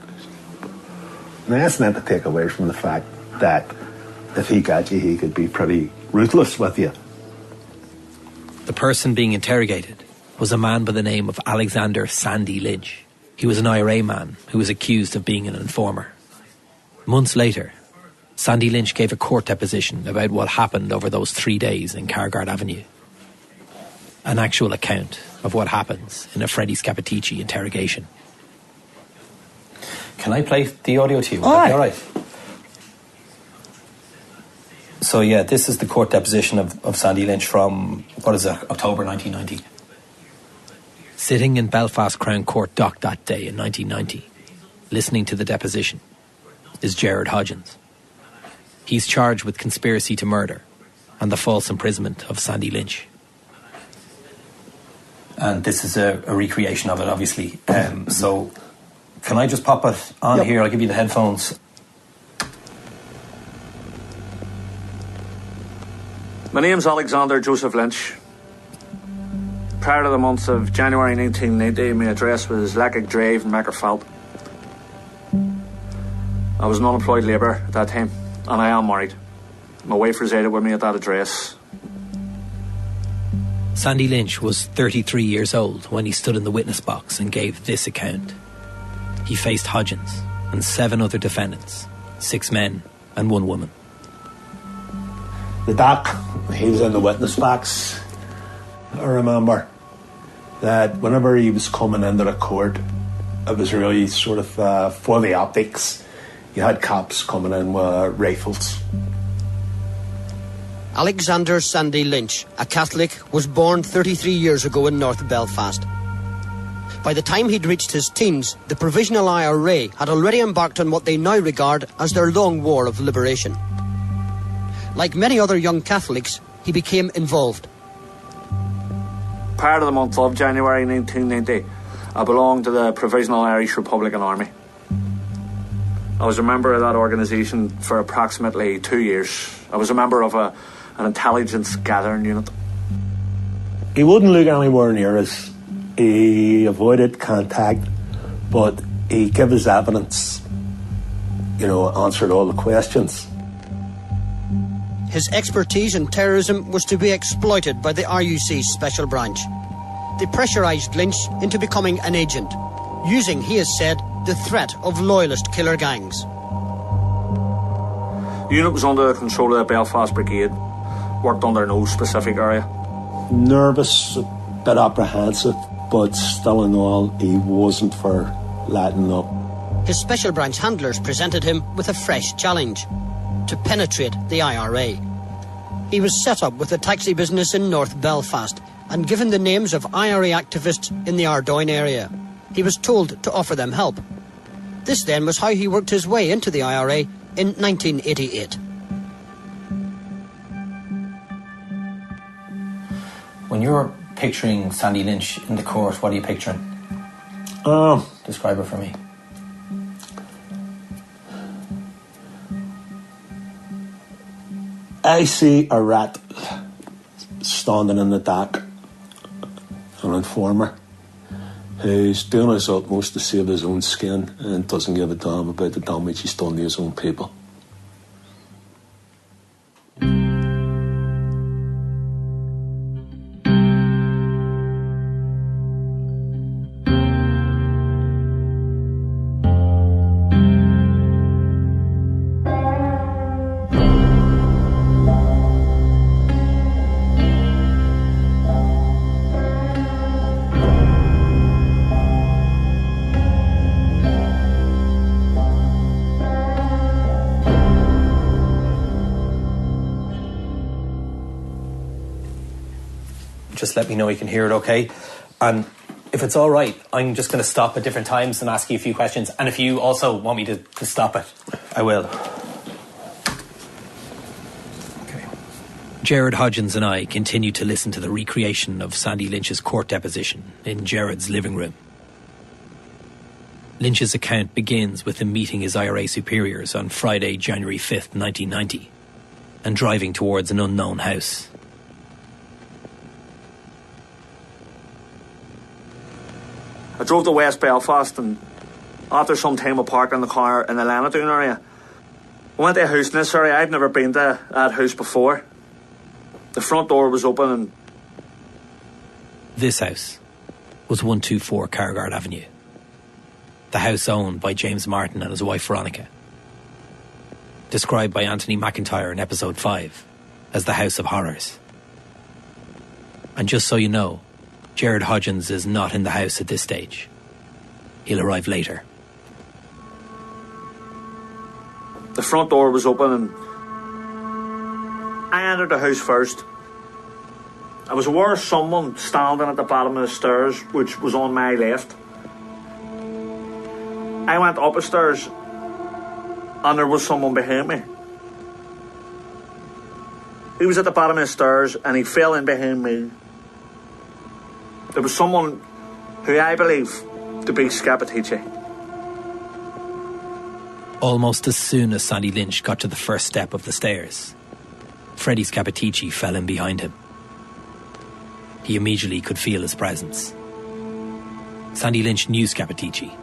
Now, that's not to take away from the fact that if he got you, he could be pretty ruthless with you. The person being interrogated was a man by the name of Alexander Sandy Lynch. He was an IRA man who was accused of being an informer. Months later, Sandy Lynch gave a court deposition about what happened over those 3 days in Cargard Avenue. An actual account of what happens in a Freddie Scappaticci interrogation. Can I play the audio to you? Would that be all right? So yeah, this is the court deposition of Sandy Lynch from, October 1990. Sitting in Belfast Crown Court dock that day in 1990, listening to the deposition, is Gerard Hodgins. He's charged with conspiracy to murder and the false imprisonment of Sandy Lynch. And this is a recreation of it, obviously. So, can I just pop it on here? I'll give you the headphones. My name's Alexander Joseph Lynch. Prior to the month of January 1990, my address was Lackagh Drive in Mackerfelt. I was an unemployed labourer at that time, and I am married. My wife resided with me at that address. Sandy Lynch was 33 years old when he stood in the witness box and gave this account. He faced Hodgins and 7 other defendants, 6 men and 1 woman. The doc, he was in the witness box. I remember that whenever he was coming into the court, it was really sort of for the optics. You had cops coming in with rifles. Alexander Sandy Lynch, a Catholic, was born 33 years ago in North Belfast. By the time he'd reached his teens, the Provisional IRA had already embarked on what they now regard as their long war of liberation. Like many other young Catholics, he became involved. Prior to the month of January 1990, I belonged to the Provisional Irish Republican Army. I was a member of that organisation for approximately 2 years. I was a member of an intelligence gathering unit. He wouldn't look anywhere near us. He avoided contact, but he gave his evidence, answered all the questions. His expertise in terrorism was to be exploited by the RUC's special branch. They pressurised Lynch into becoming an agent, using, he has said, the threat of loyalist killer gangs. The unit was under the control of the Belfast Brigade, worked under no specific area. Nervous, a bit apprehensive, but still in all, he wasn't for letting up. His special branch handlers presented him with a fresh challenge: to penetrate the IRA. He was set up with a taxi business in North Belfast and given the names of IRA activists in the Ardoyne area. He was told to offer them help. This then was how he worked his way into the IRA in 1988. When you're picturing Sandy Lynch in the court, what are you picturing? Describe her for me. I see a rat standing in the dock, an informer who's doing his utmost to save his own skin and doesn't give a damn about the damage he's done to his own people. Just let me know you can hear it okay. And if it's all right, I'm just going to stop at different times and ask you a few questions. And if you also want me to stop it, I will. Okay. Gerard Hodgins and I continue to listen to the recreation of Sandy Lynch's court deposition in Gerard's living room. Lynch's account begins with him meeting his IRA superiors on Friday, January 5th, 1990, and driving towards an unknown house. I drove to West Belfast, and after some time of parking the car in the Lanadune area, I went to a house in this area. I've never been to that house before. The front door was open and... This house was 124 Cargard Avenue. The house owned by James Martin and his wife Veronica. described by Anthony McIntyre in episode 5 as the House of Horrors. And just so you know, Gerard Hodgins is not in the house at this stage. He'll arrive later. The front door was open and I entered the house first. I was aware of someone standing at the bottom of the stairs, which was on my left. I went up the stairs and there was someone behind me. He was at the bottom of the stairs and he fell in behind me. There was someone who I believe to be Scappaticci. Almost as soon as Sandy Lynch got to the first step of the stairs, Freddie Scappaticci fell in behind him. He immediately could feel his presence. Sandy Lynch knew Scappaticci.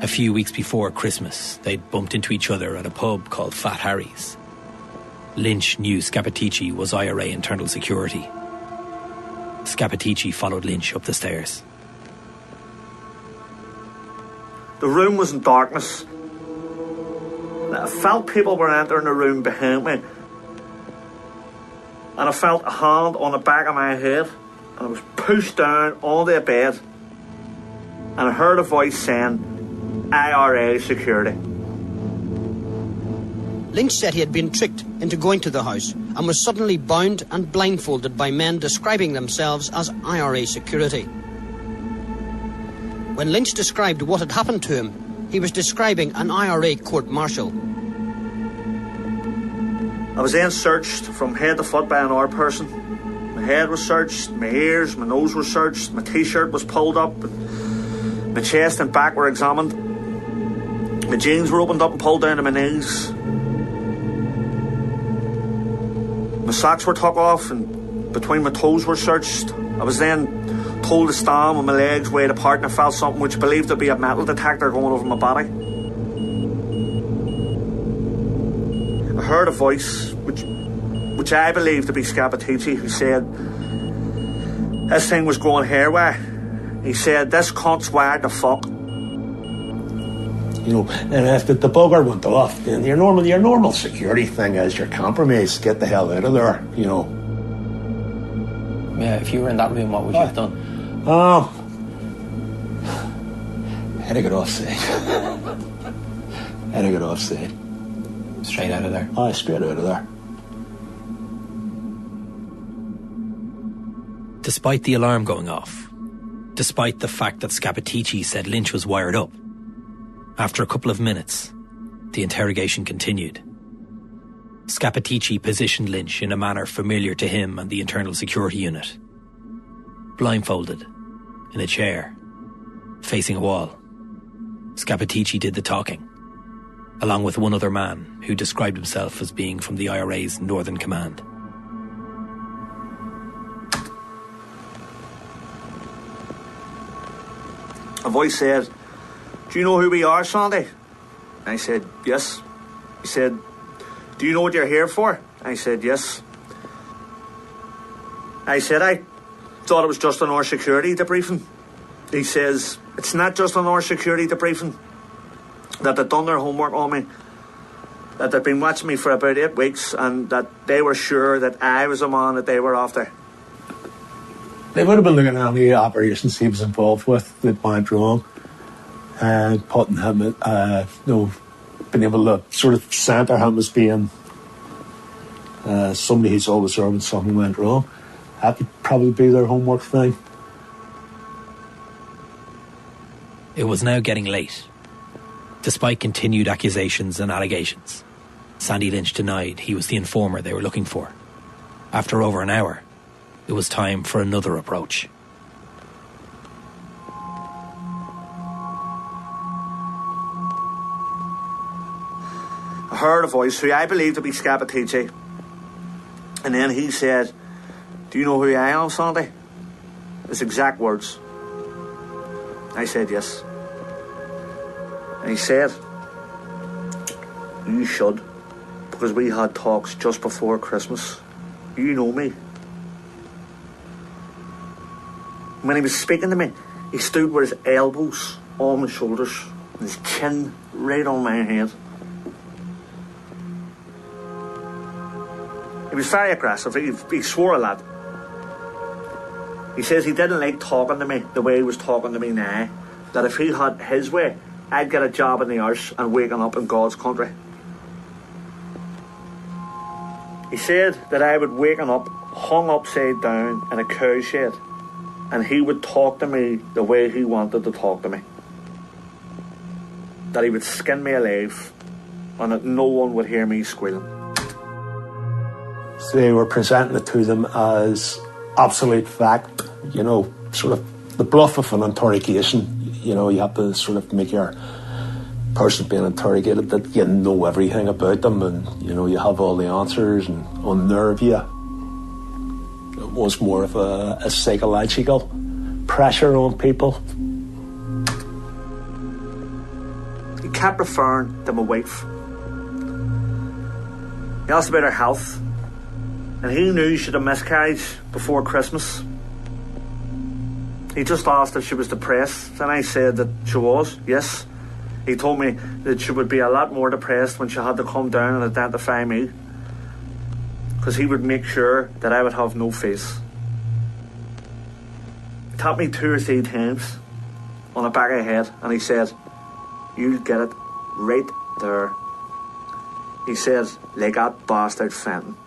A few weeks before Christmas, they'd bumped into each other at a pub called Fat Harry's. Lynch knew Scappaticci was IRA internal security. Scappaticci followed Lynch up the stairs. The room was in darkness. I felt people were entering the room behind me. And I felt a hand on the back of my head. And I was pushed down onto a bed. And I heard a voice saying, IRA security. Lynch said he had been tricked into going to the house and was suddenly bound and blindfolded by men describing themselves as IRA security. When Lynch described what had happened to him, he was describing an IRA court-martial. I was then searched from head to foot by another person. My head was searched, my ears, my nose were searched, my t-shirt was pulled up, my chest and back were examined. My jeans were opened up and pulled down to my knees. My socks were took off and between my toes were searched. I was then told to stand with my legs weighed apart and I felt something which I believed to be a metal detector going over my body. I heard a voice which I believed to be Scappaticci, who said this thing was going her way. He said, this cunt's wired to fuck. You know, and if the bugger went off, then your normal security thing is you're compromised, get the hell out of there, you know. Yeah, if you were in that room, what would you have done? I'd have got offside. I'd have got offside. Straight out of there? Aye, straight out of there. Despite the alarm going off, despite the fact that Scappaticci said Lynch was wired up, after a couple of minutes, the interrogation continued. Scappaticci positioned Lynch in a manner familiar to him and the internal security unit. Blindfolded, in a chair, facing a wall. Scappaticci did the talking, along with one other man who described himself as being from the IRA's Northern Command. A voice said, do you know who we are, Sandy? I said, yes. He said, do you know what you're here for? I said, yes. I said, I thought it was just an our security debriefing. He says, it's not just an our security debriefing. That they'd done their homework on me. That they'd been watching me for about 8 weeks and that they were sure that I was the man that they were after. They would have been looking at any operations he was involved with that went wrong. And putting him, being able to sort of centre him as being somebody who's always there when something went wrong. That would probably be their homework thing. It was now getting late. Despite continued accusations and allegations, Sandy Lynch denied he was the informer they were looking for. After over an hour, it was time for another approach. I heard a voice who I believed to be Scappaticci. And then he said, do you know who I am, Sandy? His exact words. I said yes. And he said, you should, because we had talks just before Christmas. You know me. When he was speaking to me, he stood with his elbows on my shoulders and his chin right on my head. He was very aggressive. He swore a lot. He says he didn't like talking to me the way he was talking to me now. That if he had his way, I'd get a job in the arse and waking up in God's country. He said that I would waken up hung upside down in a cow shed, and he would talk to me the way he wanted to talk to me. That he would skin me alive, and that no one would hear me squealing. They were presenting it to them as absolute fact, you know, sort of the bluff of an interrogation. You know, you have to sort of make your person being interrogated that you know everything about them, and, you know, you have all the answers and unnerve you. It was more of a psychological pressure on people. He kept referring to my wife. He asked about her health, and he knew she had a miscarriage before Christmas. He just asked if she was depressed, and I said that she was, yes. He told me that she would be a lot more depressed when she had to come down and identify me, because he would make sure that I would have no face. He tapped me 2 or 3 times on the back of the head, and he said, "You'll get it right there." He said, "Like that bastard Fenton."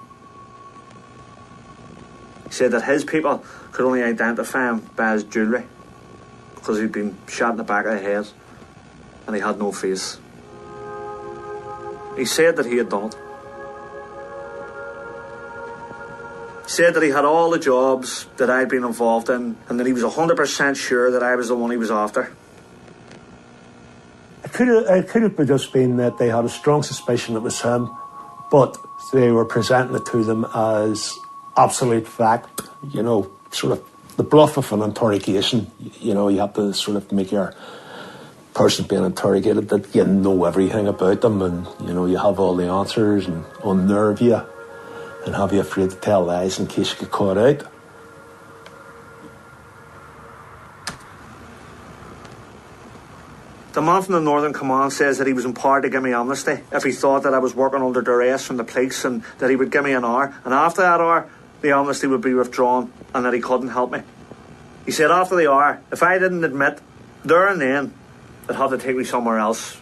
He said that his people could only identify him by his jewellery, because he'd been shot in the back of the head and he had no face. He said that he had done it. He said that he had all the jobs that I'd been involved in, and that he was 100% sure that I was the one he was after. It could have just been that they had a strong suspicion it was him, but they were presenting it to them as absolute fact, you know, sort of the bluff of an interrogation. You know, you have to sort of make your person being interrogated that you know everything about them, and, you know, you have all the answers and unnerve you and have you afraid to tell lies in case you get caught out. The man from the Northern Command says that he was empowered to give me amnesty if he thought that I was working under duress from the police, and that he would give me an hour, and after that hour the amnesty would be withdrawn, and that he couldn't help me. He said after the hour, if I didn't admit there and then, they'd have to take me somewhere else,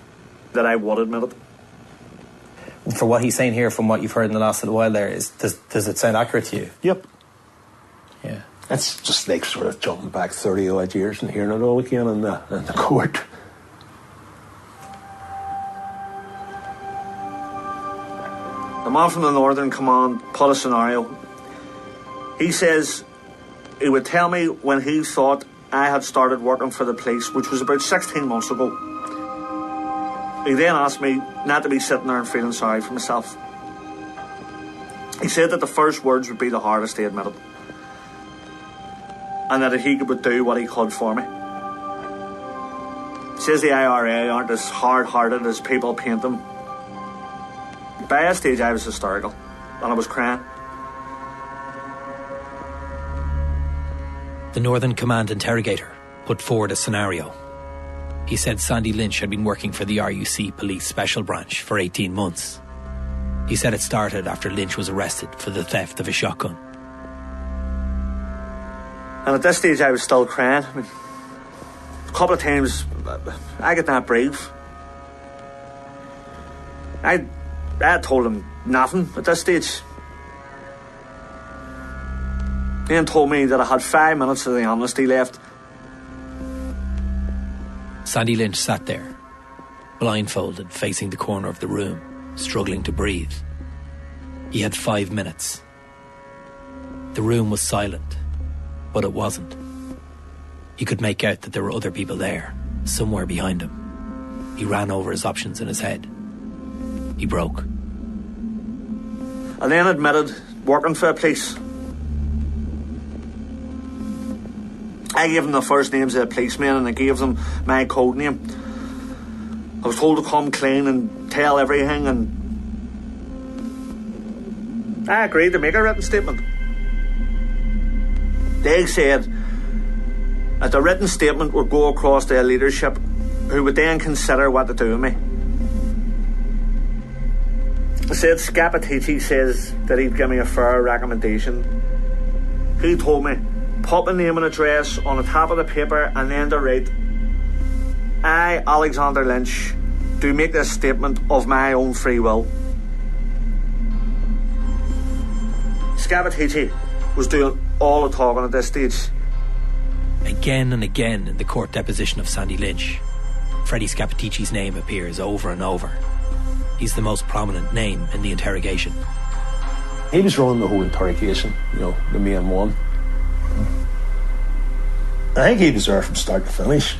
that I would admit it. For what he's saying here, from what you've heard in the last little while there, does it sound accurate to you? Yep. Yeah. It's just like sort of jumping back 30 odd years and hearing it all again in the court. The man from the Northern Command put a scenario. He says he would tell me when he thought I had started working for the police, which was about 16 months ago. He then asked me not to be sitting there and feeling sorry for myself. He said that the first words would be the hardest, he admitted, and that he would do what he could for me. He says the IRA aren't as hard-hearted as people paint them. By a stage I was hysterical, and I was crying. The Northern Command interrogator put forward a scenario. He said Sandy Lynch had been working for the RUC Police Special Branch for 18 months. He said it started after Lynch was arrested for the theft of a shotgun. And at this stage I was still crying. I mean, a couple of times I could not breathe. I told him nothing at this stage. He then told me that I had 5 minutes of the amnesty left. Sandy Lynch sat there, blindfolded, facing the corner of the room, struggling to breathe. He had 5 minutes. The room was silent, but it wasn't. He could make out that there were other people there, somewhere behind him. He ran over his options in his head. He broke. I then admitted working for the police. I gave them the first names of the policemen, and I gave them my code name. I was told to come clean and tell everything, and I agreed to make a written statement. They said that the written statement would go across to their leadership, who would then consider what to do with me. I said Scappaticci says that he'd give me a fair recommendation. He told me, put my name and address on the top of the paper and then to write, I, Alexander Lynch, do make this statement of my own free will. Scappaticci was doing all the talking at this stage. Again and again in the court deposition of Sandy Lynch, Freddie Scappaticci's name appears over and over. He's the most prominent name in the interrogation. He was running the whole interrogation, you know, the main one. I think he was there from start to finish.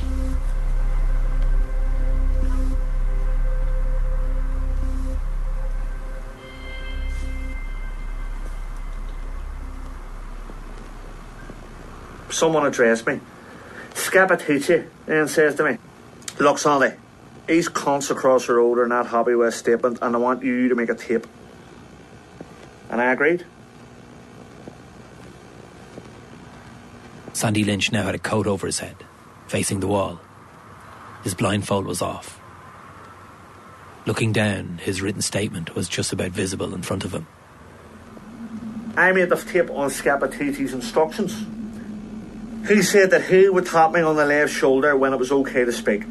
Someone addressed me. Scappaticci then says to me, look, Sandy, these cunts across the road are not happy with a statement and I want you to make a tape. And I agreed. Sandy Lynch now had a coat over his head, facing the wall. His blindfold was off. Looking down, his written statement was just about visible in front of him. I made the tape on Scappaticci's instructions. He said that he would tap me on the left shoulder when it was okay to speak.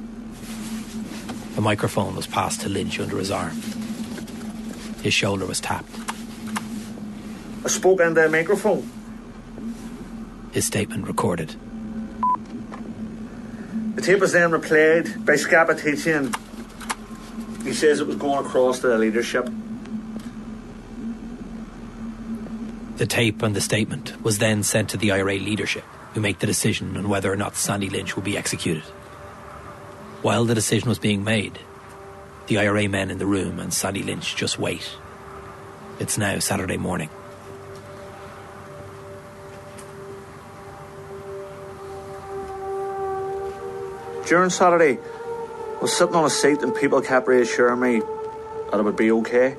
The microphone was passed to Lynch under his arm. His shoulder was tapped. I spoke into the microphone. His statement recorded. The tape was then replayed by Scappaticci and he says it was going across to the leadership. The tape and the statement was then sent to the IRA leadership, who make the decision on whether or not Sandy Lynch will be executed. While the decision was being made, the IRA men in the room and Sandy Lynch just wait. It's now Saturday morning. During Saturday, I was sitting on a seat and people kept reassuring me that it would be okay,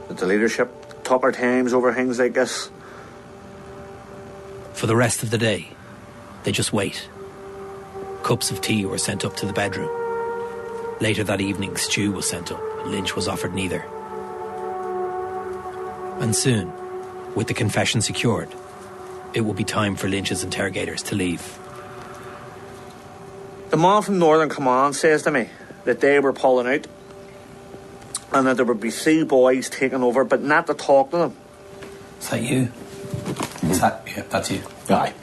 that the leadership took our times over things like this. For the rest of the day, they just wait. Cups of tea were sent up to the bedroom. Later that evening, stew was sent up. Lynch was offered neither. And soon, with the confession secured, it would be time for Lynch's interrogators to leave. The man from Northern Command says to me that they were pulling out and that there would be 3 boys taking over, but not to talk to them. Is that you? Is that... Yeah, that's you. Aye.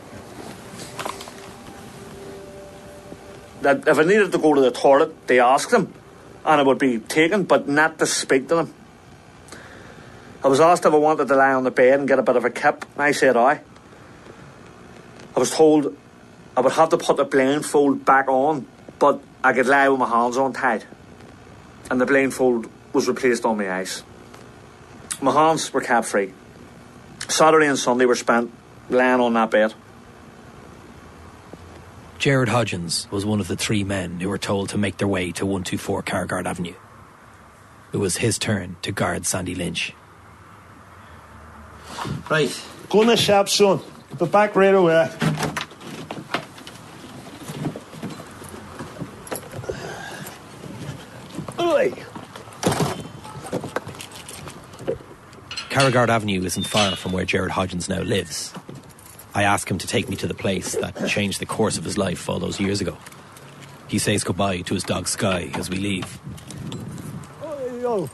That if I needed to go to the toilet, they asked them, and it would be taken, but not to speak to them. I was asked if I wanted to lie on the bed and get a bit of a kip, and I said aye. I was told I would have to put the blindfold back on, but I could lie with my hands untied. And the blindfold was replaced on my eyes. My hands were kept free. Saturday and Sunday were spent lying on that bed. Gerard Hodgins was one of the 3 men who were told to make their way to 124 Cargard Avenue. It was his turn to guard Sandy Lynch. Right. Go in the shop, son. Be back right away. Oi. Cargard Avenue isn't far from where Gerard Hodgins now lives. I ask him to take me to the place that changed the course of his life all those years ago. He says goodbye to his dog Sky as we leave. Oh, yo.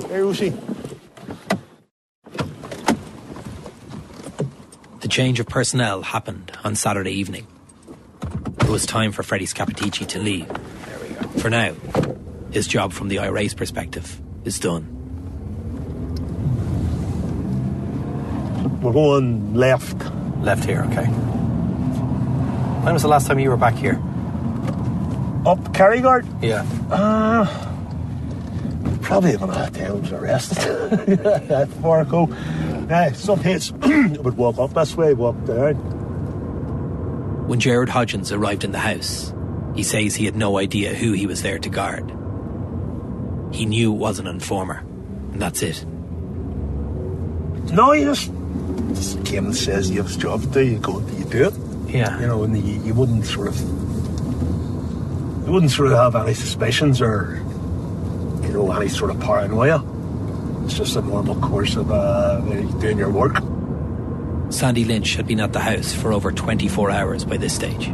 Hey, Lucy. The change of personnel happened on Saturday evening. It was time for Freddie Scappaticci to leave. There we go. For now, his job from the IRA's perspective is done. We're going left. Left here, okay. When was the last time you were back here? Up Carrygard? Yeah. Probably when I was arrested. That far ago. Some hits would walk up this way, walk down. When Gerard Hodgins arrived in the house, he says he had no idea who he was there to guard. He knew it was an informer, and that's it. No, you just came and says you have a job to do, you go and you do it. Yeah. You know, and you wouldn't sort of have any suspicions or, you know, any sort of paranoia. It's just a normal course of doing your work. Sandy Lynch had been at the house for over 24 hours by this stage.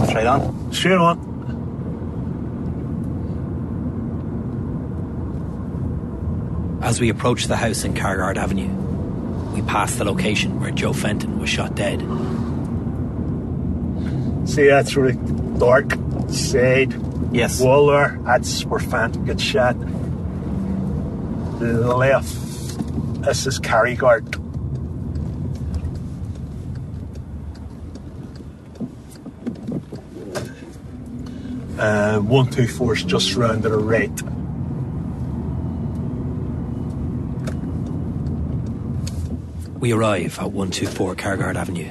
Straight on? Straight on. As we approached the house in Cargard Avenue, we passed the location where Joe Fenton was shot dead. See, that's really dark side. Yes. Wall there. That's where Fenton gets shot. The left, this is Carrygard. 124 is just round to the right. We arrive at 124 Cargard Avenue.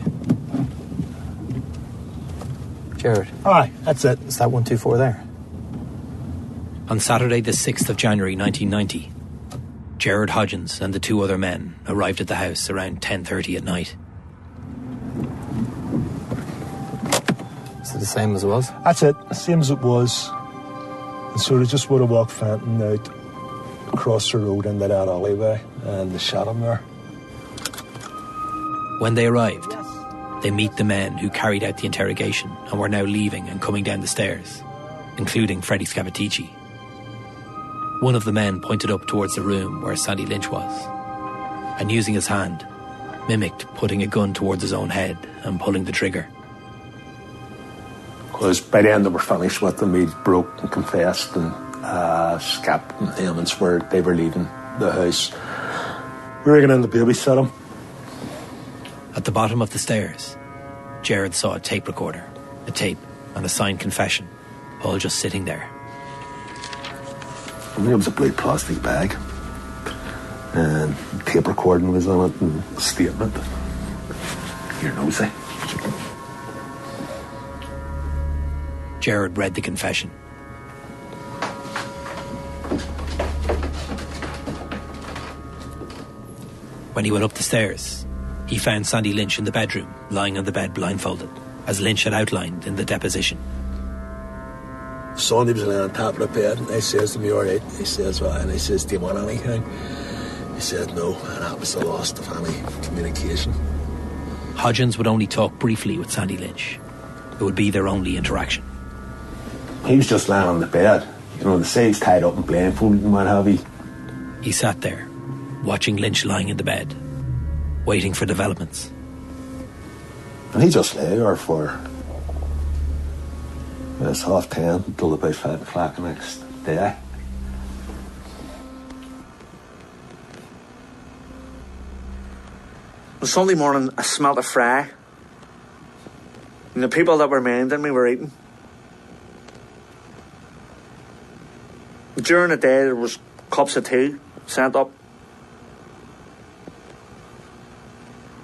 Jared. Aye, that's it. Is that 124 there? On Saturday the 6th of January 1990, Gerard Hodgins and the two other men arrived at the house around 10:30 at night. Is it the same as it was? That's it, same as it was. And so they just would have walked Fenton out across the road into that alleyway and they shot him there. When they arrived, they meet the men who carried out the interrogation and were now leaving and coming down the stairs, including Freddie Scappaticci. One of the men pointed up towards the room where Sandy Lynch was, and using his hand, mimicked putting a gun towards his own head and pulling the trigger. Because by then they were finished with him, he'd broke and confessed, and Scap and Emmons they were leaving the house. We were going in to babysit him. At the bottom of the stairs, Gerard saw a tape recorder, a tape and a signed confession, all just sitting there. I mean, it was a blue plastic bag, and tape recording was on it, and a statement. You're nosy. Gerard read the confession. When he went up the stairs, he found Sandy Lynch in the bedroom, lying on the bed blindfolded, as Lynch had outlined in the deposition. Sandy was laying on top of the bed, and he says to me, all right. He says, well, and he says, do you want anything? He said no, and that was the last of any communication. Hodgins would only talk briefly with Sandy Lynch. It would be their only interaction. He was just lying on the bed. You know, the side's tied up and blindfolded and what have you. He sat there, watching Lynch lying in the bed, waiting for developments. And he just lay there for... It's 10:30 until about 5 o'clock the next day. On Sunday morning, I smelt a fry. And the people that were minding me were eating. During the day, there was cups of tea sent up.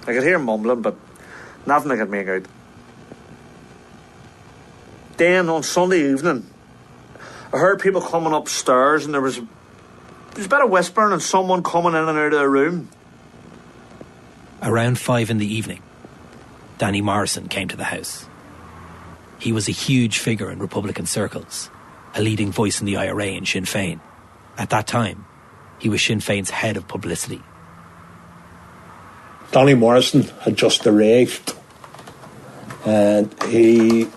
I could hear mumbling, but nothing I could make out. Then on Sunday evening, I heard people coming upstairs, and there was a bit of whispering and someone coming in and out of the room. Around 5 in the evening, Danny Morrison came to the house. He was a huge figure in Republican circles, a leading voice in the IRA and Sinn Féin. At that time, he was Sinn Féin's head of publicity. Danny Morrison had just arrived, and he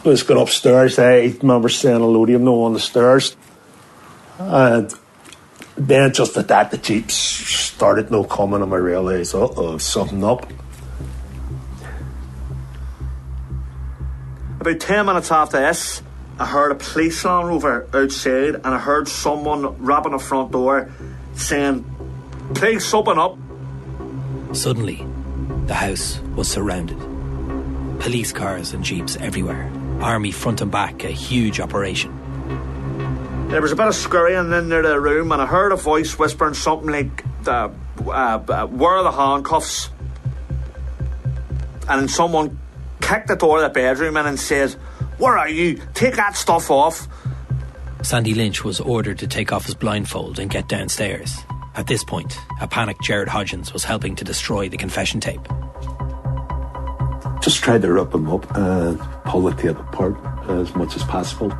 was going upstairs. I remember saying hello to him on the stairs, and then just at that the jeeps started coming, and I realised, something up. About 10 minutes after this, I heard a police Land Rover outside, and I heard someone rapping the front door saying, "Please open up." Suddenly, the house was surrounded. Police cars and jeeps everywhere. Army front and back, a huge operation. There was a bit of scurrying in near the room, and I heard a voice whispering something like, "Where are the handcuffs?" And then someone kicked the door of the bedroom in and says, "Where are you? Take that stuff off." Sandy Lynch was ordered to take off his blindfold and get downstairs. At this point, a panicked Gerard Hodgins was helping to destroy the confession tape. Just tried to rip him up and pull the tape apart as much as possible.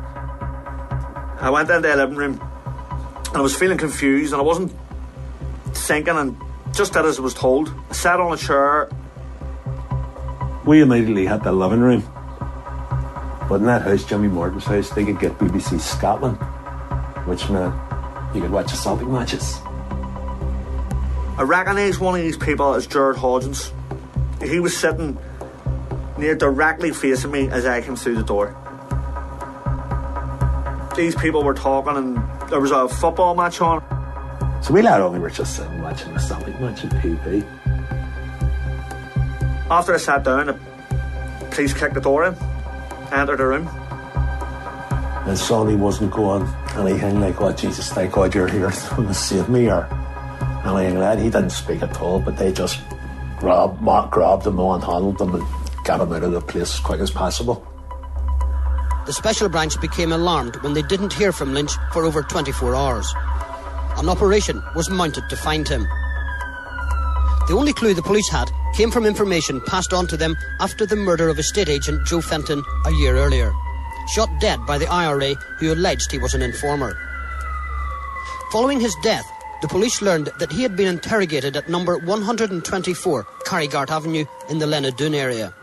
I went into the living room and I was feeling confused and I wasn't thinking, and just did as I was told. I sat on a chair. We immediately hit the living room. But in that house, Jimmy Morton's house, they could get BBC Scotland, which meant you could watch the Celtic matches. I recognised one of these people as George Hodgins. He was sitting near directly facing me as I came through the door. These people were talking and there was a football match on. So we lad only were just sitting watching the Celtic match on TV. After I sat down, the police kicked the door in, entered the room. And Sonny wasn't going anything like, oh Jesus, thank God you're here to save me, or anything like that. He didn't speak at all, but they just grabbed him and handled him and got him out of the place as quick as possible. The special branch became alarmed when they didn't hear from Lynch for over 24 hours. An operation was mounted to find him. The only clue the police had came from information passed on to them after the murder of estate agent Joe Fenton a year earlier, shot dead by the IRA who alleged he was an informer. Following his death, the police learned that he had been interrogated at number 124 Carrygart Avenue in the Lenadoon area.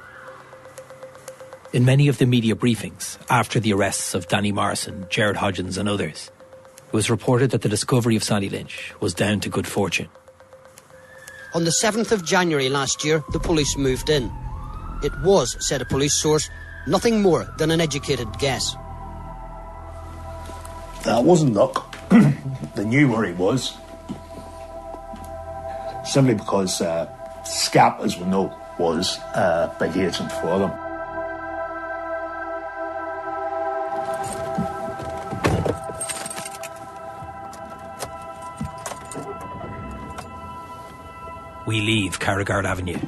In many of the media briefings after the arrests of Danny Morrison, Gerard Hodgins and others, it was reported that the discovery of Sandy Lynch was down to good fortune. On the 7th of January last year, the police moved in. It was, said a police source, nothing more than an educated guess. That wasn't luck. They knew where he was. Simply because Scap, as we know, was a big agent for them. We leave Carrygart Avenue.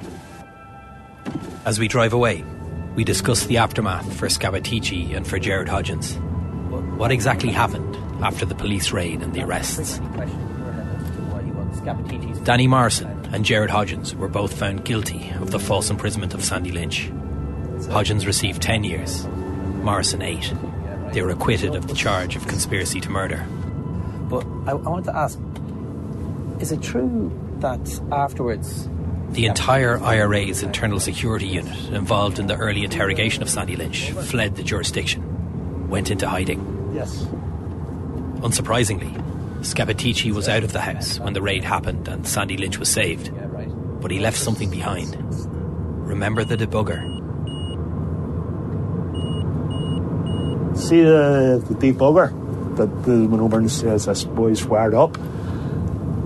As we drive away, we discuss the aftermath for Scappaticci and for Gerard Hodgins. What exactly happened after the police raid and the arrests? Danny Morrison and Gerard Hodgins were both found guilty of the false imprisonment of Sandy Lynch. Hodgins received 10 years, Morrison 8. They were acquitted of the charge of conspiracy to murder. But I want to ask, is it true that afterwards the entire IRA's internal security unit involved in the early interrogation of Sandy Lynch fled the jurisdiction, went into hiding? Yes. Unsurprisingly, Scappaticci was out of the house when the raid happened and Sandy Lynch was saved. But he left something behind. Remember the debugger? See the debugger that went over and says this boy's wired up?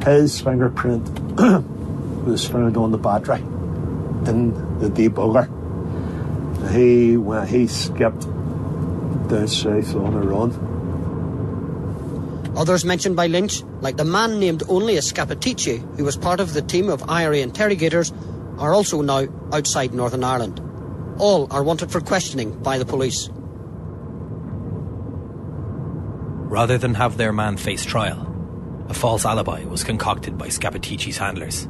His fingerprint was found on the battery in the debugger. He skipped down south on a run. Others mentioned by Lynch, like the man named only as Scappaticci, who was part of the team of IRA interrogators, are also now outside Northern Ireland. All are wanted for questioning by the police. Rather than have their man face trial, a false alibi was concocted by Scappaticci's handlers,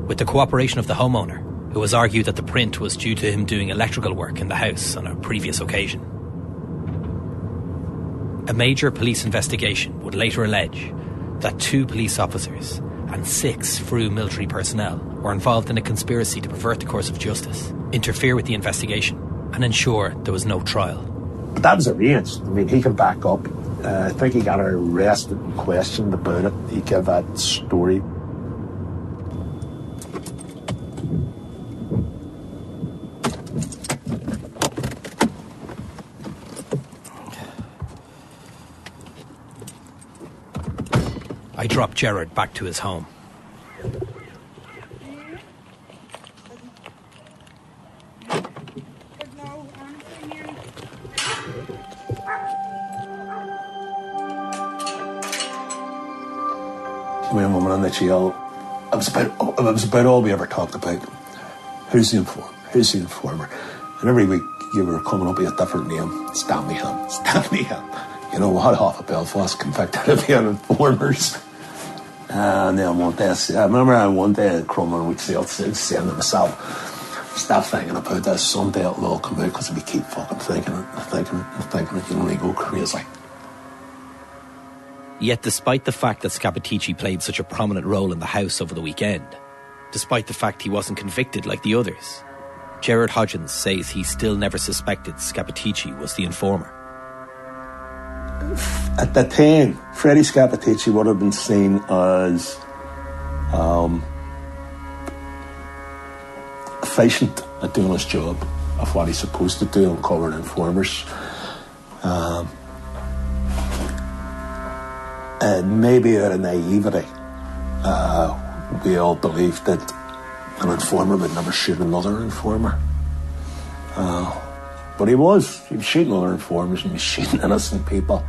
with the cooperation of the homeowner, who has argued that the print was due to him doing electrical work in the house on a previous occasion. A major police investigation would later allege that 2 police officers and 6 Frew military personnel were involved in a conspiracy to pervert the course of justice, interfere with the investigation, and ensure there was no trial. But that was arranged. I mean, he can back up. I think he got arrested and questioned about it. He gave that story. I dropped Gerard back to his home. Me and woman in the jail, it was about all we ever talked about. Who's the informer? Who's the informer? And every week you were coming up with a different name. Stanley Ham. You know, what half of Belfast convicted of being informers. And then one day, I remember one day at Crumlin we'd saying to myself, stop thinking about this, someday it'll all come out, because if you keep fucking thinking it, you only go crazy. Yet despite the fact that Scappaticci played such a prominent role in the house over the weekend, despite the fact he wasn't convicted like the others, Gerard Hodgins says he still never suspected Scappaticci was the informer. At the time, Freddie Scappaticci would have been seen as efficient at doing his job of what he's supposed to do, uncovering informers. And maybe out of naivety, we all believed that an informer would never shoot another informer. But he was shooting other informers and he was shooting innocent people.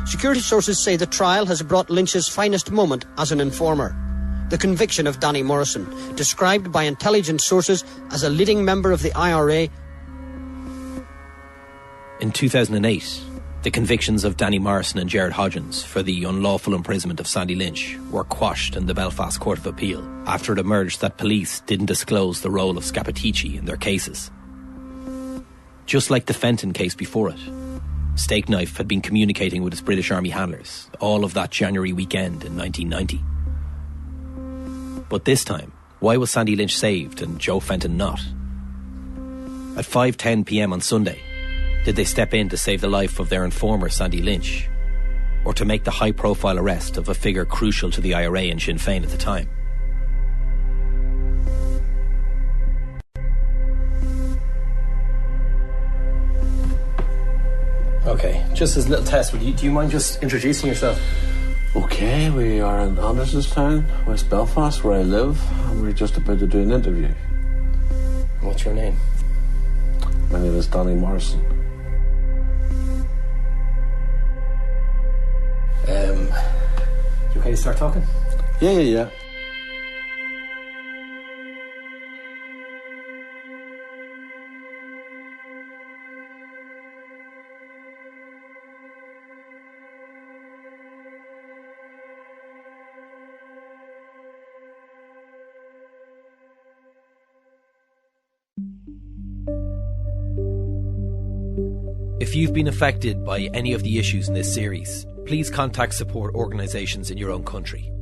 Security sources say the trial has brought Lynch's finest moment as an informer. The conviction of Danny Morrison, described by intelligence sources as a leading member of the IRA. In 2008, the convictions of Danny Morrison and Gerard Hodgins for the unlawful imprisonment of Sandy Lynch were quashed in the Belfast Court of Appeal after it emerged that police didn't disclose the role of Scappaticci in their cases. Just like the Fenton case before it, Stakeknife had been communicating with his British Army handlers all of that January weekend in 1990. But this time, why was Sandy Lynch saved and Joe Fenton not? At 5:10 p.m. on Sunday, did they step in to save the life of their informer Sandy Lynch, or to make the high-profile arrest of a figure crucial to the IRA and Sinn Féin at the time? Okay, just as a little test, do you mind just introducing yourself? Okay, we are in Andersonstown, West Belfast, where I live, and we're just about to do an interview. What's your name? My name is Danny Morrison. You okay to start talking? Yeah. If you've been affected by any of the issues in this series, please contact support organisations in your own country.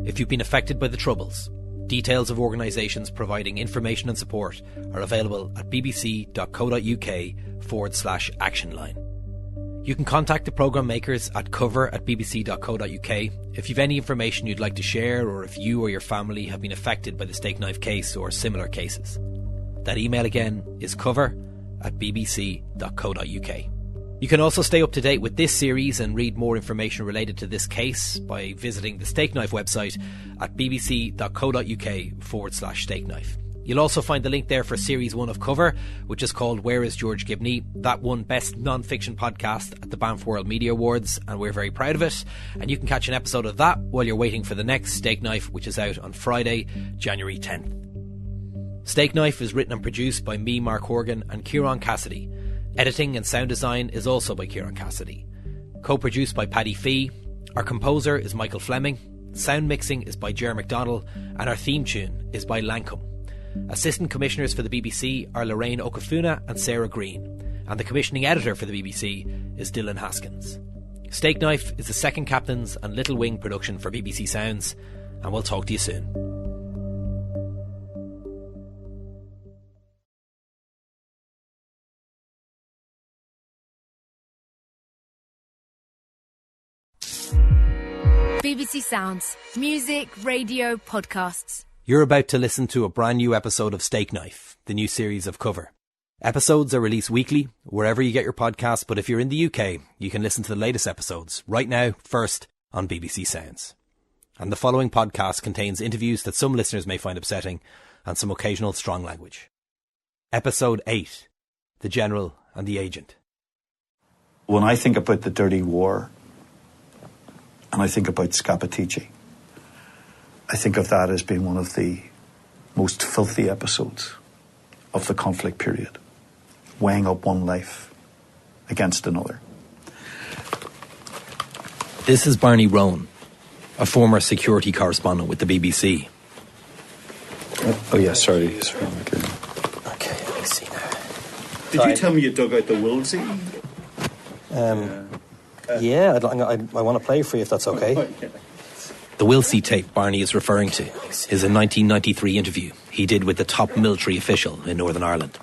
If you've been affected by the Troubles, details of organisations providing information and support are available at bbc.co.uk/actionline. You can contact the programme makers at cover@bbc.co.uk if you've any information you'd like to share, or if you or your family have been affected by the Stakeknife case or similar cases. That email again is cover@bbc.co.uk. You can also stay up to date with this series and read more information related to this case by visiting the Stakeknife website at bbc.co.uk/Stakeknife. You'll also find the link there for Series 1 of Cover, which is called Where Is George Gibney? That won Best Non-Fiction Podcast at the Banff World Media Awards, and we're very proud of it. And you can catch an episode of that while you're waiting for the next Stakeknife, which is out on Friday, January 10th. Stakeknife is written and produced by me, Mark Horgan, and Kieran Cassidy. Editing and sound design is also by Kieran Cassidy. Co-produced by Paddy Fee. Our composer is Michael Fleming. Sound mixing is by Ger McDonnell, and our theme tune is by Lancome. Assistant Commissioners for the BBC are Lorraine Okafuna and Sarah Green, and the Commissioning Editor for the BBC is Dylan Haskins. Stakeknife is the Second Captains and Little Wing production for BBC Sounds, and we'll talk to you soon. BBC Sounds. Music, radio, podcasts. You're about to listen to a brand new episode of Stakeknife, the new series of Cover. Episodes are released weekly, wherever you get your podcasts, but if you're in the UK, you can listen to the latest episodes right now, first, on BBC Sounds. And the following podcast contains interviews that some listeners may find upsetting, and some occasional strong language. Episode 8, The General and the Agent. When I think about the dirty war, and I think about Scappaticci, I think of that as being one of the most filthy episodes of the conflict period, weighing up one life against another. This is Barney Rowan, a former security correspondent with the BBC. Oh yeah, sorry. Okay, I see now. outside. Did you tell me you dug out the Wolsey? Yeah, I want to play for you if that's okay. The Wilsey tape Barney is referring to is a 1993 interview he did with the top military official in Northern Ireland.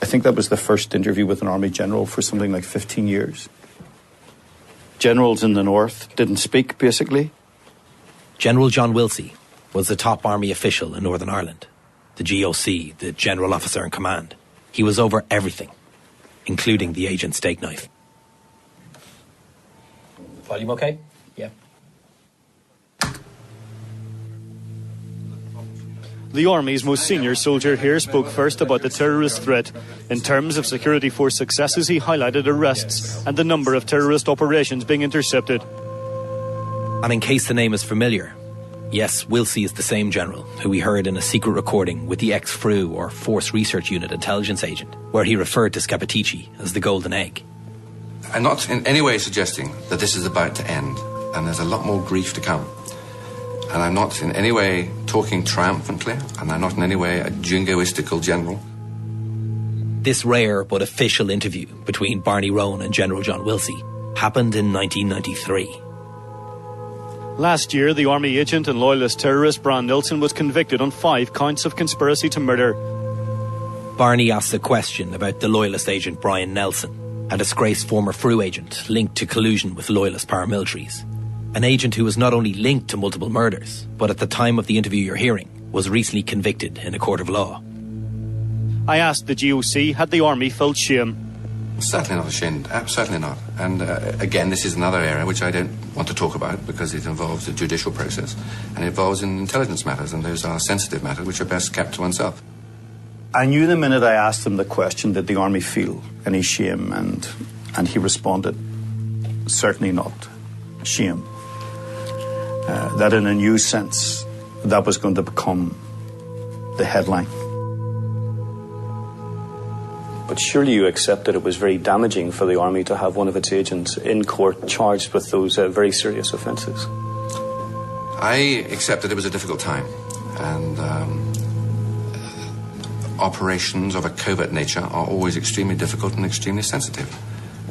I think that was the first interview with an army general for something like 15 years. Generals in the north didn't speak, basically. General John Wilsey was the top army official in Northern Ireland, the GOC, the General Officer in Command. He was over everything, including the agent Stakeknife. Volume okay? Yeah. The Army's most senior soldier here spoke first about the terrorist threat. In terms of security force successes, he highlighted arrests and the number of terrorist operations being intercepted. And in case the name is familiar, yes, Wilsey is the same general who we heard in a secret recording with the ex-FRU or Force Research Unit intelligence agent, where he referred to Scappaticci as the golden egg. I'm not in any way suggesting that this is about to end, and there's a lot more grief to come. And I'm not in any way talking triumphantly, and I'm not in any way a jingoistical general. This rare but official interview between Barney Rowan and General John Wilsey happened in 1993. Last year, the Army agent and loyalist terrorist Brian Nilsson was convicted on 5 counts of conspiracy to murder. Barney asks a question about the loyalist agent Brian Nelson, a disgraced former FRU agent linked to collusion with loyalist paramilitaries. An agent who was not only linked to multiple murders, but at the time of the interview you're hearing, was recently convicted in a court of law. I asked the GOC, had the Army felt shame? Certainly not ashamed, certainly not. And again, this is another area which I don't want to talk about because it involves a judicial process and it involves in intelligence matters, and those are sensitive matters which are best kept to oneself. I knew the minute I asked him the question, did the Army feel any shame, and he responded, certainly not shame. That in a new sense, that was going to become the headline. But surely you accept that it was very damaging for the Army to have one of its agents in court charged with those very serious offences. I accept that it was a difficult time, and operations of a covert nature are always extremely difficult and extremely sensitive,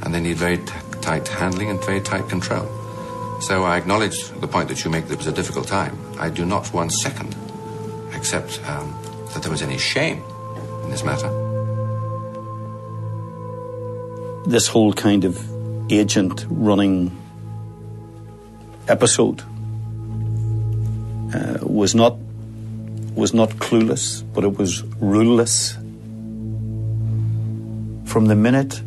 and they need very tight handling and very tight control. So I acknowledge the point that you make that it was a difficult time. I do not for 1 second accept that there was any shame in this matter. This whole kind of agent running episode was not clueless, but it was ruleless. From the minute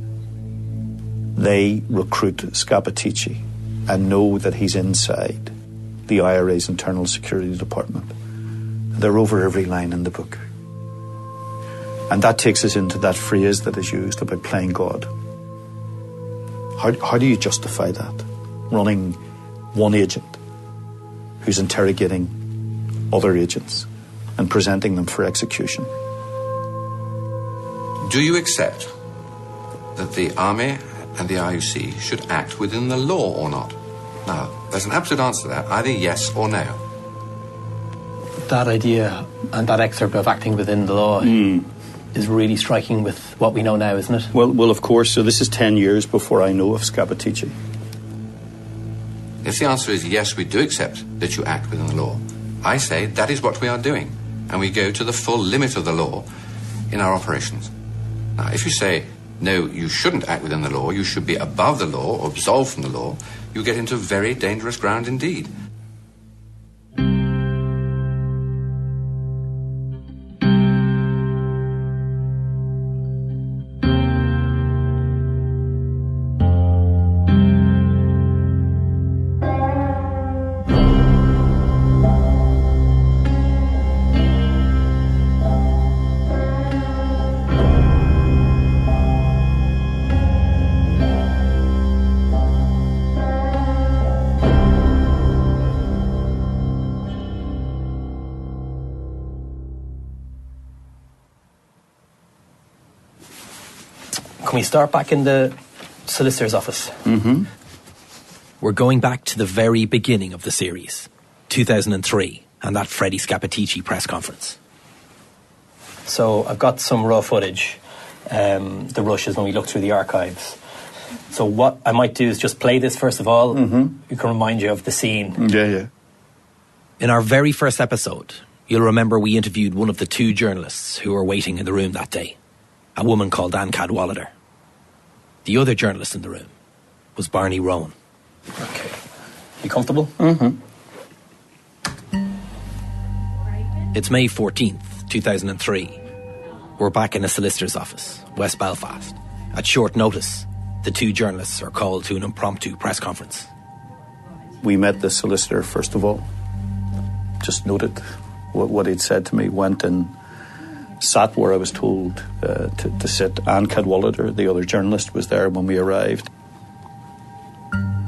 they recruit Scappaticci and know that he's inside the IRA's internal security department, they're over every line in the book. And that takes us into that phrase that is used about playing God. How do you justify that? Running one agent who's interrogating other agents and presenting them for execution. Do you accept that the Army and the IUC should act within the law or not? Now, there's an absolute answer to that, either yes or no. That idea and that excerpt of acting within the law is really striking with what we know now, isn't it? Well, of course. So this is 10 years before I know of Scappaticci. If the answer is yes, we do accept that you act within the law, I say that is what we are doing, and we go to the full limit of the law in our operations. Now, if you say, no, you shouldn't act within the law, you should be above the law or absolved from the law, you get into very dangerous ground indeed. Can we start back in the solicitor's office? Mm-hmm. We're going back to the very beginning of the series, 2003, and that Freddie Scappaticci press conference. So I've got some raw footage. the rushes when we look through the archives. So what I might do is just play this first of all. Mm-hmm. It can remind you of the scene. Yeah. In our very first episode, you'll remember we interviewed one of the two journalists who were waiting in the room that day, a woman called Anne Cadwallader. The other journalist in the room was Barney Rowan. Okay. You comfortable? Mm-hmm. It's May 14th, 2003. We're back in a solicitor's office, West Belfast. At short notice, the two journalists are called to an impromptu press conference. We met the solicitor, first of all. Just noted what he'd said to me. Went and sat where I was told to sit. Anne Cadwallader, the other journalist, was there when we arrived.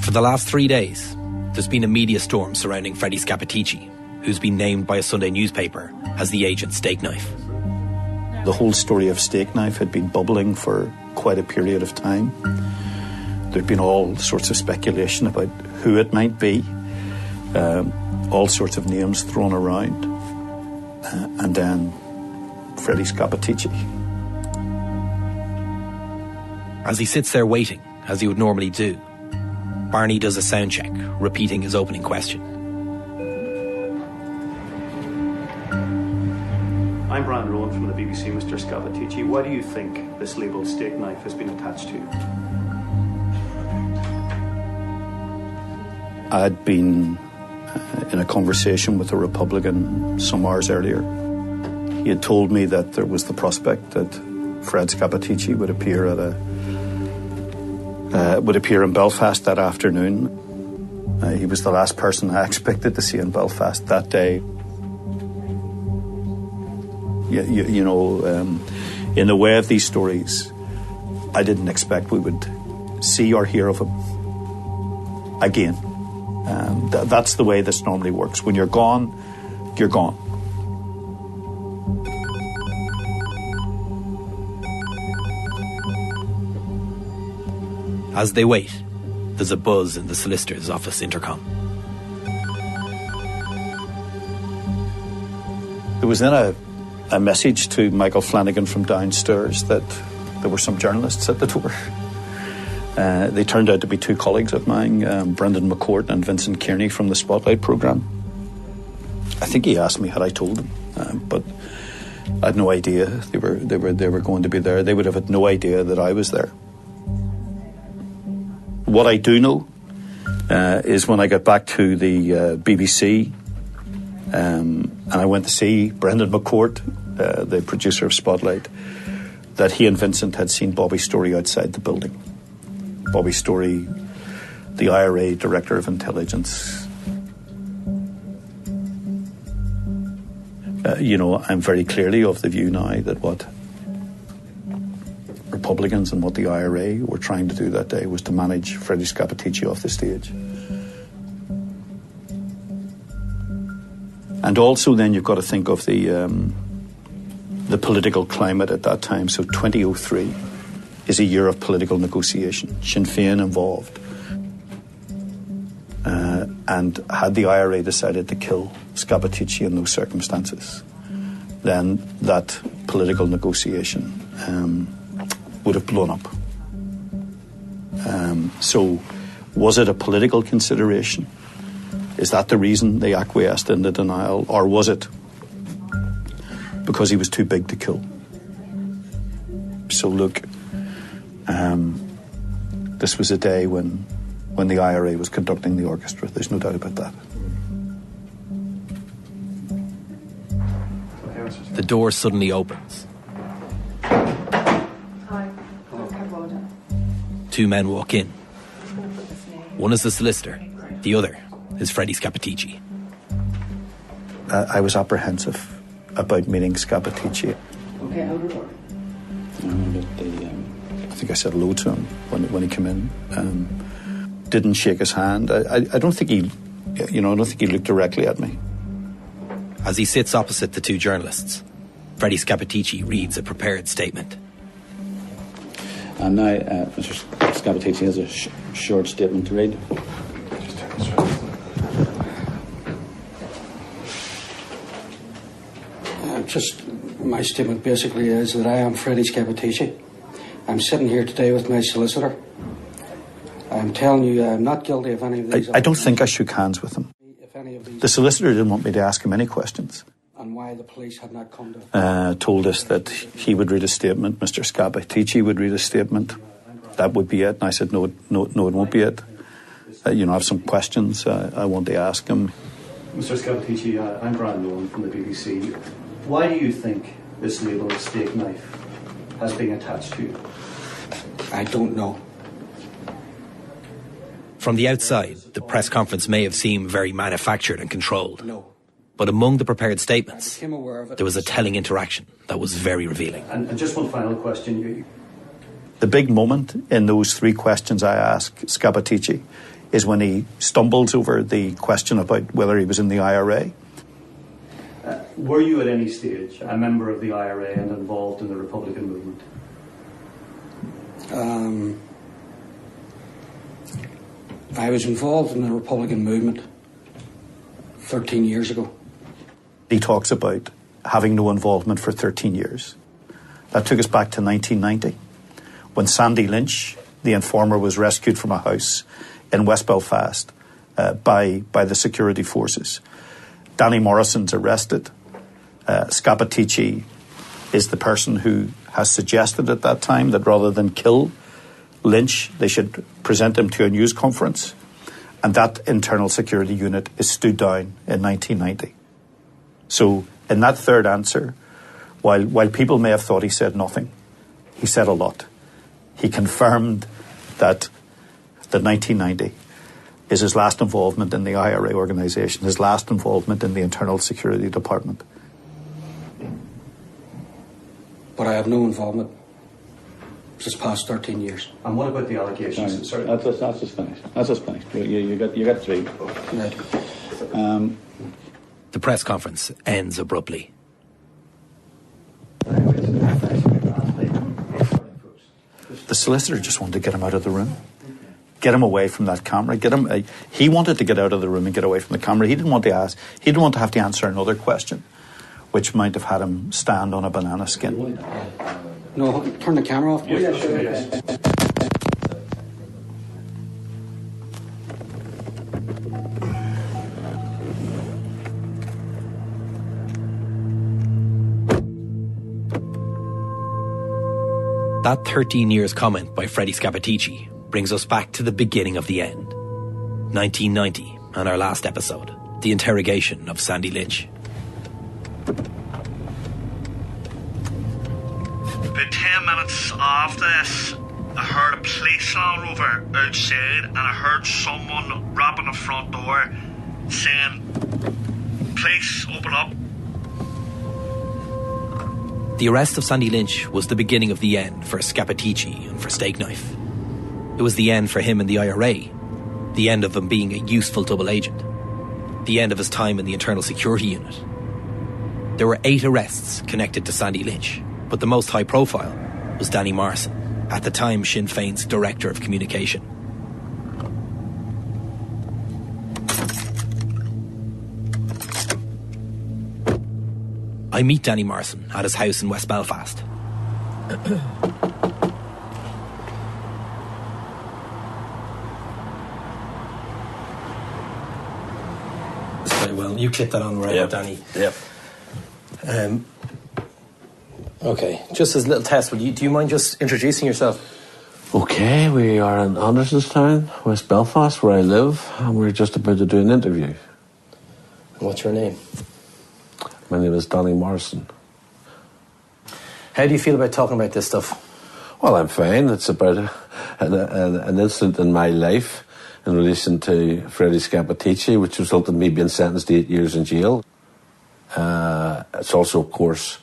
For the last 3 days, there's been a media storm surrounding Freddie Scappaticci, who's been named by a Sunday newspaper as the agent Stakeknife. The whole story of Stakeknife had been bubbling for quite a period of time. There'd been all sorts of speculation about who it might be, all sorts of names thrown around, and then Freddie Scappaticci. As he sits there waiting, as he would normally do, Barney does a sound check, repeating his opening question. I'm Brian Rowan from the BBC, Mr. Scappaticci. Why do you think this label Stakeknife has been attached to you? I'd been in a conversation with a Republican some hours earlier. He had told me that there was the prospect that Fred Scappaticci would appear in Belfast that afternoon. He was the last person I expected to see in Belfast that day. In the way of these stories, I didn't expect we would see or hear of him again. That's the way this normally works. When you're gone, you're gone. As they wait, there's a buzz in the solicitor's office intercom. There was then a message to Michael Flanagan from downstairs that there were some journalists at the door. They turned out to be two colleagues of mine, Brendan McCourt and Vincent Kearney from the Spotlight programme. I think he asked me had I told them, but I had no idea they were going to be there. They would have had no idea that I was there. What I do know is when I got back to the BBC, and I went to see Brendan McCourt, the producer of Spotlight, that he and Vincent had seen Bobby Story outside the building. Bobby Story, the IRA Director of Intelligence. I'm very clearly of the view now that what Republicans and what the IRA were trying to do that day was to manage Freddie Scappaticci off the stage. And also then you've got to think of the political climate at that time. So 2003 is a year of political negotiation. Sinn Féin involved. And had the IRA decided to kill Scappaticci in those circumstances, then that political negotiation would have blown up. So was it a political consideration? Is that the reason they acquiesced in the denial? Or was it because he was too big to kill? So look, this was a day when the IRA was conducting the orchestra. There's no doubt about that. The door suddenly opens. Two men walk in. One is the solicitor, the other is Freddie Scappaticci. I was apprehensive about meeting Scappaticci. Okay, how did it work? I think I said hello to him when he came in. Didn't shake his hand. I don't think he looked directly at me. As he sits opposite the two journalists, Freddie Scappaticci reads a prepared statement. And now Mr. Scappaticci has a short statement to read. Just my statement basically is that I am Freddie Scappaticci. I'm sitting here today with my solicitor. I'm telling you, I'm not guilty of any of these. I don't think I shook hands with him. The solicitor didn't want me to ask him any questions. And why the police had not come to... Told us that he would read a statement, Mr. Scappaticci would read a statement. That would be it. And I said, no, it won't be it. I have some questions I want to ask him. Mr. Scappaticci, I'm Brian Nolan from the BBC. Why do you think this label of Stakeknife has been attached to you? I don't know. From the outside, the press conference may have seemed very manufactured and controlled. No. But among the prepared statements, there was a telling interaction that was very revealing. And just one final question. The big moment in those 3 questions I asked Scappaticci is when he stumbles over the question about whether he was in the IRA. Were you at any stage a member of the IRA and involved in the Republican movement? I was involved in the Republican movement 13 years ago. He talks about having no involvement for 13 years. That took us back to 1990, when Sandy Lynch, the informer, was rescued from a house in West Belfast by the security forces. Danny Morrison's arrested. Scappaticci is the person who has suggested at that time that rather than kill Lynch, they should present him to a news conference. And that internal security unit is stood down in 1990. So in that third answer, while people may have thought he said nothing, he said a lot. He confirmed that 1990 is his last involvement in the IRA organisation, his last involvement in the Internal Security Department. But I have no involvement this past 13 years. And what about the allegations? Sorry, that's just finished. That's just finished. You got 3. Right. The press conference ends abruptly. The solicitor just wanted to get him out of the room, get him away from that camera. He wanted to get out of the room and get away from the camera. He didn't want to ask. He didn't want to have to answer another question, which might have had him stand on a banana skin. No, turn the camera off. Yeah, sure. That 13 years comment by Freddie Scappaticci brings us back to the beginning of the end. 1990 and our last episode, the interrogation of Sandy Lynch. About 10 minutes after this, I heard a police alarm over outside and I heard someone rapping the front door saying, "Police, open up." The arrest of Sandy Lynch was the beginning of the end for Scappaticci and for Stakeknife. It was the end for him and the IRA, the end of him being a useful double agent, the end of his time in the Internal Security Unit. There were 8 arrests connected to Sandy Lynch, but the most high profile was Danny Morrison, at the time Sinn Féin's Director of Communication. I meet Danny Morrison at his house in West Belfast. Very well. You clip that on right, Danny. Yep. Okay, just as a little test, do you mind just introducing yourself? Okay, we are in Andersonstown, West Belfast, where I live, and we're just about to do an interview. What's your name? My name is Danny Morrison. How do you feel about talking about this stuff? Well, I'm fine. It's about an incident in my life in relation to Freddie Scappaticci, which resulted in me being sentenced to 8 years in jail. It's also, of course,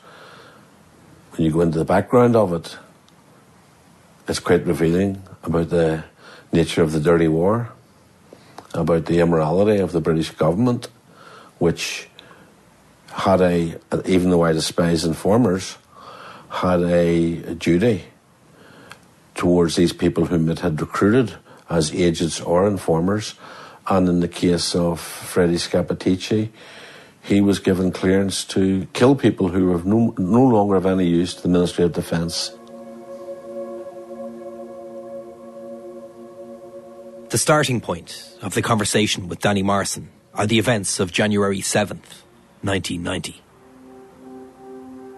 when you go into the background of it, it's quite revealing about the nature of the dirty war, about the immorality of the British government, which had even though I despise informers, had a duty towards these people whom it had recruited as agents or informers. And in the case of Freddie Scappaticci, he was given clearance to kill people who were no longer of any use to the Ministry of Defence. The starting point of the conversation with Danny Morrison are the events of January 7th, 1990.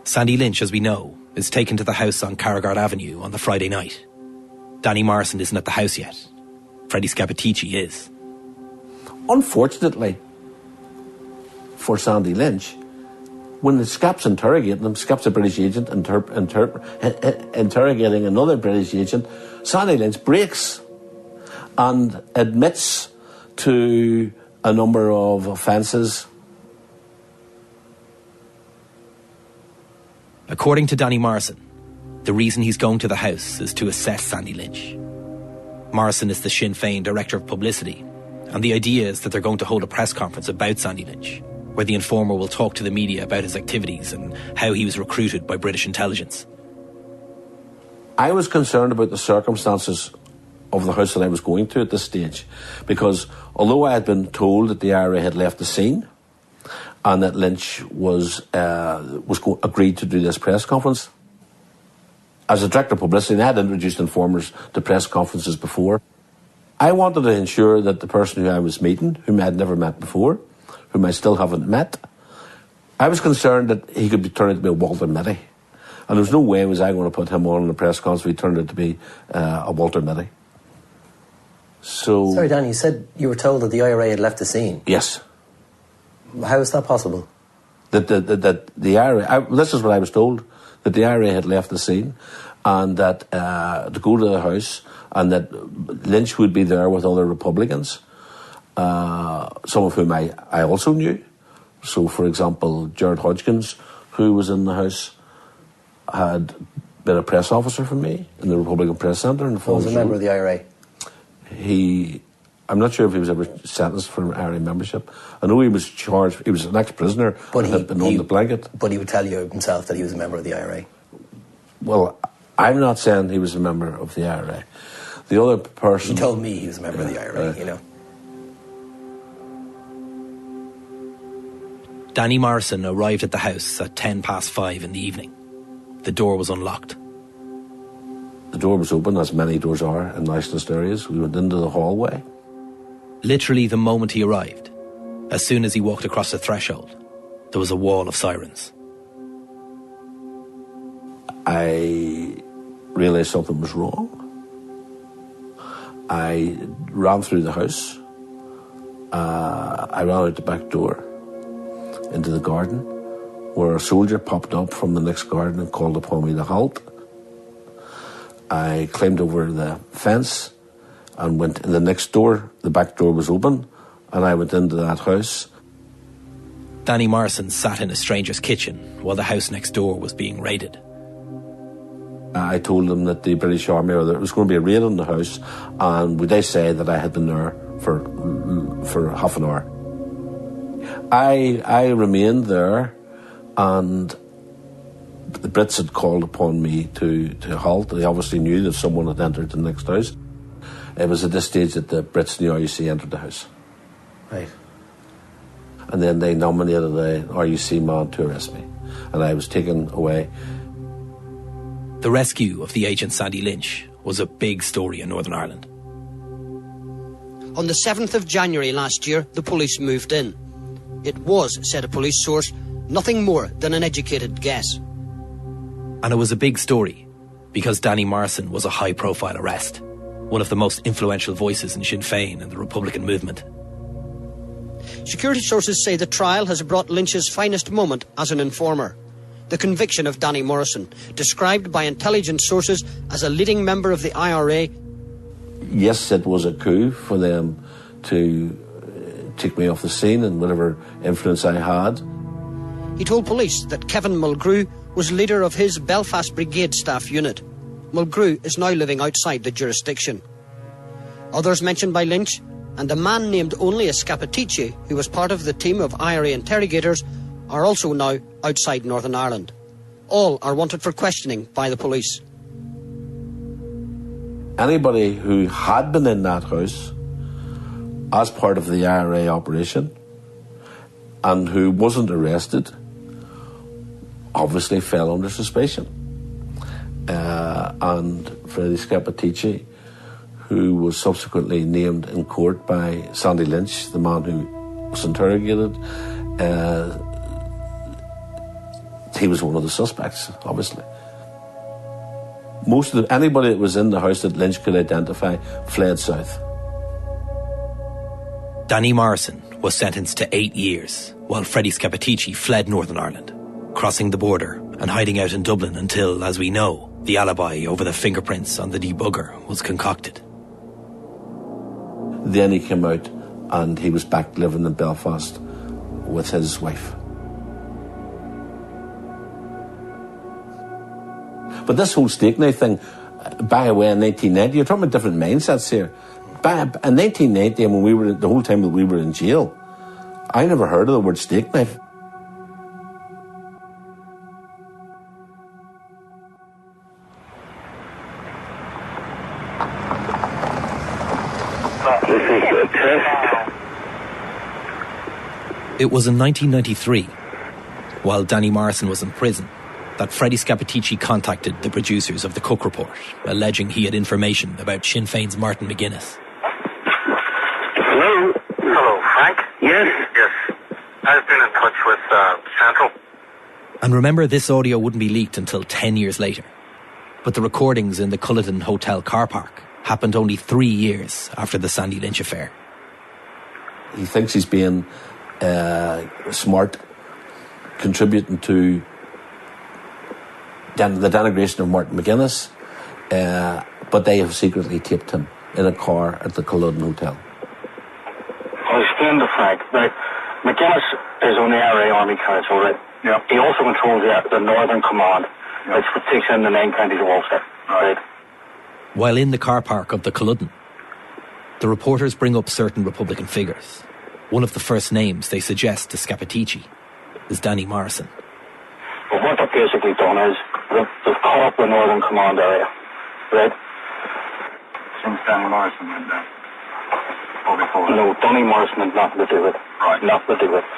Sandy Lynch, as we know, is taken to the house on Carragard Avenue on the Friday night. Danny Morrison isn't at the house yet. Freddie Scappaticci is. Unfortunately for Sandy Lynch, when the Scap's interrogating him, Scap's a British agent interrogating another British agent, Sandy Lynch breaks and admits to a number of offences. According to Danny Morrison, the reason he's going to the house is to assess Sandy Lynch. Morrison is the Sinn Féin Director of Publicity, and the idea is that they're going to hold a press conference about Sandy Lynch, where the informer will talk to the media about his activities and how he was recruited by British intelligence. I was concerned about the circumstances of the house that I was going to at this stage, because although I had been told that the IRA had left the scene and that Lynch was agreed to do this press conference, as a director of publicity, and I had introduced informers to press conferences before, I wanted to ensure that the person who I was meeting, whom I had never met before, whom I still haven't met, I was concerned that he could be turned out to be a Walter Mitty. And there was no way was I going to put him on in a press conference if he turned out to be a Walter Mitty. So, sorry, Dan, you said you were told that the IRA had left the scene. Yes. How is that possible? That the IRA, this is what I was told, that the IRA had left the scene and that to go to the house and that Lynch would be there with other Republicans, some of whom I also knew. So, for example, Gerard Hodgkins, who was in the house, had been a press officer for me in the Republican Press Centre. In the was a member of the IRA. I'm not sure if he was ever sentenced for IRA membership. I know he was charged, he was an ex-prisoner and had been on the blanket. But he would tell you himself that he was a member of the IRA. Well, I'm not saying he was a member of the IRA. The other person... He told me he was a member of the IRA, you know. Danny Morrison arrived at the house at 5:10 in the evening. The door was unlocked. The door was open, as many doors are in nationalist areas. We went into the hallway. Literally the moment he arrived, as soon as he walked across the threshold, there was a wall of sirens. I realised something was wrong. I ran through the house. I ran out the back door into the garden, where a soldier popped up from the next garden and called upon me to halt. I climbed over the fence and went in the next door. The back door was open, and I went into that house. Danny Morrison sat in a stranger's kitchen while the house next door was being raided. I told them that the British Army, or there was going to be a raid on the house, and would they say that I had been there for half an hour. I remained there, and the Brits had called upon me to halt. They obviously knew that someone had entered the next house. It was at this stage that the Brits and the RUC entered the house. Right. And then they nominated a RUC man to arrest me, and I was taken away. The rescue of the agent Sandy Lynch was a big story in Northern Ireland. On the 7th of January last year, the police moved in. It was, said a police source, nothing more than an educated guess. And it was a big story because Danny Morrison was a high-profile arrest, one of the most influential voices in Sinn Féin and the Republican movement. Security sources say the trial has brought Lynch's finest moment as an informer. The conviction of Danny Morrison, described by intelligence sources as a leading member of the IRA. Yes, it was a coup for them to take me off the scene and whatever influence I had. He told police that Kevin Mulgrew was leader of his Belfast Brigade staff unit. Mulgrew is now living outside the jurisdiction. Others mentioned by Lynch, and a man named only as Scappaticci, who was part of the team of IRA interrogators, are also now outside Northern Ireland. All are wanted for questioning by the police. Anybody who had been in that house as part of the IRA operation and who wasn't arrested obviously fell under suspicion. And Freddie Scappaticci, who was subsequently named in court by Sandy Lynch, the man who was interrogated. He was one of the suspects, obviously. Anybody that was in the house that Lynch could identify fled south. Danny Morrison was sentenced to 8 years, while Freddie Scappaticci fled Northern Ireland, crossing the border and hiding out in Dublin until, as we know, the alibi over the fingerprints on the debugger was concocted. Then he came out and he was back living in Belfast with his wife. But this whole Stakeknife thing, by the way, in 1990, you're talking about different mindsets here. In 1990, when the whole time that we were in jail, I never heard of the word Stakeknife. It was in 1993, while Danny Morrison was in prison, that Freddie Scappaticci contacted the producers of the Cook Report, alleging he had information about Sinn Féin's Martin McGuinness. Hello? Hello, Frank? Yes? Yes. I've been in touch with Central. And remember, this audio wouldn't be leaked until 10 years later. But the recordings in the Culloden Hotel car park happened only 3 years after the Sandy Lynch affair. He thinks he's being smart, contributing to the denigration of Martin McGuinness, but they have secretly taped him in a car at the Culloden Hotel. I'll explain to Frank. Right, McGuinness is on the IRA Army Council, right? Yeah. He also controls the Northern Command, which takes in the 9 counties of Ulster, right? While in the car park of the Culloden, the reporters bring up certain Republican figures. One of the first names they suggest to Scappaticci is Danny Morrison. But what they've basically done is they've caught up the Northern Command area, right? Since Danny Morrison went there? Or before? No, Danny Morrison had nothing to do with it. Right. Nothing to do with it.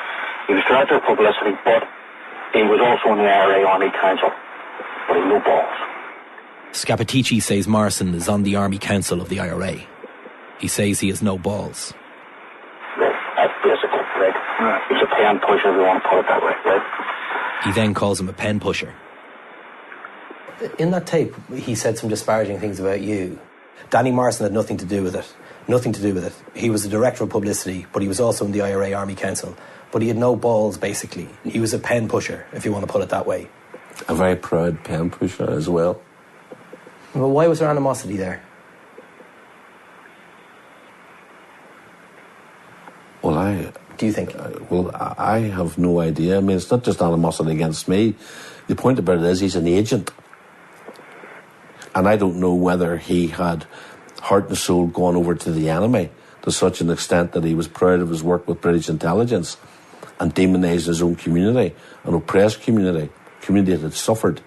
He was director of publicity, but he was also on the IRA Army Council. But he had no balls. Scappaticci says Morrison is on the Army Council of the IRA. He says he has no balls. Right, that's basically right. Right. He's a pen pusher, if you want to put it that way, right? He then calls him a pen pusher. In that tape, he said some disparaging things about you. Danny Morrison had nothing to do with it. Nothing to do with it. He was the director of publicity, but he was also in the IRA Army Council. But he had no balls, basically. He was a pen pusher, if you want to put it that way. A very proud pen pusher as well. But why was there animosity there? Well, do you think? I have no idea. I mean, it's not just animosity against me. The point about it is he's an agent. And I don't know whether he had heart and soul gone over to the enemy to such an extent that he was proud of his work with British intelligence and demonised his own community, an oppressed community that had suffered,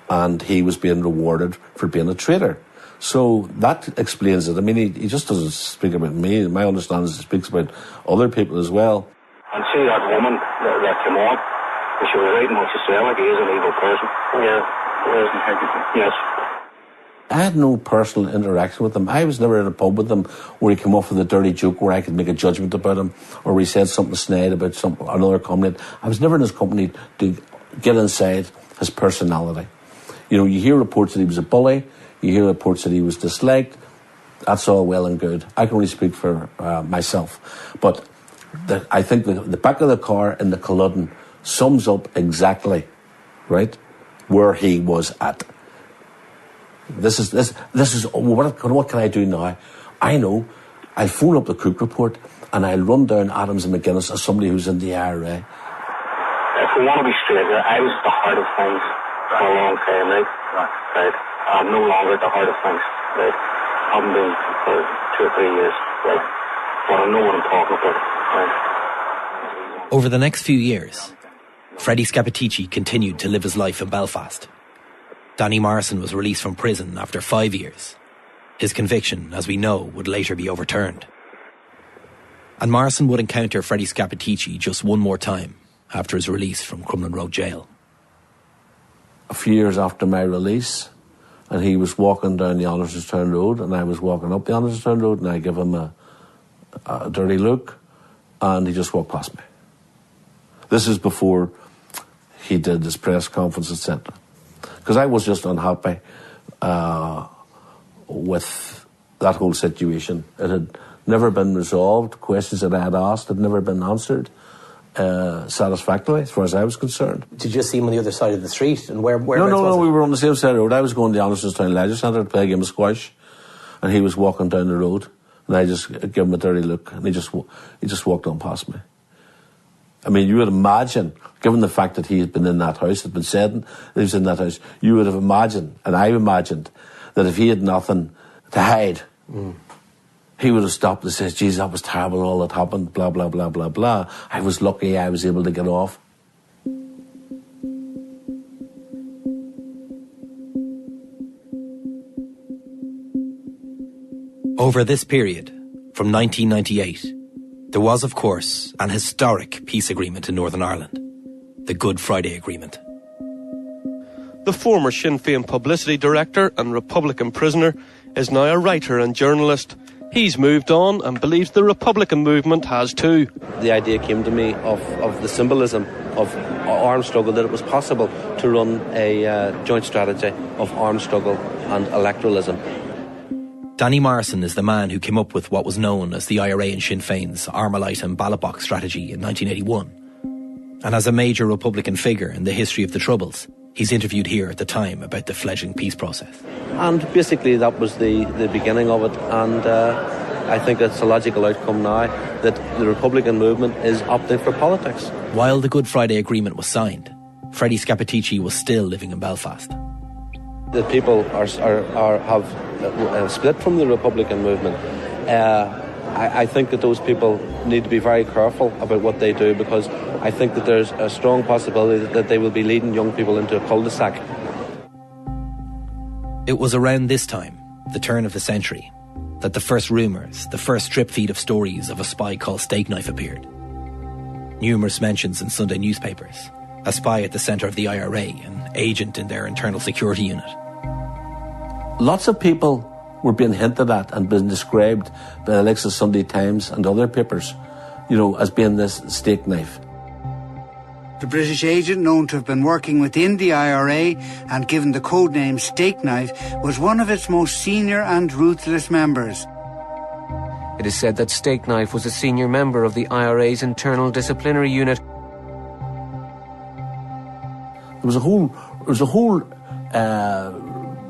and he was being rewarded for being a traitor. So that explains it. I mean, he just doesn't speak about me. My understanding is he speaks about other people as well. And see that woman that came on, she was writing what she said, like he is an evil person. Yeah. Yes. I had no personal interaction with him. I was never in a pub with him where he came off with a dirty joke where I could make a judgment about him, or he said something snide about another company. I was never in his company to get inside his personality. You know, you hear reports that he was a bully, you hear reports that he was disliked. That's all well and good. I can only speak for myself. But I think the back of the car in the Culloden sums up exactly, right, where he was at. This is what can I do now? I know I'll phone up the Cook Report and I'll run down Adams and McGuinness as somebody who's in the IRA. If we want to be straight, I was at the heart of things for a long time, right? I'm no longer at the heart of things, right? I haven't been for 2 or 3 years, right? But I know what I'm talking about, right? Over the next few years, Freddie Scappaticci continued to live his life in Belfast. Danny Morrison was released from prison after 5 years. His conviction, as we know, would later be overturned. And Morrison would encounter Freddie Scappaticci just one more time after his release from Crumlin Road Jail. A few years after my release, and he was walking down the Honest-Return Road, and I was walking up the Honest-Return Road, and I give him a dirty look, and he just walked past me. This is before he did his press conference, etc. Because I was just unhappy with that whole situation. It had never been resolved. Questions that I had asked had never been answered satisfactorily, as far as I was concerned. Did you see him on the other side of the street? And where No, we were on the same side of the road. I was going to the Honest-Return Leisure Centre to play a game of squash, and he was walking down the road, and I just gave him a dirty look, and he just walked on past me. I mean, you would imagine, given the fact that he had been in that house, had been said that he was in that house, you would have imagined, and I imagined, that if he had nothing to hide, he would have stopped and said, geez, that was terrible, all that happened, blah, blah, blah, blah, blah. I was lucky I was able to get off. Over this period, from 1998, there was, of course, an historic peace agreement in Northern Ireland, the Good Friday Agreement. The former Sinn Féin publicity director and Republican prisoner is now a writer and journalist. He's moved on and believes the Republican movement has too. The idea came to me of the symbolism of armed struggle, that it was possible to run a joint strategy of armed struggle and electoralism. Danny Morrison is the man who came up with what was known as the IRA and Sinn Féin's Armalite and ballot box strategy in 1981. And as a major Republican figure in the history of the Troubles, he's interviewed here at the time about the fledgling peace process. And basically that was the beginning of it, and I think it's a logical outcome now that the Republican movement is opting for politics. While the Good Friday Agreement was signed, Freddie Scappaticci was still living in Belfast. The people have split from the Republican movement. I think that those people need to be very careful about what they do, because I think that there's a strong possibility that they will be leading young people into a cul-de-sac. It was around this time, the turn of the century, that the first rumours, the first strip feed of stories of a spy called Stakeknife appeared. Numerous mentions in Sunday newspapers, a spy at the centre of the IRA, an agent in their internal security unit. Lots of people were being hinted at and being described by the likes of Sunday Times and other papers, as being this Stakeknife. The British agent known to have been working within the IRA and given the codename Stakeknife was one of its most senior and ruthless members. It is said that Stakeknife was a senior member of the IRA's internal disciplinary unit. There was a whole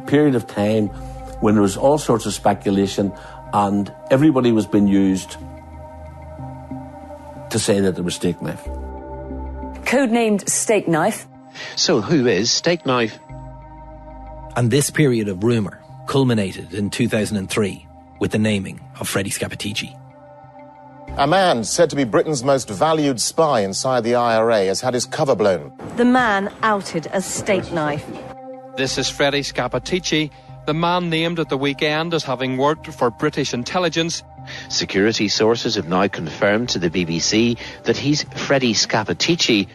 period of time when there was all sorts of speculation, and everybody was being used to say that there was Stakeknife. Codenamed Stakeknife. So who is Stakeknife? And this period of rumour culminated in 2003 with the naming of Freddie Scappaticci. A man said to be Britain's most valued spy inside the IRA has had his cover blown. The man outed as Stakeknife. This is Freddie Scappaticci, the man named at the weekend as having worked for British intelligence. Security sources have now confirmed to the BBC that he's Freddie Scappaticci.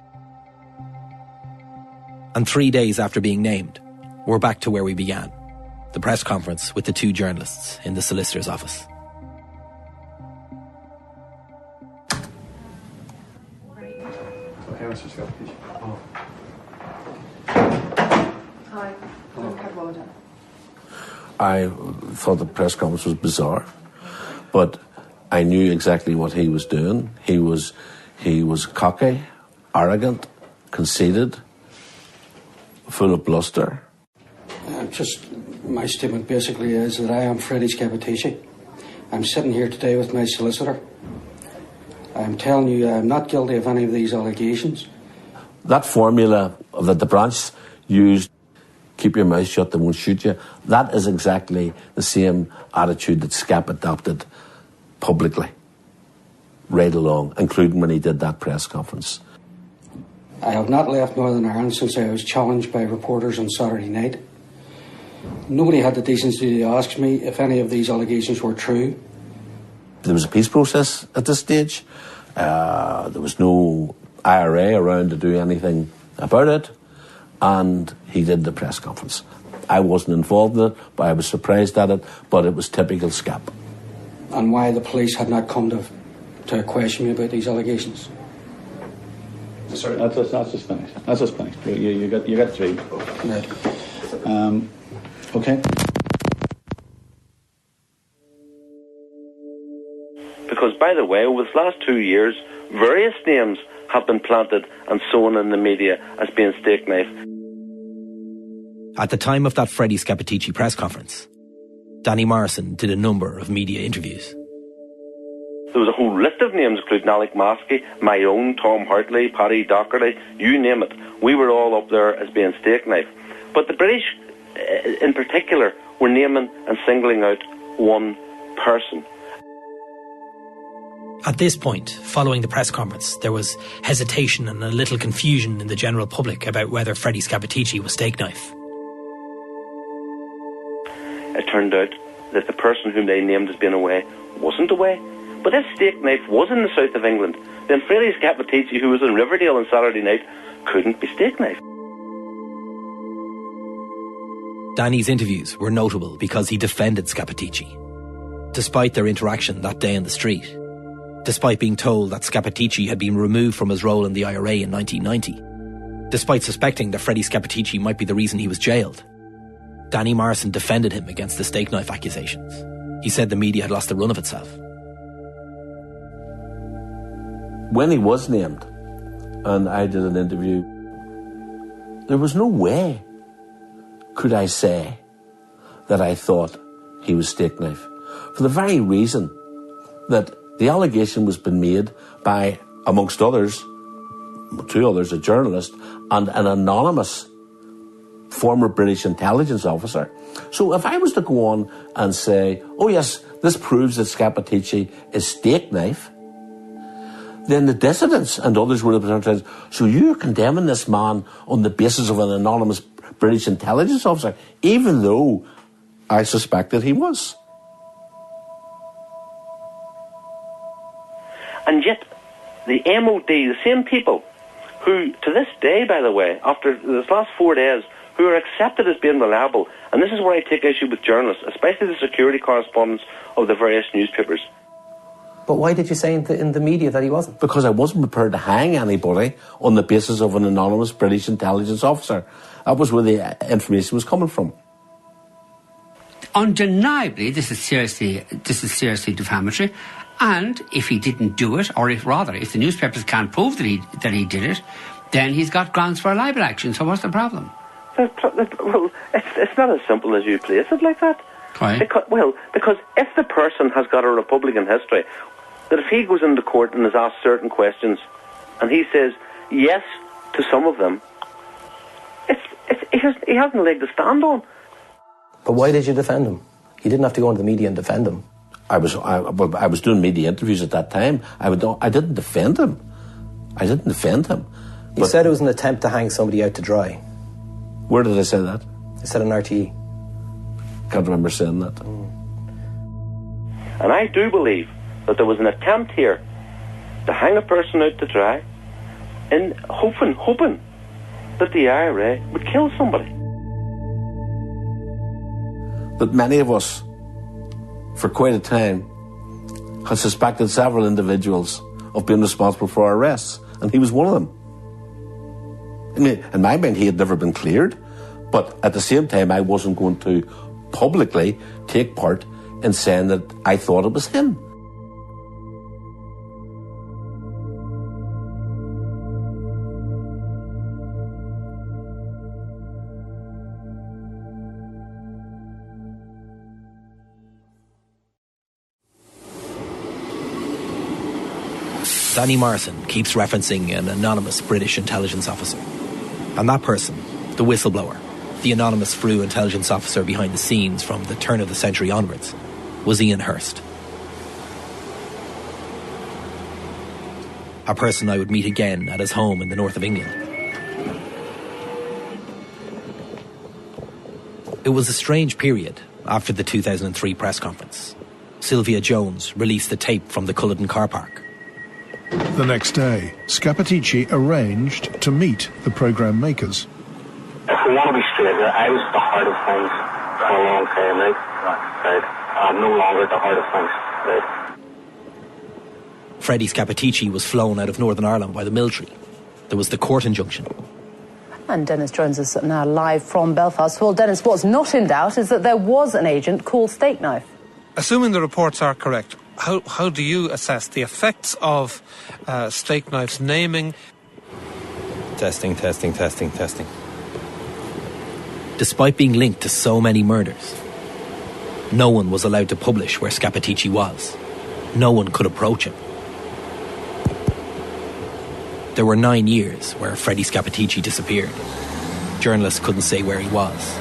And 3 days after being named, we're back to where we began, the press conference with the two journalists in the solicitor's office. Okay, Mr. Scappaticci. Hi. I thought the press conference was bizarre, but I knew exactly what he was doing. He was cocky, arrogant, conceited, full of bluster. Just my statement basically is that I am Freddie Scappaticci. I'm sitting here today with my solicitor. I'm telling you I'm not guilty of any of these allegations. That formula that the branch used, keep your mouth shut, they won't shoot you, that is exactly the same attitude that Scap adopted publicly, right along, including when he did that press conference. I have not left Northern Ireland since I was challenged by reporters on Saturday night. Nobody had the decency to ask me if any of these allegations were true. There was a peace process at this stage. There was no IRA around to do anything about it, and he did the press conference. I wasn't involved in it, but I was surprised at it, but it was typical Scap. And why the police had not come to question me about these allegations? Sorry, that's just finished. That's just finished. You got 3. Right. Okay. Because, by the way, over the last 2 years, various names have been planted and sown in the media as being Stakeknife. At the time of that Freddie Scappaticci press conference, Danny Morrison did a number of media interviews. There was a whole list of names, including Alec Maskey, my own, Tom Hartley, Paddy Docherty, you name it. We were all up there as being Stakeknife. But the British, in particular, were naming and singling out one person. At this point, following the press conference, there was hesitation and a little confusion in the general public about whether Freddie Scappaticci was Stakeknife. It turned out that the person whom they named as being away wasn't away. But if Stakeknife was in the south of England, then Freddie Scappaticci, who was in Riverdale on Saturday night, couldn't be Stakeknife. Danny's interviews were notable because he defended Scappaticci. Despite their interaction that day in the street, despite being told that Scappaticci had been removed from his role in the IRA in 1990, despite suspecting that Freddie Scappaticci might be the reason he was jailed, Danny Morrison defended him against the Stakeknife accusations. He said the media had lost the run of itself. When he was named, and I did an interview, there was no way could I say that I thought he was Stakeknife. For the very reason that the allegation was been made by, amongst others, 2 others, a journalist and an anonymous former British intelligence officer. So if I was to go on and say, oh yes, this proves that Scappaticci is Stakeknife, then the dissidents and others would have been, so you're condemning this man on the basis of an anonymous British intelligence officer, even though I suspected he was. And yet, the MOD, the same people who, to this day, by the way, after this last 4 days, who are accepted as being reliable, and this is where I take issue with journalists, especially the security correspondents of the various newspapers. But why did you say in the media that he wasn't? Because I wasn't prepared to hang anybody on the basis of an anonymous British intelligence officer. That was where the information was coming from. Undeniably, this is seriously defamatory. And if he didn't do it, or if the newspapers can't prove that he did it, then he's got grounds for a libel action. So what's the problem? Well, it's not as simple as you place it like that. Why? Because if the person has got a Republican history, that if he goes into court and is asked certain questions, and he says yes to some of them, he hasn't a leg to stand on. But why did you defend him? You didn't have to go into the media and defend him. I was doing media interviews at that time. I didn't defend him. You said it was an attempt to hang somebody out to dry. Where did I say that? I said on RTE. Can't remember saying that. And I do believe that there was an attempt here to hang a person out to dry, in hoping that the IRA would kill somebody. But many of us, for quite a time, had suspected several individuals of being responsible for our arrests, and he was one of them. I mean, in my mind, he had never been cleared, but at the same time, I wasn't going to publicly take part in saying that I thought it was him. Danny Morrison keeps referencing an anonymous British intelligence officer. And that person, the whistleblower, the anonymous Frew intelligence officer behind the scenes from the turn of the century onwards, was Ian Hurst. A person I would meet again at his home in the north of England. It was a strange period after the 2003 press conference. Sylvia Jones released the tape from the Culloden car park. The next day, Scappaticci arranged to meet the programme makers. I want to be straight here. I was at the heart of things for a long time, right? Right. I'm no longer at the heart of things, right? Freddie Scappaticci was flown out of Northern Ireland by the military. There was the court injunction. And Dennis joins us now live from Belfast. Well, Dennis, what's not in doubt is that there was an agent called Stakeknife. Assuming the reports are correct, how do you assess the effects of Stakeknife's naming? Testing. Despite being linked to so many murders, no one was allowed to publish where Scappaticci was. No one could approach him. There were 9 years where Freddie Scappaticci disappeared. Journalists couldn't say where he was.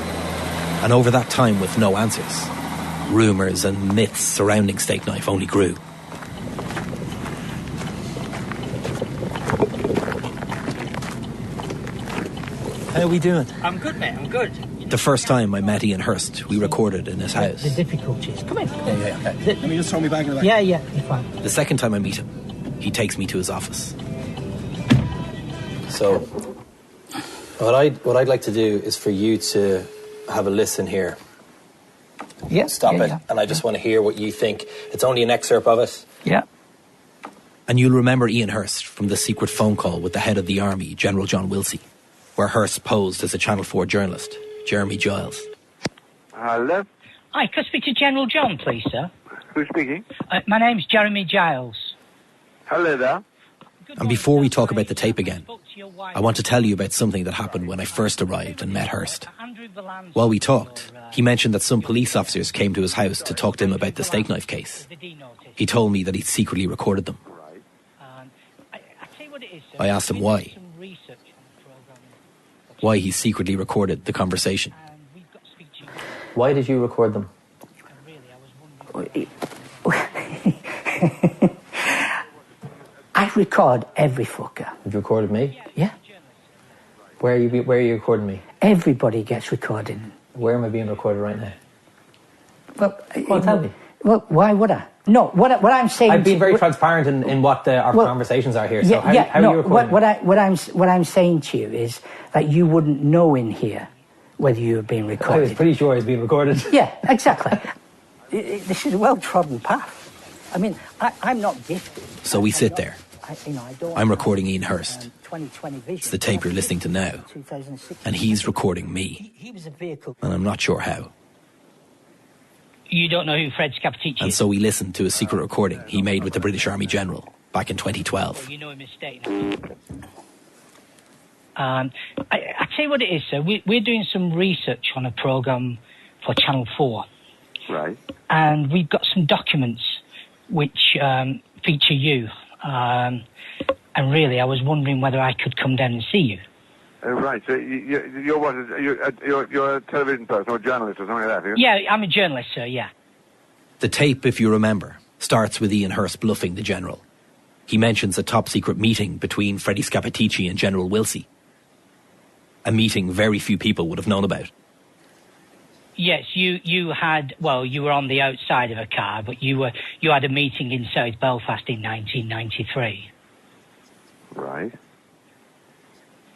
And over that time, with no answers, rumours and myths surrounding Stakeknife only grew. How are we doing? I'm good, mate, I'm good. The first time I met Ian Hurst, we recorded in his house. The difficulties. Come in. Yeah, okay. Let me just throw me back in the back. Yeah, you're fine. The second time I meet him, he takes me to his office. So, what I'd like to do is for you to have a listen here. Yeah. Stop it. And I just want to hear what you think. It's only an excerpt of it. Yeah. And you'll remember Ian Hurst from the secret phone call with the head of the army, General John Wilsey, where Hurst posed as a Channel 4 journalist, Jeremy Giles. Hello? Hi, could I speak to General John, please, sir? Who's speaking? My name's Jeremy Giles. Hello there. And before we talk about the tape again, I want to tell you about something that happened when I first arrived and met Hurst. While we talked, he mentioned that some police officers came to his house to talk to him about the Stakeknife case. He told me that he'd secretly recorded them. I asked him why. Why he secretly recorded the conversation. Why did you record them? I record every fucker. You recorded me? Yeah. Where are you recording me? Everybody gets recorded. Where am I being recorded right now? Well, Go on, tell me. Well, why would I? No, what I'm saying... I've been very transparent in what our conversations are here, so how are you recording? What I'm saying to you is that you wouldn't know in here whether you were being recorded. I was pretty sure I was being recorded. Yeah, exactly. This is a well-trodden path. I mean, I'm not gifted. So we sit there. I'm recording Ian Hurst. 20/20 vision. It's the tape you're listening to now. And he's recording me. He was a vehicle. And I'm not sure how. You don't know who Fred Scappaticci is? And so we listened to a secret recording he made with the British Army General back in 2012. You know him as Stakeknife. I tell you what it is, sir. We're doing some research on a programme for Channel 4. Right. And we've got some documents which feature you. And really, I was wondering whether I could come down and see you. Right. So you're what? You're a television person or a journalist or something like that, are you? Yeah, I'm a journalist, sir, yeah. The tape, if you remember, starts with Ian Hurst bluffing the General. He mentions a top-secret meeting between Freddie Scappaticci and General Wilsey. A meeting very few people would have known about. Yes, you had, well, you were on the outside of a car, but you had a meeting in South Belfast in 1993. Right.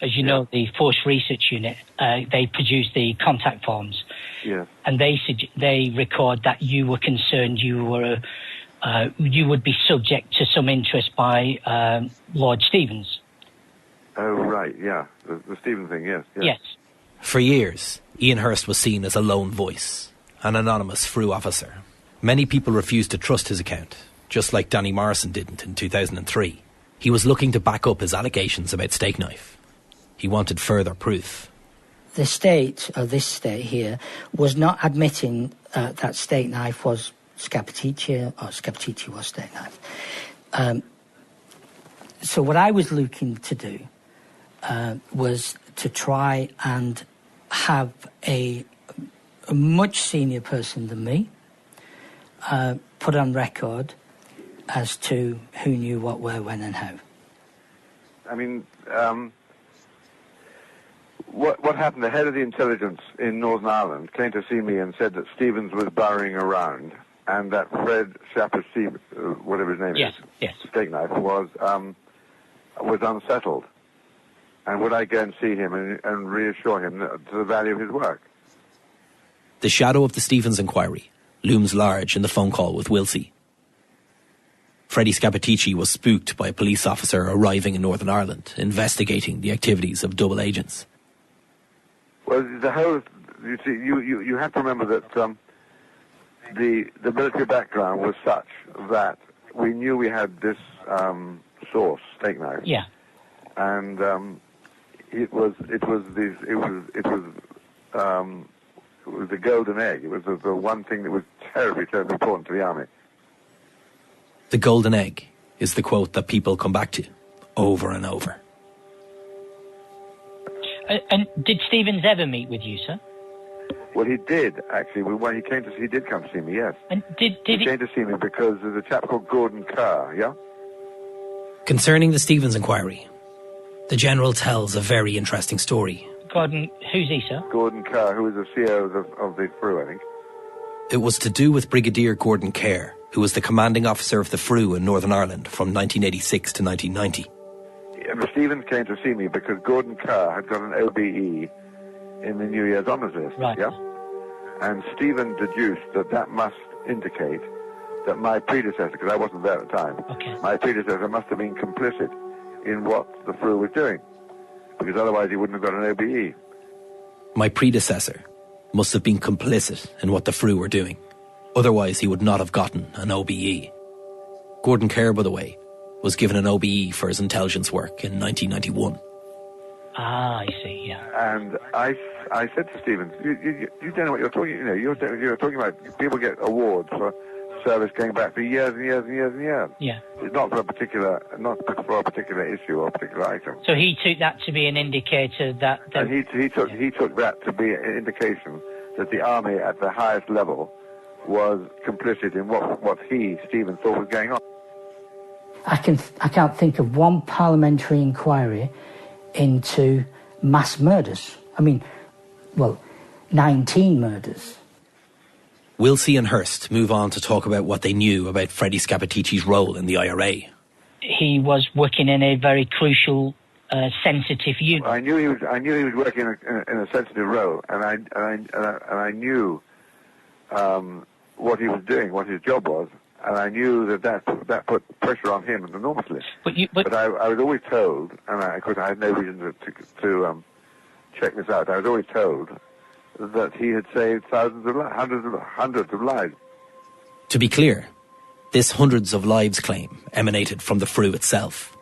As you know, the Force Research Unit, they produced the contact forms. Yeah. And they record that you were concerned you would be subject to some interest by Lord Stevens. Oh, right, yeah. The Stevens thing, yes. Yes. For years, Ian Hurst was seen as a lone voice, an anonymous FRU officer. Many people refused to trust his account, just like Danny Morrison didn't in 2003. He was looking to back up his allegations about Stakeknife. He wanted further proof. The state, or this state here, was not admitting that Stakeknife was Scappaticci, or Scappaticci was Stakeknife. So what I was looking to do was to try and have a much senior person than me put on record as to who knew what, where, when and how. I mean, what happened? The head of the intelligence in Northern Ireland came to see me and said that Stevens was burrowing around and that Fred Scappaticci, whatever his name is, yes. Stakeknife, was unsettled. And would I go and see him and reassure him to the value of his work? The shadow of the Stevens inquiry looms large in the phone call with Wilsey. Freddie Scappaticci was spooked by a police officer arriving in Northern Ireland, investigating the activities of double agents. Well, the whole, you see, you have to remember that the military background was such that we knew we had this source, Stakeknife. Yeah. And it was the golden egg. It was the one thing that was terribly, terribly important to the army. The golden egg is the quote that people come back to over and over. And did Stevens ever meet with you, sir? Well, he did, actually. When he came he did come to see me, yes. And did he came to see me because there's a chap called Gordon Kerr, yeah? Concerning the Stevens inquiry, the General tells a very interesting story. Gordon, who's he, sir? Gordon Kerr, who was the CEO of the FRU, I think. It was to do with Brigadier Gordon Kerr, who was the commanding officer of the FRU in Northern Ireland from 1986 to 1990. Stevens came to see me because Gordon Kerr had got an OBE in the New Year's honours list, right. Yeah? And Stevens deduced that must indicate that my predecessor, because I wasn't there at the time, my predecessor must have been complicit in what the FRU was doing, because otherwise he wouldn't have got an OBE. My predecessor must have been complicit in what the FRU were doing. Otherwise, he would not have gotten an OBE. Gordon Kerr, by the way, was given an OBE for his intelligence work in 1991. Ah, I see, yeah. And I said to Stevens, you don't know what you're talking, you're talking about people get awards for service going back for years and years and years and years. Yeah. It's not for a particular issue or a particular item. So he took that to be an indicator that... And he took that to be an indication that the army at the highest level was complicit in what Stevens, thought was going on. I can't think of one parliamentary inquiry into mass murders. 19 murders. Wilsey and Hurst move on to talk about what they knew about Freddie Scappaticci's role in the IRA. He was working in a very crucial, sensitive unit. I knew he was working in a sensitive role, and I knew what he was doing, what his job was, and I knew that put pressure on him enormously. But I was always told, and of course I had no reason to check this out. I was always told that he had saved hundreds of lives. To be clear, this hundreds of lives claim emanated from the FRU itself.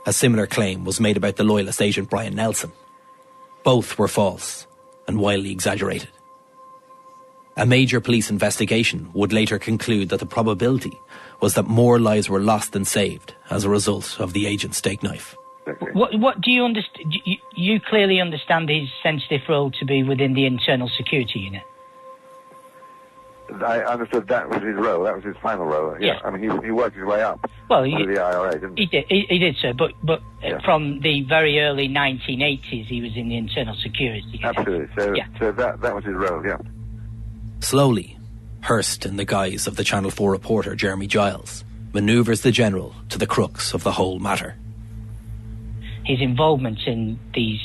A similar claim was made about the loyalist agent Brian Nelson. Both were false and wildly exaggerated. A major police investigation would later conclude that the probability was that more lives were lost than saved as a result of the agent's Stakeknife. What do you understand? You clearly understand his sensitive role to be within the internal security unit. I understood that was his role. That was his final role. Yeah. Yes. I mean, he worked his way up to the IRA, didn't he? He did, sir. But from the very early 1980s, he was in the internal security unit. Absolutely. So that was his role. Yeah. Slowly, Hurst, in the guise of the Channel 4 reporter Jeremy Giles, manoeuvres the General to the crux of the whole matter. His involvement in these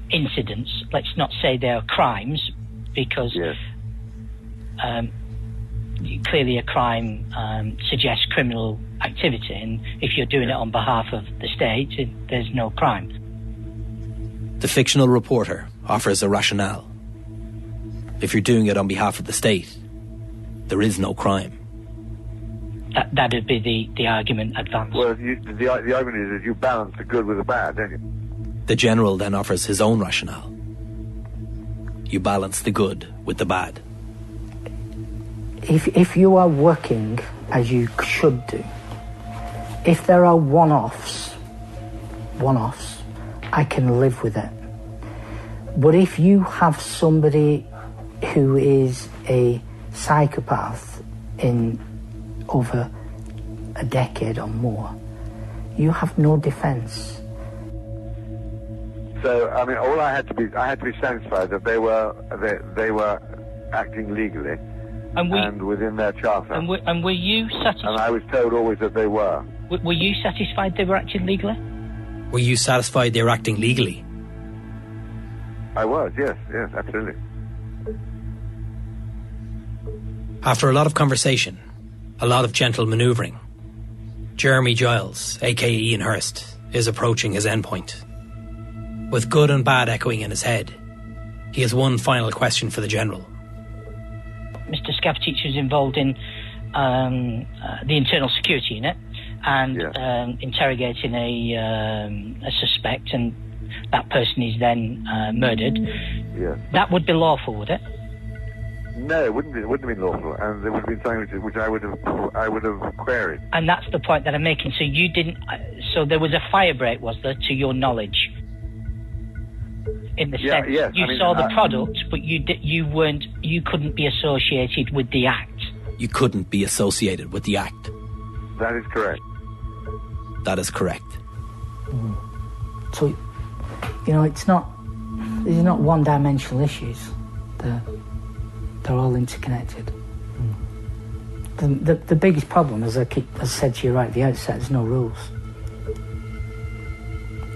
incidents, let's not say they are crimes, because clearly a crime suggests criminal activity, and if you're doing it on behalf of the state, there's no crime. The fictional reporter offers a rationale. If you're doing it on behalf of the state, there is no crime. That would be the argument advanced. Well, the argument is that you balance the good with the bad, don't you? The General then offers his own rationale. You balance the good with the bad. If you are working as you should do, if there are one-offs, I can live with it. But if you have somebody who is a psychopath in over a decade or more, you have no defence. So, I mean, I had to be satisfied that they were acting legally and within their charter. And were you satisfied? And I was told always that they were. Were you satisfied they were acting legally? Were you satisfied they were acting legally? I was, yes, absolutely. After a lot of conversation, a lot of gentle manoeuvring, Jeremy Giles, aka Ian Hurst, is approaching his endpoint. With good and bad echoing in his head, he has one final question for the General. Mr. Scappaticci was involved in the internal security unit and interrogating a suspect, and that person is then murdered. Yeah. That would be lawful, would it? No, it wouldn't have been lawful, and it would have been something which I would have queried. And that's the point that I'm making. So you didn't. So there was a fire break, was there, to your knowledge? In the sense, you saw the product, but you couldn't be associated with the act. You couldn't be associated with the act. That is correct. That is correct. So, these are not one-dimensional issues. They're all interconnected. The biggest problem, as I said to you right at the outset, there's no rules.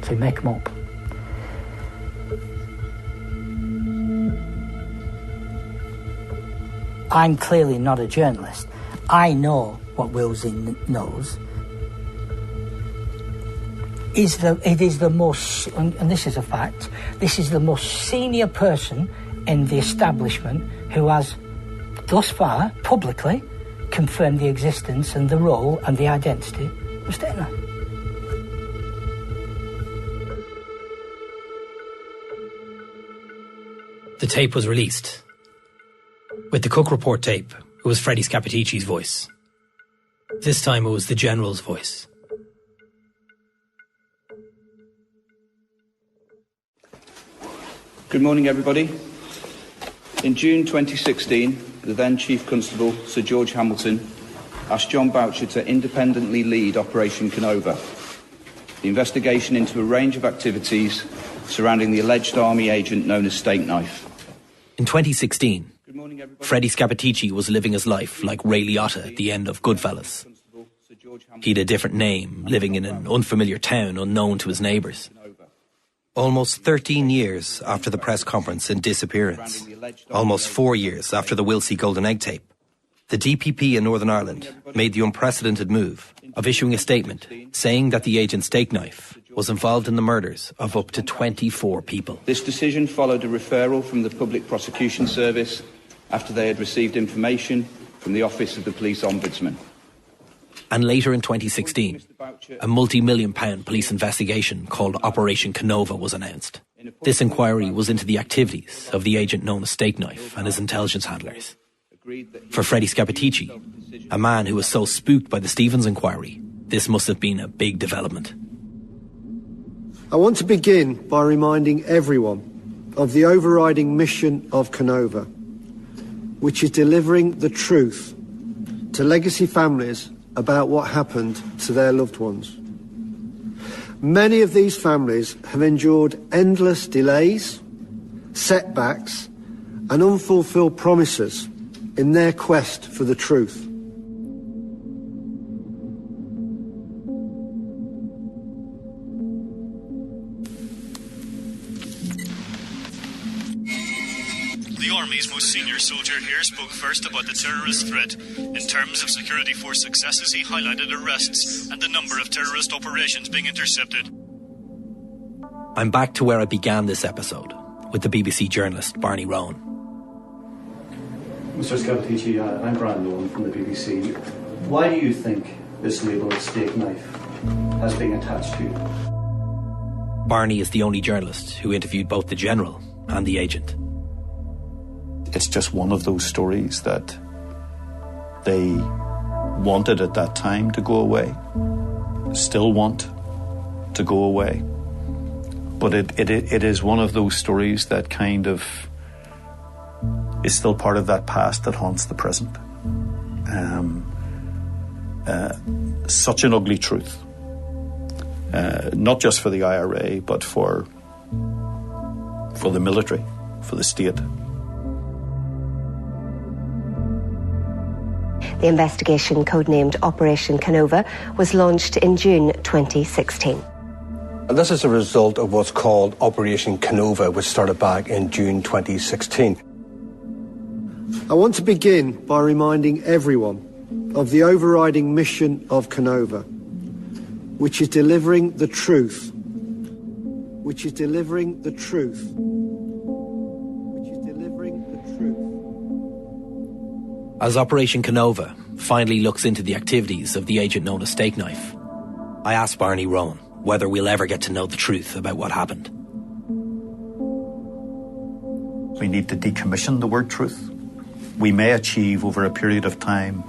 So you make them up. I'm clearly not a journalist. I know what Willsey knows. It is the most, and this is a fact, this is the most senior person in the establishment who has, thus far, publicly, confirmed the existence and the role and the identity of Stakeknife. The tape was released. With the Cook Report tape, it was Freddie Scappaticci's voice. This time it was the General's voice. Good morning, everybody. In June 2016, the then Chief Constable, Sir George Hamilton, asked John Boucher to independently lead Operation Canova, the investigation into a range of activities surrounding the alleged army agent known as Stakeknife. In 2016, Freddie Scappaticci was living his life like Ray Liotta at the end of Goodfellas. He had a different name, living in an unfamiliar town unknown to his neighbours. Almost 13 years after the press conference and disappearance, almost 4 years after the Wilsey Golden Egg tape, the DPP in Northern Ireland made the unprecedented move of issuing a statement saying that the agent Stakeknife was involved in the murders of up to 24 people. This decision followed a referral from the Public Prosecution Service after they had received information from the Office of the Police Ombudsman. And later in 2016, a multi-million-pound police investigation called Operation Canova was announced. This inquiry was into the activities of the agent known as Stakeknife and his intelligence handlers. For Freddie Scappaticci, a man who was so spooked by the Stevens inquiry, this must have been a big development. I want to begin by reminding everyone of the overriding mission of Canova, which is delivering the truth to legacy families about what happened to their loved ones. Many of these families have endured endless delays, setbacks, and unfulfilled promises in their quest for the truth. The Army's most senior soldier here spoke first about the terrorist threat. In terms of security force successes, he highlighted arrests and the number of terrorist operations being intercepted. I'm back to where I began this episode, with the BBC journalist Barney Rowan. Mr. Scappaticci, I'm Brian Nolan from the BBC. Why do you think this label, Stakeknife, has been attached to you? Barney is the only journalist who interviewed both the General and the agent. It's just one of those stories that they wanted at that time to go away, still want to go away. But it is one of those stories that kind of is still part of that past that haunts the present. Such an ugly truth, not just for the IRA, but for the military, for the state. The investigation, codenamed Operation Canova, was launched in June 2016. This is a result of what's called Operation Canova, which started back in June 2016. I want to begin by reminding everyone of the overriding mission of Canova, which is delivering the truth. Which is delivering the truth. Which is delivering the truth. As Operation Canova finally looks into the activities of the agent known as Stakeknife, I asked Barney Rowan whether we'll ever get to know the truth about what happened. We need to decommission the word truth. We may achieve over a period of time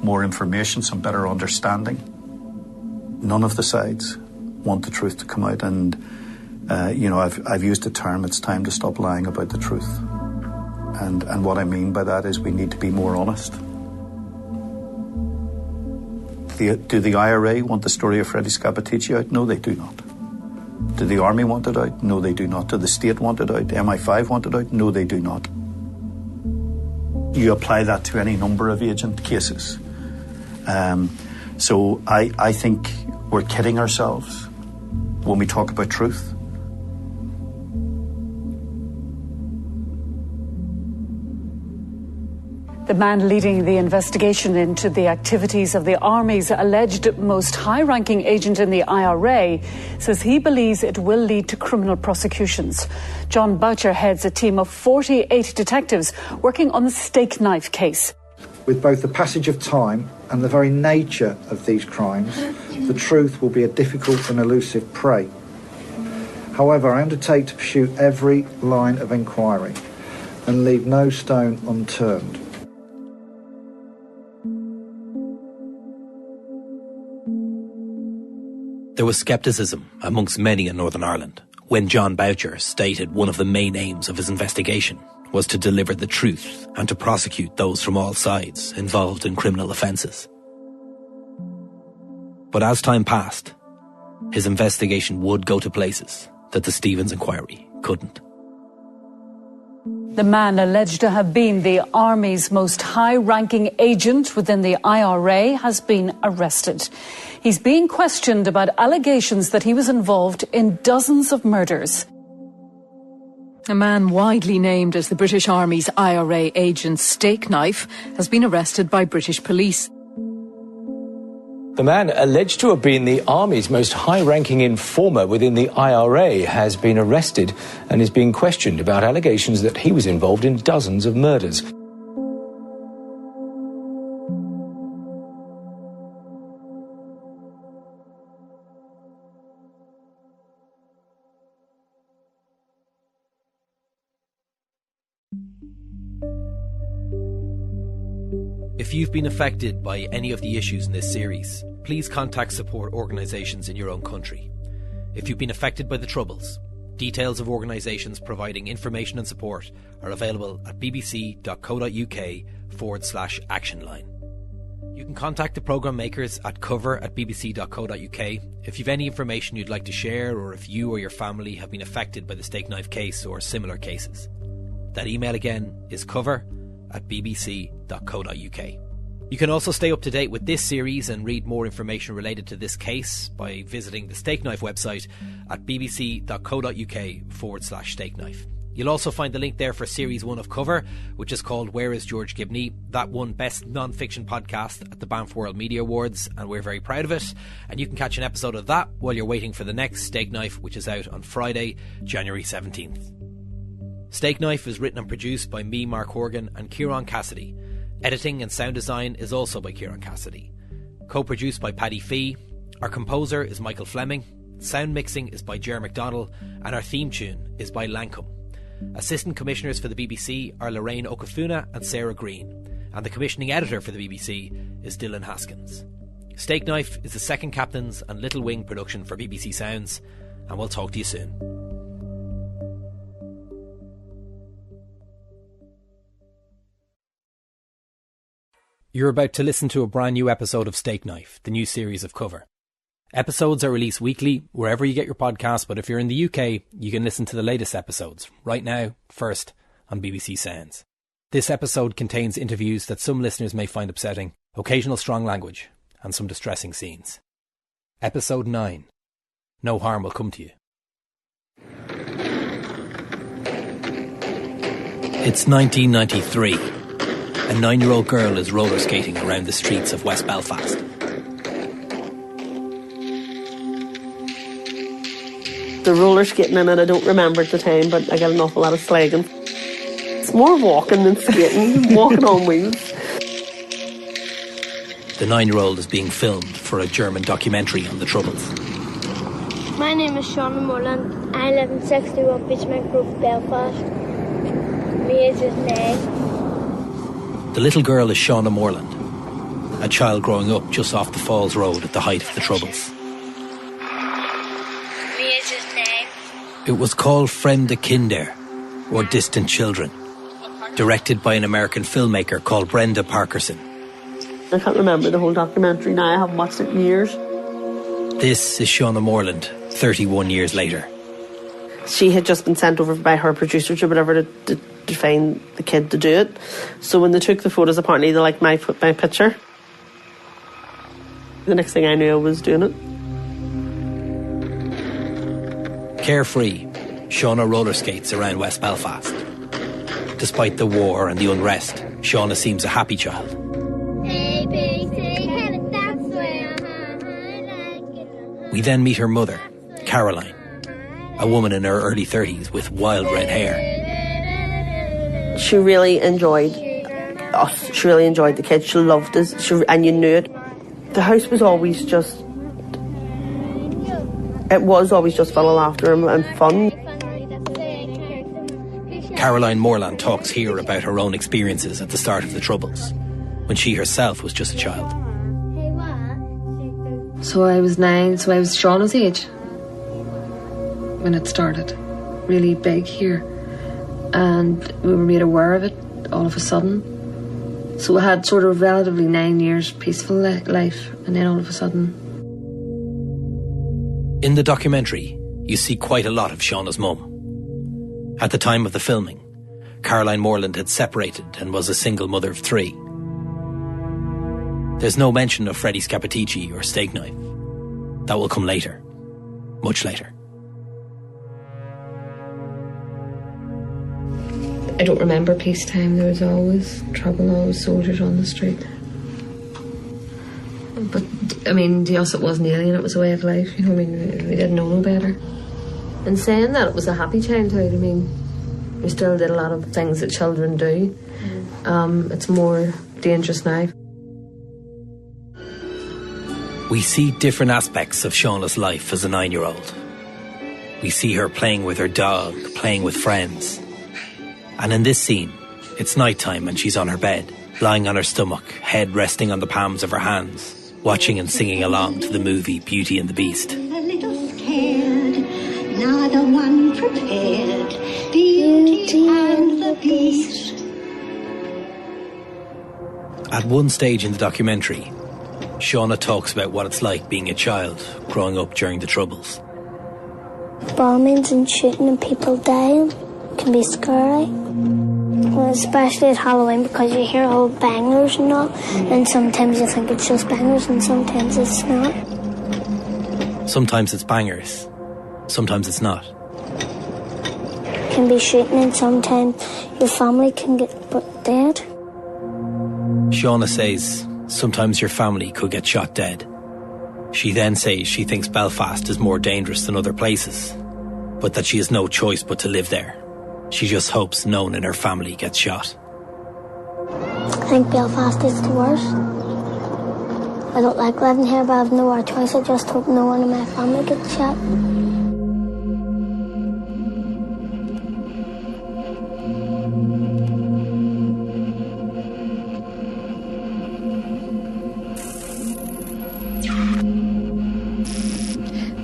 more information, some better understanding. None of the sides want the truth to come out, and I've used the term, it's time to stop lying about the truth. And what I mean by that is we need to be more honest. Do the IRA want the story of Freddie Scappaticci out? No, they do not. Do the Army want it out? No, they do not. Do the state want it out? MI5 want it out? No, they do not. You apply that to any number of agent cases. So I think we're kidding ourselves when we talk about truth. The man leading the investigation into the activities of the Army's alleged most high-ranking agent in the IRA says he believes it will lead to criminal prosecutions. John Boucher heads a team of 48 detectives working on the Stakeknife case. With both the passage of time and the very nature of these crimes, the truth will be a difficult and elusive prey. However, I undertake to pursue every line of inquiry and leave no stone unturned. There was scepticism amongst many in Northern Ireland when John Boucher stated one of the main aims of his investigation was to deliver the truth and to prosecute those from all sides involved in criminal offences. But as time passed, his investigation would go to places that the Stevens inquiry couldn't. The man alleged to have been the Army's most high-ranking agent within the IRA has been arrested. He's being questioned about allegations that he was involved in dozens of murders. A man widely named as the British Army's IRA agent Stakeknife has been arrested by British police. The man alleged to have been the Army's most high-ranking informer within the IRA has been arrested and is being questioned about allegations that he was involved in dozens of murders. If you've been affected by any of the issues in this series, please contact support organisations in your own country. If you've been affected by the Troubles, details of organisations providing information and support are available at bbc.co.uk/actionline. You can contact the programme makers at cover@bbc.co.uk if you've any information you'd like to share, or if you or your family have been affected by the Stakeknife case or similar cases. That email again is cover@bbc.co.uk. You can also stay up to date with this series and read more information related to this case by visiting the Stakeknife website at bbc.co.uk/Stakeknife. You'll also find the link there for Series 1 of Cover, which is called Where Is George Gibney? That won Best Non-Fiction Podcast at the Banff World Media Awards, and we're very proud of it. And you can catch an episode of that while you're waiting for the next Stakeknife, which is out on Friday, January 17th. Stakeknife is written and produced by me, Mark Horgan, and Kieran Cassidy. Editing and sound design is also by Kieran Cassidy. Co-produced by Paddy Fee. Our composer is Michael Fleming. Sound mixing is by Ger McDonnell, and our theme tune is by Lancome. Assistant Commissioners for the BBC are Lorraine Okafuna and Sarah Green, and the Commissioning Editor for the BBC is Dylan Haskins. Stakeknife is the Second Captains and Little Wing production for BBC Sounds, and we'll talk to you soon. You're about to listen to a brand new episode of Stakeknife, the new series of Cover. Episodes are released weekly, wherever you get your podcasts, but if you're in the UK, you can listen to the latest episodes, right now, first, on BBC Sounds. This episode contains interviews that some listeners may find upsetting, occasional strong language, and some distressing scenes. Episode 9. no harm will come to you. It's 1993. A 9-year-old girl is roller skating around the streets of West Belfast. The roller skating in it, I don't remember at the time, but I got an awful lot of slagging. It's more walking than skating, walking on wheels. The 9-year-old is being filmed for a German documentary on the Troubles. My name is Shauna Moreland. I live in 61 Beachmont Grove, Belfast. My age is 9. The little girl is Shauna Moreland, a child growing up just off the Falls Road at the height of the Troubles. My age is 9. It was called Fremde Kinder, or Distant Children, directed by an American filmmaker called Brenda Parkerson. I can't remember the whole documentary now, I haven't watched it in years. This is Shauna Moreland, 31 years later. She had just been sent over by her producers or whatever to find the kid to do it. So when they took the photos, apparently they liked my picture. The next thing I knew, I was doing it. Carefree, Shauna roller skates around West Belfast. Despite the war and the unrest, Shauna seems a happy child. We then meet her mother, Caroline, a woman in her early 30s with wild red hair. She really enjoyed us. She really enjoyed the kids. She loved us, and you knew it. The house was always just... It was always just full of laughter and fun. Caroline Moreland talks here about her own experiences at the start of the Troubles, when she herself was just a child. So I was 9, so I was Shauna's age when it started. Really big here. And we were made aware of it all of a sudden. So we had sort of relatively 9 years peaceful life, and then all of a sudden... In the documentary, you see quite a lot of Shauna's mum. At the time of the filming, Caroline Moreland had separated and was a single mother of 3. There's no mention of Freddie Scappaticci or Stakeknife. That will come later. Much later. I don't remember peacetime. There was always trouble, always soldiers on the street. But, I mean, to us it wasn't alien, it was a way of life, you know, I mean, we didn't know no better. And saying that, it was a happy childhood, I mean, we still did a lot of things that children do. It's more dangerous now. We see different aspects of Shauna's life as a 9-year-old. We see her playing with her dog, playing with friends. And in this scene, it's nighttime and she's on her bed, lying on her stomach, head resting on the palms of her hands, watching and singing along to the movie Beauty and the Beast. A little scared, neither one prepared. Beauty and the Beast. At one stage in the documentary, Shauna talks about what it's like being a child growing up during the Troubles. Bombings and shooting and people dying can be scary. Well, especially at Halloween, because you hear all bangers and all, and sometimes you think it's just bangers and sometimes it's not. Sometimes it's bangers, sometimes it's not. Can be shooting and sometimes your family can get dead. Shauna says sometimes your family could get shot dead. She then says she thinks Belfast is more dangerous than other places, but that she has no choice but to live there. She just hopes no one in her family gets shot. I think Belfast is the worst. I don't like living here, but I have no other choice. I just hope no one in my family gets shot.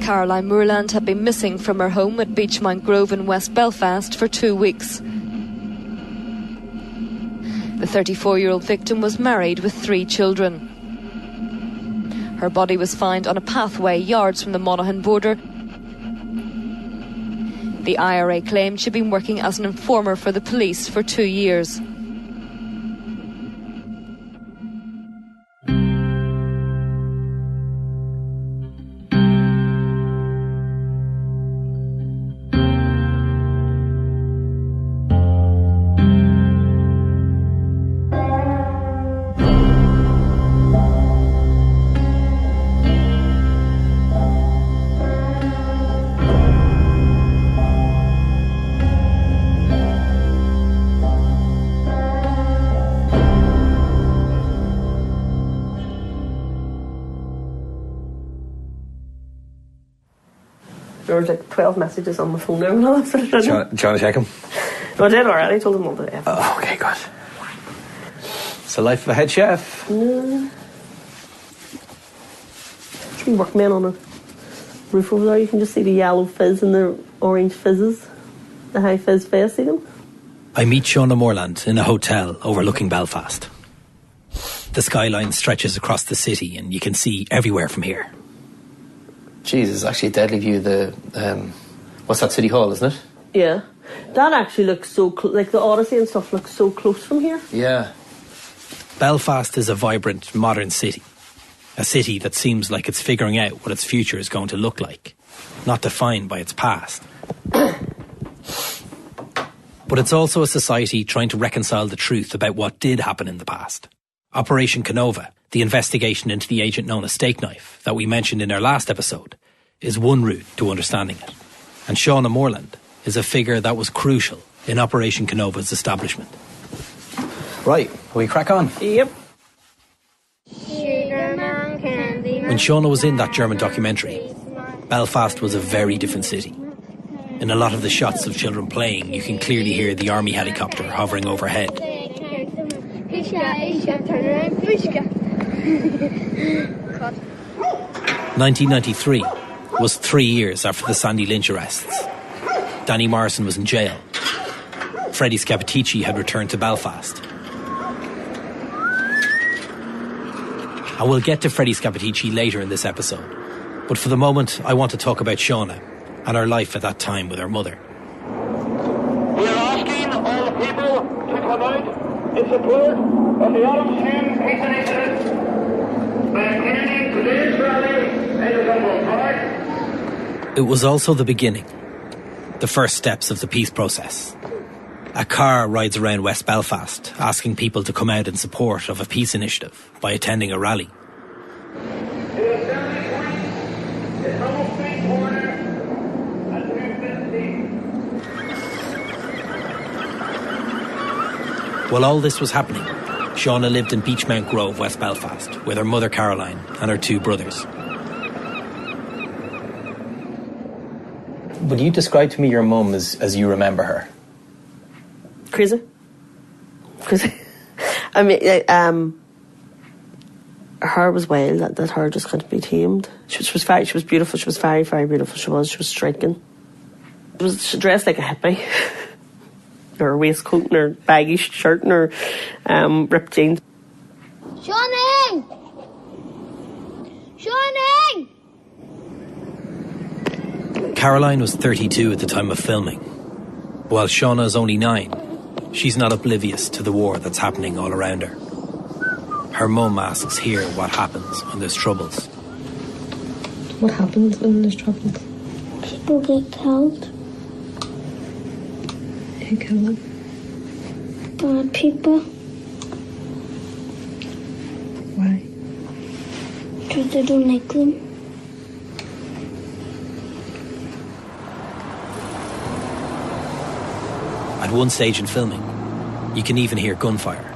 Caroline Moreland had been missing from her home at Beachmont Grove in West Belfast for 2 weeks. The 34-year-old victim was married with 3 children. Her body was found on a pathway yards from the Monaghan border. The IRA claimed she'd been working as an informer for the police for 2 years. There was like 12 messages on my phone now and all that sort of Do you want to check them? No, I did already. I told them all the day. Oh, okay, good. It's the life of a head chef. Three workmen on a roof over there. You can just see the yellow fizz and the orange fizzes. The high fizz face, see them? I meet Shauna Moreland in a hotel overlooking Belfast. The skyline stretches across the city and you can see everywhere from here. Jesus, it's actually a deadly view of the... what's that, City Hall, isn't it? Yeah. That actually looks so... like the Odyssey and stuff looks so close from here. Yeah. Belfast is a vibrant, modern city. A city that seems like it's figuring out what its future is going to look like, not defined by its past. But it's also a society trying to reconcile the truth about what did happen in the past. Operation Canova, the investigation into the agent known as Stakeknife that we mentioned in our last episode, is one route to understanding it. And Shauna Moreland is a figure that was crucial in Operation Canova's establishment. Right, we crack on? Yep. When Shauna was in that German documentary, Belfast was a very different city. In a lot of the shots of children playing, you can clearly hear the army helicopter hovering overhead. 1993 was 3 years after the Sandy Lynch arrests. Danny Morrison was in jail. Freddie Scappaticci had returned to Belfast. And we'll get to Freddie Scappaticci later in this episode. But for the moment, I want to talk about Shauna and her life at that time with her mother. We are asking all the people to come out in support of the Autumn Swim Peace Initiative by attending today's rally in the Dublin Park. It was also the beginning, the first steps of the peace process. A car rides around West Belfast asking people to come out in support of a peace initiative by attending a rally. While all this was happening, Shauna lived in Beechmount Grove, West Belfast, with her mother Caroline and her 2 brothers. Would you describe to me your mum as you remember her? Crazy. I mean, her was wild. That her just couldn't be tamed. She was beautiful. She was very, very beautiful. She was striking. She dressed like a hippie. Her waistcoat and her baggy shirt and her ripped jeans. Shawnee! Shawnee! Caroline was 32 at the time of filming. While Shauna is only 9, she's not oblivious to the war that's happening all around her. Her mum asks here what happens when there's troubles. What happens when there's troubles? People get killed. Who killed them? Bad people. Why? Because they don't like them. At one stage in filming, you can even hear gunfire.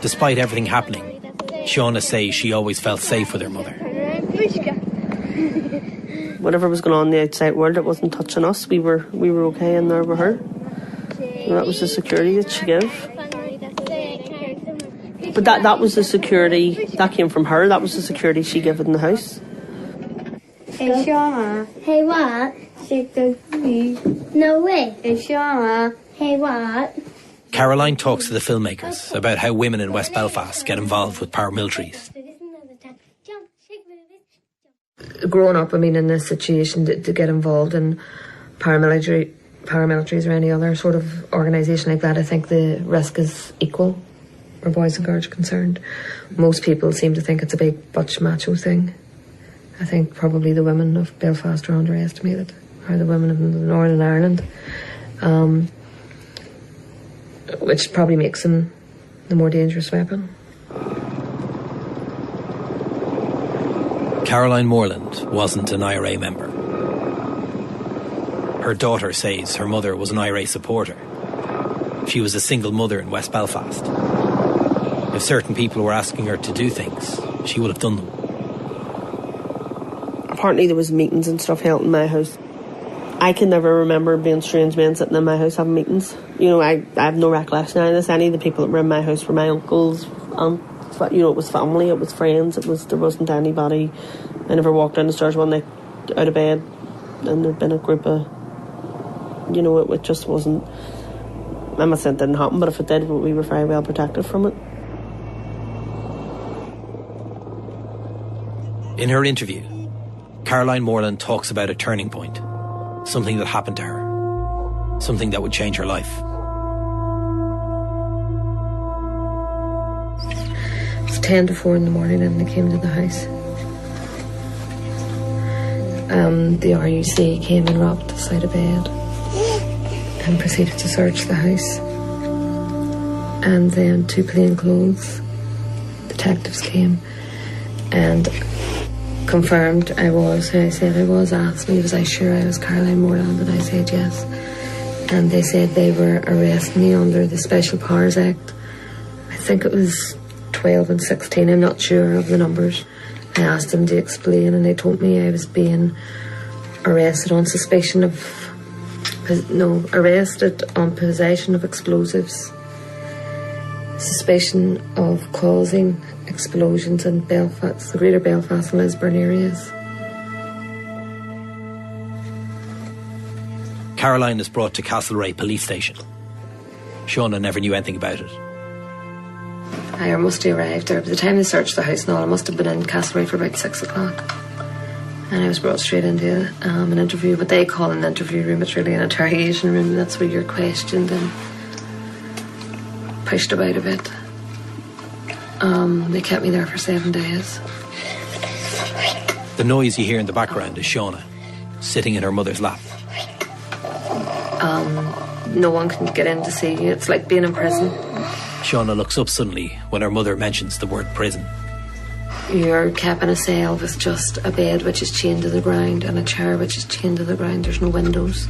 Despite everything happening, Shauna says she always felt safe with her mother. Whatever was going on in the outside world, it wasn't touching us. We were okay in there with her. And that was the security that she gave. But that was the security that came from her. That was the security she gave in the house. Hey Shauna. Hey what? No way. Hey Shauna. Hey what? Caroline talks to the filmmakers about how women in West Belfast get involved with paramilitaries. Growing up, I mean, in this situation, to get involved in paramilitaries or any other sort of organisation like that, I think the risk is equal where boys and girls are concerned. Most people seem to think it's a big butch macho thing. I think probably the women of Belfast are underestimated, or the women of Northern Ireland, which probably makes them the more dangerous weapon. Caroline Moreland wasn't an IRA member. Her daughter says her mother was an IRA supporter. She was a single mother in West Belfast. If certain people were asking her to do things, she would have done them. Apparently there was meetings and stuff held in my house. I can never remember being strange men sitting in my house having meetings. You know, I have no recollection of this. Any of the people that were in my house were my uncles, aunts, you know, it was family, it was friends, there wasn't anybody. I never walked down the stairs one night out of bed and there'd been a group of, you know, it just wasn't. I'm not saying it didn't happen, but if it did, we were very well protected from it. In her interview, Caroline Morland talks about a turning point, something that happened to her, something that would change her life. It was 10 to 4 in the morning and they came to the house. The RUC came and robbed us out of bed and proceeded to search the house. And then 2 plainclothes detectives came and confirmed I was who I said I was, asked me was I sure I was Caroline Morland, and I said yes. And they said they were arresting me under the Special Powers Act. I think it was 12 and 16, I'm not sure of the numbers. I asked them to explain and they told me I was being arrested on suspicion of, arrested on possession of explosives, suspicion of causing explosions in Belfast, the Greater Belfast and Lisburn areas. Caroline is brought to Castlereagh police station. Shauna never knew anything about it. I must have arrived there. By the time they searched the house and all, I must have been in Castlereagh for about 6 o'clock. And I was brought straight into an interview, what they call an interview room. It's really an interrogation room. That's where you're questioned and pushed about a bit. They kept me there for 7 days. The noise you hear in the background is Shauna, sitting in her mother's lap. No one can get in to see you. It's like being in prison. Shauna looks up suddenly when her mother mentions the word prison. You're kept in a cell with just a bed which is chained to the ground and a chair which is chained to the ground. There's no windows.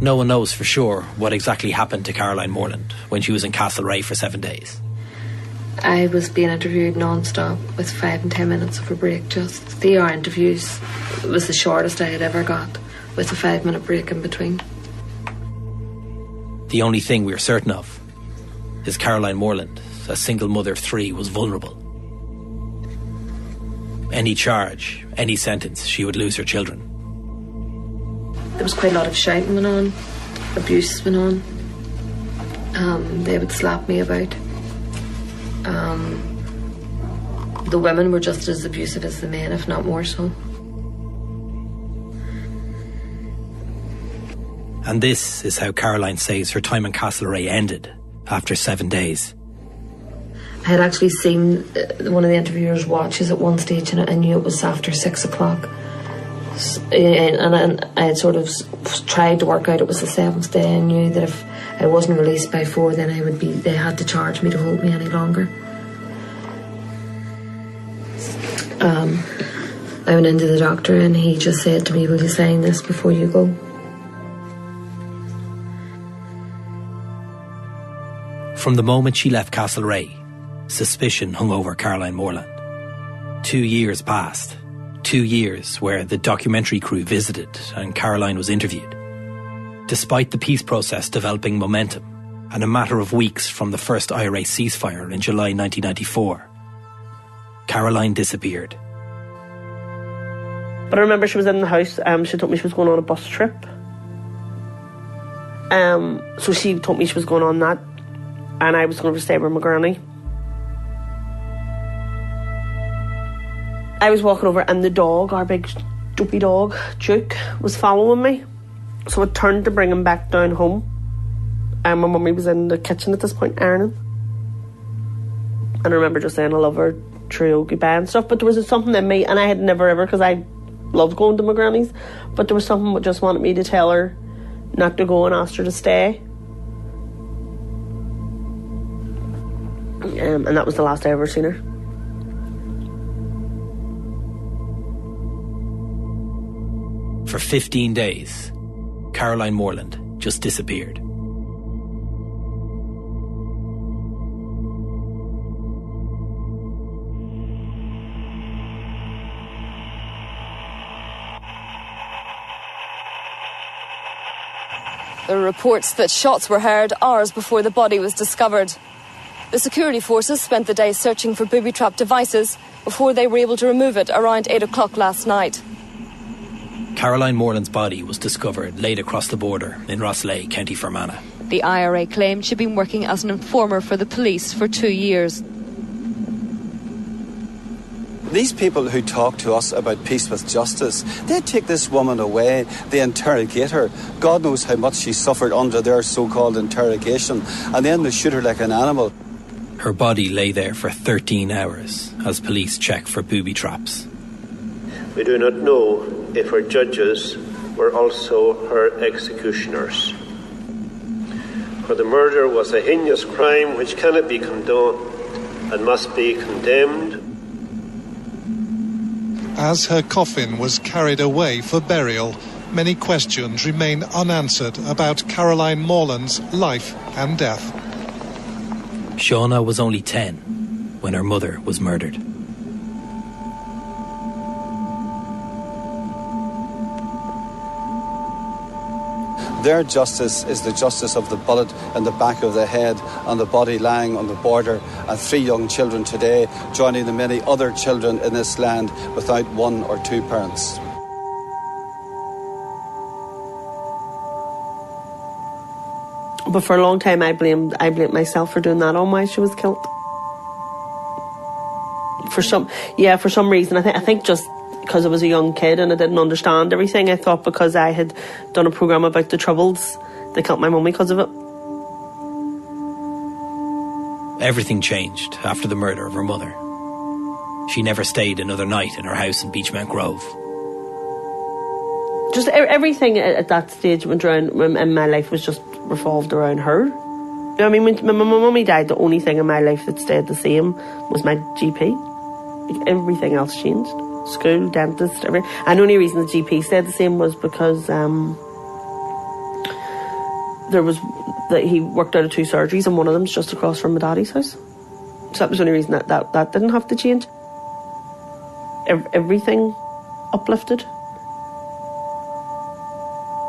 No one knows for sure what exactly happened to Caroline Morland when she was in Castlereagh for 7 days. I was being interviewed non-stop with 5 and 10 minutes of a break. Just the ER interviews was the shortest I had ever got, with a 5-minute break in between. The only thing we're certain of is Caroline Morland, a single mother of 3, was vulnerable. Any charge, any sentence, she would lose her children. There was quite a lot of shouting went on, abuse went on. They would slap me about. The women were just as abusive as the men, if not more so. And this is how Caroline says her time in Castlereagh ended after 7 days. I had actually seen one of the interviewers' watches at one stage and I knew it was after 6 o'clock. And I had sort of tried to work out it was the 7th day. I knew that if I wasn't released by 4, then they had to charge me to hold me any longer. I went into the doctor and he just said to me, will you sign this before you go? From the moment she left Castlereagh, suspicion hung over Caroline Morland. 2 years passed. 2 years where the documentary crew visited and Caroline was interviewed. Despite the peace process developing momentum, and a matter of weeks from the first IRA ceasefire in July 1994, Caroline disappeared. But I remember she was in the house. She told me she was going on a bus trip. So she told me she was going on that, and I was going to stay with my granny. I was walking over and the dog, our big dopey dog, Duke, was following me. So I turned to bring him back down home. And my mummy was in the kitchen at this point, ironing. And I remember just saying I love her, trio, goodbye and stuff. But there was something in me, and I had never ever, because I loved going to my granny's, but there was something that just wanted me to tell her not to go and asked her to stay. And that was the last I ever seen her. For 15 days, Caroline Morland just disappeared. There are reports that shots were heard hours before the body was discovered. The security forces spent the day searching for booby-trap devices before they were able to remove it around 8 o'clock last night. Caroline Morland's body was discovered laid across the border in Rosslea, County Fermanagh. The IRA claimed she'd been working as an informer for the police for 2 years. These people who talk to us about peace with justice, they take this woman away, they interrogate her. God knows how much she suffered under their so-called interrogation, and then they shoot her like an animal. Her body lay there for 13 hours as police check for booby traps. We do not know if her judges were also her executioners. For the murder was a heinous crime which cannot be condoned and must be condemned. As her coffin was carried away for burial, many questions remain unanswered about Caroline Morland's life and death. Shauna was only 10 when her mother was murdered. Their justice is the justice of the bullet in the back of the head and the body lying on the border, and 3 young children today joining the many other children in this land without 1 or 2 parents. But for a long time I blamed myself for doing that on why she was killed. For some reason. I think just because I was a young kid and I didn't understand everything. I thought because I had done a programme about the Troubles, they killed my mummy because of it. Everything changed after the murder of her mother. She never stayed another night in her house in Beechmount Grove. Just everything at that stage went around in my life was just revolved around her. You know what I mean? When my mummy died, the only thing in my life that stayed the same was my GP. Like, everything else changed. School, dentist, everything. And the only reason the GP stayed the same was because he worked out of 2 surgeries and one of them's just across from my daddy's house. So that was the only reason that didn't have to change. Everything uplifted.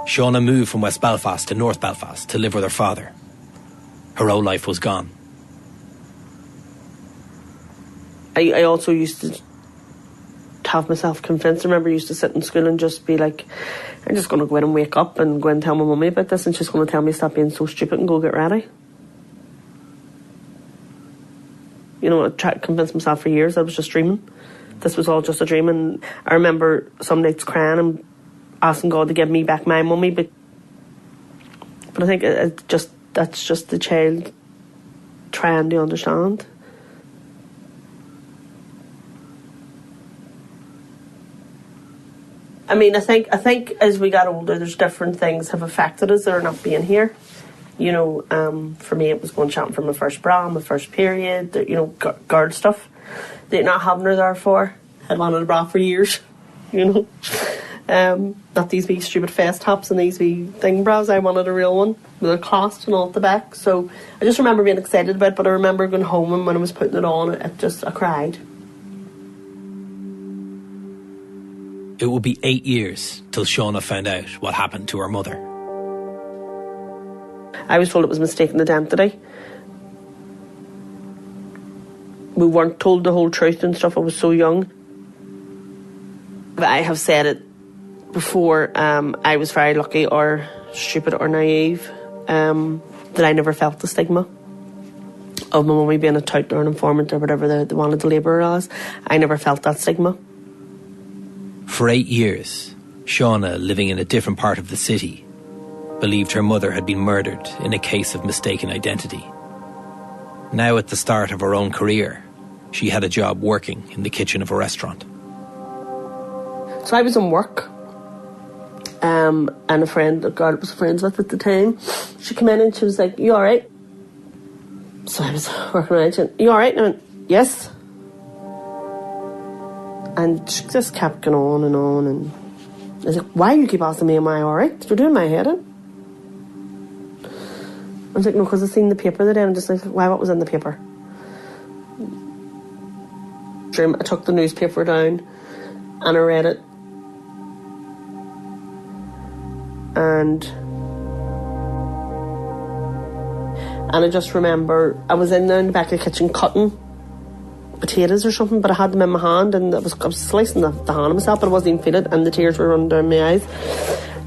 Shauna moved from West Belfast to North Belfast to live with her father. Her whole life was gone. I also used to have myself convinced. I remember I used to sit in school and just be like, I'm just going to go in and wake up and go in and tell my mummy about this, and she's going to tell me stop being so stupid and go get ready. You know, I tried to convince myself for years I was just dreaming. This was all just a dream. And I remember some nights crying and asking God to give me back my mummy, but I think that's just the child trying to understand. I mean, I think as we got older, there's different things have affected us that are not being here. You know, for me, it was going shopping for my first bra, my first period, you know, girl stuff that you're not having her there for. I'd wanted a bra for years, you know. Not these wee stupid face tops and these wee thing bras. I wanted a real one with a clasp and all at the back. So I just remember being excited about it, but I remember going home and when I was putting it on, I cried. It would be 8 years till Shauna found out what happened to her mother. I was told it was mistaken identity. We weren't told the whole truth and stuff. I was so young. But I have said it before, I was very lucky or stupid or naive that I never felt the stigma of my mummy being a tout or an informant or whatever they wanted to labour her as. I never felt that stigma. For 8 years, Shauna, living in a different part of the city, believed her mother had been murdered in a case of mistaken identity. Now at the start of her own career, she had a job working in the kitchen of a restaurant. So I was in work, and a friend, a girl I was friends with at the time, she came in and she was like, "You alright?" So I was working around, she went, "You alright?" And I went, "Yes." And she just kept going on, and I was like, "Why do you keep asking me, am I alright? You're doing my head in." I was like, "No, because I seen the paper the day." And I'm just like, "Why, what was in the paper?" I took the newspaper down and I read it. And And I just remember I was in there in the back of the kitchen cutting potatoes or something, but I had them in my hand, and I was slicing the hand of myself, but I wasn't even feeling it, and the tears were running down my eyes.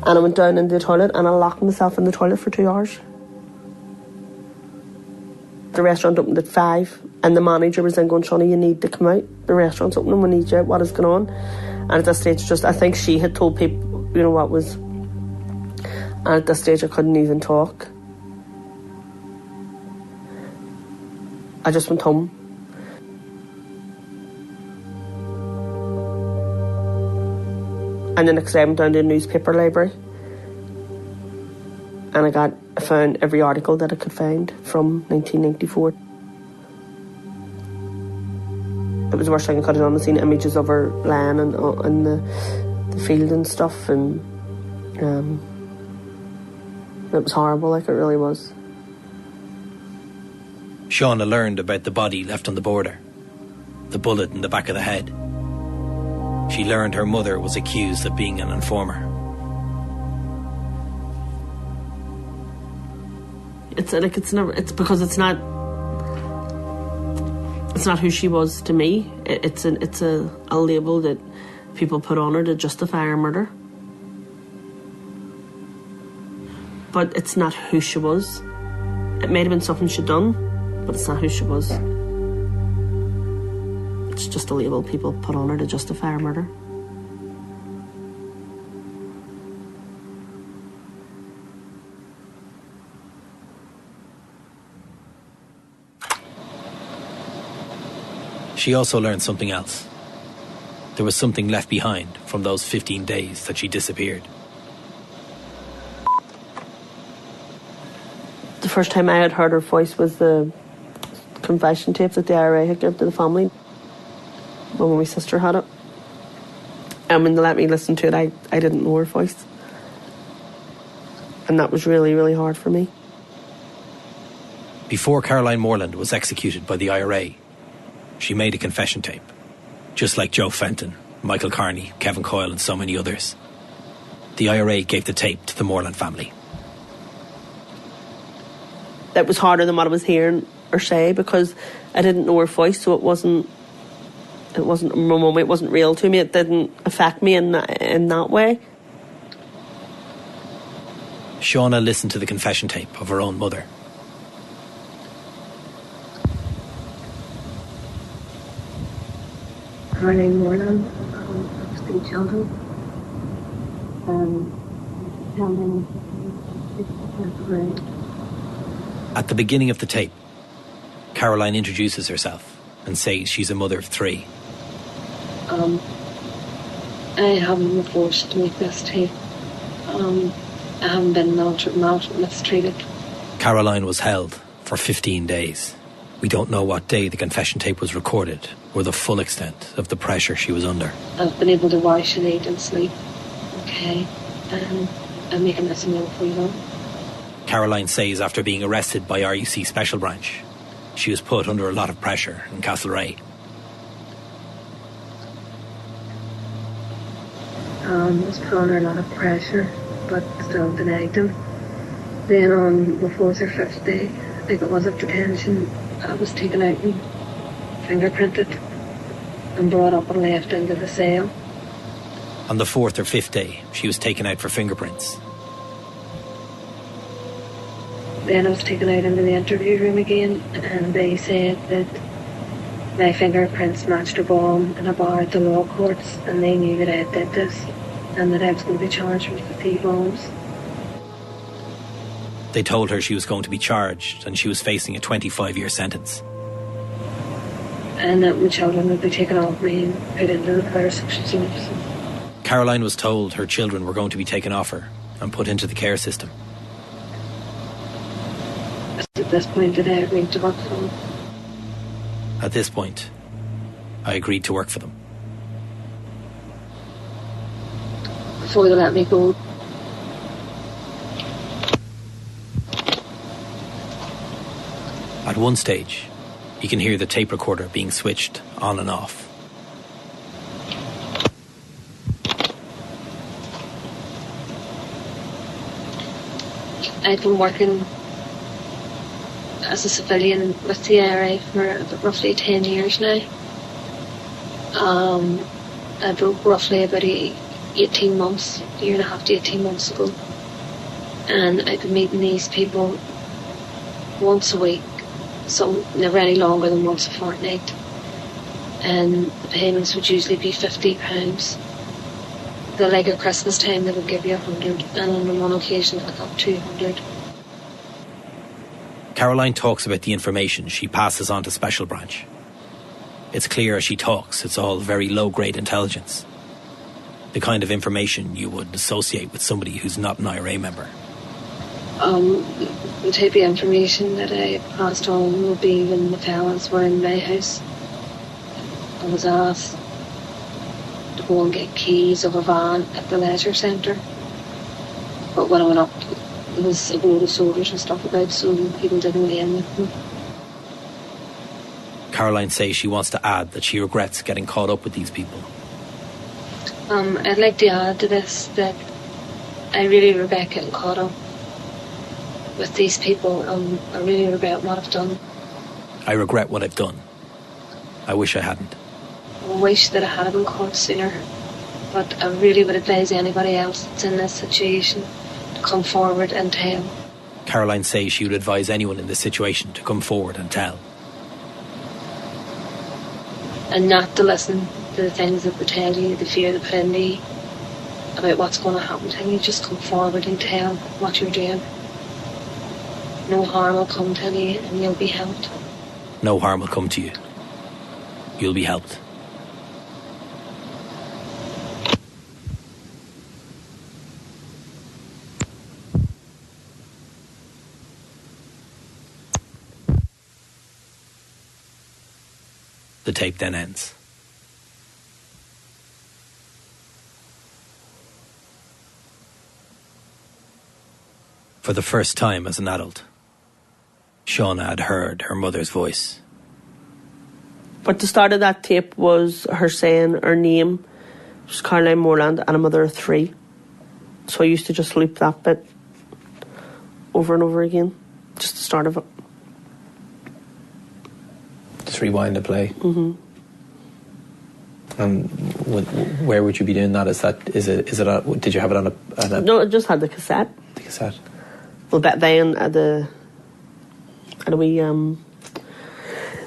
And I went down into the toilet and I locked myself in the toilet for 2 hours. The restaurant opened at 5, and the manager was then going, "Shawna, you need to come out. The restaurant's opening, we need you out. What is going on?" And at that stage, I think she had told people, what was. And at that stage, I couldn't even talk. I just went home. And the next day I went down to a newspaper library, and I found every article that I could find from 1994. It was the worst thing I could have done. I'd seen images of her lying in the field and stuff, and it was horrible, like it really was. Shauna learned about the body left on the border, the bullet in the back of the head. She learned her mother was accused of being an informer. It's because it's not who she was to me. It's a label that people put on her to justify her murder. But it's not who she was. It may have been something she'd done, but it's not who she was. It's just a label people put on her to justify her murder. She also learned something else. There was something left behind from those 15 days that she disappeared. The first time I had heard her voice was the confession tape that the IRA had given to the family when my sister had it. And when they let me listen to it, I didn't know her voice. And that was really, really hard for me. Before Caroline Morland was executed by the IRA, she made a confession tape, just like Joe Fenton, Michael Carney, Kevin Coyle and so many others. The IRA gave the tape to the Morland family. That was harder than what I was hearing or say, because I didn't know her voice, so it wasn't real to me. It didn't affect me in that way. Shauna listened to the confession tape of her own mother. Caroline Morland, 3 children. At the beginning of the tape, Caroline introduces herself and says she's a mother of 3. I haven't been forced to make this tape. I haven't been mistreated. Caroline was held for 15 days. We don't know what day the confession tape was recorded or the full extent of the pressure she was under. I've been able to wash and eat and sleep. Okay. I'm making this a meal for you. Caroline says after being arrested by RUC Special Branch, she was put under a lot of pressure in Castlereagh. I was put under a lot of pressure, but still denied them. Then on the 4th or 5th day, I think it was of detention, I was taken out and fingerprinted and brought up and left into the cell. On the 4th or 5th day, she was taken out for fingerprints. Then I was taken out into the interview room again, and they said that my fingerprints matched a bomb in a bar at the law courts, and they knew that I did this, and that I was going to be charged with the 3 bombs. They told her she was going to be charged, and she was facing a 25-year sentence. And that my children would be taken off me and put into the care section. Caroline was told her children were going to be taken off her and put into the care system. At this point, did I agree to work for them? At this point, I agreed to work for them. Before they let me go. At one stage, you can hear the tape recorder being switched on and off. I'd been working as a civilian with the IRA for roughly 10 years now. I broke roughly about 18 months, a year and a half to 18 months ago. And I've been meeting these people once a week, some never any longer than once a fortnight. And the payments would usually be £50. Like at Christmas time they would give you 100, and on one occasion I got 200. Caroline talks about the information she passes on to Special Branch. It's clear as she talks, it's all very low-grade intelligence. The kind of information you would associate with somebody who's not an IRA member. The type of information that I passed on would be when the fellas were in my house. I was asked to go and get keys of a van at the leisure centre. But when I went up, there was a load of soldiers and stuff about, so people didn't weigh in with me. Caroline says she wants to add that she regrets getting caught up with these people. I'd like to add to this that I really regret getting caught up with these people. I really regret what I've done. I regret what I've done. I wish I hadn't. I wish that I had been caught sooner, but I really would advise anybody else that's in this situation to come forward and tell. Caroline says she would advise anyone in this situation to come forward and tell. And not to listen to the things that they tell you, the fear they put in you about what's going to happen to you. Just come forward and tell what you're doing. No harm will come to you and you'll be helped. No harm will come to you. You'll be helped. The tape then ends. For the first time as an adult, Shauna had heard her mother's voice. But the start of that tape was her saying her name was Caroline Morland and a mother of 3. So I used to just loop that bit over and over again. Just the start of it. Just rewind the play. Mm-hmm. And where would you be doing that? Did you have it on a... No, I just had the cassette. The cassette. Well, back then, at a wee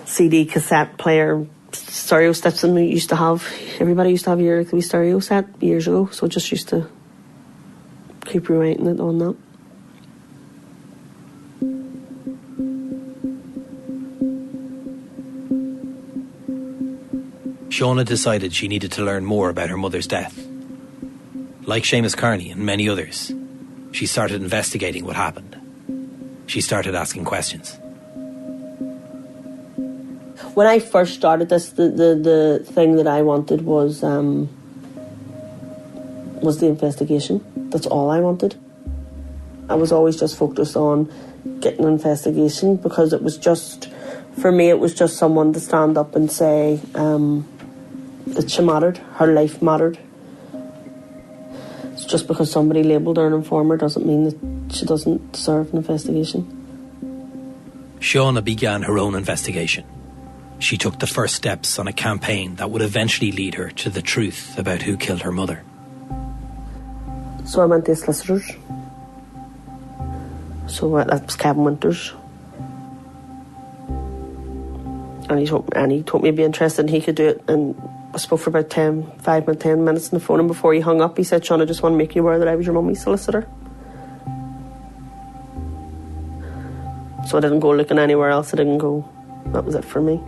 CD cassette player stereo sets that we used to have. Everybody used to have your wee stereo set years ago, so just used to keep rewriting it on that. Shauna decided she needed to learn more about her mother's death. Like Seamus Carney and many others, she started investigating what happened. She started asking questions. When I first started this, the thing that I wanted was the investigation. That's all I wanted. I was always just focused on getting an investigation because it was just, for me, it was just someone to stand up and say that she mattered, her life mattered. It's just because somebody labelled her an informer doesn't mean that she doesn't deserve an investigation. Shauna began her own investigation. She took the first steps on a campaign that would eventually lead her to the truth about who killed her mother. So I went to solicitors. So that was Kevin Winters. And he told me he'd be interested and he could do it. And I spoke for about 10 minutes on the phone, and before he hung up he said, "Sean, I just want to make you aware that I was your mummy's solicitor." So I didn't go looking anywhere else. I didn't go. That was it for me.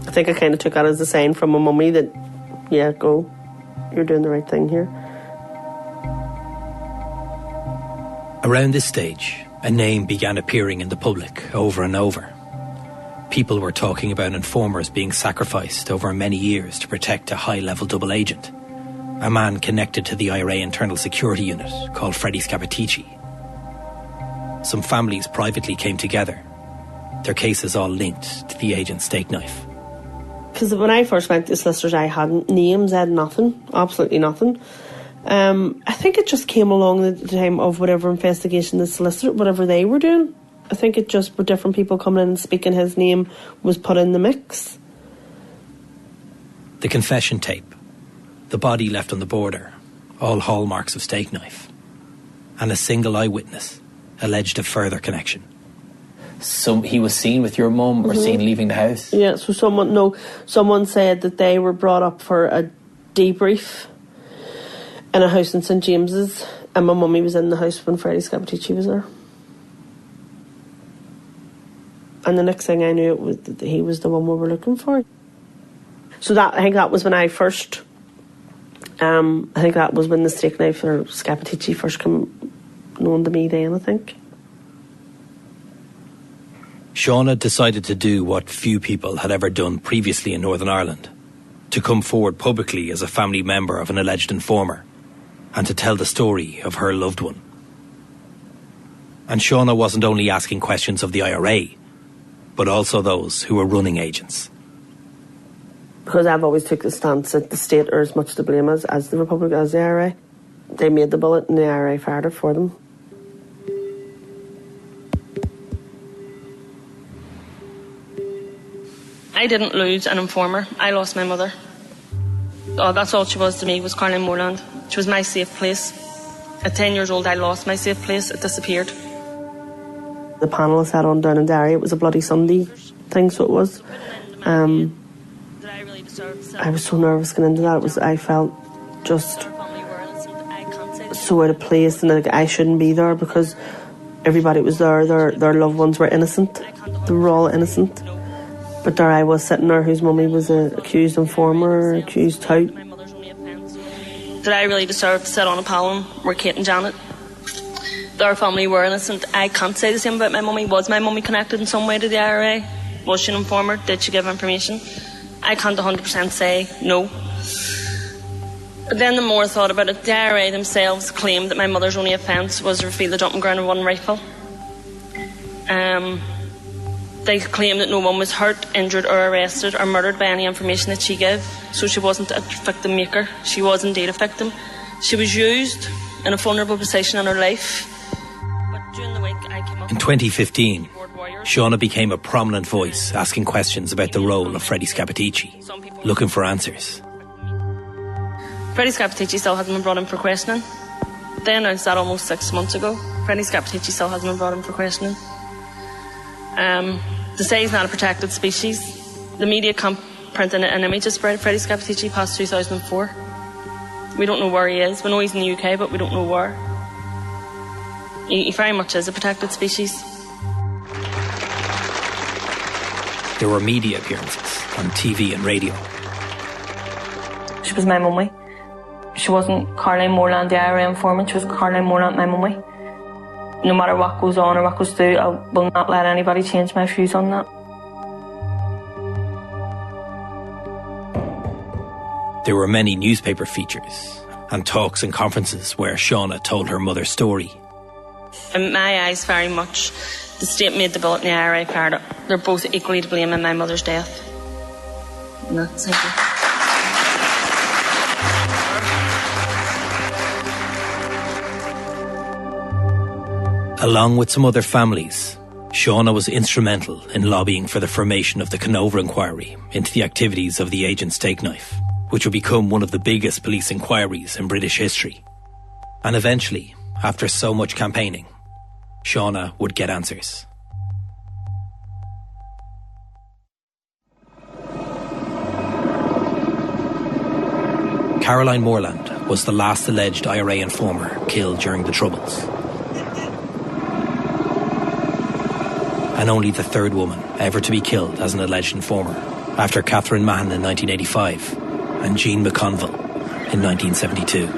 I think I kind of took that as a sign from my mummy that, yeah, go. You're doing the right thing here. Around this stage, a name began appearing in the public over and over. People were talking about informers being sacrificed over many years to protect a high-level double agent, a man connected to the IRA Internal Security Unit called Freddie Scappaticci. Some families privately came together, their cases all linked to the agent's Stakeknife. Because when I first went to solicitors, I hadn't names, I had nothing, absolutely nothing. I think it just came along at the time of whatever investigation the solicitor, whatever they were doing. I think it just with different people coming in and speaking his name was put in the mix. The confession tape, the body left on the border, all hallmarks of Stakeknife, and a single eyewitness alleged a further connection. So he was seen with your mum or seen leaving the house? Yeah, so someone said that they were brought up for a debrief in a house in St James's, and my mummy was in the house when Freddie Scappaticci was there. And the next thing I knew, it was that he was the one we were looking for. So I think that was when I first, I think that was when the Stakeknife or Scappaticci first came known to me then, I think. Shauna decided to do what few people had ever done previously in Northern Ireland, to come forward publicly as a family member of an alleged informer and to tell the story of her loved one. And Shauna wasn't only asking questions of the IRA, but also those who were running agents. Because I've always took the stance that the state are as much to blame as the Republic, as the IRA. They made the bullet and the IRA fired it for them. I didn't lose an informer. I lost my mother. Oh, that's all she was to me, was Caroline Moreland. She was my safe place. At 10 years old, I lost my safe place. It disappeared. The panel I sat on down in Derry, it was a Bloody Sunday thing, so it was. I was so nervous going into that. I felt just so out of place, and like I shouldn't be there because everybody was there. Their loved ones were innocent. They were all innocent. But there I was sitting there, whose mummy was an accused informer, accused tout. Did I really deserve to sit on a panel where Kate and Janet, their family were innocent? I can't say the same about my mummy. Was my mummy connected in some way to the IRA? Was she an informer? Did she give information? I can't 100% say no. But then the more I thought about it, the IRA themselves claimed that my mother's only offence was to reveal the dumping ground of one rifle. They claimed that no one was hurt, injured or arrested or murdered by any information that she gave. So she wasn't a victim maker. She was indeed a victim. She was used in a vulnerable position in her life. But during the week I came up... In 2015, Shauna became a prominent voice asking questions about the role of Freddie Scappaticci, looking for answers. Freddie Scappaticci still hasn't been brought in for questioning. They announced that almost 6 months ago. Freddie Scappaticci still hasn't been brought in for questioning. To say he's not a protected species, the media can't print an image of Freddie Scappaticci past 2004. We don't know where he is. We know he's in the UK, but we don't know where. He very much is a protected species. There were media appearances on TV and radio. She was my mummy. She wasn't Caroline Moreland, the IRA informant. She was Caroline Moreland, my mummy. No matter what goes on or what goes through, I will not let anybody change my views on that. There were many newspaper features and talks and conferences where Shauna told her mother's story. In my eyes, very much, the state made the bullet and the IRA fired it. They're both equally to blame in my mother's death. And that's it. Along with some other families, Shauna was instrumental in lobbying for the formation of the Canova inquiry into the activities of the agent Stakeknife, which would become one of the biggest police inquiries in British history. And eventually, after so much campaigning, Shauna would get answers. Caroline Moreland was the last alleged IRA informer killed during the Troubles. And only the third woman ever to be killed as an alleged informer, after Catherine Mahon in 1985 and Jean McConville in 1972. We're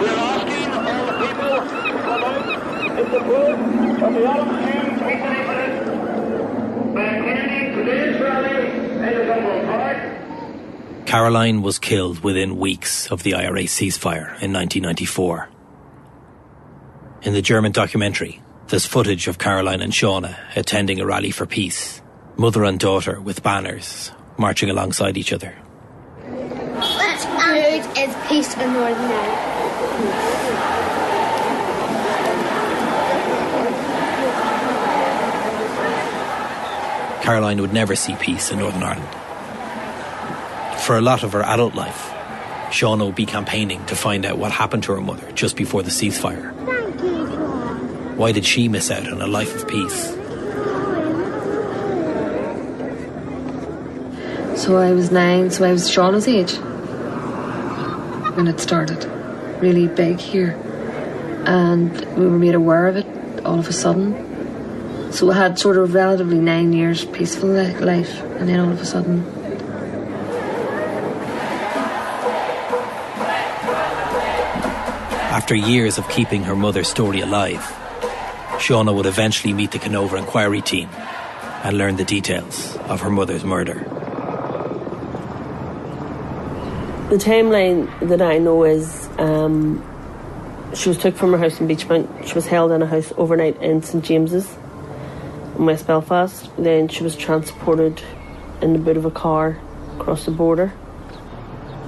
asking all the people to come out in support of the Adams Hand Peace Initiative by attending today's rally in the Dublin Park. Caroline was killed within weeks of the IRA ceasefire in 1994. In the German documentary, there's footage of Caroline and Shauna attending a rally for peace, mother and daughter with banners, marching alongside each other. What food is peace in Northern Ireland? Caroline would never see peace in Northern Ireland. For a lot of her adult life, Shauna would be campaigning to find out what happened to her mother just before the ceasefire. Why did she miss out on a life of peace? So I was 9, so I was Shauna's age when it started. Really big here. And we were made aware of it all of a sudden. So I had sort of relatively 9 years peaceful life, and then all of a sudden... After years of keeping her mother's story alive, Shauna would eventually meet the Canova inquiry team and learn the details of her mother's murder. The timeline that I know is she was took from her house in Beachmount. She was held in a house overnight in St James's in West Belfast. Then she was transported in the boot of a car across the border.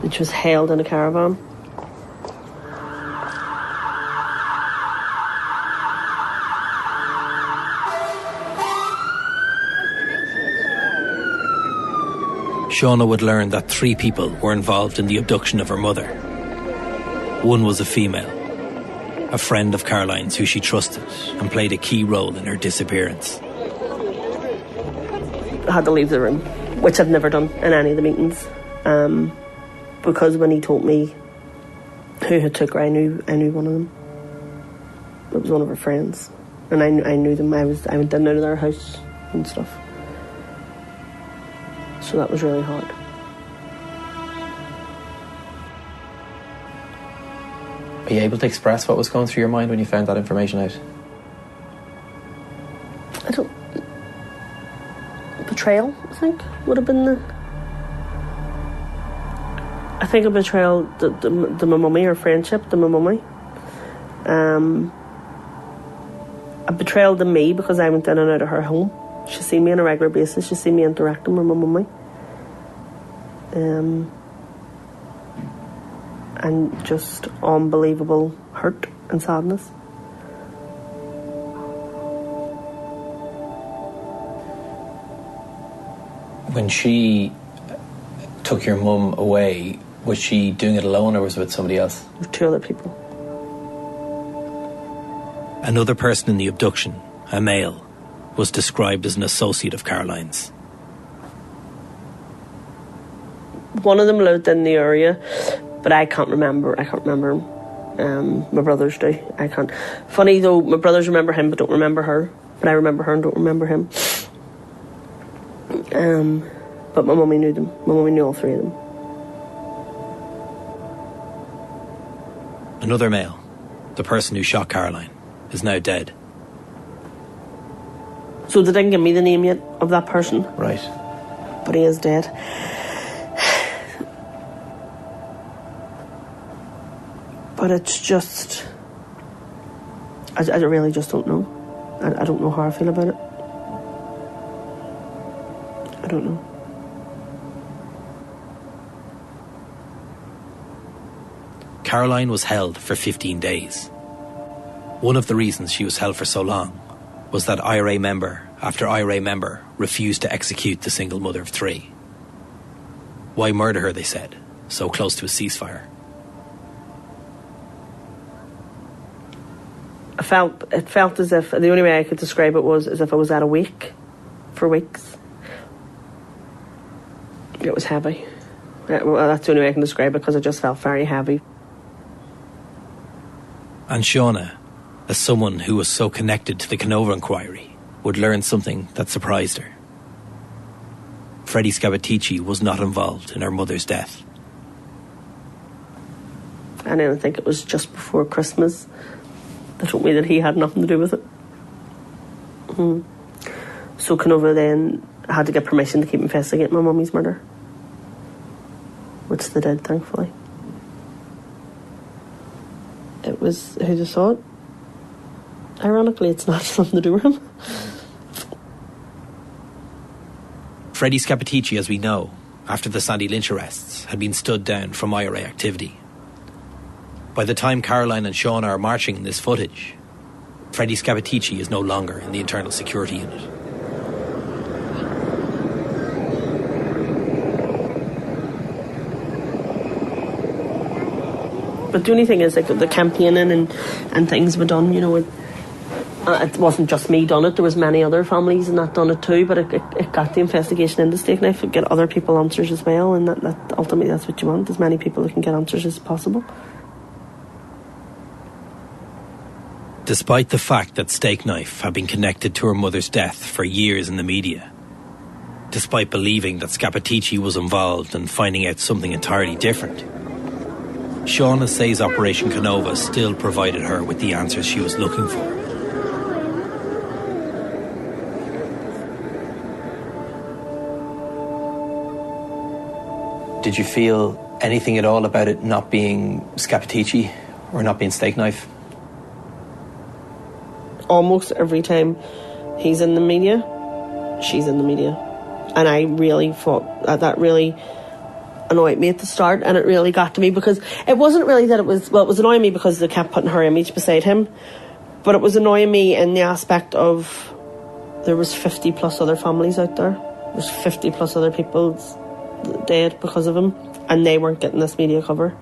And she was held in a caravan. Shauna would learn that 3 people were involved in the abduction of her mother. One was a female, a friend of Caroline's who she trusted and played a key role in her disappearance. I had to leave the room, which I've never done in any of the meetings, because when he told me who had took her, I knew one of them. It was one of her friends, and I knew them. I went down to their house and stuff. So that was really hard. Are you able to express what was going through your mind when you found that information out? Betrayal, I think, would have been the... I think a betrayal to my mummy, or friendship to my mummy. A betrayal to me because I went in and out of her home. She seen me on a regular basis. She seen me interacting with my mummy. And just unbelievable hurt and sadness. When she took your mum away, was she doing it alone or was it with somebody else? With 2 other people. Another person in the abduction, a male, was described as an associate of Caroline's. One of them lived in the area, but I can't remember him. My brothers do. I can't. Funny though, my brothers remember him but don't remember her. But I remember her and don't remember him. But my mummy knew them. My mummy knew all 3 of them. Another male, the person who shot Caroline, is now dead. So they didn't give me the name yet of that person. Right. But he is dead. But it's just... I really just don't know. I don't know how I feel about it. I don't know. Caroline was held for 15 days. One of the reasons she was held for so long was that IRA member after IRA member refused to execute the single mother of 3. Why murder her, they said, so close to a ceasefire? It felt as if, the only way I could describe it was as if I was at a wake for weeks. It was heavy. Well, that's the only way I can describe it, because it just felt very heavy. And Shauna, as someone who was so connected to the Canova inquiry, would learn something that surprised her. Freddie Scappaticci was not involved in her mother's death. And I think it was just before Christmas. They told me that he had nothing to do with it. So Canova then had to get permission to keep investigating my mummy's murder. Which they did, thankfully. It was, who just saw it? Ironically, it's not something to do with him. Freddie Scappaticci, as we know, after the Sandy Lynch arrests, had been stood down from IRA activity. By the time Caroline and Shauna are marching in this footage, Freddie Scappaticci is no longer in the Internal Security Unit. But the only thing is, like, the campaigning and things were done, you know, it wasn't just me done it, there was many other families and that done it too, but it got the investigation into Stakeknife, it get other people answers as well, and that ultimately that's what you want, as many people that can get answers as possible. Despite the fact that Stakeknife had been connected to her mother's death for years in the media, despite believing that Scappaticci was involved and finding out something entirely different, Shauna says Operation Canova still provided her with the answers she was looking for. Did you feel anything at all about it not being Scappaticci or not being Stakeknife? Almost every time he's in the media, she's in the media. And I really thought that really annoyed me at the start, and it really got to me, because it wasn't really that it was annoying me because they kept putting her image beside him, but it was annoying me in the aspect of there was 50 plus other families out there. There's 50 plus other people dead because of him, and they weren't getting this media cover.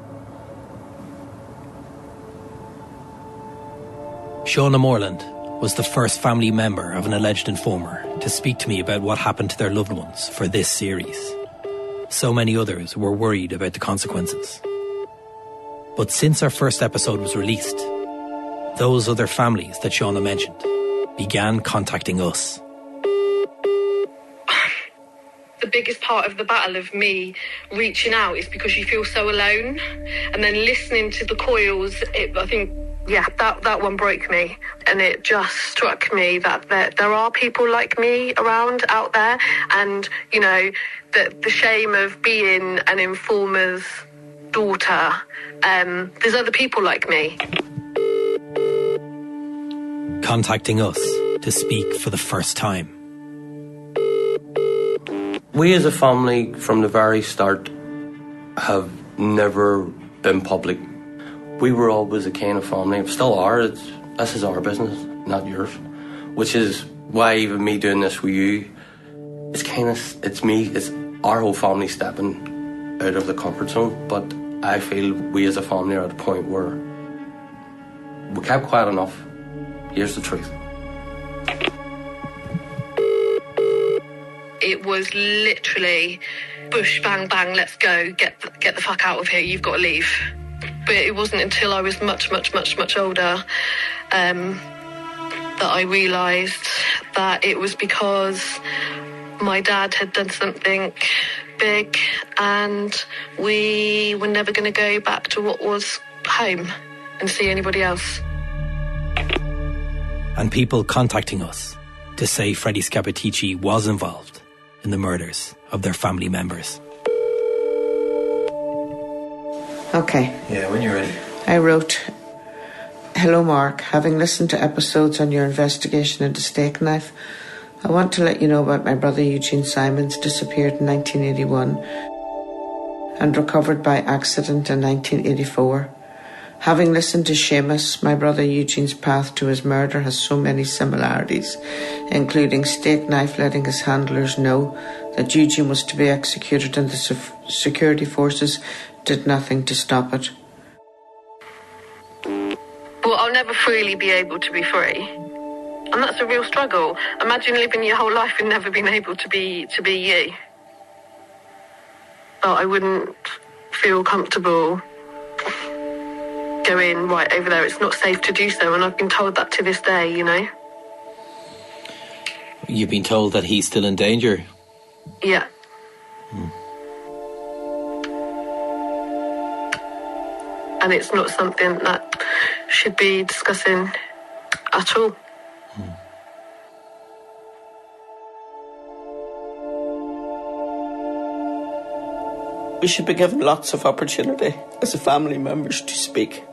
Shauna Moreland was the first family member of an alleged informer to speak to me about what happened to their loved ones for this series. So many others were worried about the consequences. But since our first episode was released, those other families that Shauna mentioned began contacting us. The biggest part of the battle of me reaching out is because you feel so alone, and then listening to the coils, I think, yeah, that one broke me, and it just struck me that there are people like me around out there, and, you know, the shame of being an informer's daughter, there's other people like me. Contacting us to speak for the first time. We as a family from the very start have never been public. We were always a kind of family, still are. This is our business, not yours. Which is why even me doing this with you, it's our whole family stepping out of the comfort zone. But I feel we as a family are at a point where we kept quiet enough. Here's the truth. It was literally bush, bang, bang, let's go, get the fuck out of here, you've got to leave. But it wasn't until I was much, much, much, much older that I realised that it was because my dad had done something big and we were never going to go back to what was home and see anybody else. And people contacting us to say Freddie Scappaticci was involved in the murders of their family members. Okay. Yeah, when you're ready. I wrote, "Hello Mark, having listened to episodes on your investigation into Stakeknife, I want to let you know about my brother Eugene Simons, disappeared in 1981 and recovered by accident in 1984. Having listened to Seamus, my brother Eugene's path to his murder has so many similarities, including Stakeknife letting his handlers know that Eugene was to be executed and the security forces did nothing to stop it. Well, I'll never freely be able to be free. And that's a real struggle. Imagine living your whole life and never being able to be you. But I wouldn't feel comfortable going right over there. It's not safe to do so, and I've been told that to this day, you know. You've been told that he's still in danger? Yeah. And it's not something that should be discussing at all. We should be given lots of opportunity as a family members to speak,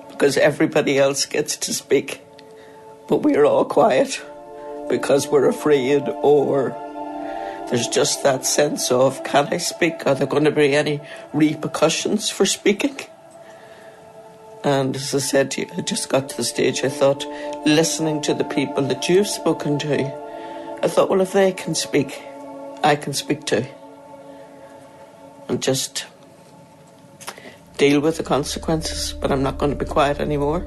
because everybody else gets to speak. But we're all quiet because we're afraid, or there's just that sense of, can I speak? Are there going to be any repercussions for speaking? And as I said to you, I just got to the stage, I thought, listening to the people that you've spoken to, I thought, well, if they can speak, I can speak too. And just deal with the consequences, but I'm not going to be quiet anymore.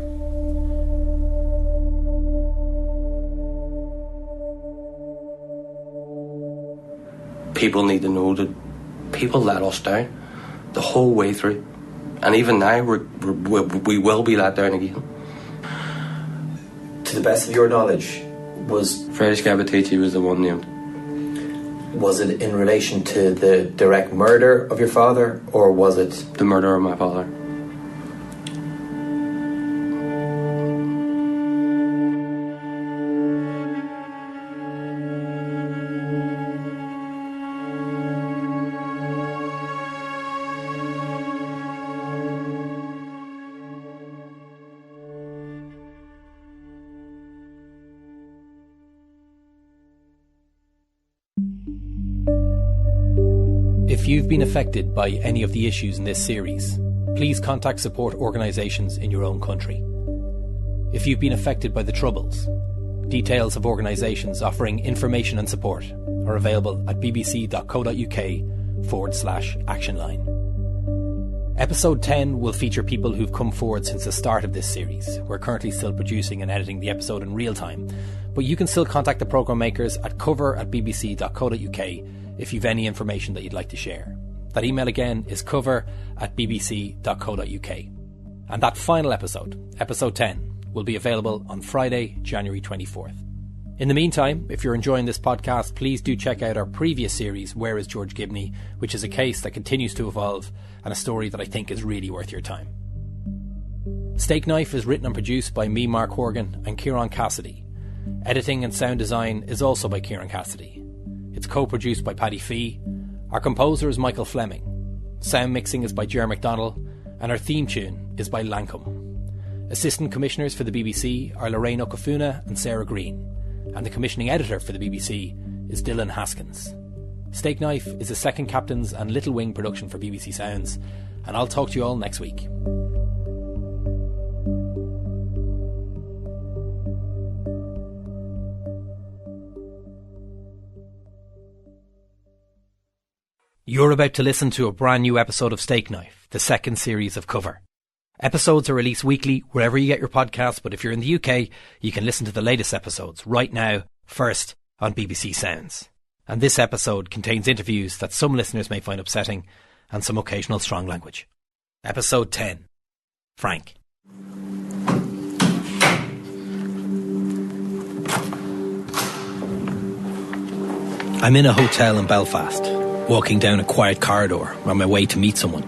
People need to know that people let us down the whole way through. And even now, we will be let down again. To the best of your knowledge, was Freddie Scappaticci was the one named. Was it in relation to the direct murder of your father, or was it the murder of my father? If you've been affected by any of the issues in this series, please contact support organisations in your own country. If you've been affected by the Troubles, details of organisations offering information and support are available at bbc.co.uk/actionline. Episode 10 will feature people who've come forward since the start of this series. We're currently still producing and editing the episode in real time, but you can still contact the programme makers at cover@bbc.co.uk if you've any information that you'd like to share. That email again is cover@bbc.co.uk. And that final episode, episode 10, will be available on Friday, January 24th. In the meantime, if you're enjoying this podcast, please do check out our previous series, Where Is George Gibney, which is a case that continues to evolve and a story that I think is really worth your time. Stakeknife is written and produced by me, Mark Horgan, and Kieran Cassidy. Editing and sound design is also by Kieran Cassidy. It's co-produced by Paddy Fee. Our composer is Michael Fleming. Sound mixing is by Ger McDonnell, and our theme tune is by Lancome. Assistant commissioners for the BBC are Lorraine Okafuna and Sarah Green, and the commissioning editor for the BBC is Dylan Haskins. Stakeknife is a Second Captains and Little Wing production for BBC Sounds, and I'll talk to you all next week. You're about to listen to a brand new episode of Stakeknife, the second series of Cover. Episodes are released weekly wherever you get your podcasts, but if you're in the UK, you can listen to the latest episodes right now, first on BBC Sounds. And this episode contains interviews that some listeners may find upsetting and some occasional strong language. Episode 10. Frank. I'm in a hotel in Belfast, walking down a quiet corridor on my way to meet someone.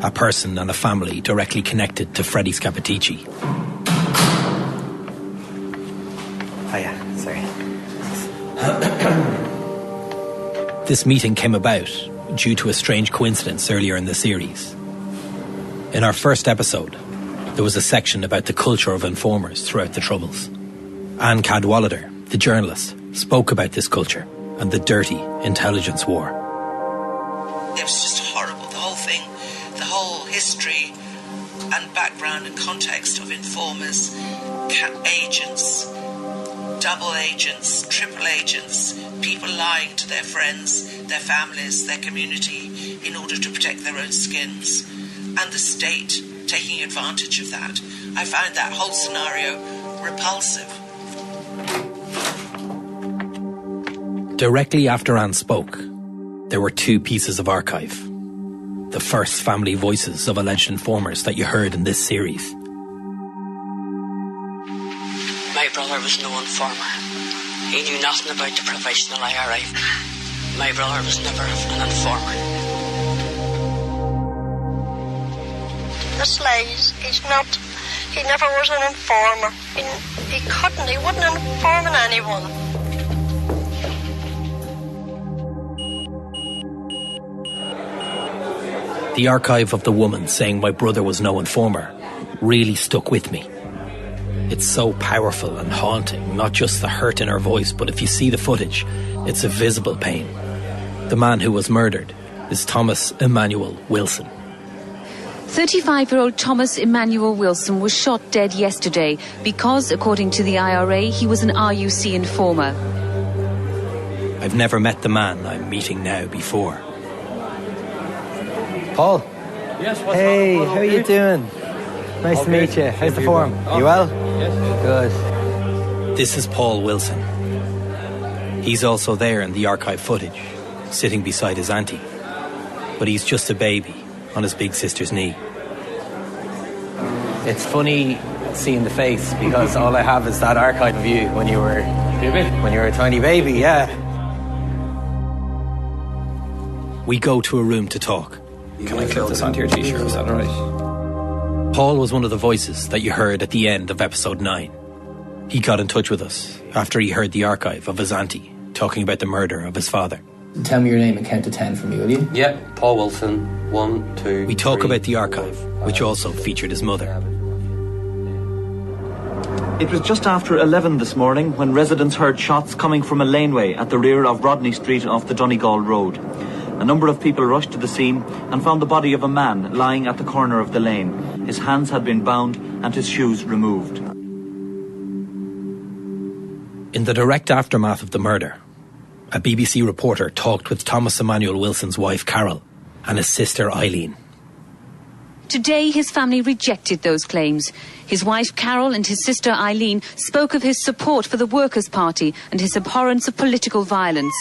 A person and a family directly connected to Freddie Scappaticci. Oh yeah, sorry. This meeting came about due to a strange coincidence earlier in the series. In our first episode, there was a section about the culture of informers throughout the Troubles. Anne Cadwallader, the journalist, spoke about this culture and the dirty intelligence war. It was just horrible, the whole thing, the whole history and background and context of informers, agents, double agents, triple agents, people lying to their friends, their families, their community in order to protect their own skins, and the state taking advantage of that. I found that whole scenario repulsive. Directly after Anne spoke, there were two pieces of archive. The first family voices of alleged informers that you heard in this series. My brother was no informer. He knew nothing about the provisional IRA. My brother was never an informer. This lies. He never was an informer. He wouldn't inform anyone. The archive of the woman saying my brother was no informer really stuck with me. It's so powerful and haunting, not just the hurt in her voice, but if you see the footage, it's a visible pain. The man who was murdered is Thomas Emmanuel Wilson. 35-year-old Thomas Emmanuel Wilson was shot dead yesterday because, according to the IRA, he was an RUC informer. I've never met the man I'm meeting now before. Paul, Yes, hey, how are you doing? Nice to meet you. How's the form? You well? Yes. Good. This is Paul Wilson. He's also there in the archive footage, sitting beside his auntie. But he's just a baby on his big sister's knee. It's funny seeing the face because all I have is that archive of you when you were a tiny baby, yeah. We go to a room to talk. Can I clip this onto your t-shirt? Is that alright? Paul was one of the voices that you heard at the end of episode 9. He got in touch with us after he heard the archive of his auntie talking about the murder of his father. Tell me your name and count to 10 for me, will you? Yep, Paul Wilson. 1, 2, We talk 3, about the archive, which also featured his mother. It was just after 11 this morning when residents heard shots coming from a laneway at the rear of Rodney Street off the Donegal Road. A number of people rushed to the scene and found the body of a man lying at the corner of the lane. His hands had been bound and his shoes removed. In the direct aftermath of the murder, a BBC reporter talked with Thomas Emmanuel Wilson's wife Carol and his sister Eileen. Today, his family rejected those claims. His wife Carol and his sister Eileen spoke of his support for the Workers' Party and his abhorrence of political violence.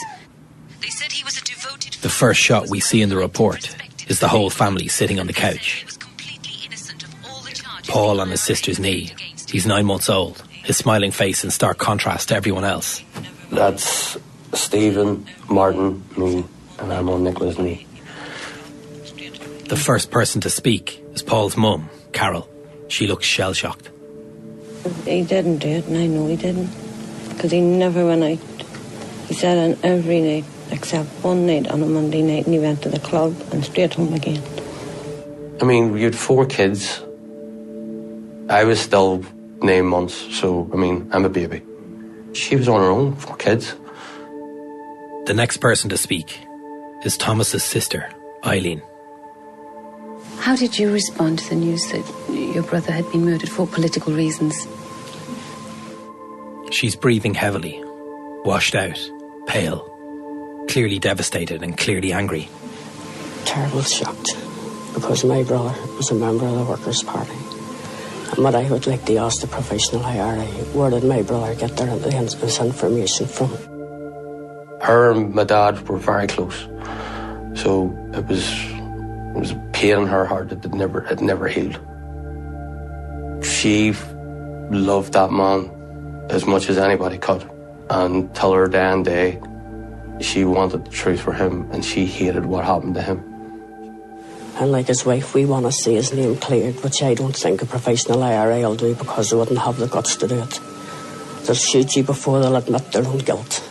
They said he was a devoted... The first shot we see in the report is the whole family sitting on the couch. Paul on his sister's knee. He's 9 months old, his smiling face in stark contrast to everyone else. That's Stephen, Martin, me, and I'm on Nicola's knee. The first person to speak is Paul's mum, Carol. She looks shell-shocked. He didn't do it, and I know he didn't. Because he never went out. He said on every night, except one night on a Monday night, and he went to the club and straight home again. I mean, you had 4 kids. I was still 9 months, so, I mean, I'm a baby. She was on her own, 4 kids. The next person to speak is Thomas's sister, Eileen. How did you respond to the news that your brother had been murdered for political reasons? She's breathing heavily, washed out, pale, clearly devastated and clearly angry. Terrible shocked, because my brother was a member of the Workers' Party. And what I would like to ask the professional IRA, where did my brother get this information from? Her and my dad were very close, so it was a pain in her heart that it never healed. She loved that man as much as anybody could, and till her dying day, she wanted the truth for him, and she hated what happened to him. And like his wife, we want to see his name cleared, which I don't think a professional IRA will do because they wouldn't have the guts to do it. They'll shoot you before they'll admit their own guilt.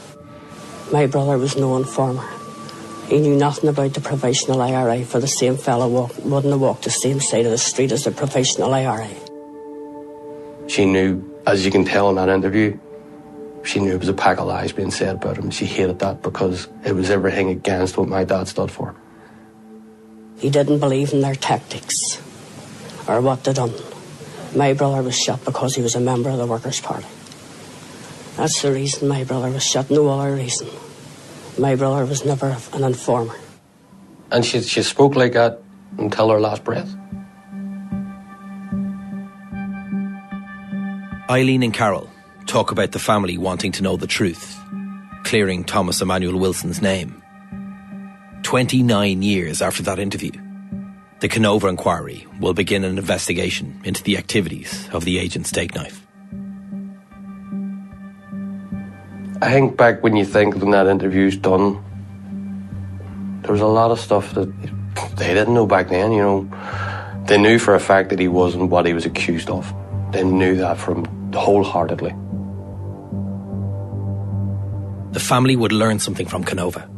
My brother was no informer. He knew nothing about the professional IRA, for the same fellow wouldn't have walked the same side of the street as the professional IRA. She knew, as you can tell in that interview, she knew it was a pack of lies being said about him. She hated that because it was everything against what my dad stood for. He didn't believe in their tactics or what they done. My brother was shot because he was a member of the Workers' Party. That's the reason my brother was shot, no other reason. My brother was never an informer. And she spoke like that until her last breath. Eileen and Carol talk about the family wanting to know the truth, clearing Thomas Emmanuel Wilson's name. 29 years after that interview, the Canova inquiry will begin an investigation into the activities of the agent Stakeknife. I think back when you think when that interview's done, there was a lot of stuff that they didn't know back then, you know. They knew for a fact that he wasn't what he was accused of. They knew that from wholeheartedly. The family would learn something from Canova.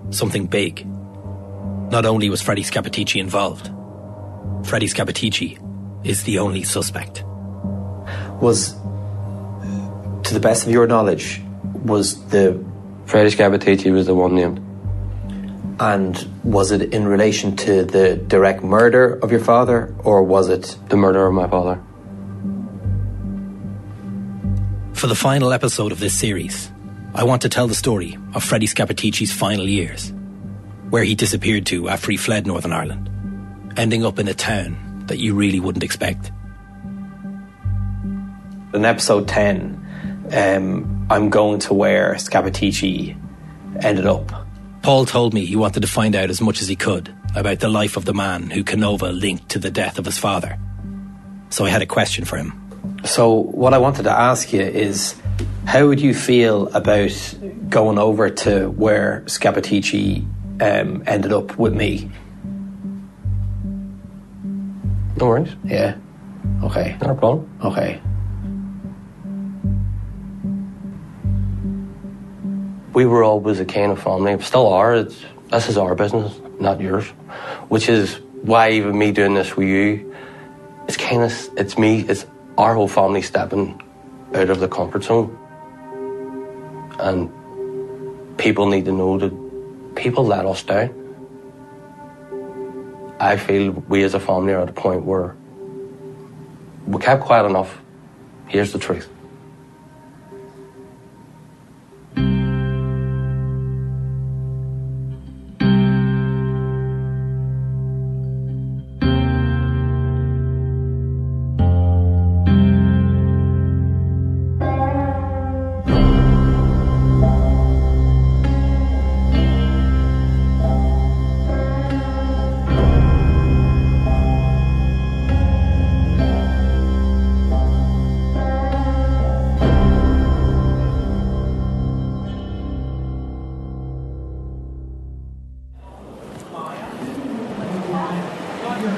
Something big. Not only was Freddie Scappaticci involved, Freddie Scappaticci is the only suspect. Was, to the best of your knowledge, was the... Freddie Scappaticci was the one named. And was it in relation to the direct murder of your father, or was it... the murder of my father? For the final episode of this series, I want to tell the story of Freddie Scappaticci's final years, where he disappeared to after he fled Northern Ireland, ending up in a town that you really wouldn't expect. In episode 10, I'm going to where Scappaticci ended up. Paul told me he wanted to find out as much as he could about the life of the man who Canova linked to the death of his father. So I had a question for him. So what I wanted to ask you is, how would you feel about going over to where Scappaticci ended up with me? No worries. Yeah. Okay. Not a problem. Okay. We were always a kind of family. Still are. This is our business, not yours. Which is why even me doing this with you, it's me, it's our whole family stepping out of the comfort zone. And people need to know that people let us down. I feel we as a family are at a point where we kept quiet enough. Here's the truth.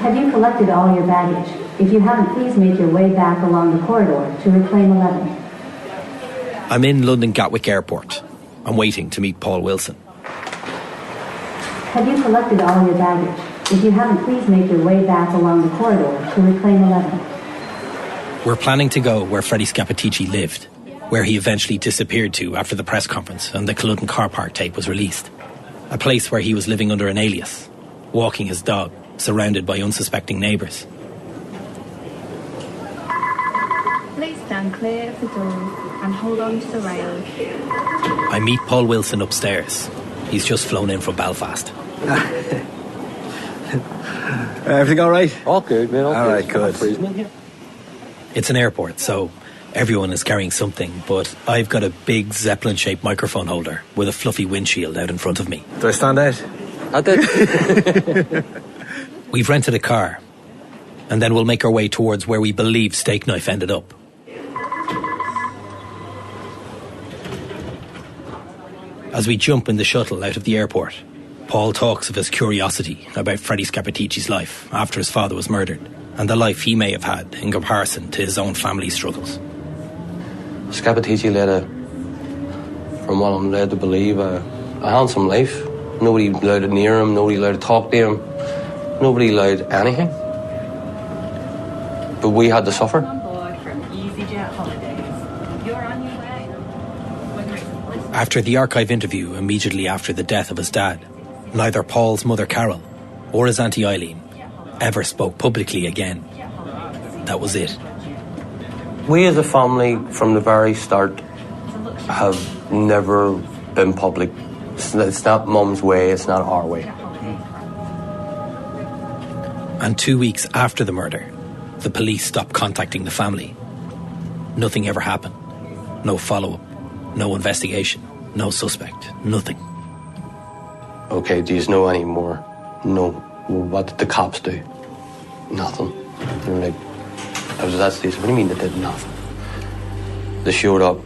Have you collected all your baggage? If you haven't, please make your way back along the corridor to reclaim 11. I'm in London Gatwick Airport. I'm waiting to meet Paul Wilson. Have you collected all your baggage? If you haven't, please make your way back along the corridor to reclaim 11. We're planning to go where Freddie Scappaticci lived, where he eventually disappeared to after the press conference and the Culloden car park tape was released. A place where he was living under an alias, walking his dog, surrounded by unsuspecting neighbours. Please stand clear of the doors and hold on to the rails. I meet Paul Wilson upstairs. He's just flown in from Belfast. Everything all right? All good, man. All right, good. It's an airport, so everyone is carrying something, but I've got a big Zeppelin-shaped microphone holder with a fluffy windshield out in front of me. Do I stand out? I did. We've rented a car, and then we'll make our way towards where we believe Stakeknife ended up. As we jump in the shuttle out of the airport, Paul talks of his curiosity about Freddie Scappaticci's life after his father was murdered, and the life he may have had in comparison to his own family struggles. Scappaticci led from what I'm led to believe, a handsome life. Nobody allowed to near him, nobody allowed to talk to him, nobody allowed anything. But we had to suffer. After the archive interview immediately after the death of his dad, neither Paul's mother Carol or his auntie Eileen ever spoke publicly again. That was it. We as a family from the very start have never been public. It's not Mum's way, it's not our way. And 2 weeks after the murder, the police stopped contacting the family. Nothing ever happened. No follow-up, no investigation, no suspect, nothing. Okay, do you know any more? No. What did the cops do? Nothing. They were like, I was at that stage, what do you mean they did nothing? They showed up,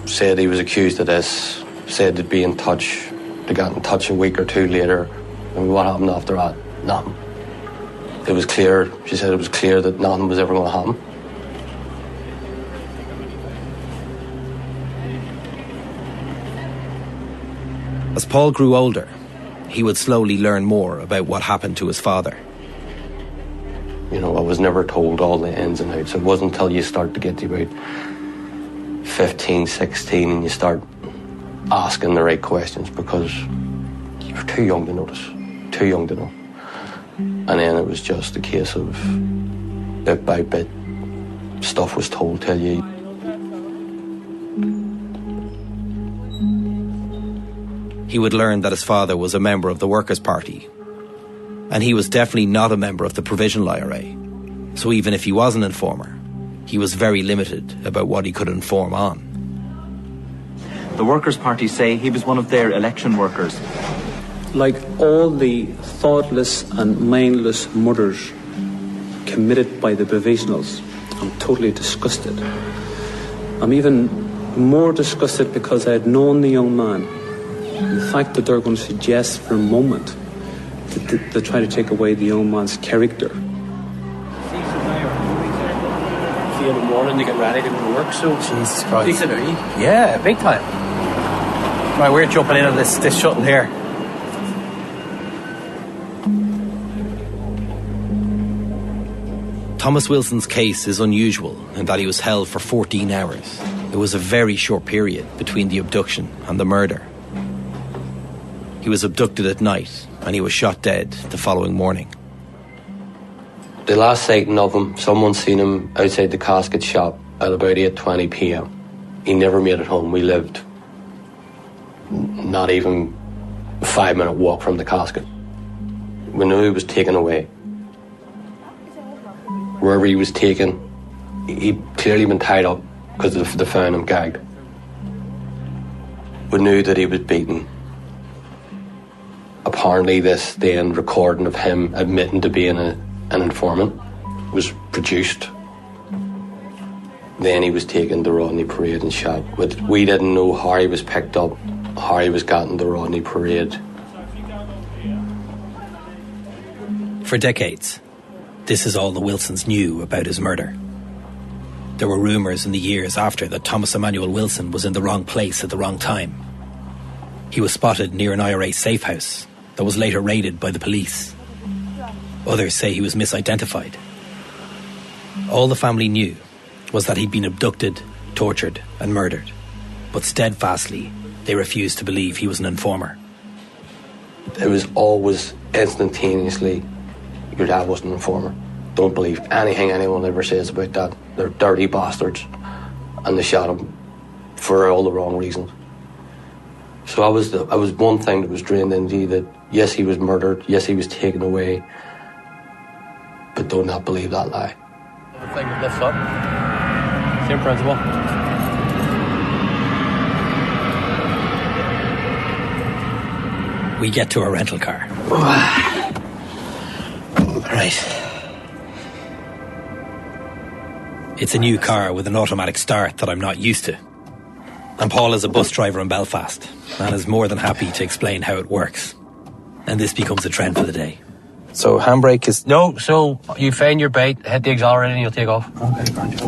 said he was accused of this, said they'd be in touch. They got in touch a week or two later. And what happened after that? Nothing. It was clear, she said it was clear that nothing was ever going to happen. As Paul grew older, he would slowly learn more about what happened to his father. You know, I was never told all the ins and outs. It wasn't until you start to get to about 15, 16 and you start asking the right questions, because you're too young to notice, too young to know. And then it was just a case of bit by bit, stuff was told to you. He would learn that his father was a member of the Workers' Party, And he was definitely not a member of the Provisional IRA. So even if he was an informer, he was very limited about what he could inform on. The Workers' Party say he was one of their election workers. Like all the thoughtless and mindless murders committed by the Provisionals, I'm totally disgusted. I'm even more disgusted because I had known the young man. The fact that they're going to suggest for a moment that they try to take away the young man's character. See you in the morning to get ready to go to work, so... Jesus Christ. Decent, are you? Yeah, big time. Right, we're jumping in on this shuttle here. Thomas Wilson's case is unusual in that he was held for 14 hours. It was a very short period between the abduction and the murder. He was abducted at night and he was shot dead the following morning. The last sighting of him, someone seen him outside the casket shop at about 8:20 p.m. He never made it home. We lived not even a 5-minute walk from the casket. We knew he was taken away. Wherever he was taken, he'd clearly been tied up because they found him gagged. We knew that he was beaten. Apparently this then recording of him admitting to being an informant was produced. Then he was taken to Rodney Parade and shot. But we didn't know how he was picked up, how he was gotten to Rodney Parade. For decades, this is all the Wilsons knew about his murder. There were rumours in the years after that Thomas Emmanuel Wilson was in the wrong place at the wrong time. He was spotted near an IRA safe house that was later raided by the police. Others say he was misidentified. All the family knew was that he'd been abducted, tortured and murdered. But steadfastly, they refused to believe he was an informer. It was always instantaneously, your dad wasn't an informer. Don't believe anything anyone ever says about that. They're dirty bastards. And they shot him for all the wrong reasons. So I was one thing that was drained into you, that yes, he was murdered, yes, he was taken away, but do not believe that lie. The thing that lifts up. Same principle. We get to a rental car. Right. It's a new car with an automatic start that I'm not used to. And Paul is a bus driver in Belfast and is more than happy to explain how it works. And this becomes a trend for the day. So handbrake is... No, so you find your bait, hit the accelerator and you'll take off. Okay, grand.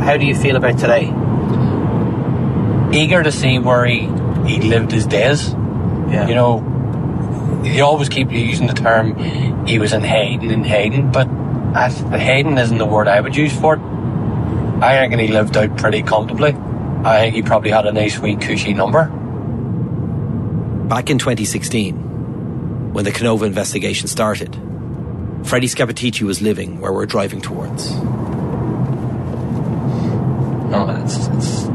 How do you feel about today? Eager to see where he lived his days. Yeah. You know, you always keep using the term he was in Hayden, but Hayden isn't the word I would use for it. I reckon he lived out pretty comfortably. I think he probably had a nice wee cushy number. Back in 2016, when the Canova investigation started, Freddie Scappaticci was living where we're driving towards.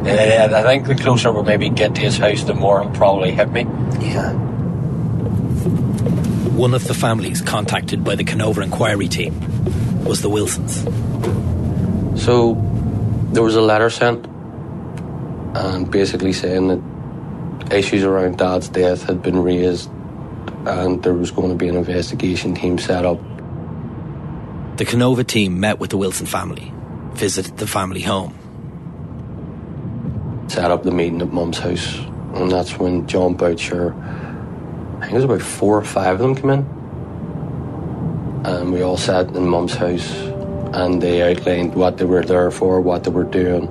I think the closer we maybe get to his house, the more he'll probably hit me. Yeah. One of the families contacted by the Canova inquiry team was the Wilsons. So there was a letter sent and basically saying that issues around Dad's death had been raised and there was going to be an investigation team set up. The Canova team met with the Wilson family, visited the family home. Set up the meeting at Mum's house, and that's when John Boucher, I think it was about 4 or 5 of them came in. And we all sat in Mum's house and they outlined what they were there for, what they were doing,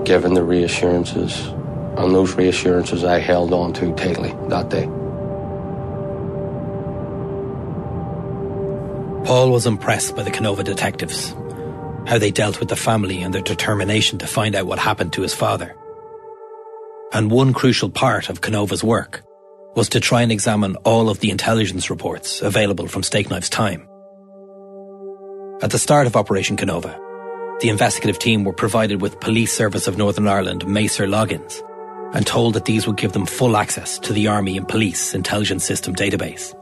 given the reassurances. And those reassurances I held on to tightly that day. Paul was impressed by the Canova detectives, how they dealt with the family and their determination to find out what happened to his father. And one crucial part of Canova's work was to try and examine all of the intelligence reports available from Stakeknife's time. At the start of Operation Canova, The investigative team were provided with Police Service of Northern Ireland Macer logins and told that these would give them full access to the Army and Police Intelligence System database.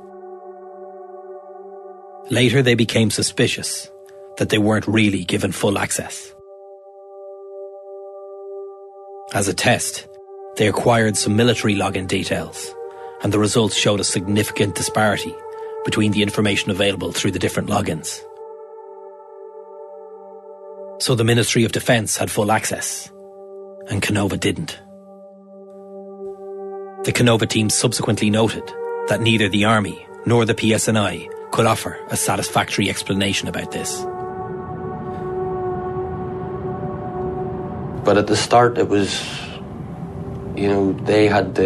Later they became suspicious that they weren't really given full access. As a test, they acquired some military login details, and the results showed a significant disparity between the information available through the different logins. So the Ministry of Defence had full access, and Canova didn't. The Canova team subsequently noted that neither the Army nor the PSNI could offer a satisfactory explanation about this. But at the start it was, they had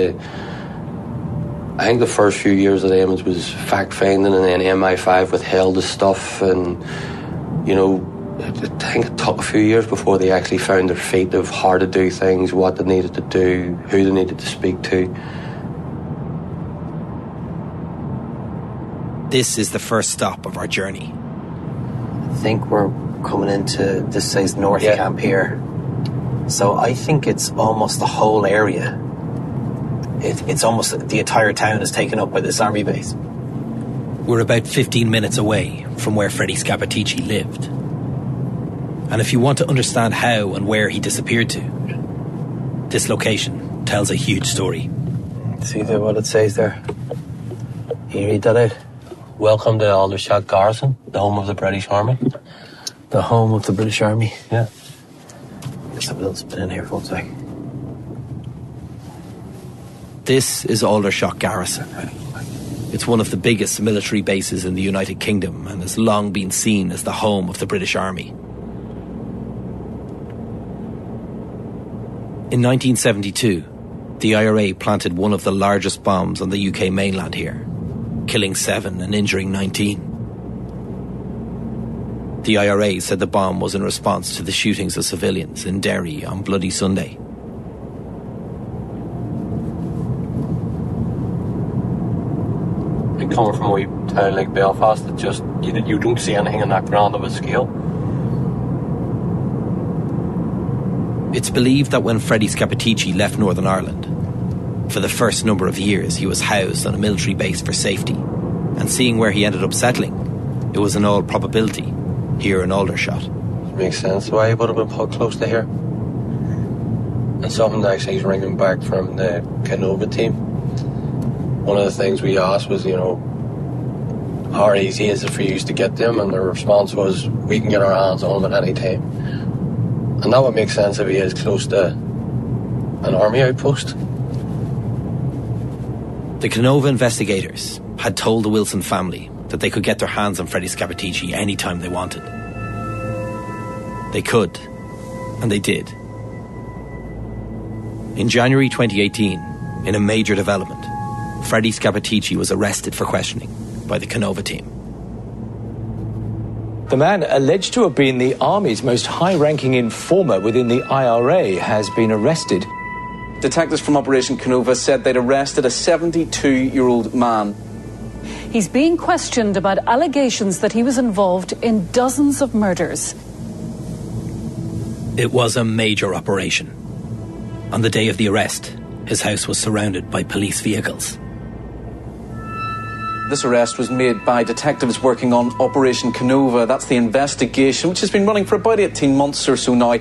I think the first few years of the Emmons was fact-finding, and then MI5 withheld the stuff, and, I think it took a few years before they actually found their feet of how to do things, what they needed to do, who they needed to speak to. This is the first stop of our journey. I think we're coming into, this says North Camp here. So I think it's almost the whole area. It's almost the entire town is taken up by this army base. We're about 15 minutes away from where Freddie Scappaticci lived. And if you want to understand how and where he disappeared to, this location tells a huge story. See what it says there? Can you read that out? Welcome to Aldershot Garrison, the home of the British Army. The home of the British Army? Yeah. Just have a little spin in here for 1 sec. This is Aldershot Garrison. It's one of the biggest military bases in the United Kingdom and has long been seen as the home of the British Army. In 1972, the IRA planted one of the largest bombs on the UK mainland here, killing 7 and injuring 19. The IRA said the bomb was in response to the shootings of civilians in Derry on Bloody Sunday. Coming from a town like Belfast, it just you don't see anything in that grand of a scale. It's believed that when Freddie Scappaticci left Northern Ireland, for the first number of years he was housed on a military base for safety, and seeing where he ended up settling, it was in all probability here in Aldershot. Makes sense why he would have been put close to here. And something that actually is ringing back from the Canova team. One of the things we asked was, how easy is it for you to get them? And their response was, we can get our hands on them at any time. And that would make sense if he is close to an army outpost. The Canova investigators had told the Wilson family that they could get their hands on Freddie Scappaticci any time they wanted. They could, and they did. In January 2018, in a major development, Freddie Scappaticci was arrested for questioning by the Canova team. The man alleged to have been the Army's most high-ranking informer within the IRA has been arrested. Detectives from Operation Canova said they'd arrested a 72-year-old man. He's being questioned about allegations that he was involved in dozens of murders. It was a major operation. On the day of the arrest, his house was surrounded by police vehicles. This arrest was made by detectives working on Operation Canova. That's the investigation, which has been running for about 18 months or so now.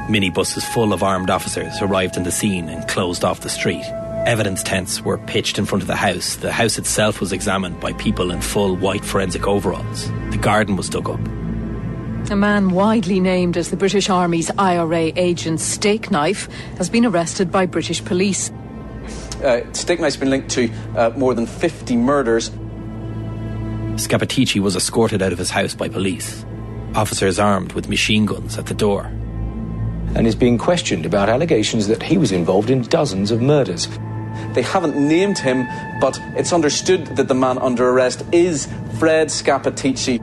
Minibuses full of armed officers arrived on the scene and closed off the street. Evidence tents were pitched in front of the house. The house itself was examined by people in full white forensic overalls. The garden was dug up. A man widely named as the British Army's IRA agent Stakeknife has been arrested by British police. Stakeknife's been linked to more than 50 murders. Scappaticci was escorted out of his house by police. Officers armed with machine guns at the door. And is being questioned about allegations that he was involved in dozens of murders. They haven't named him, but it's understood that the man under arrest is Fred Scappaticci.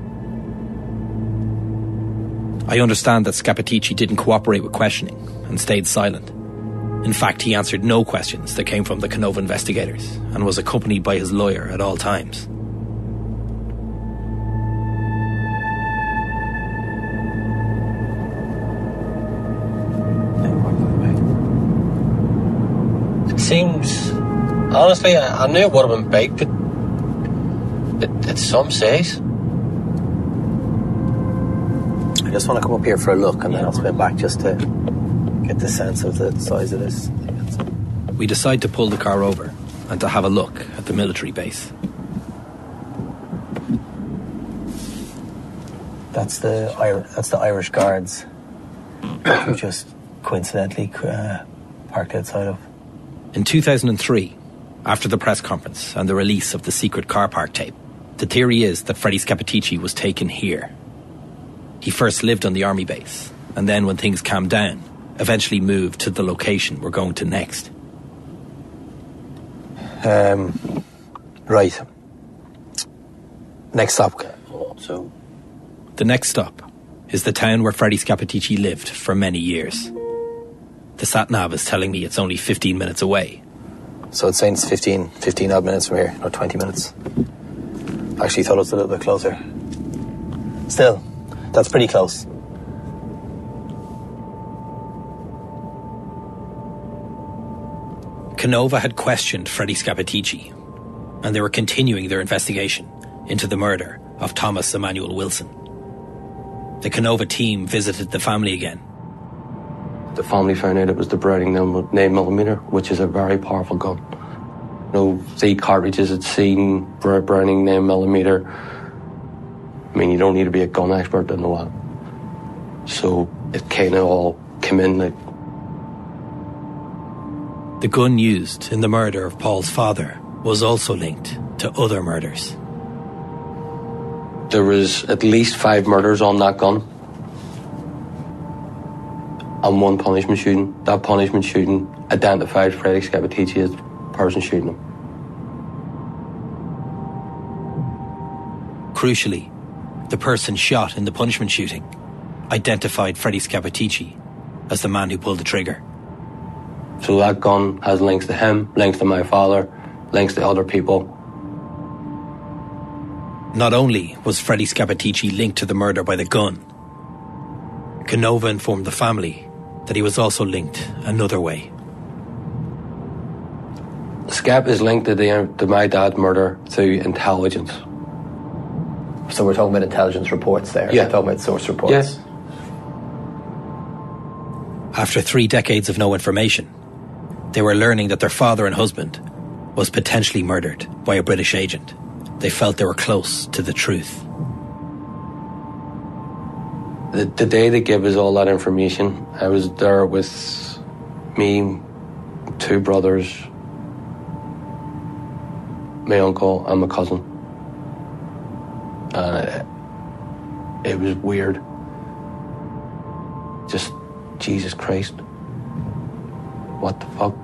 I understand that Scappaticci didn't cooperate with questioning and stayed silent. In fact, he answered no questions that came from the Canova investigators and was accompanied by his lawyer at all times. seems... Honestly, I knew it would have been big, but it's some size. I just want to come up here for a look, and then I'll spin back just to get the sense of the size of this. We decide to pull the car over and to have a look at the military base. That's the Irish Guards, who just coincidentally parked outside of. In 2003, after the press conference and the release of the secret car park tape, the theory is that Freddie Scappaticci was taken here. He first lived on the army base, and then when things calmed down, eventually moved to the location we're going to next. Right. Next stop. So, the next stop is the town where Freddie Scappaticci lived for many years. The sat-nav is telling me it's only 15 minutes away. So it's saying it's 15 odd minutes from here, or 20 minutes. I actually thought it was a little bit closer. Still, that's pretty close. Canova had questioned Freddie Scappaticci, and they were continuing their investigation into the murder of Thomas Emmanuel Wilson. The Canova team visited the family again. The family found out it was the Browning 9mm, which is a very powerful gun. The cartridges had seen Browning 9mm. I mean, you don't need to be a gun expert to know that. So it kind of all came in like. The gun used in the murder of Paul's father was also linked to other murders. There was at least 5 murders on that gun. And 1 punishment shooting. That punishment shooting identified Freddie Scappaticci as the person shooting him. Crucially, the person shot in the punishment shooting identified Freddie Scappaticci as the man who pulled the trigger. So that gun has links to him, links to my father, links to other people. Not only was Freddie Scappaticci linked to the murder by the gun, Canova informed the family that he was also linked another way. Scap is linked to my dad's murder through intelligence. So we're talking about intelligence reports there. Yeah. We're talking about source reports. Yes. After 3 decades of no information, they were learning that their father and husband was potentially murdered by a British agent. They felt they were close to the truth. The day they gave us all that information, I was there with me, 2 brothers, my uncle and my cousin. It was weird. Just, Jesus Christ. What the fuck?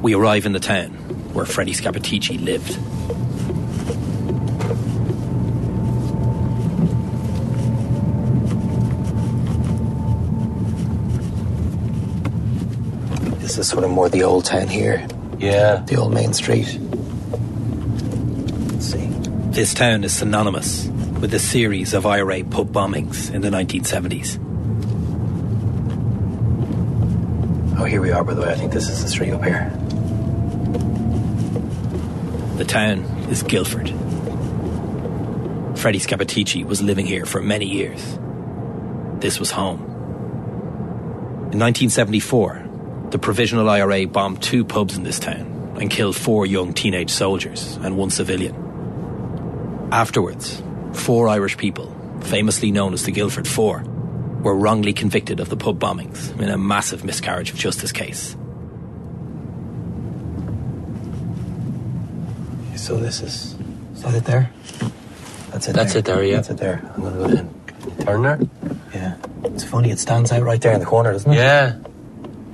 We arrive in the town where Freddie Scappaticci lived. This is sort of more the old town here. Yeah. The old main street. Let's see. This town is synonymous with a series of IRA pub bombings in the 1970s. Oh, here we are, by the way. I think this is the street up here. The town is Guildford. Freddie Scappaticci was living here for many years. This was home. In 1974, the Provisional IRA bombed 2 pubs in this town and killed 4 young teenage soldiers and 1 civilian. Afterwards, 4 Irish people, famously known as the Guildford Four, were wrongly convicted of the pub bombings in a massive miscarriage of justice case. So this is that it there? That's it. That's there. it there, yeah. That's it there. I'm gonna go in. Turn there? Yeah. It's funny, it stands out right there in the corner, doesn't it? Yeah.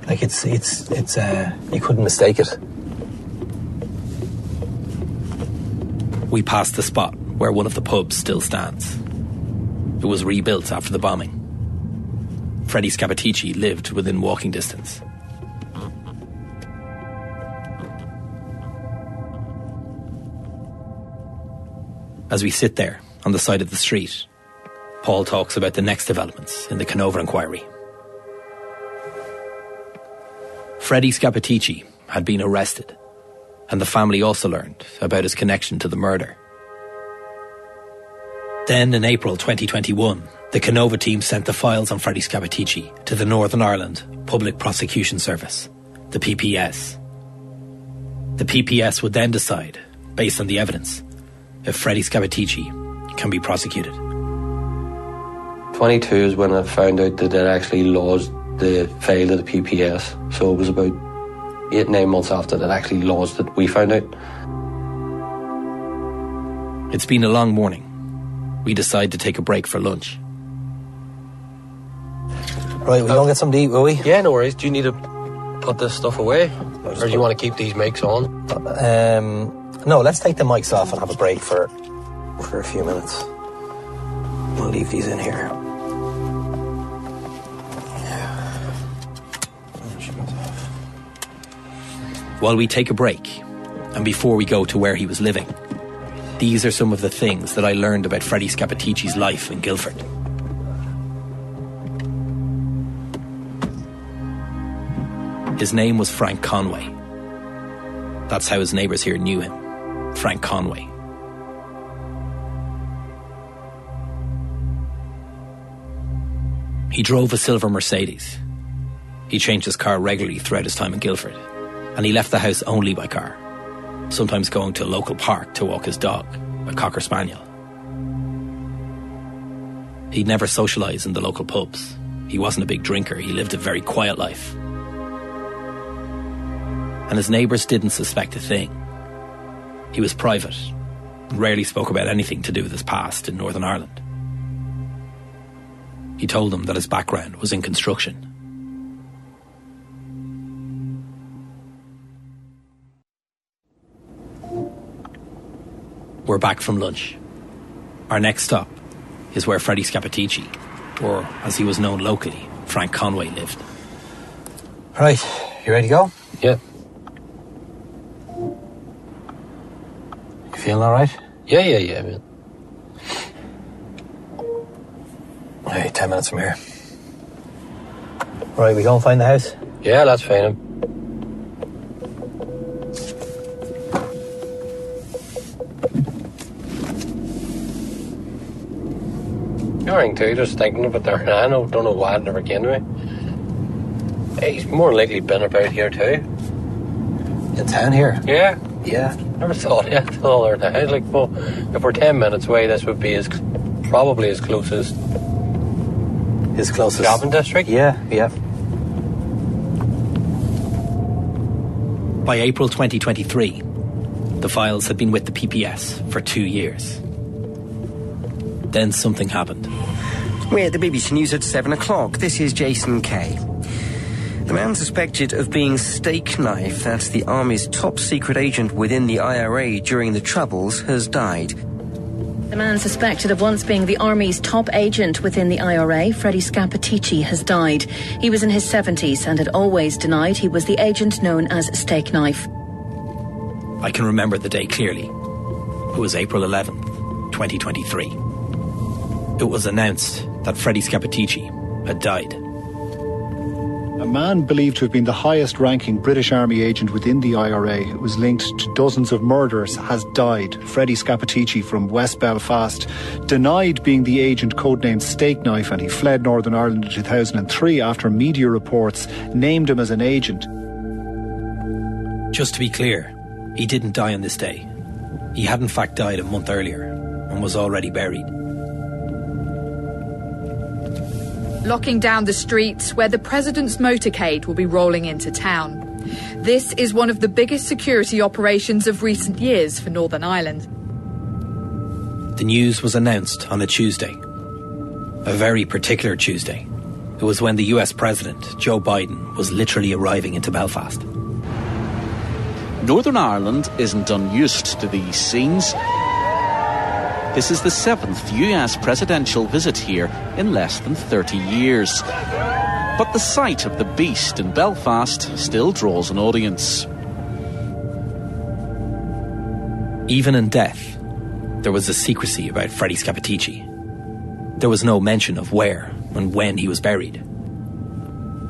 Like it's you couldn't mistake it. We passed the spot where one of the pubs still stands. It was rebuilt after the bombing. Freddie Scappaticci lived within walking distance. As we sit there on the side of the street, Paul talks about the next developments in the Canova inquiry. Freddie Scappaticci had been arrested, and the family also learned about his connection to the murder. Then in April 2021, the Canova team sent the files on Freddie Scappaticci to the Northern Ireland Public Prosecution Service, the PPS. The PPS would then decide, based on the evidence, if Freddie Scappaticci can be prosecuted. 22 is when I found out that it actually lodged the file to the PPS. So it was about 8-9 months after that actually lodged that we found out. It's been a long morning. We decide to take a break for lunch. Right, we'll go get something to eat, will we? Yeah, no worries. Do you need to put this stuff away? Or do you want to keep these mics on? No, let's take the mics off and have a break for a few minutes. We'll leave these in here. While we take a break, and before we go to where he was living, these are some of the things that I learned about Freddie Scappaticci's life in Guildford. His name was Frank Conway. That's how his neighbours here knew him, Frank Conway. He drove a silver Mercedes. He changed his car regularly throughout his time in Guildford, and he left the house only by car, sometimes going to a local park to walk his dog, a Cocker Spaniel. He'd never socialised in the local pubs. He wasn't a big drinker. He lived a very quiet life. And his neighbours didn't suspect a thing. He was private and rarely spoke about anything to do with his past in Northern Ireland. He told them that his background was in construction. We're back from lunch. Our next stop is where Freddie Scappaticci, or as he was known locally, Frank Conway, lived. Right, you ready to go? Yeah. You feeling alright? Yeah, man. Hey, 10 minutes from here. Right, we go and find the house? Yeah, let's find him. You're too, just thinking about there. I don't know why it never came to me. Hey, he's more likely been about here too. In town here? Yeah. Yeah. Never thought, yeah, all our time. Like, well, if we're 10 minutes away, this would be probably his closest. His closest shopping district? Yeah. By April 2023, the files had been with the PPS for 2 years. Then something happened. We're at the BBC News at 7 o'clock. This is Jason Kay. The man suspected of being Stakeknife, that's the Army's top secret agent within the IRA during the Troubles, has died. The man suspected of once being the Army's top agent within the IRA, Freddie Scappaticci, has died. He was in his 70s and had always denied he was the agent known as Stakeknife. I can remember the day clearly. It was April 11th, 2023. It was announced that Freddie Scappaticci had died. A man believed to have been the highest-ranking British Army agent within the IRA, who was linked to dozens of murders, has died. Freddie Scappaticci from West Belfast denied being the agent codenamed Stakeknife, and he fled Northern Ireland in 2003 after media reports named him as an agent. Just to be clear, he didn't die on this day. He had in fact died a month earlier and was already buried. Locking down the streets where the President's motorcade will be rolling into town. This is one of the biggest security operations of recent years for Northern Ireland. The news was announced on a Tuesday. A very particular Tuesday. It was when the US President, Joe Biden, was literally arriving into Belfast. Northern Ireland isn't unused to these scenes. This is the 7th US presidential visit here in less than 30 years. But the sight of the beast in Belfast still draws an audience. Even in death, there was a secrecy about Freddie Scappaticci. There was no mention of where and when he was buried.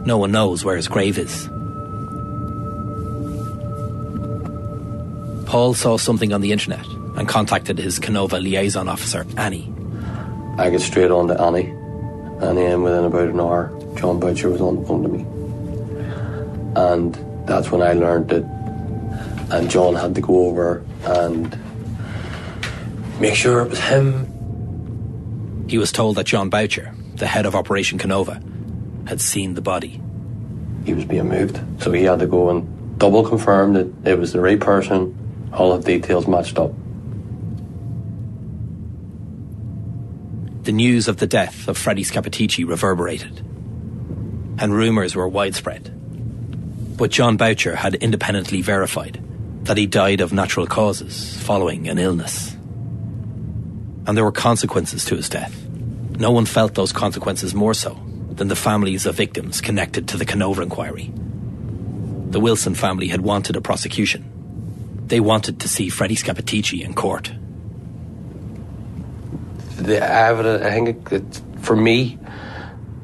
No one knows where his grave is. Paul saw something on the internet and contacted his Canova liaison officer, Annie. I got straight on to Annie, and then within about an hour, John Boucher was on the phone to me. And that's when I learned that, and John had to go over and make sure it was him. He was told that John Boucher, the head of Operation Canova, had seen the body. He was being moved, so he had to go and double confirm that it was the right person, all the details matched up. The news of the death of Freddie Scappaticci reverberated, and rumours were widespread. But John Boucher had independently verified that he died of natural causes following an illness. And there were consequences to his death. No one felt those consequences more so than the families of victims connected to the Canova inquiry. The Wilson family had wanted a prosecution. They wanted to see Freddie Scappaticci in court. The evidence, I think, for me,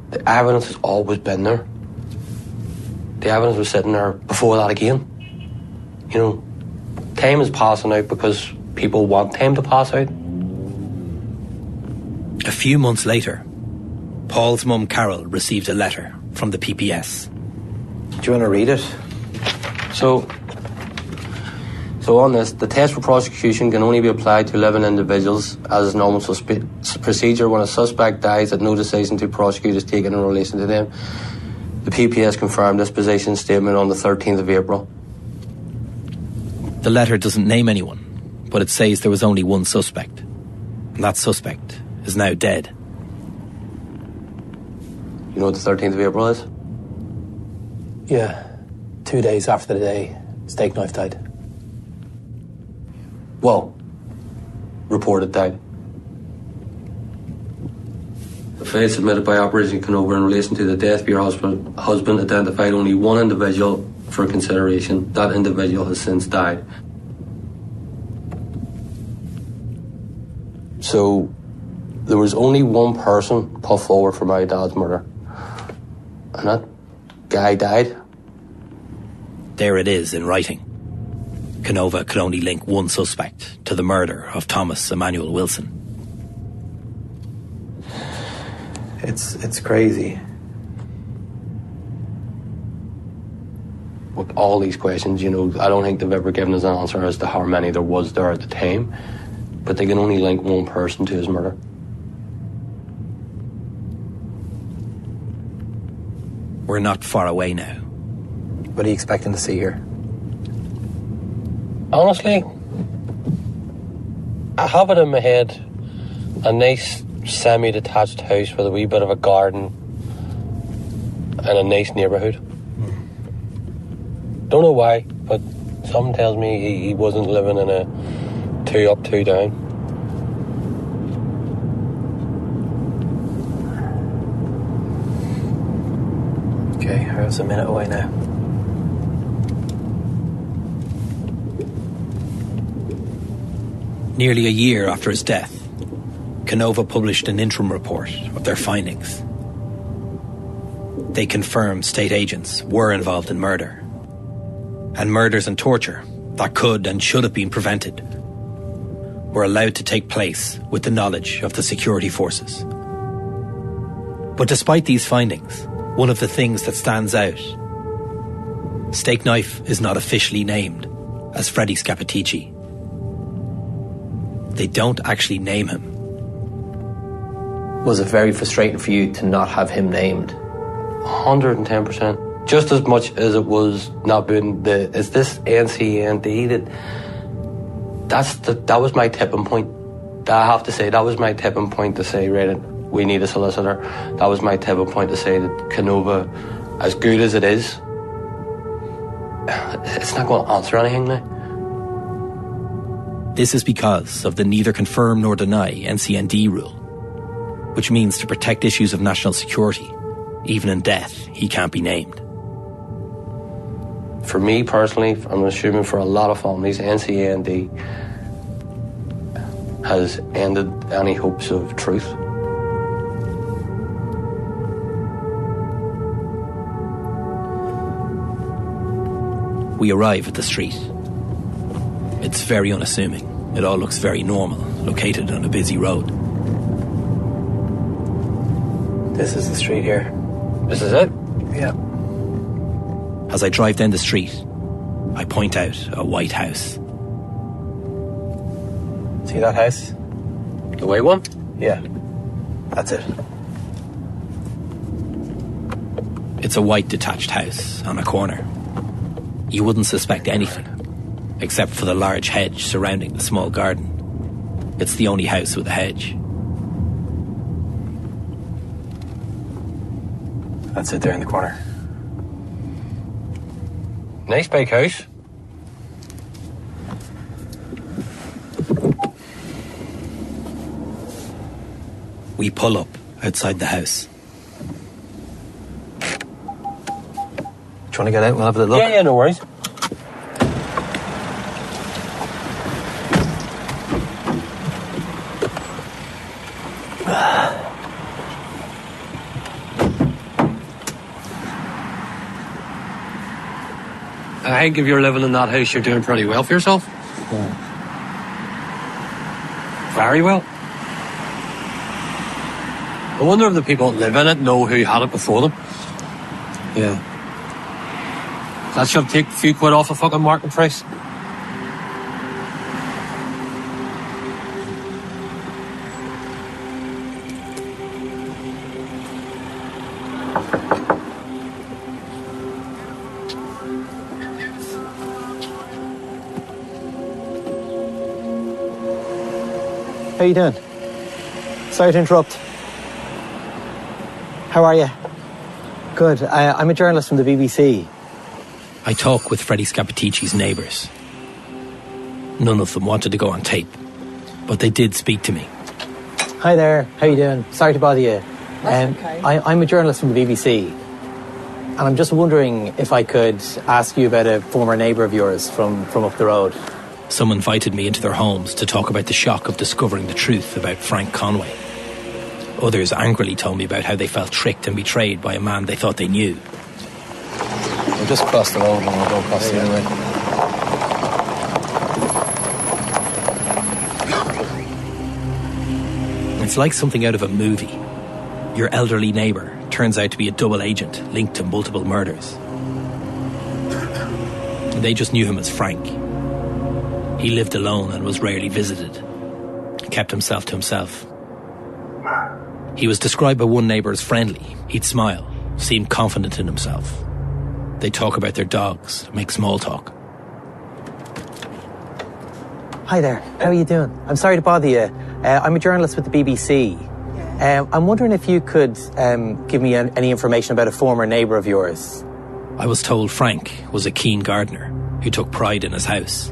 the evidence has always been there. The evidence was sitting there before that again. You know, time is passing out because people want time to pass out. A few months later, Paul's mum Carol received a letter from the PPS. Do you want to read it? So on this, the test for prosecution can only be applied to living individuals as is normal procedure. When a suspect dies, that no decision to prosecute is taken in relation to them. The PPS confirmed this position statement on the 13th of April. The letter doesn't name anyone, but it says there was only one suspect. And that suspect is now dead. You know what the 13th of April is? Yeah, 2 days after the day Stakeknife died. Well, reported died. The file submitted by Operation Canova in relation to the death of your husband identified only one individual for consideration. That individual has since died. So, there was only one person put forward for my dad's murder. And that guy died. There it is in writing. Canova could only link one suspect to the murder of Thomas Emmanuel Wilson. It's crazy. With all these questions, you know, I don't think they've ever given us an answer as to how many there was there at the time, but they can only link one person to his murder. We're not far away now. What are you expecting to see here? Honestly, I have it in my head, a nice semi-detached house with a wee bit of a garden and a nice neighbourhood. Don't know why, but something tells me he wasn't living in a 2 up, 2 down. Okay, how's a minute away now? Nearly a year after his death, Canova published an interim report of their findings. They confirmed state agents were involved in murder, and murders and torture that could and should have been prevented were allowed to take place with the knowledge of the security forces. But despite these findings, one of the things that stands out, Stakeknife is not officially named as Freddie Scappaticci. They don't actually name him. Was it very frustrating for you to not have him named? 110%. Just as much as it was not being is this NCND that was my tipping point. I have to say, that was my tipping point to say, right, we need a solicitor. That was my tipping point to say that Canova, as good as it is, it's not going to answer anything now. This is because of the neither confirm nor deny NCND rule, which means to protect issues of national security, even in death, he can't be named. For me personally, I'm assuming for a lot of families, NCND has ended any hopes of truth. We arrive at the street. It's very unassuming. It all looks very normal, located on a busy road. This is the street here. This is it? Yeah. As I drive down the street, I point out a white house. See that house? The white one? Yeah. That's it. It's a white detached house on a corner. You wouldn't suspect anything, except for the large hedge surrounding the small garden. It's the only house with a hedge. That's it there in the corner. Nice big house. We pull up outside the house. Do you want to get out and we'll have a look? Yeah, no worries. I think if you're living in that house, you're doing pretty well for yourself. Yeah. Very well. I wonder if the people that live in it know who had it before them. Yeah. That should take a few quid off the fucking market price. How you doing? Sorry to interrupt. How are you? Good. I'm a journalist from the BBC. I talk with Freddie Scappaticci's neighbours. None of them wanted to go on tape, but they did speak to me. Hi there. How you doing? Sorry to bother you. Okay. I'm a journalist from the BBC, and I'm just wondering if I could ask you about a former neighbour of yours from up the road. Some invited me into their homes to talk about the shock of discovering the truth about Frank Conway. Others angrily told me about how they felt tricked and betrayed by a man they thought they knew. We'll just cross the road and we'll go across the other way. It's like something out of a movie. Your elderly neighbour turns out to be a double agent linked to multiple murders. They just knew him as Frank. He lived alone and was rarely visited. He kept himself to himself. He was described by one neighbour as friendly. He'd smile, seemed confident in himself. They'd talk about their dogs, make small talk. Hi there. How are you doing? I'm sorry to bother you. I'm a journalist with the BBC. I'm wondering if you could give me any information about a former neighbour of yours. I was told Frank was a keen gardener who took pride in his house.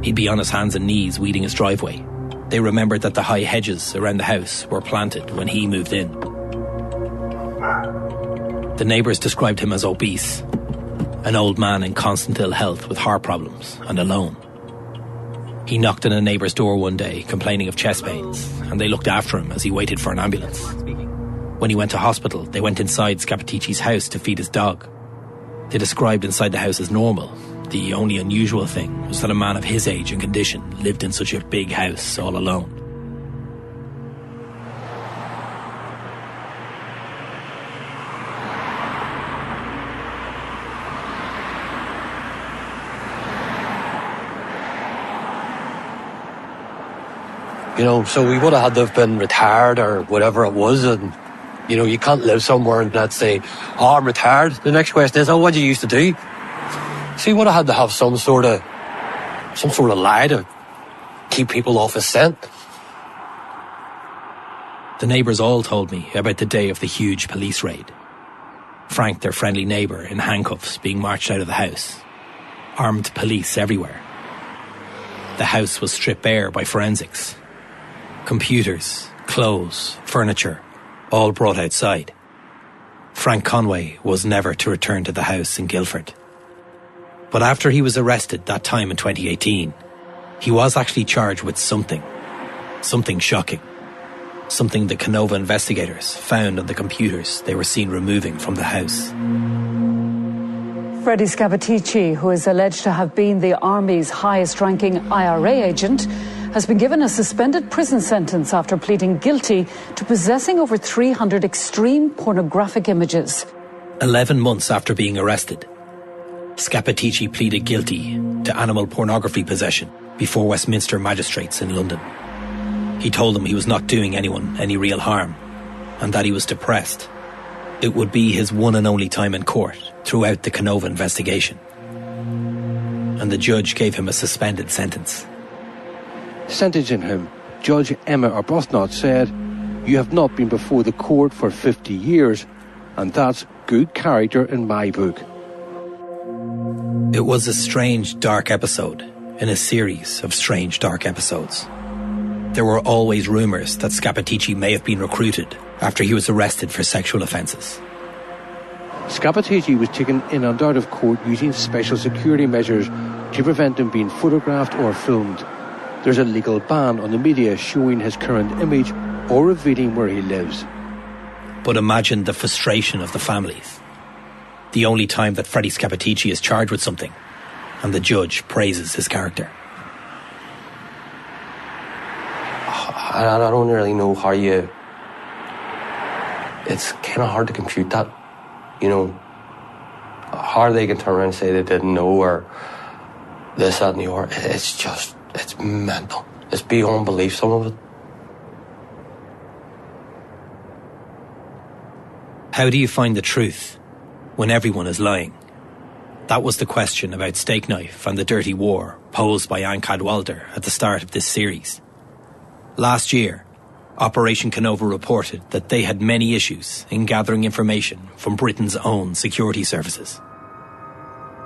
He'd be on his hands and knees weeding his driveway. They remembered that the high hedges around the house were planted when he moved in. The neighbours described him as obese, an old man in constant ill health with heart problems and alone. He knocked on a neighbour's door one day, complaining of chest pains, and they looked after him as he waited for an ambulance. When he went to hospital, they went inside Scappaticci's house to feed his dog. They described inside the house as normal. The only unusual thing was that a man of his age and condition lived in such a big house all alone. You know, so we would have had to have been retired or whatever it was, and you know, you can't live somewhere and not say, "Oh, I'm retired." The next question is, "Oh, what did you used to do?" So you would have had to have some sort of lie to keep people off his scent. The neighbours all told me about the day of the huge police raid. Frank, their friendly neighbour, in handcuffs, being marched out of the house. Armed police everywhere. The house was stripped bare by forensics. Computers, clothes, furniture, all brought outside. Frank Conway was never to return to the house in Guildford. But after he was arrested that time in 2018, he was actually charged with something shocking. Something the Canova investigators found on the computers they were seen removing from the house. Freddie Scappaticci, who is alleged to have been the Army's highest-ranking IRA agent, has been given a suspended prison sentence after pleading guilty to possessing over 300 extreme pornographic images. 11 months after being arrested, Scappaticci pleaded guilty to animal pornography possession before Westminster magistrates in London. He told them he was not doing anyone any real harm and that he was depressed. It would be his one and only time in court throughout the Canova investigation. And the judge gave him a suspended sentence. Sentencing him, Judge Emma Arbuthnot said, "You have not been before the court for 50 years, and that's good character in my book." It was a strange, dark episode in a series of strange, dark episodes. There were always rumours that Scappaticci may have been recruited after he was arrested for sexual offences. Scappaticci was taken in and out of court using special security measures to prevent him being photographed or filmed. There's a legal ban on the media showing his current image or revealing where he lives. But imagine the frustration of the families. The only time that Freddie Scappaticci is charged with something, and the judge praises his character. I don't really know how you... It's kind of hard to compute that, you know. How they can turn around and say they didn't know, or this, that and the other. It's just, it's mental. It's beyond belief, some of it. How do you find the truth when everyone is lying? That was the question about Stakeknife and the dirty war posed by Anne Cadwalder at the start of this series. Last year, Operation Canova reported that they had many issues in gathering information from Britain's own security services,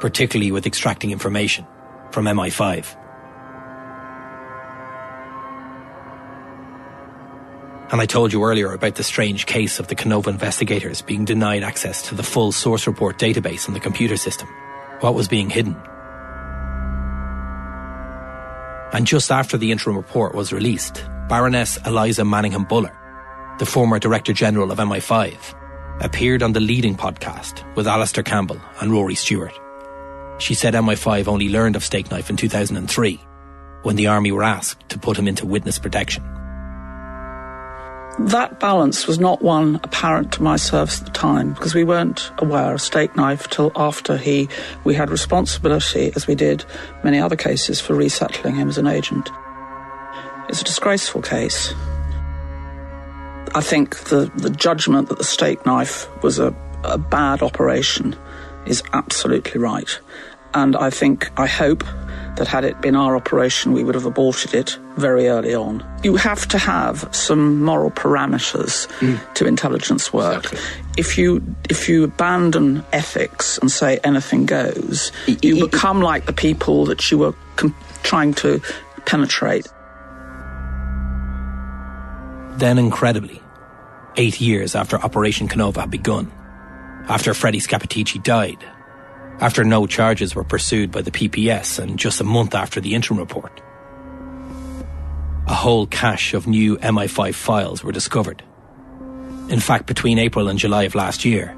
particularly with extracting information from MI5. And I told you earlier about the strange case of the Canova investigators being denied access to the full source report database in the computer system. What was being hidden? And just after the interim report was released, Baroness Eliza Manningham-Buller, the former Director General of MI5, appeared on the Leading podcast with Alistair Campbell and Rory Stewart. She said MI5 only learned of Stakeknife in 2003, when the Army were asked to put him into witness protection. That balance was not one apparent to my service at the time, because we weren't aware of Stakeknife till after we had responsibility, as we did many other cases, for resettling him as an agent. It's a disgraceful case. I think the judgment that the Stakeknife was a bad operation is absolutely right. And I hope that had it been our operation, we would have aborted it very early on. You have to have some moral parameters to intelligence work. Exactly. If you abandon ethics and say anything goes, you become like the people that you were trying to penetrate. Then, incredibly, 8 years after Operation Canova had begun, after Freddie Scappaticci died, after no charges were pursued by the PPS, and just a month after the interim report, a whole cache of new MI5 files were discovered. In fact, between April and July of last year,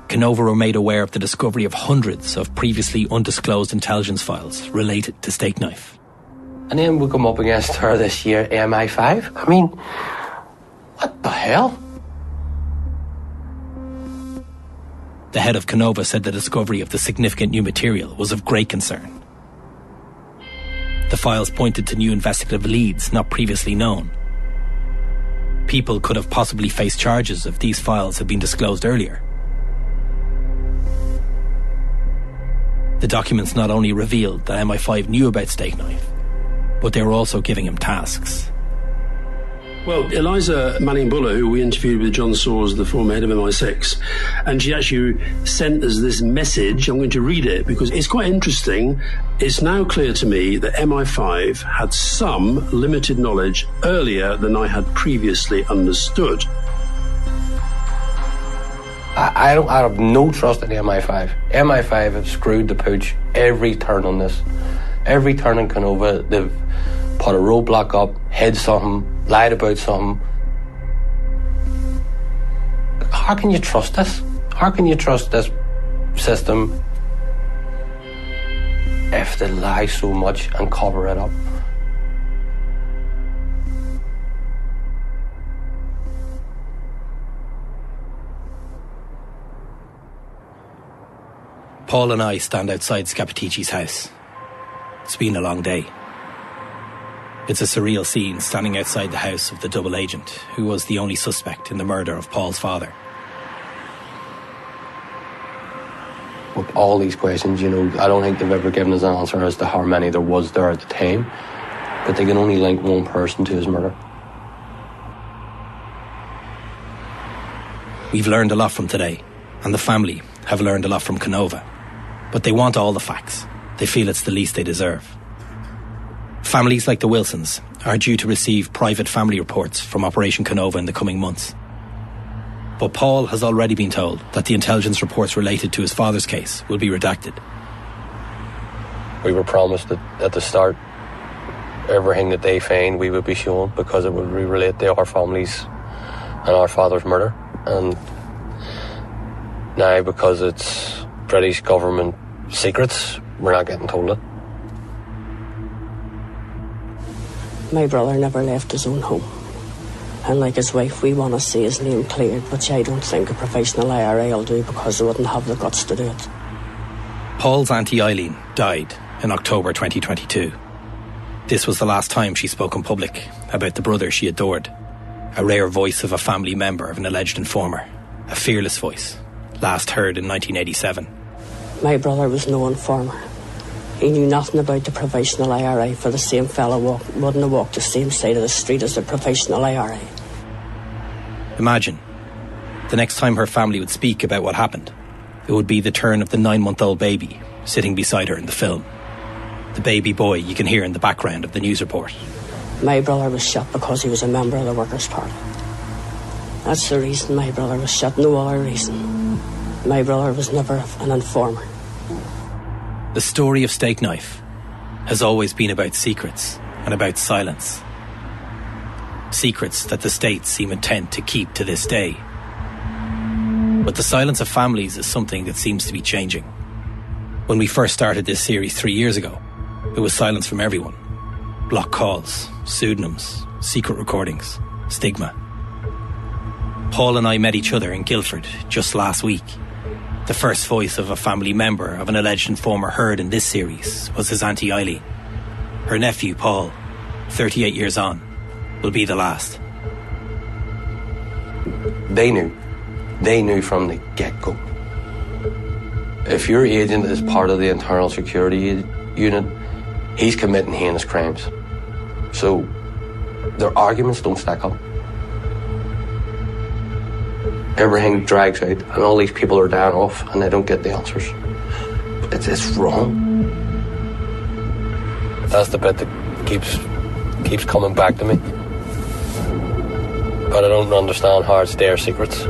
Canova were made aware of the discovery of hundreds of previously undisclosed intelligence files related to Stakeknife. And then we come up against her this year, MI5. I mean, what the hell? The head of Canova said the discovery of the significant new material was of great concern. The files pointed to new investigative leads not previously known. People could have possibly faced charges if these files had been disclosed earlier. The documents not only revealed that MI5 knew about Stakeknife, but they were also giving him tasks. Well, Eliza Manningham-Buller, who we interviewed with John Sawers, the former head of MI6, and she actually sent us this message. I'm going to read it because it's quite interesting. It's now clear to me that MI5 had some limited knowledge earlier than I had previously understood. I have no trust in the MI5. MI5 have screwed the pooch every turn on this. Every turn in Canova, they've put a roadblock up, hid something, lied about something. How can you trust this? How can you trust this system if they lie so much and cover it up. Paul and I stand outside Scappaticci's house. It's been a long day. It's a surreal scene standing outside the house of the double agent who was the only suspect in the murder of Paul's father. With all these questions, I don't think they've ever given us an answer as to how many there was there at the time, but they can only link one person to his murder. We've learned a lot from today, and the family have learned a lot from Canova. But they want all the facts. They feel it's the least they deserve. Families like the Wilsons are due to receive private family reports from Operation Canova in the coming months. But Paul has already been told that the intelligence reports related to his father's case will be redacted. We were promised that at the start, everything that they find we would be shown because it would relate to our families and our father's murder. And now, because it's British government secrets, we're not getting told it. My brother never left his own home. And like his wife, we want to see his name cleared, which I don't think a professional IRA will do because they wouldn't have the guts to do it. Paul's Auntie Eileen died in October 2022. This was the last time she spoke in public about the brother she adored. A rare voice of a family member of an alleged informer. A fearless voice, last heard in 1987. My brother was no informer. He knew nothing about the professional IRA, for the same fellow wouldn't have walked the same side of the street as the professional IRA. Imagine, the next time her family would speak about what happened, it would be the turn of the 9-month-old baby sitting beside her in the film. The baby boy you can hear in the background of the news report. My brother was shot because he was a member of the Workers' Party. That's the reason my brother was shot, no other reason. My brother was never an informer. The story of Stakeknife has always been about secrets and about silence. Secrets that the state seem intent to keep to this day. But the silence of families is something that seems to be changing. When we first started this series 3 years ago, it was silence from everyone. Block calls, pseudonyms, secret recordings, stigma. Paul and I met each other in Guildford just last week. The first voice of a family member of an alleged informer heard in this series was his Auntie Eileen. Her nephew, Paul, 38 years on, will be the last. They knew from the get-go. If your agent is part of the internal security unit, he's committing heinous crimes. So their arguments don't stack up. Everything drags out, and all these people are down off, and they don't get the answers. It's wrong. That's the bit that keeps coming back to me. But I don't understand how it's their secrets.